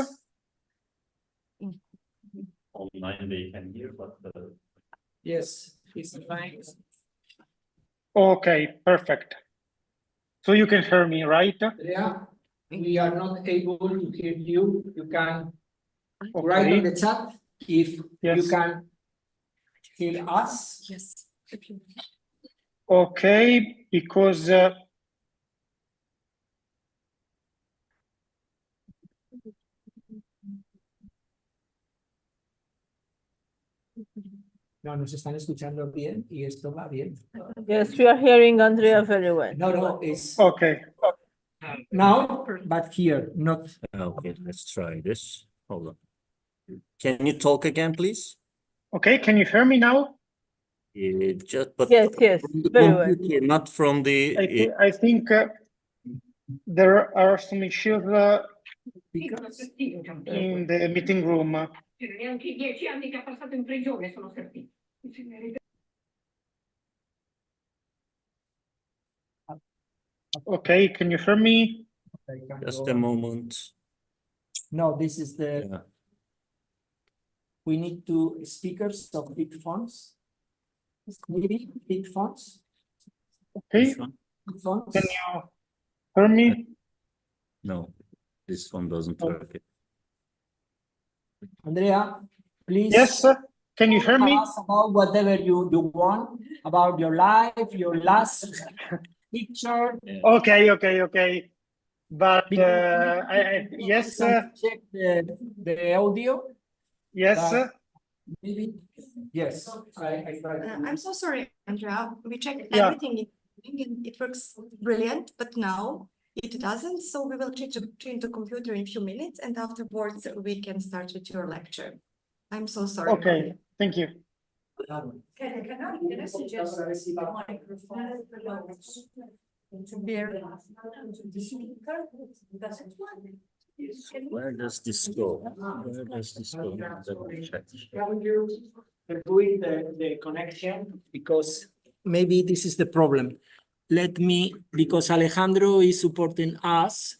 Online they can hear, but yes, it's fine. Okay, perfect. So you can hear me, right? Yeah, we are not able to hear you. You can write on the chat if you can hear us. Yes. Okay, because No, nos están escuchando bien y esto va bien. Yes, we are hearing Andrea very well. No, it's okay. Now, but here, not. Okay, let's try this. Hold on. Can you talk again, please? Okay, can you hear me now? Just, but yes, from the very well. computer, not from the. I think there are some issues in the meeting room. Neanche 10 anni che ha passato in prigione sono serviti. Okay, can you hear me? Just a moment. No, this is the. Yeah. We need two speakers of big phones. Maybe big phones. Okay. Big phones. Can you hear me? No, this one doesn't work. Andrea, please. Yes, can you hear me? Ask about whatever you want about your life, your last picture. Okay. But yes. Check the audio. Yes. Yes, I tried. I'm so sorry, Andrea. We checked Yeah. everything and it works brilliant, but now it doesn't. So we will change the computer in a few minutes and afterwards we can start with your lecture. I'm so sorry. Okay, thank you. Can I suggest the microphone to bear to the speaker? Does it work? Where does this go? Where does this go? Double check. Doing the connection because maybe this is the problem. Let me, because Alejandro is supporting us.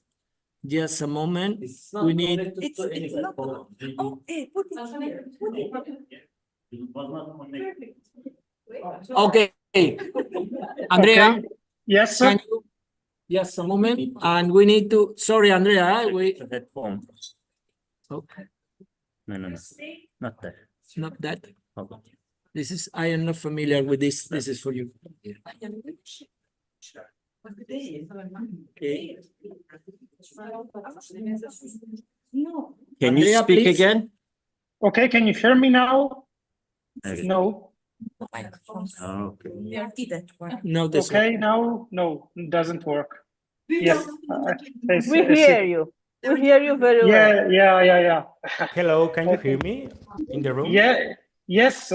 Just a moment. We need. It's not. Oh, hey, put it here. Put it. Perfect. Okay. Andrea. Okay. Yes, sir. Can you, just a moment, and we need to, sorry, Andrea, we. Headphone. Okay. No, not that. Not that. Okay. This is, I am not familiar with this. This is for you. Okay. No. Can you Andrea, speak please. again? Okay, can you hear me now? Okay. No. Okay. No, this Okay, now, no, it doesn't work. Yes. We hear you. We hear you very well. Yeah. Hello, can you hear me in the room? Yeah, yes.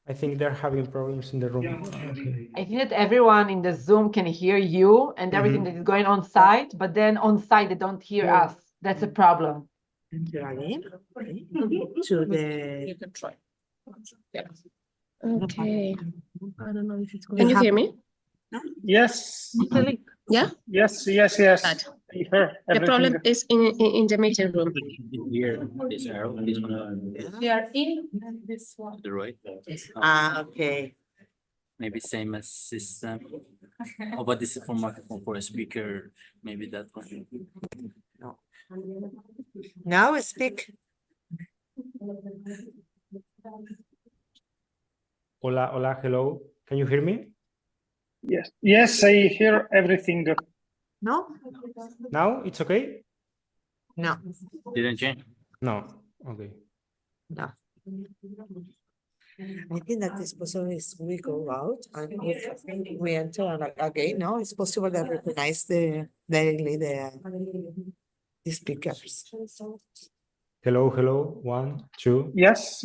I think they're having problems in the room. Okay. I think that everyone in the Zoom can hear you and everything that is going on site, but then on site they don't hear us. That's a problem. To the. You can try. Yeah. Okay. I don't know if it's going. Can you hear me? Yes. Yeah? Yes. I hear The problem everything. is in the meeting room. Here, this arrow, this one. We are in this one. The right. Okay. Maybe same as system. Oh, but this is for microphone for a speaker. Maybe that one. No. Now speak. Hola, hello. Can you hear me? Yes, I hear everything. No? Now it's okay? No. Didn't change? No. Okay. No. I think that it's possible is we go out and we enter and again, no, it's possible that recognize the speakers. Hello. 1, 2. Yes.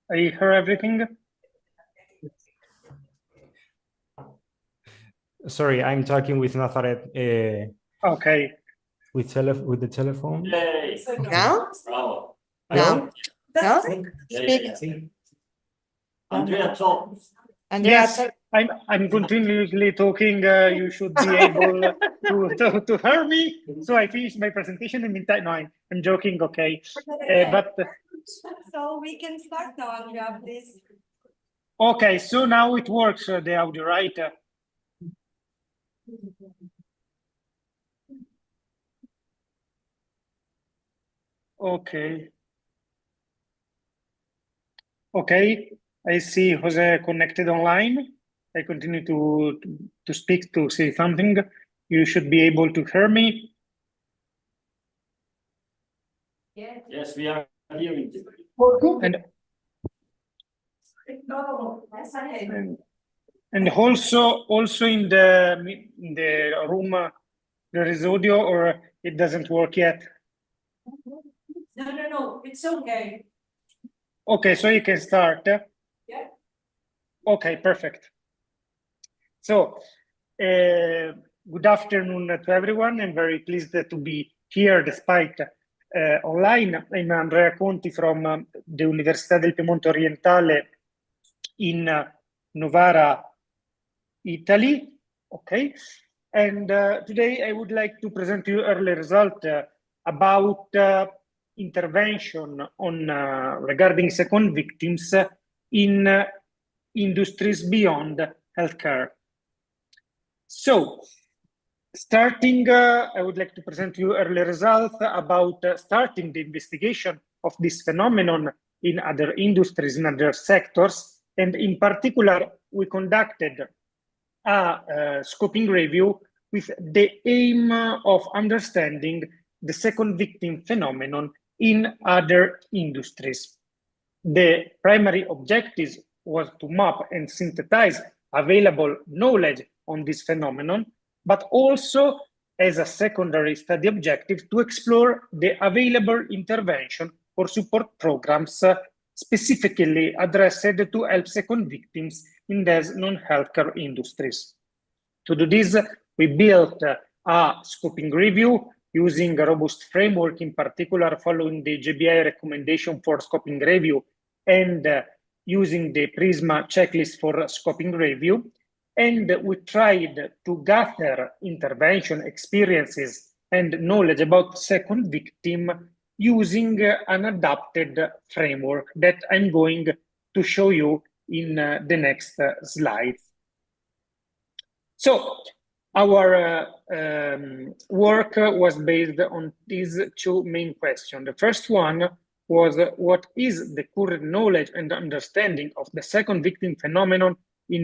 I hear everything. Sorry, I'm talking with Nazareth. Okay. With the telephone. Yay. Okay. Now? Bravo. Hello? No? Speak. Andrea, talk. Andrea, Yes, I'm continuously talking. You should be able to hear me. So I finished my presentation in the meantime. No, I'm joking. Okay, but So we can start now, Andrea, please. okay. So now it works. The audio, right? Okay. Okay. I see Jose connected online. I continue to speak, to say something. You should be able to hear me. Yes, we are hearing you. And also in the room there is audio, or it doesn't work yet. No, it's okay. Okay, so you can start. Yeah. Okay, perfect. So, good afternoon to everyone. I'm very pleased to be here despite online. I'm Andrea Conti from the Università del Piemonte Orientale in Novara, Italy. Okay, and today I would like to present to you early result about intervention on regarding second victims in industries beyond healthcare. So, starting, I would like to present to you early results about starting the investigation of this phenomenon in other industries, in other sectors, and in particular, we conducted a scoping review with the aim of understanding the second victim phenomenon in other industries. The primary objective was to map and synthesize available knowledge on this phenomenon, but also as a secondary study objective to explore the available intervention or support programs specifically addressed to help second victims in these non-healthcare industries. To do this, we built a scoping review using a robust framework, in particular following the JBI recommendation for scoping review and using the PRISMA checklist for scoping review. And we tried to gather intervention experiences and knowledge about second victim using an adapted framework that I'm going to show you in the next slides. So our work was based on these two main questions. The first one was what is the current knowledge and understanding of the second victim phenomenon in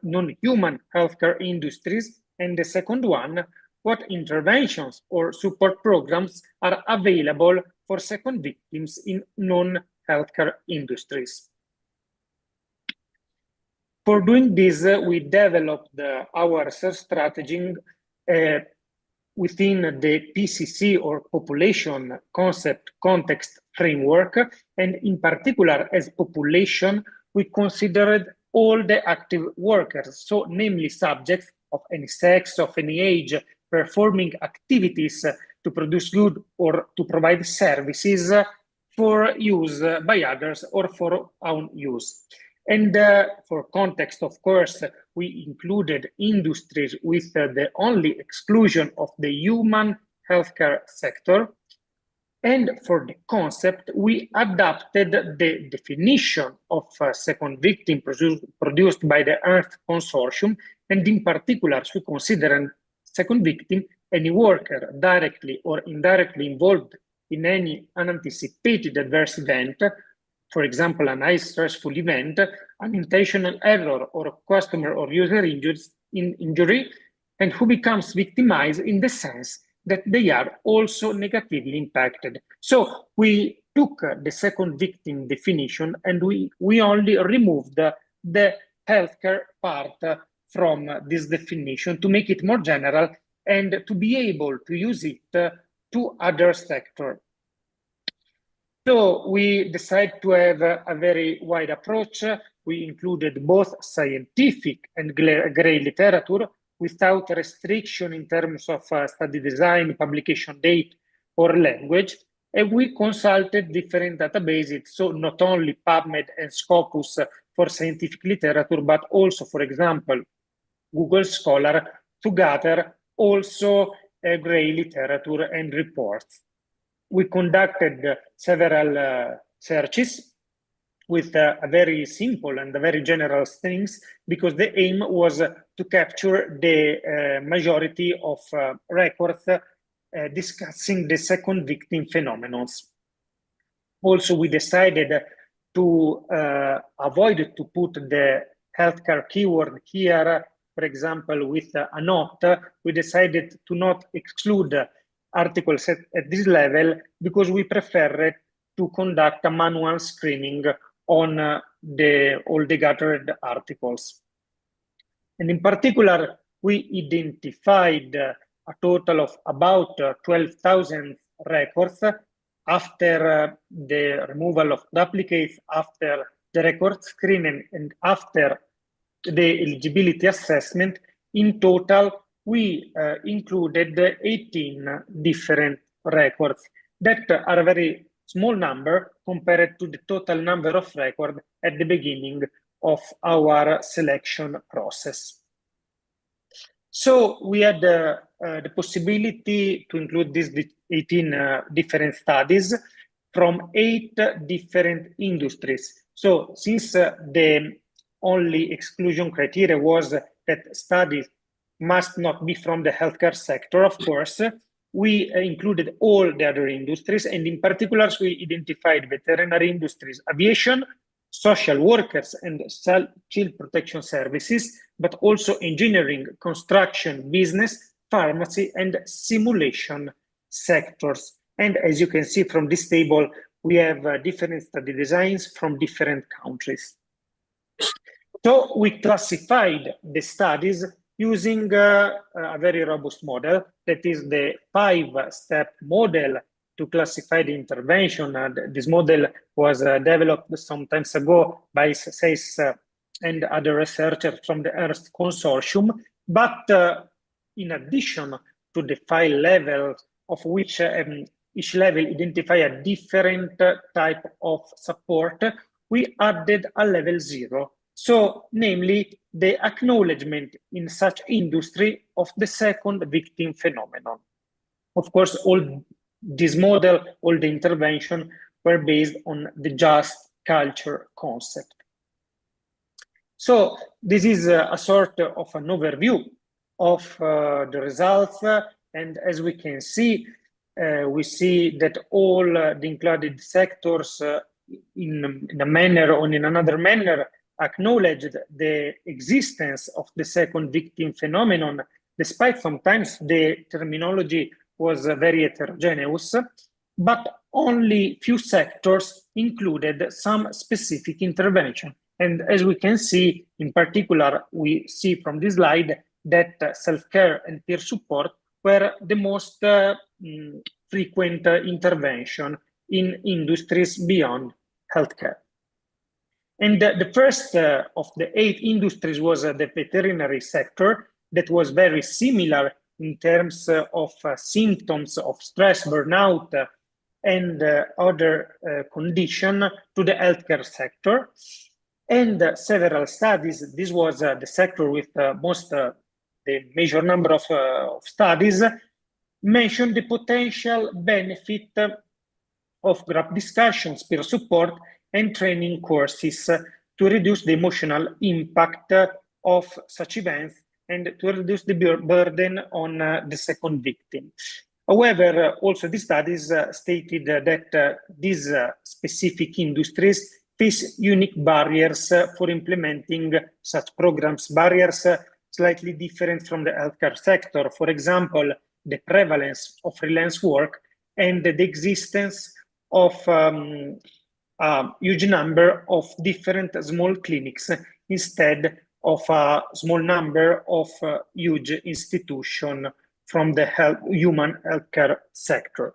non-human healthcare industries? And the second one, what interventions or support programs are available for second victims in non-healthcare industries? For doing this, we developed our research strategy within the PCC or population concept context framework. And in particular, as population, we considered all the active workers, so namely subjects of any sex, of any age, performing activities to produce goods or to provide services for use by others or for own use. And for context, of course, we included industries with the only exclusion of the human healthcare sector. And for the concept, we adapted the definition of second victim produced by the ERNST consortium. And in particular, we consider second victim any worker directly or indirectly involved in any unanticipated adverse event, for example, an high stressful event, an intentional error or customer or user injury, and who becomes victimized in the sense that they are also negatively impacted. So we took the second victim definition and we only removed the healthcare part from this definition to make it more general and to be able to use it to other sectors. So we decided to have a very wide approach. We included both scientific and gray literature without restriction in terms of study design, publication date, or language. And we consulted different databases, so not only PubMed and Scopus for scientific literature, but also, for example, Google Scholar to gather also gray literature and reports. We conducted several searches with a very simple and very general things because the aim was to capture the majority of records discussing the second victim phenomena. Also, we decided to avoid to put the healthcare keyword here, for example, with a note. We decided to not exclude articles at this level because we prefer to conduct a manual screening on all the gathered articles. And in particular, we identified a total of about 12,000 records after the removal of duplicates, after the record screening, and after the eligibility assessment. In total, we included 18 different records that are a very small number compared to the total number of records at the beginning of our selection process. So we had the possibility to include these 18 different studies from 8 different industries. So since the only exclusion criteria was that studies must not be from the healthcare sector, of course, we included all the other industries, and in particular, we identified veterinary industries, aviation, social workers, and child protection services, but also engineering, construction, business, pharmacy, and simulation sectors. And as you can see from this table, we have different study designs from different countries. So we classified the studies using a very robust model, that is the 5-step model to classify the intervention. This model was developed some time ago by SES and other researchers from the ERNST consortium. But in addition to the 5 levels, of which each level identify a different type of support, we added a level 0. So, namely, the acknowledgement in such industry of the second victim phenomenon. Of course, all this model, all the intervention were based on the just culture concept. So this is a sort of an overview of the results. And as we can see, we see that all the included sectors in a manner or in another manner acknowledged the existence of the second victim phenomenon, despite sometimes the terminology was very heterogeneous, but only few sectors included some specific intervention. And as we can see, in particular, we see from this slide that self-care and peer support were the most frequent intervention in industries beyond healthcare. And the first of the 8 industries was the veterinary sector, that was very similar in terms of symptoms of stress, burnout, and other condition to the healthcare sector. And several studies, this was the sector with the major number of studies, mentioned the potential benefit of group discussions, peer support, and training courses to reduce the emotional impact of such events and to reduce the burden on the second victim. However, also the studies stated that these specific industries face unique barriers for implementing such programs, barriers slightly different from the healthcare sector. For example, the prevalence of freelance work and the existence of a huge number of different small clinics instead of a small number of huge institutions from the human healthcare sector.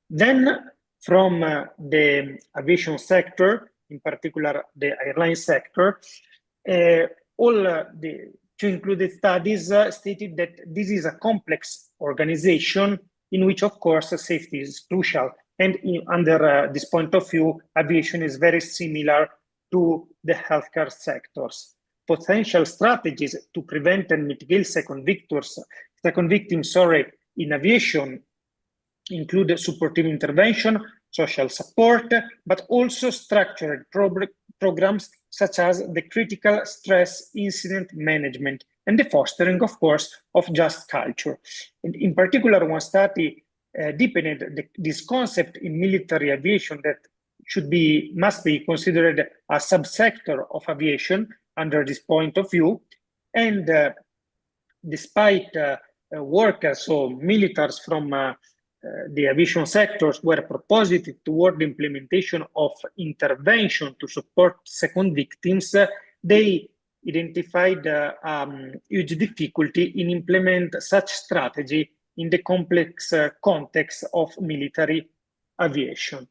Then from the aviation sector, in particular the airline sector, all the 2 included studies stated that this is a complex organization in which, of course, safety is crucial. And under this point of view, aviation is very similar to the healthcare sectors. Potential strategies to prevent and mitigate second victims, in aviation include supportive intervention, social support, but also structured programs such as the critical stress incident management and the fostering, of course, of just culture. And in particular, one study deepened this concept in military aviation that must be considered a subsector of aviation under this point of view. And despite workers or militaries from the aviation sectors were propositive toward the implementation of intervention to support second victims, they identified huge difficulty in implement such strategy in the complex context of military aviation.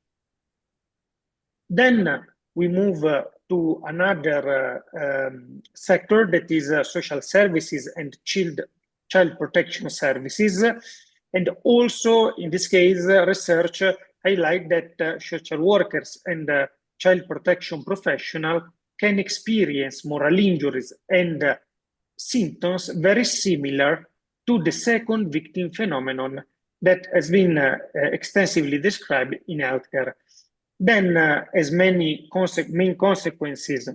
Then we move to another sector, that is social services and child protection services. And also in this case, research highlight that social workers and child protection professionals can experience moral injuries and symptoms very similar to the second victim phenomenon that has been extensively described in healthcare. Then, as main consequences,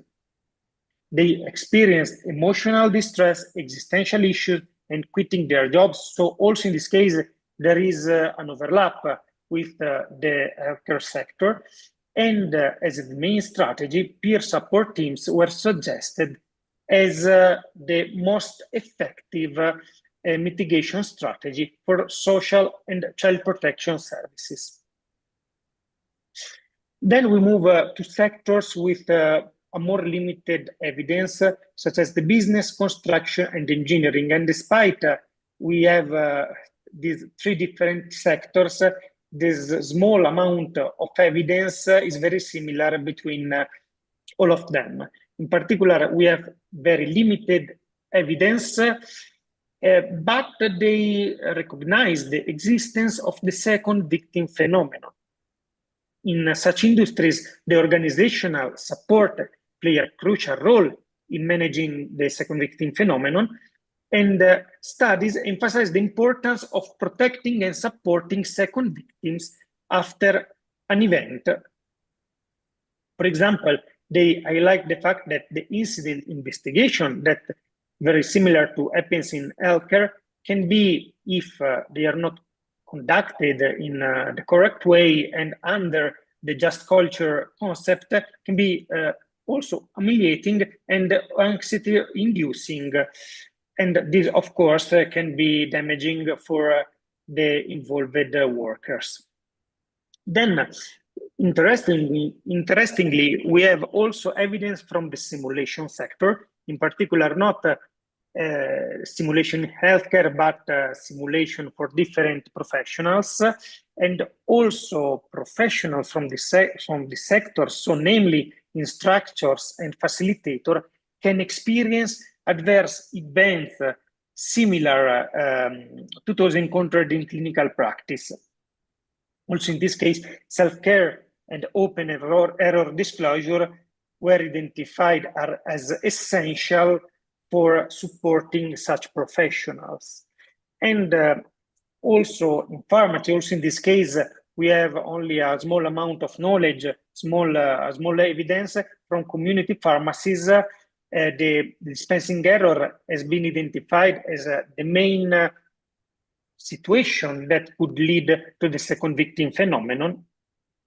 they experienced emotional distress, existential issues, and quitting their jobs. So also in this case, there is an overlap with the healthcare sector. And as the main strategy, peer support teams were suggested as the most effective mitigation strategy for social and child protection services. Then we move to sectors with a more limited evidence, such as the business, construction, and engineering. And despite we have these three different sectors, this small amount of evidence is very similar between all of them. In particular, we have very limited evidence, but they recognize the existence of the second victim phenomenon. In such industries, the organizational support play a crucial role in managing the second victim phenomenon, and studies emphasize the importance of protecting and supporting second victims after an event. For example, they highlight the fact that the incident investigation that very similar to happens in healthcare can be, if they are not conducted in the correct way and under the just culture concept, can be also humiliating and anxiety inducing. And this, of course, can be damaging for the involved workers. Then, interestingly, we have also evidence from the simulation sector, in particular, not simulation in healthcare, but simulation for different professionals, and also professionals from the sector, so namely instructors and facilitator, can experience adverse events similar to those encountered in clinical practice. Also, in this case, self-care and open error disclosure were identified as essential for supporting such professionals. And also in pharmacy, also in this case, we have only a small amount of knowledge, small evidence from community pharmacies. The dispensing error has been identified as the main situation that could lead to the second victim phenomenon.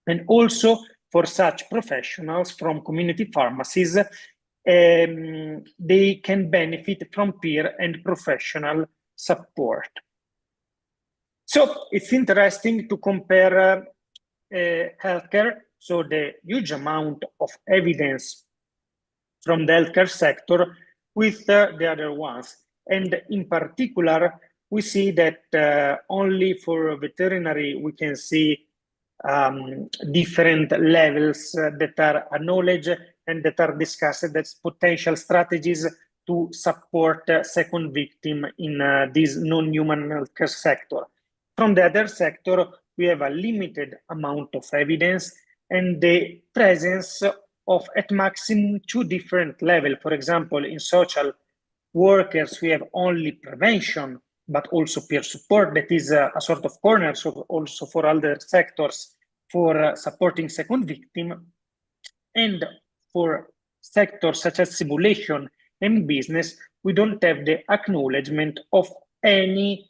And also for such professionals from community pharmacies, they can benefit from peer and professional support. So it's interesting to compare healthcare, so the huge amount of evidence from the healthcare sector with the other ones. And in particular, we see that only for veterinary, we can see different levels that are acknowledged and that are discussed as potential strategies to support second victim in this non-human healthcare sector. From the other sector, we have a limited amount of evidence and the presence of at maximum two different levels. For example, in social workers, we have only prevention, but also peer support. That is a sort of corner, so also for other sectors for supporting second victim. And for sectors such as simulation and business, we don't have the acknowledgement of any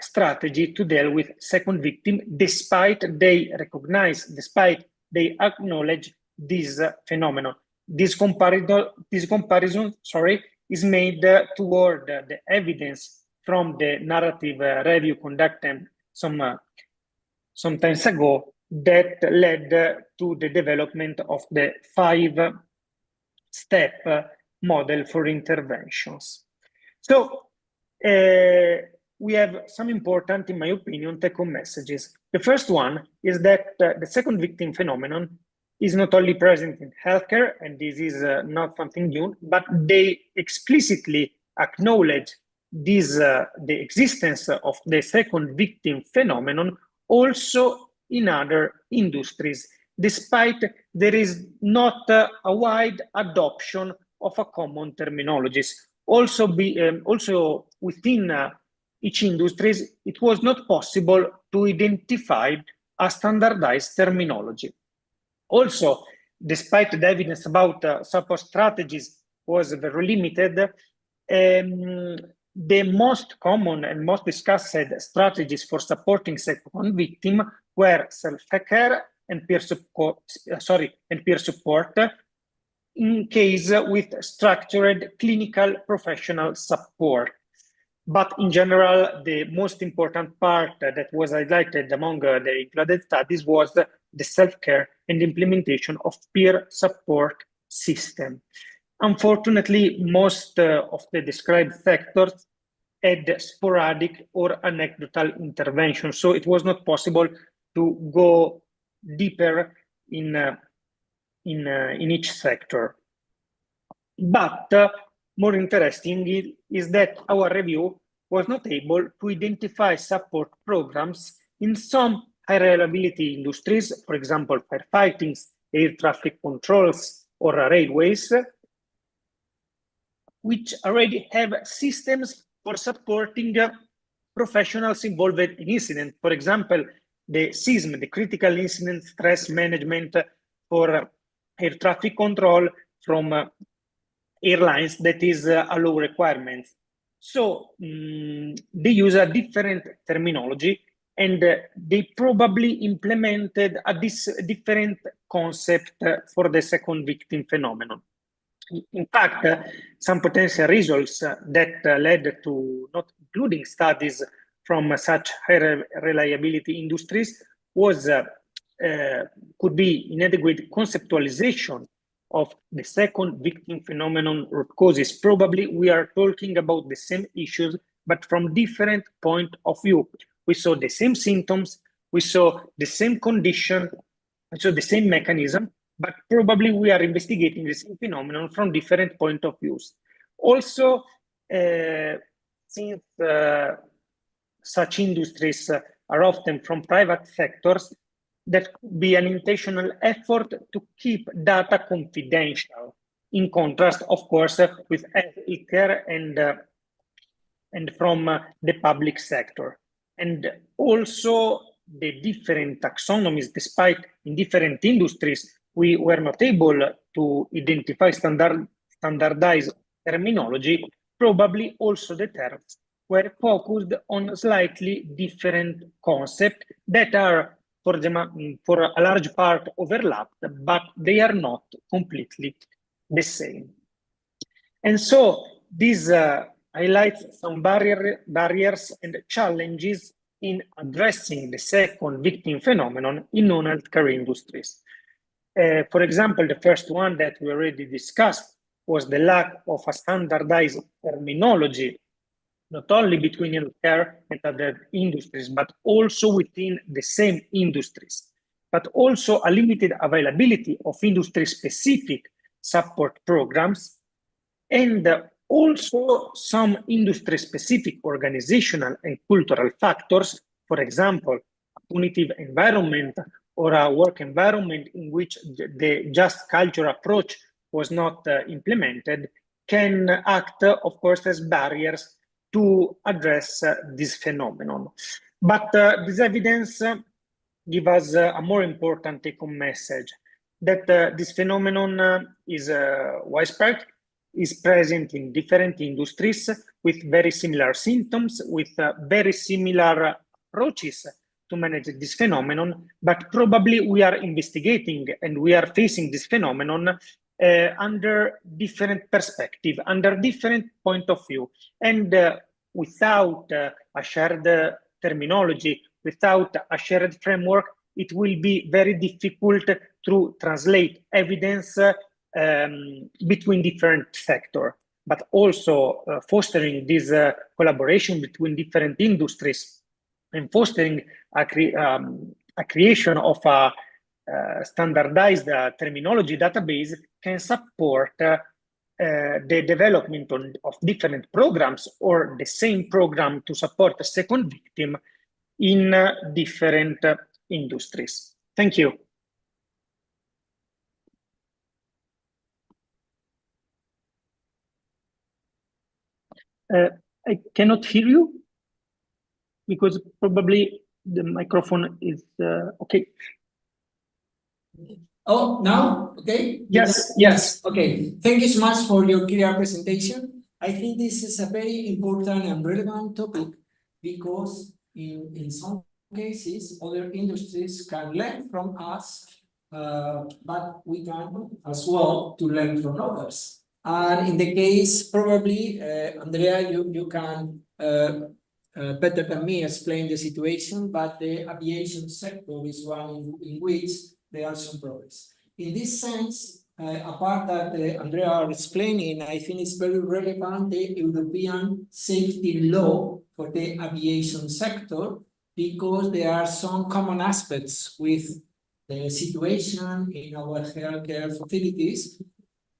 strategy to deal with second victim, despite they recognize, despite they acknowledge this phenomenon. This comparison, is made toward the evidence from the narrative review conducted some times ago that led to the development of the 5-step model for interventions. So we have some important, in my opinion, take-home messages. The first one is that the second victim phenomenon is not only present in healthcare, and this is not something new, but they explicitly acknowledge this, the existence of the second victim phenomenon also in other industries, despite there is not a wide adoption of a common terminologies. Also within each industries, it was not possible to identify a standardized terminology. Also, despite the evidence about support strategies was very limited, the most common and most discussed strategies for supporting second victim were self-care and peer support, in case with structured clinical professional support. But in general, the most important part that was highlighted among the included studies was the self-care and implementation of peer support system. Unfortunately, most of the described sectors had sporadic or anecdotal intervention, so it was not possible to go deeper in each sector. But more interesting is that our review was not able to identify support programs in some high reliability industries, for example, firefighting, air traffic controls, or railways, which already have systems for supporting professionals involved in incident. For example, the CISM, the Critical Incident Stress Management for air traffic control from airlines, that is a law requirement. So they use a different terminology, and they probably implemented a different concept for the second victim phenomenon. In fact, some potential results that led to not including studies from such high reliability industries was could be inadequate conceptualization of the second victim phenomenon root causes. Probably we are talking about the same issues, but from different point of view. We saw the same symptoms, we saw the same condition, we saw the same mechanism, but probably we are investigating the same phenomenon from different point of views. Also, since such industries are often from private sectors, that could be an intentional effort to keep data confidential, in contrast, of course, with healthcare and from the public sector. And also the different taxonomies, despite in different industries, we were not able to identify standardized terminology, probably also the terms were focused on slightly different concepts that are for a large part overlapped, but they are not completely the same. And so this highlights some barriers and challenges in addressing the second victim phenomenon in non-healthcare industries. For example, the first one that we already discussed was the lack of a standardized terminology, not only between healthcare and other industries, but also within the same industries, but also a limited availability of industry-specific support programs, and also some industry-specific organizational and cultural factors, for example, a punitive environment or a work environment in which the just culture approach was not implemented, can act, of course, as barriers to address this phenomenon. But this evidence gives us a more important take-home message, that this phenomenon is widespread, is present in different industries with very similar symptoms, with very similar approaches to manage this phenomenon, but probably we are investigating and we are facing this phenomenon under different perspective, under different point of view. And without a shared terminology, without a shared framework, it will be very difficult to translate evidence between different sectors, but also fostering this collaboration between different industries and fostering a creation of a standardized terminology database can support the development of different programs or the same program to support a second victim in different industries. Thank you. I cannot hear you because probably the microphone is okay. Oh, now? Okay? Yes, Yes. Okay. Thank you so much for your clear presentation. I think this is a very important and relevant topic because in some cases, other industries can learn from us, but we can as well to learn from others. And in the case, probably, Andrea, you can better than me explain the situation, but the aviation sector is one in which there are some problems. In this sense, apart that Andrea are explaining, I think it's very relevant the European safety law for the aviation sector, because there are some common aspects with the situation in our healthcare facilities,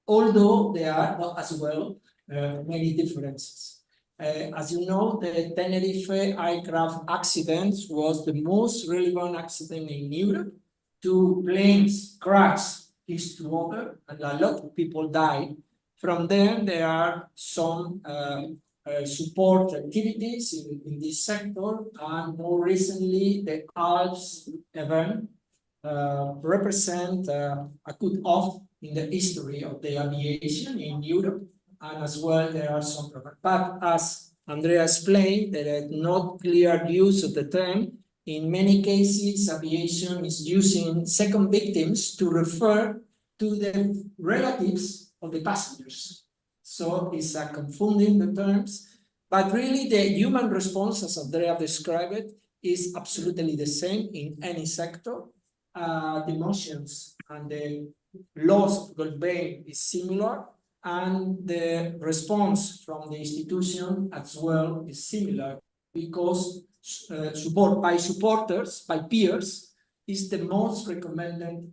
although there are not as well many differences. As you know, the Tenerife aircraft accident was the most relevant accident in Europe. 2 planes crashed each to other, and a lot of people died. From there are some support activities in this sector, and more recently, the Alps event represent a cut-off in the history of the aviation in Europe, and as well there are some problems. But as Andrea explained, there is not clear use of the term. In many cases, aviation is using second victims to refer to the relatives of the passengers. So it's confounding the terms, but really the human response, as Andrea described it, is absolutely the same in any sector. The emotions and the loss of well-being is similar, and the response from the institution as well is similar, because support by supporters, by peers, is the most recommended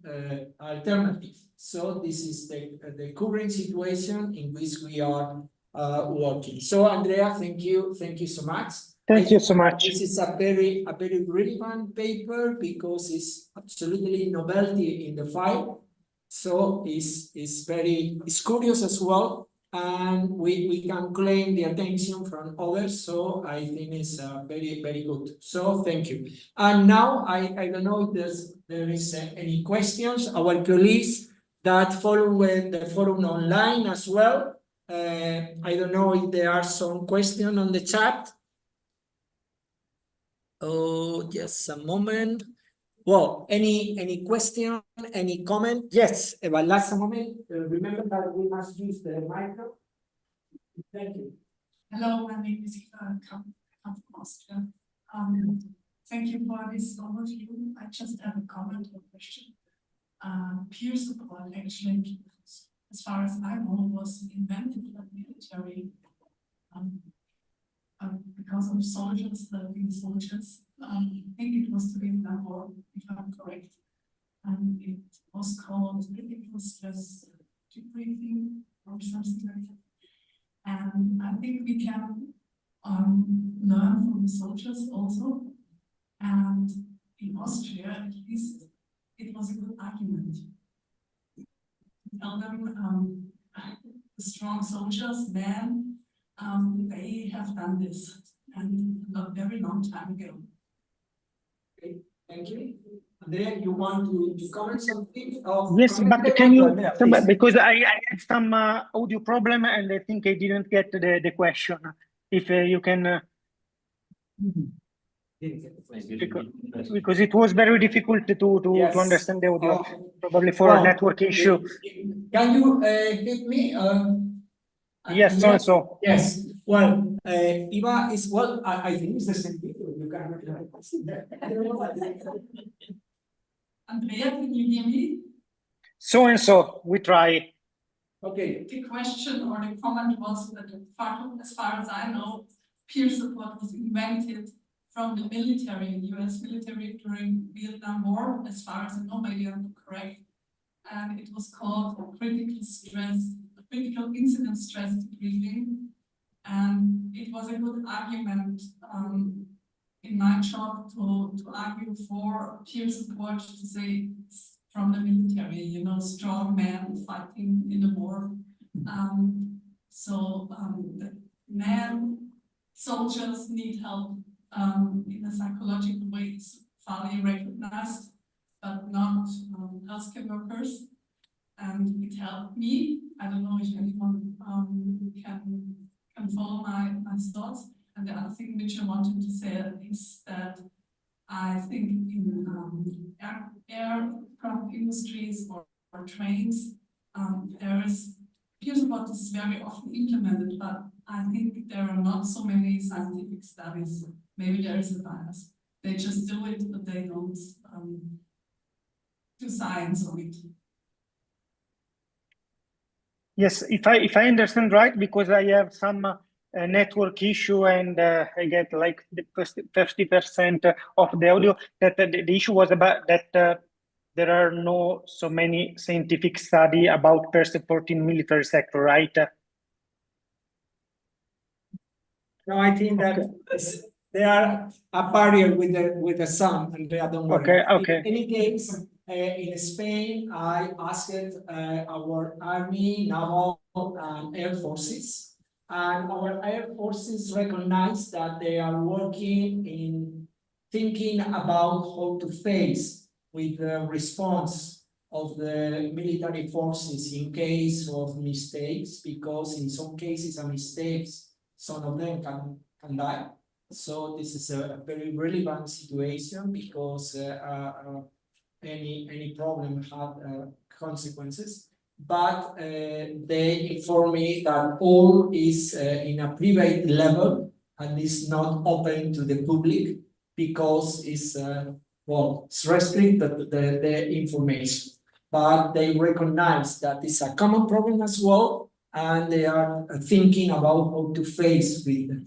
alternative. So this is the current situation in which we are working. So Andrea, thank you so much. Thank you so much. This is a very relevant paper, because it's absolutely novelty in the field. So it's curious as well, and we can claim the attention from others. So I think it's very good. So thank you. And now I don't know if there is any questions. Our colleagues that follow the forum online as well. I don't know if there are some questions on the chat. Oh, just a moment. Well, any question, any comment? Yes, Eva, last moment. Remember that we must use the micro. Thank you. Hello, my name is Eva, I come from Austria. Thank you for this overview. I just have a comment or question. Peer support actually, as far as I know, was invented by the military. Because of soldiers, being soldiers, I think it was to Vietnam War, if I'm correct. And it was called critical stress debriefing or something like that. And I think we can learn from the soldiers also. And in Austria, at least, it was a good argument. Tell them the strong soldiers, men, they have done this, and a very long time ago. Okay, thank you. Andrea, you want to comment something? Yes, but can you, because I had some audio problem, and I think I didn't get the question. If you can, because it was very difficult to understand the audio, probably for a network issue. Can you hit me? Yes, also. Yes. Well, Eva is, well, I think it's the same people. You can Andrea, can you hear me? So, we try. Okay. The question or the comment was that as far as I know, peer support was invented from the military, US military during Vietnam War, as far as I know, maybe I'm correct. And it was called critical incident stress debriefing. And it was a good argument in my job to argue for peer support, to say it's from the military, you know, strong men fighting in the war. The men, soldiers need help in a psychological way. It's fully recognized, but not healthcare workers. And it helped me. I don't know if anyone can follow my thoughts. And the other thing which I wanted to say is that I think in aircraft industries or trains, there is peer support is very often implemented, but I think there are not so many scientific studies. Maybe there is a bias. They just do it, but they don't do science on it. Yes, if I understand right, because I have some network issue and I get like the 50% of the audio, that the issue was about that there are no so many scientific study about peer support in military sector, right? No, I think that there are a barrier with the sun, Andrea, don't worry. Okay. In any case, in Spain, I asked our army, naval, and air forces, and our air forces recognize that they are working in thinking about how to face with the response of the military forces in case of mistakes, because in some cases, some of them can die. So this is a very relevant situation because any problem have consequences. But they inform me that all is in a private level and is not open to the public because it's it's restricted the information. But they recognize that it's a common problem as well, and they are thinking about how to face with them.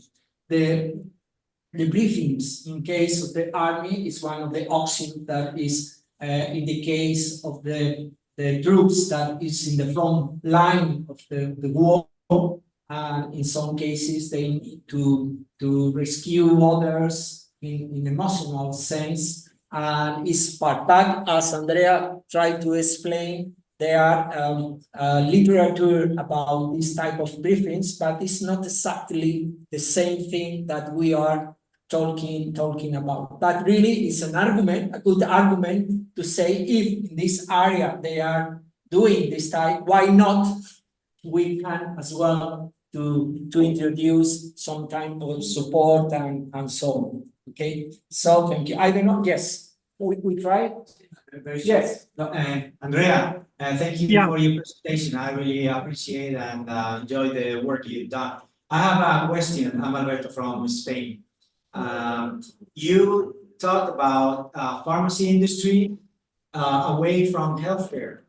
The briefings in case of the army is one of the options that is in the case of the troops that is in the front line of the war, and in some cases they need to rescue others in emotional sense, and it's part that, as Andrea tried to explain, there are literature about this type of briefings, but it's not exactly the same thing that we are talking about. But really, it's an argument, a good argument to say if in this area they are doing this type, why not we can as well to introduce some kind of support and so on. Okay, so thank you. I don't know. Yes, we tried. Yes. No, Andrea, thank you for your presentation. I really appreciate and enjoy the work you've done. I have a question. I'm Alberto from Spain. You talked about pharmacy industry away from healthcare.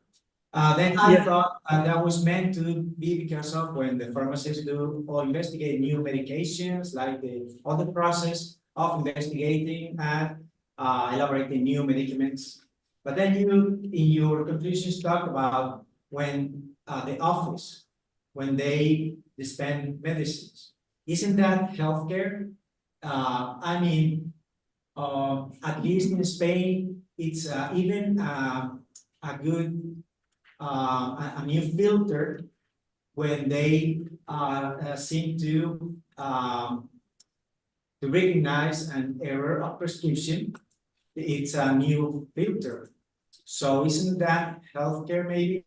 Then I thought that was meant to be because of when the pharmacists do or investigate new medications, like the other process of investigating and elaborating new medicaments. But then you, in your conclusions, talk about when the office, when they dispense medicines. Isn't that healthcare? I mean, at least in Spain, it's even a good, a new filter when they seem to recognize an error of prescription. It's a new filter. So isn't that healthcare maybe?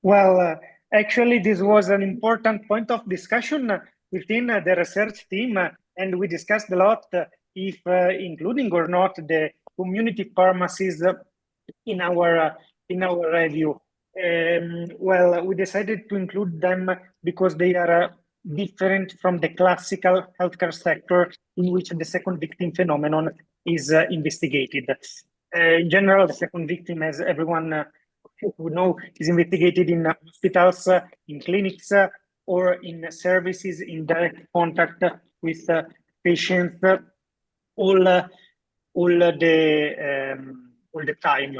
Well, actually, this was an important point of discussion within the research team, and we discussed a lot if including or not the community pharmacies in our review. Well, we decided to include them because they are different from the classical healthcare sector in which the second victim phenomenon is investigated. In general, the second victim, as everyone who know, is investigated in hospitals, in clinics, or in services in direct contact with patients all the time.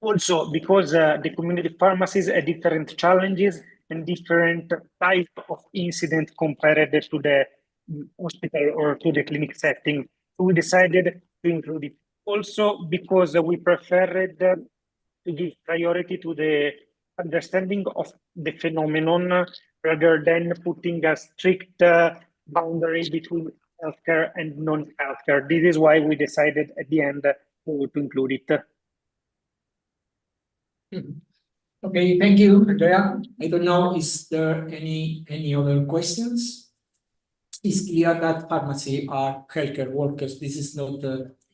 Also, because the community pharmacies have different challenges and different type of incident compared to the hospital or to the clinic setting. So we decided to include it. Also, because we preferred to give priority to the understanding of the phenomenon rather than putting a strict boundary between healthcare and non-healthcare. This is why we decided at the end to include it. Okay, thank you, Andrea. I don't know, is there any other questions? It's clear that pharmacy are healthcare workers. This is not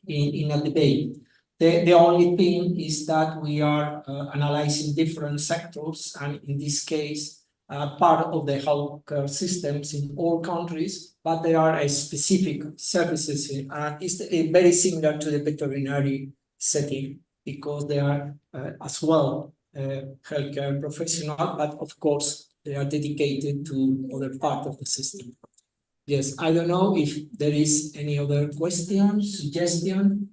in a debate. The only thing is that we are analyzing different sectors, and in this case, part of the healthcare systems in all countries, but there are specific services, and it's very similar to the veterinary setting because they are as well healthcare professional, but of course they are dedicated to other part of the system. Yes, I don't know if there is any other question, suggestion.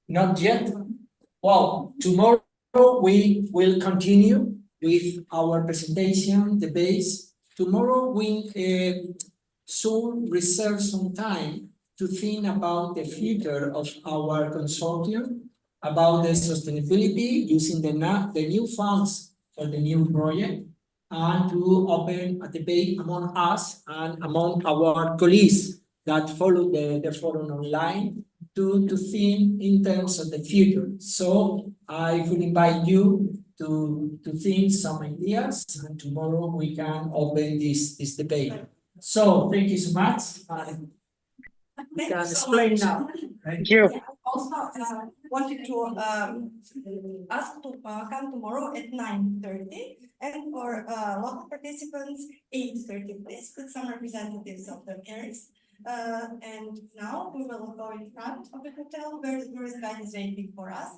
Not yet. Well, tomorrow we will continue with our presentation, debates. Tomorrow we should reserve some time to think about the future of our consortium, about the sustainability using the new funds for the new project, and to open a debate among us and among our colleagues that follow the forum online to think in terms of the future. So I would invite you to think some ideas, and tomorrow we can open this debate. So thank you so much. We can explain now. Thank you. Also, wanted to ask to come tomorrow at 9:30, and for local participants, 8:30, please, with some representatives of the ERNST. And now we will go in front of the hotel where the tourist guide is waiting for us.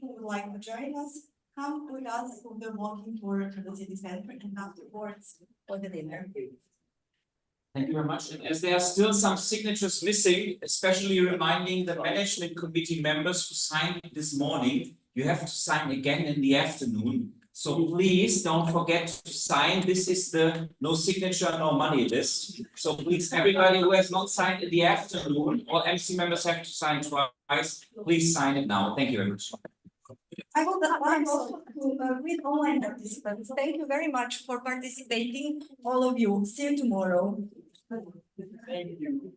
Who would like to join us, come with us for the walking tour to the city center and afterwards for the dinner. Thank you very much. And as there are still some signatures missing, especially reminding the management committee members who signed this morning, you have to sign again in the afternoon. So please don't forget to sign. This is the no signature, no money list. So please, everybody who has not signed in the afternoon, all MC members have to sign twice. Please sign it now. Thank you very much. I would like also to greet online participants. Thank you very much for participating, all of you. See you tomorrow. Thank you.